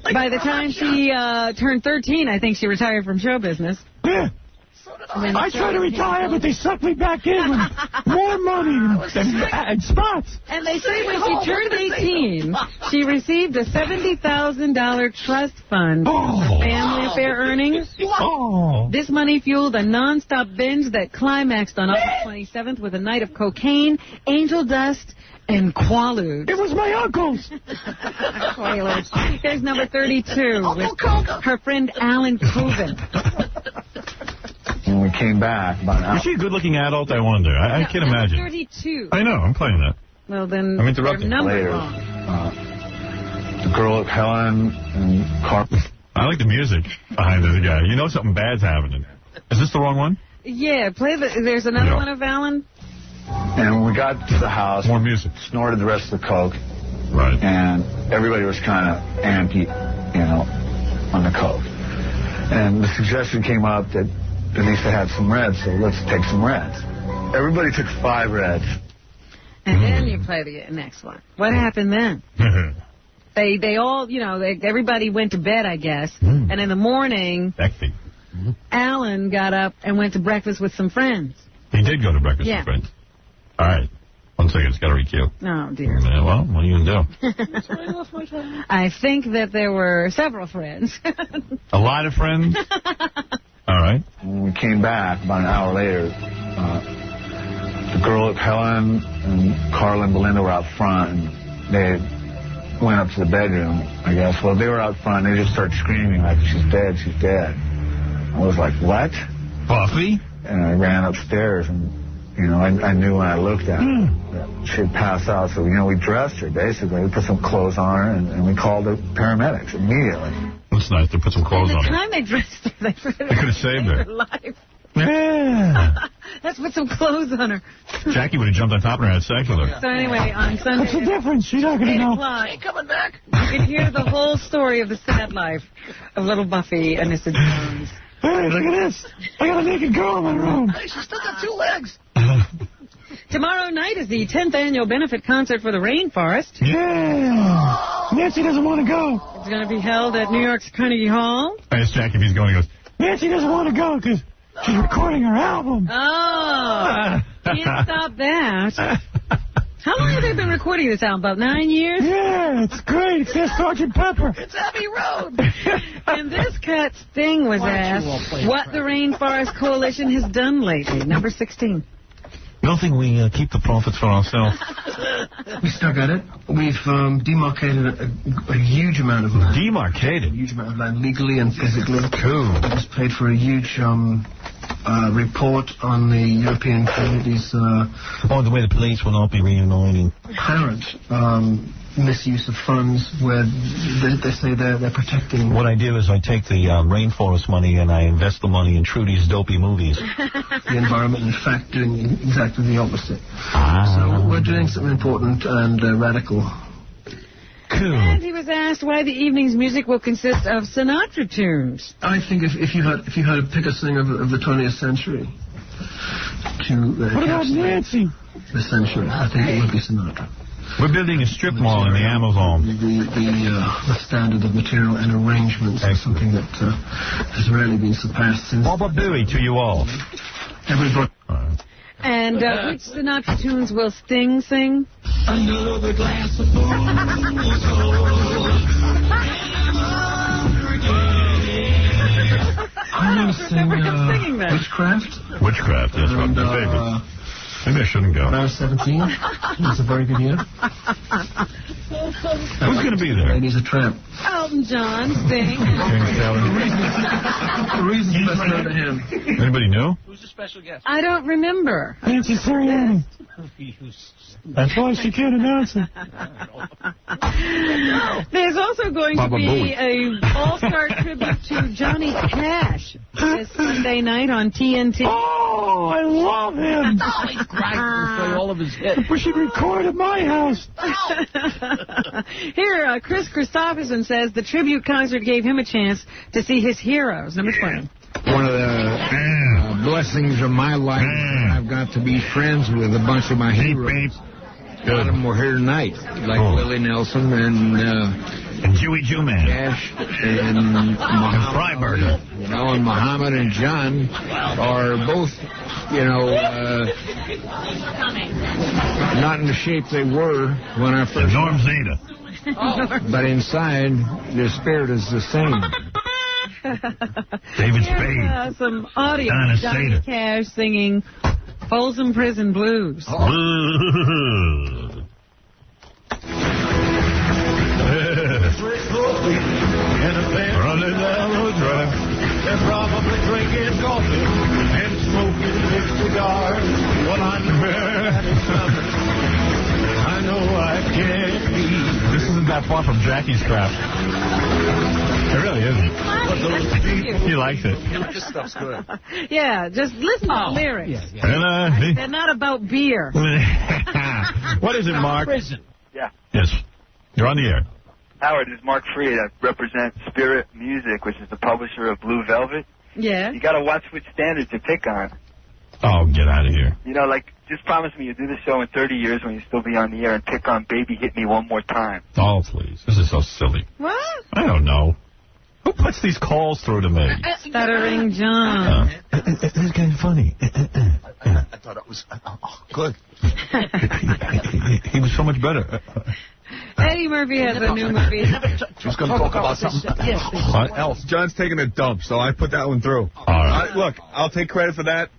By the time she turned 13, I think she retired from show business. Yeah. I tried to retire, but they sucked me back in with more money and spots. And they say when she turned 18, she received a $70,000 trust fund for family affair earnings. This money fueled a nonstop binge that climaxed on August 27th with a night of cocaine, angel dust, and Quaaludes. It was my uncle's. Quaaludes. Here's number 32 with her friend Alan Coven. When we came back, about an hour. Is she a good-looking adult, I wonder? I can't imagine. 32. I know, I'm playing that. Well, then I'm interrupting. your number Later. wrong. The girl, Helen, and Carl. I like the music behind the guy. You know something bad's happening. Is this the wrong one? Yeah, there's another one of Alan. And when we got to the house, more music. Snorted the rest of the coke. Right. And everybody was kind of ampy, on the coke. And the suggestion came up that at least they had some reds, so let's take some reds. Everybody took 5 reds. And then you play the next one. What happened then? They all, everybody went to bed, I guess. And in the morning, Alan got up and went to breakfast with some friends. He did go to breakfast with friends. All right. 1 second, it's got to re-cue. Oh, dear. Well, what are you going to do? I think that there were several friends. A lot of friends? All right. When we came back, about an hour later, the girl, Helen, and Carl and Belinda were out front, and they went up to the bedroom, I guess. Well, they were out front, and they just started screaming like, she's dead, she's dead. I was like, what? Buffy? And I ran upstairs, and, I knew when I looked at her that she'd passed out. So, we dressed her, basically. We put some clothes on her, and we called the paramedics immediately. That's nice. They put some clothes on her. By the time they dressed her, they could have saved her. Life. Yeah. Let's put some clothes on her. Jackie would have jumped on top of her and had sex with her. So anyway, on Sunday... What's the difference? She's not going to know. She ain't coming back. You can hear the whole story of the sad life of little Buffy and Mr. Jones. Hey, look at this. I got a naked girl in my room. Hey, she's still got 2 legs. Tomorrow night is the 10th annual benefit concert for the Rainforest. Yeah. Nancy doesn't want to go. It's going to be held at New York's Carnegie Hall. I asked Jackie if he's going. He goes, Nancy doesn't want to go because she's recording her album. Oh. Can't stop that. How long have they been recording this album? About 9 years? Yeah, it's great. It's their Sgt. Pepper. It's Abbey Road. And this cut, Sting was asked what the Rainforest Coalition has done lately. Number 16. You don't think we keep the profits for ourselves? We stuck at it. We've demarcated a huge amount of land. Demarcated? A huge amount of land, legally and physically. Cool. We just paid for a huge report on the European community's... the way the police will not be reuniting. Apparent misuse of funds where they say they're protecting... What I do is I take the rainforest money and I invest the money in Trudy's dopey movies. The environment, in fact, doing exactly the opposite. So we're doing something important and radical. Cool. And he was asked why the evening's music will consist of Sinatra tunes. I think if you had to pick a singer of the 20th century what about Nancy? The century, I think it would be Sinatra. We're building a strip mall in the Amazon. The standard of material and arrangements is something that has rarely been surpassed since... Baba Booey to you all. Everybody... And which Sinatra tunes will Sting sing? Another glass of booze. I'm going to sing Witchcraft. Witchcraft, that's one of my favorites. Maybe I shouldn't go. When I was 17, it was a very good year. Who's going to be there? Ladies a Tramp. Elton John, Sting. The Reese's the best known to him. Anybody know? Who's the special guest? I don't remember. Nancy Sirianni. That's why she can't announce it. There's also going to be a all-star tribute to Johnny Cash this Sunday night on TNT. Oh, I love him. Oh, he's great. We'll play all of his hits. We should record at my house. Here, Chris Christopherson says the tribute concert gave him a chance to see his heroes. Number 20. One of the blessings of my life, I've got to be friends with a bunch of my heroes. A lot of them were here tonight, like Willie Nelson and Huey Jewman. Cash and Freiberger. You know, and Muhammad and John are both, you know, not in the shape they were when I first. Norm Zeta. But inside, their spirit is the same. David Spade. Some audio Donna of Johnny Sada. Cash singing Folsom Prison Blues. Running down the drive, they're probably drinking coffee and smoking big cigars. Well, I'm I know I can't be. This isn't that far from Jackie's crap. It really isn't. He likes it. This stuff's good. Yeah, just listen to the lyrics. Yeah. They're not about beer. What is it, Mark? Yeah. Yes. You're on the air. Howard, this is Mark Freed. I represent Spirit Music, which is the publisher of Blue Velvet. Yeah. You got to watch which standards you pick on. Oh, get out of here. You know, like, just promise me you'll do the show in 30 years when you still be on the air and pick on Baby Hit Me One More Time. Oh, please. This is so silly. What? I don't know. Who puts these calls through to me? Stuttering John. It's getting funny. I thought it was good. He was so much better. Eddie Murphy has a new movie. Just going to talk about something else. John's taking a dump, so I put that one through. All right. Look, I'll take credit for that.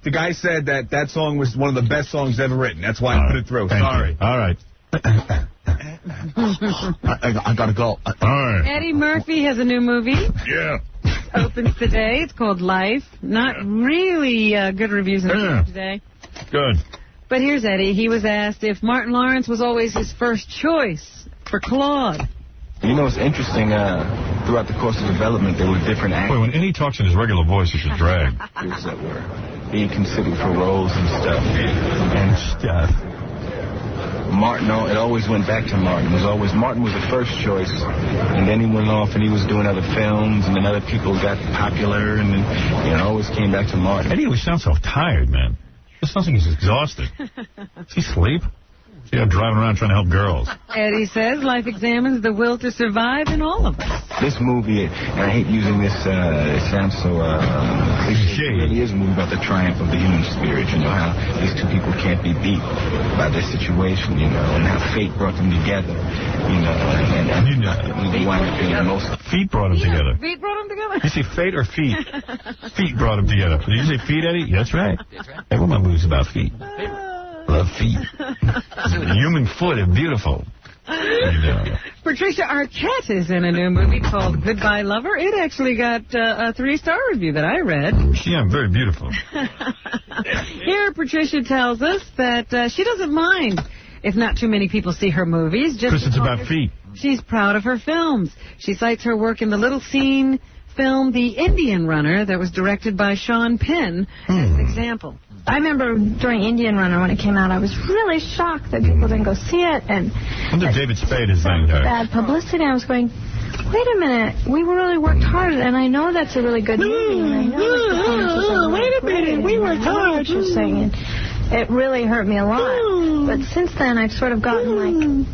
The guy said that song was one of the best songs ever written. That's why I put it through. Sorry. All right. I got to go. All right. Eddie Murphy has a new movie. Yeah. Opens today. It's called Life. Not really good reviews in the today. Good. But here's Eddie. He was asked if Martin Lawrence was always his first choice for Claude. You know, it's interesting, throughout the course of development, there were different actors. Boy, when Eddie talks in his regular voice, it's a drag. That were being considered for roles and stuff. And Martin, it always went back to Martin. Martin was the first choice, and then he went off and he was doing other films, and then other people got popular, and then it always came back to Martin. Eddie always sounds so tired, man. It sounds like he's exhausted. Does he sleep? See, I'm driving around trying to help girls. Eddie says life examines the will to survive in all of us. This movie, and I hate using this, it sounds so cliche. It really is a movie about the triumph of the human spirit, you know, how these two people can't be beat by their situation, you know, and how fate brought them together, you know, and we wind up being the most... Feet brought them together. Feet brought them together? You say fate or feet? Feet brought them together. Did you say feet, Eddie? That's right. Everyone in my movie's about feet. Love feet. The human foot is beautiful. Patricia Arquette is in a new movie called Goodbye Lover. It actually got a 3-star review that I read. Yeah, very beautiful. Here, Patricia tells us that she doesn't mind if not too many people see her movies. Because it's about feet. She's proud of her films. She cites her work in the Little Scene film The Indian Runner that was directed by Sean Penn as an example. I remember during Indian Runner when it came out, I was really shocked that people didn't go see it. And under David Spade is banged her. Bad publicity. I was going, wait a minute, we really worked hard, and I know that's a really good movie. And I know wait a minute, we worked hard. And it really hurt me a lot. But since then, I've sort of gotten like,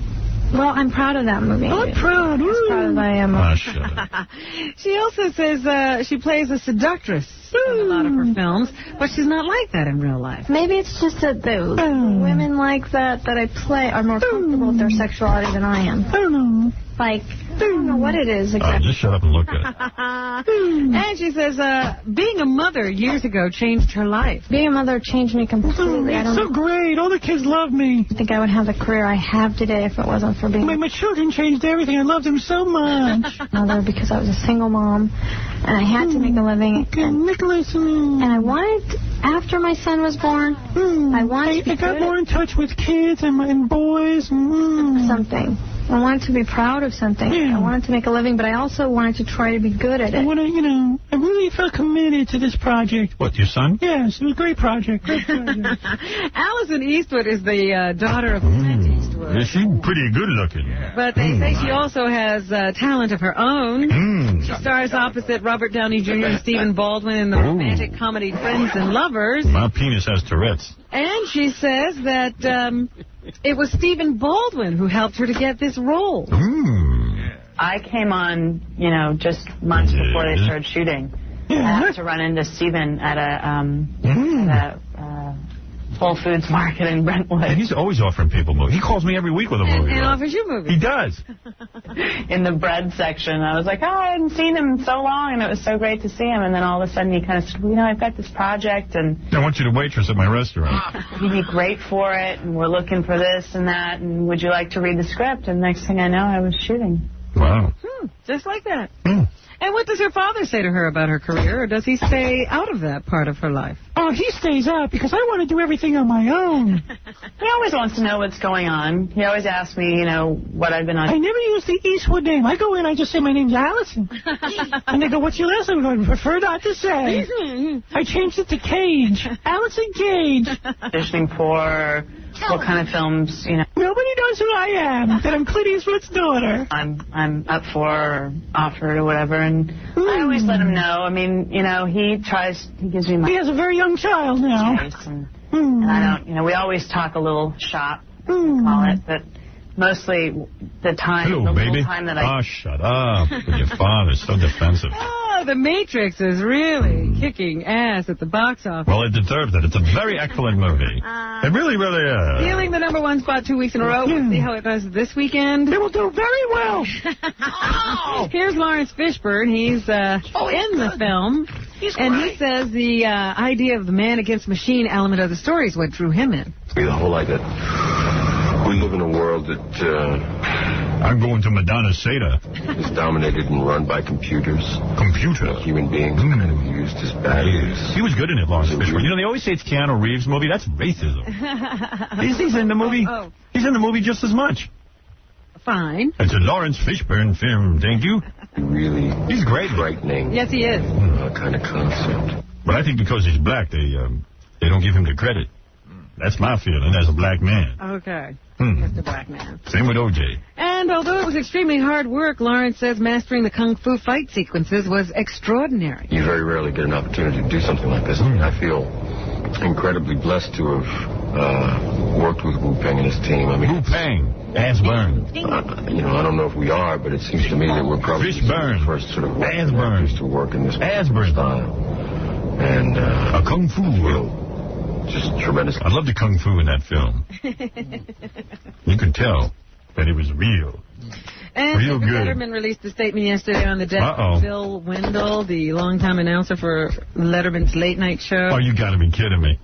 well, I'm proud of that movie. I'm proud. As proud as I am. She also says she plays a seductress in a lot of her films, but she's not like that in real life. Maybe it's just that the women like that I play are more comfortable with their sexuality than I am. I don't know. like, I don't know what it is exactly. Just shut up and look at it. And she says, being a mother years ago changed her life. Being a mother changed me completely. It's so great. All the kids love me. I think I would have the career I have today if it wasn't for being my children changed everything. I loved them so much. Mother, because I was a single mom, and I had to make a living. And I wanted, after my son was born, I wanted to be got more in touch with kids and boys. Something. I wanted to be proud of something. Yeah. I wanted to make a living, but I also wanted to try to be good at it. I really felt committed to this project. What, your son? Yes, it was a great project. Allison Eastwood is the daughter of Clint Eastwood. Yeah, she's pretty good looking. But they say she also has talent of her own. She stars opposite Robert Downey Jr. and Stephen Baldwin in the romantic comedy Friends and Lovers. My penis has Tourette's. And she says that it was Stephen Baldwin who helped her to get this role. I came on, just months before they started shooting. I had to run into Stephen at a Whole Foods market in Brentwood. And he's always offering people movies. He calls me every week with a movie. And offers you movies. He does. In the bread section. I was like, I hadn't seen him in so long, and it was so great to see him. And then all of a sudden he kind of said, I've got this project, and I want you to waitress at my restaurant. You'd be great for it, and we're looking for this and that, and would you like to read the script? And next thing I know, I was shooting. Wow. Just like that. And what does her father say to her about her career, or does he stay out of that part of her life? Oh, he stays out because I want to do everything on my own. He always wants to know what's going on. He always asks me, what I've been on. I never use the Eastwood name. I go in, I just say my name's Allison. And they go, what's your last name? I prefer not to say. I changed it to Cage. Allison Cage. Auditioning for what kind of films, Nobody knows who I am, that I'm Clint Eastwood's daughter. I'm up for or offered or whatever, and I always let him know. I mean, he gives me my... He has a very young child now. And I don't, we always talk a little shop, call it, but mostly the time, Hello, the baby. little time that I... Oh, shut up with your father. So defensive. Oh, The Matrix is really kicking ass at the box office. Well, it deserves it. It's a very excellent movie. It really, really is. Stealing the #1 spot 2 weeks in a row. We'll see how it does this weekend. It will do very well. Here's Lawrence Fishburne. He's in the film. And he says the idea of the man against machine element of the stories what drew him in. The whole idea. We live in a world that... I'm going to Madonna Seda. ...is dominated and run by computers. Computer? Human beings are kind of used as baddies. He was good in it, Lawrence Fishburne. They always say it's Keanu Reeves' movie. That's racism. He's in the movie. Oh. He's in the movie just as much. Fine. It's a Lawrence Fishburne film, thank you. Really? He's great. Frightening. Yes, he is. Kind of concept. But I think because he's black, they don't give him the credit. That's my feeling as a black man. Okay. Mr. Black Man. Same with O.J. And although it was extremely hard work, Lawrence says mastering the kung fu fight sequences was extraordinary. You very rarely get an opportunity to do something like this. I mean, I feel incredibly blessed to have worked with Wu Peng and his team. I mean, Wu Peng, Asburn. I don't know if we are, but it seems to me that we're probably the first sort of actors to work in this style. And a kung fu. Just tremendous. I love the kung fu in that film. You can tell that it was real. And real good. Letterman released a statement yesterday on the death of Bill Wendell, the longtime announcer for Letterman's late night show. Oh, you got to be kidding me.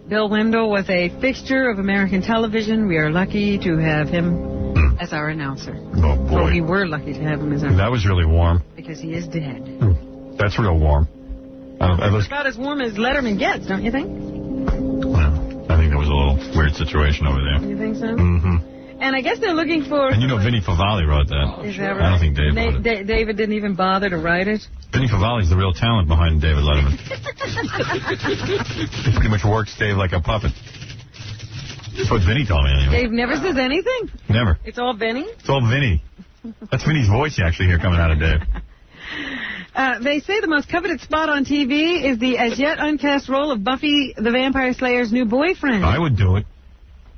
Bill Wendell was a fixture of American television. We are lucky to have him as our announcer. Oh, boy. So we were lucky to have him as our That was really warm. Because he is dead. That's real warm. It's about as warm as Letterman gets, don't you think? Well, I think there was a little weird situation over there. You think so? Mm-hmm. And I guess they're looking for... And Vinnie Favale wrote that. Is that right? I don't think Dave wrote it. David didn't even bother to write it? Vinnie Favale's the real talent behind David Letterman. He pretty much works Dave like a puppet. That's what Vinnie told me anyway. Dave never says anything? Never. It's all Vinnie? It's all Vinnie. That's Vinnie's voice you actually hear coming out of Dave. They say the most coveted spot on TV is the as-yet uncast role of Buffy the Vampire Slayer's new boyfriend. I would do it.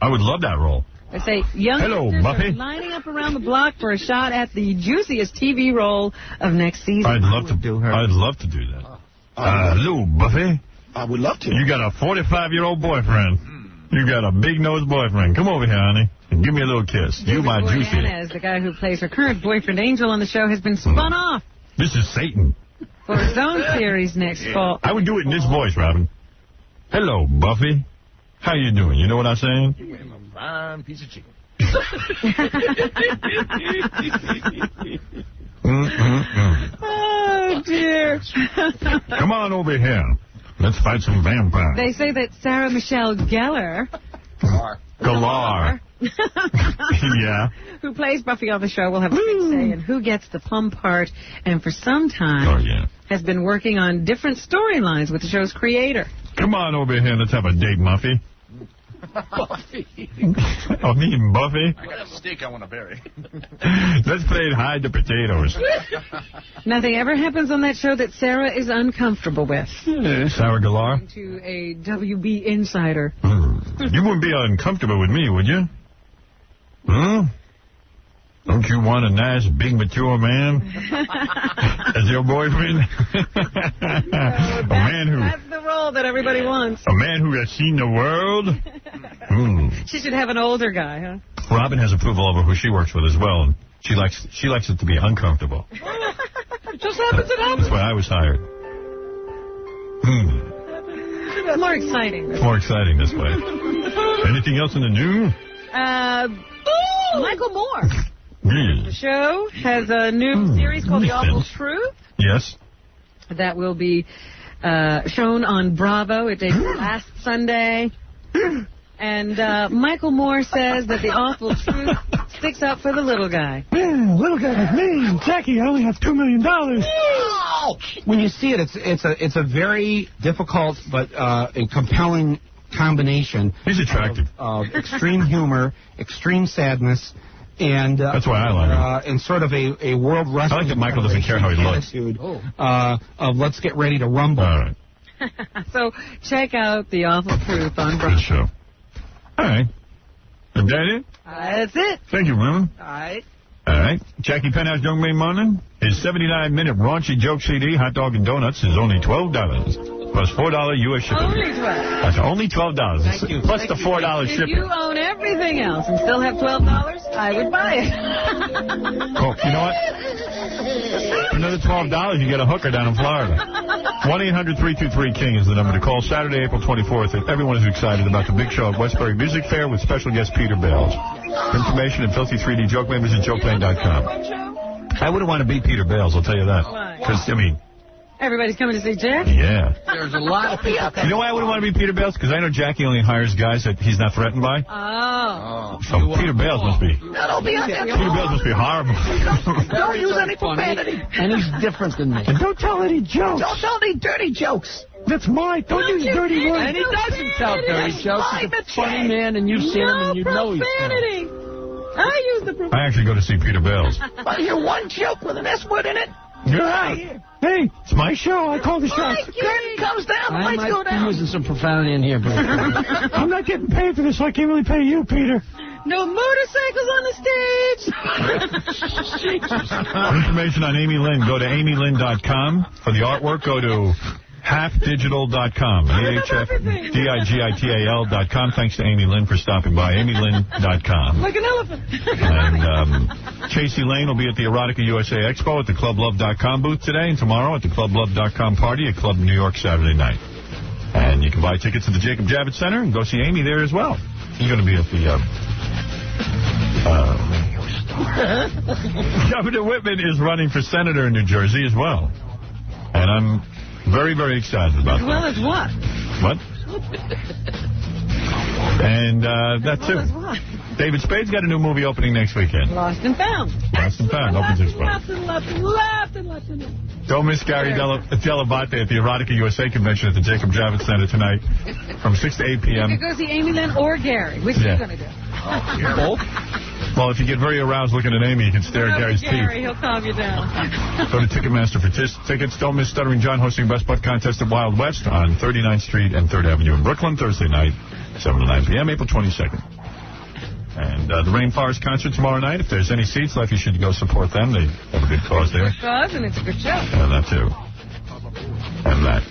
I would love that role. They say young actors are lining up around the block for a shot at the juiciest TV role of next season. I'd love to do her. I'd love to do that. Hello, Buffy. I would love to. You got a 45-year-old boyfriend. You got a big-nosed boyfriend. Come over here, honey, and give me a little kiss. You my juicy. Hernandez, the guy who plays her current boyfriend, Angel, on the show, has been spun off This is Satan. for his own series next fall. I would do it in this voice, Robin. Hello, Buffy. How you doing? You know what I'm saying? Fine piece of chicken. Oh, dear. Come on over here. Let's fight some vampires. They say that Sarah Michelle Gellar, Galar. Yeah. who plays Buffy on the show, will have a big say in who gets the plum part, and for some time has been working on different storylines with the show's creator. Come on over here. Let's have a date, Muffy. Buffy. Oh, me and Buffy? I got a steak I want to bury. Let's play hide the potatoes. Nothing ever happens on that show that Sarah is uncomfortable with. Sarah Galar? To a WB insider. You wouldn't be uncomfortable with me, would you? Huh? Don't you want a nice, big, mature man as your boyfriend? That's the role that everybody wants. A man who has seen the world? She should have an older guy, huh? Robin has approval over who she works with as well. And she likes it to be uncomfortable. It just happens it happens. That's why I was hired. It's more exciting. It's more exciting this way. Anything else in the news? Michael Moore. Yeah. The show has a new series called The Awful Truth. Yes. That will be shown on Bravo. It debuted last Sunday. And Michael Moore says that The Awful Truth sticks up for the little guy. Yeah, little guy like me, Jackie, I only have $2 million. When you see it, it's a very difficult but and compelling combination. He's attractive. Of extreme humor, extreme sadness, and that's why I like him. And sort of a world wrestling. I like that Michael doesn't care how he looks. Attitude of let's get ready to rumble. All right. So check out The Awful Truth on Bravo. Good show. All right. Is that it? That's it. Thank you, women. All right. All right. Jackie Penthouse Young May Morning. His 79-minute raunchy joke CD, Hot Dog and Donuts, is only $12. Plus $4 U.S. shipping. Only $12. That's only $12. Thank you. Plus the $4 shipping. If you own everything else and still have $12, I would buy it. Cool. You know what? For another $12, you get a hooker down in Florida. 1-800-323-KING is the number to call. Saturday, April 24th. And everyone is excited about the big show at Westbury Music Fair with special guest Peter Bales. Information at Filthy 3D Joke members at jokeland.com. I wouldn't want to beat Peter Bales, I'll tell you that. Because, I mean... Everybody's coming to see Jack? Yeah. There's a lot of people. You know why I wouldn't want to be Peter Bales? Because I know Jackie only hires guys that he's not threatened by. Oh. So Peter Bales must be... Don't be Peter Bales must be horrible. Don't use any profanity. And he's different than me. And don't tell any jokes. Don't tell any dirty jokes. That's mine. Don't use dirty words. And he doesn't tell dirty jokes. He's a funny man, and you've seen him, and you know he's funny. I use the profanity. I actually go to see Peter Bales. Well, you're one joke with an S word in it. Yeah. Hey, it's my show. I call the shots. Curtain comes down, the I lights go might down. be using some profanity in here, but I'm not getting paid for this, so I can't really pay you, Peter. No motorcycles on the stage. For information on Amy Lynn, go to amylynn.com. For the artwork, go to halfdigital.com. AHFDIGITAL.com. Thanks to Amy Lynn for stopping by. amylynn.com. Like an elephant. And Chasey Lane will be at the Erotica USA Expo at the ClubLove.com booth today and tomorrow at the ClubLove.com party at Club New York Saturday night. And you can buy tickets at the Jacob Javits Center and go see Amy there as well. She's going to be at the... Governor Whitman is running for senator in New Jersey as well. And I'm very, very excited about that. As well as what? What? And that's it. What? David Spade's got a new movie opening next weekend. Lost and Found. Lost and Found. Opens this month. Laughed and laughed. Don't miss Gary Dell'Abate at the Erotica USA convention at the Jacob Javits Center tonight from 6 to 8 p.m. You could go see Amy Lynn or Gary. Which are you going to do? Both? Well, if you get very aroused looking at Amy, you can stare at Gary's Gary, teeth. he'll calm you down. Go to Ticketmaster for tickets. Don't miss Stuttering John hosting Best Butt Contest at Wild West on 39th Street and 3rd Avenue in Brooklyn, Thursday night, 7 to 9 p.m., April 22nd. And the Rainforest concert tomorrow night. If there's any seats left, you should go support them. They have a good cause there. Good cause, and it's a good show. And that, too. And that.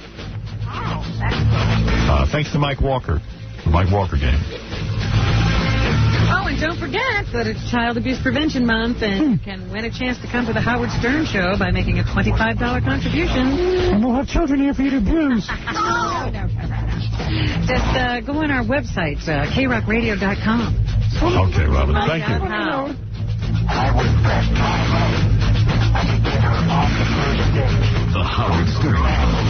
Thanks to Mike Walker, who Mike Walker game. Oh, and don't forget that it's Child Abuse Prevention Month, and you can win a chance to come to the Howard Stern Show by making a $25 contribution. And we'll have children here for you to abuse. Just go on our website, krockradio.com. Okay, Robin. Thank you. The Howard Stern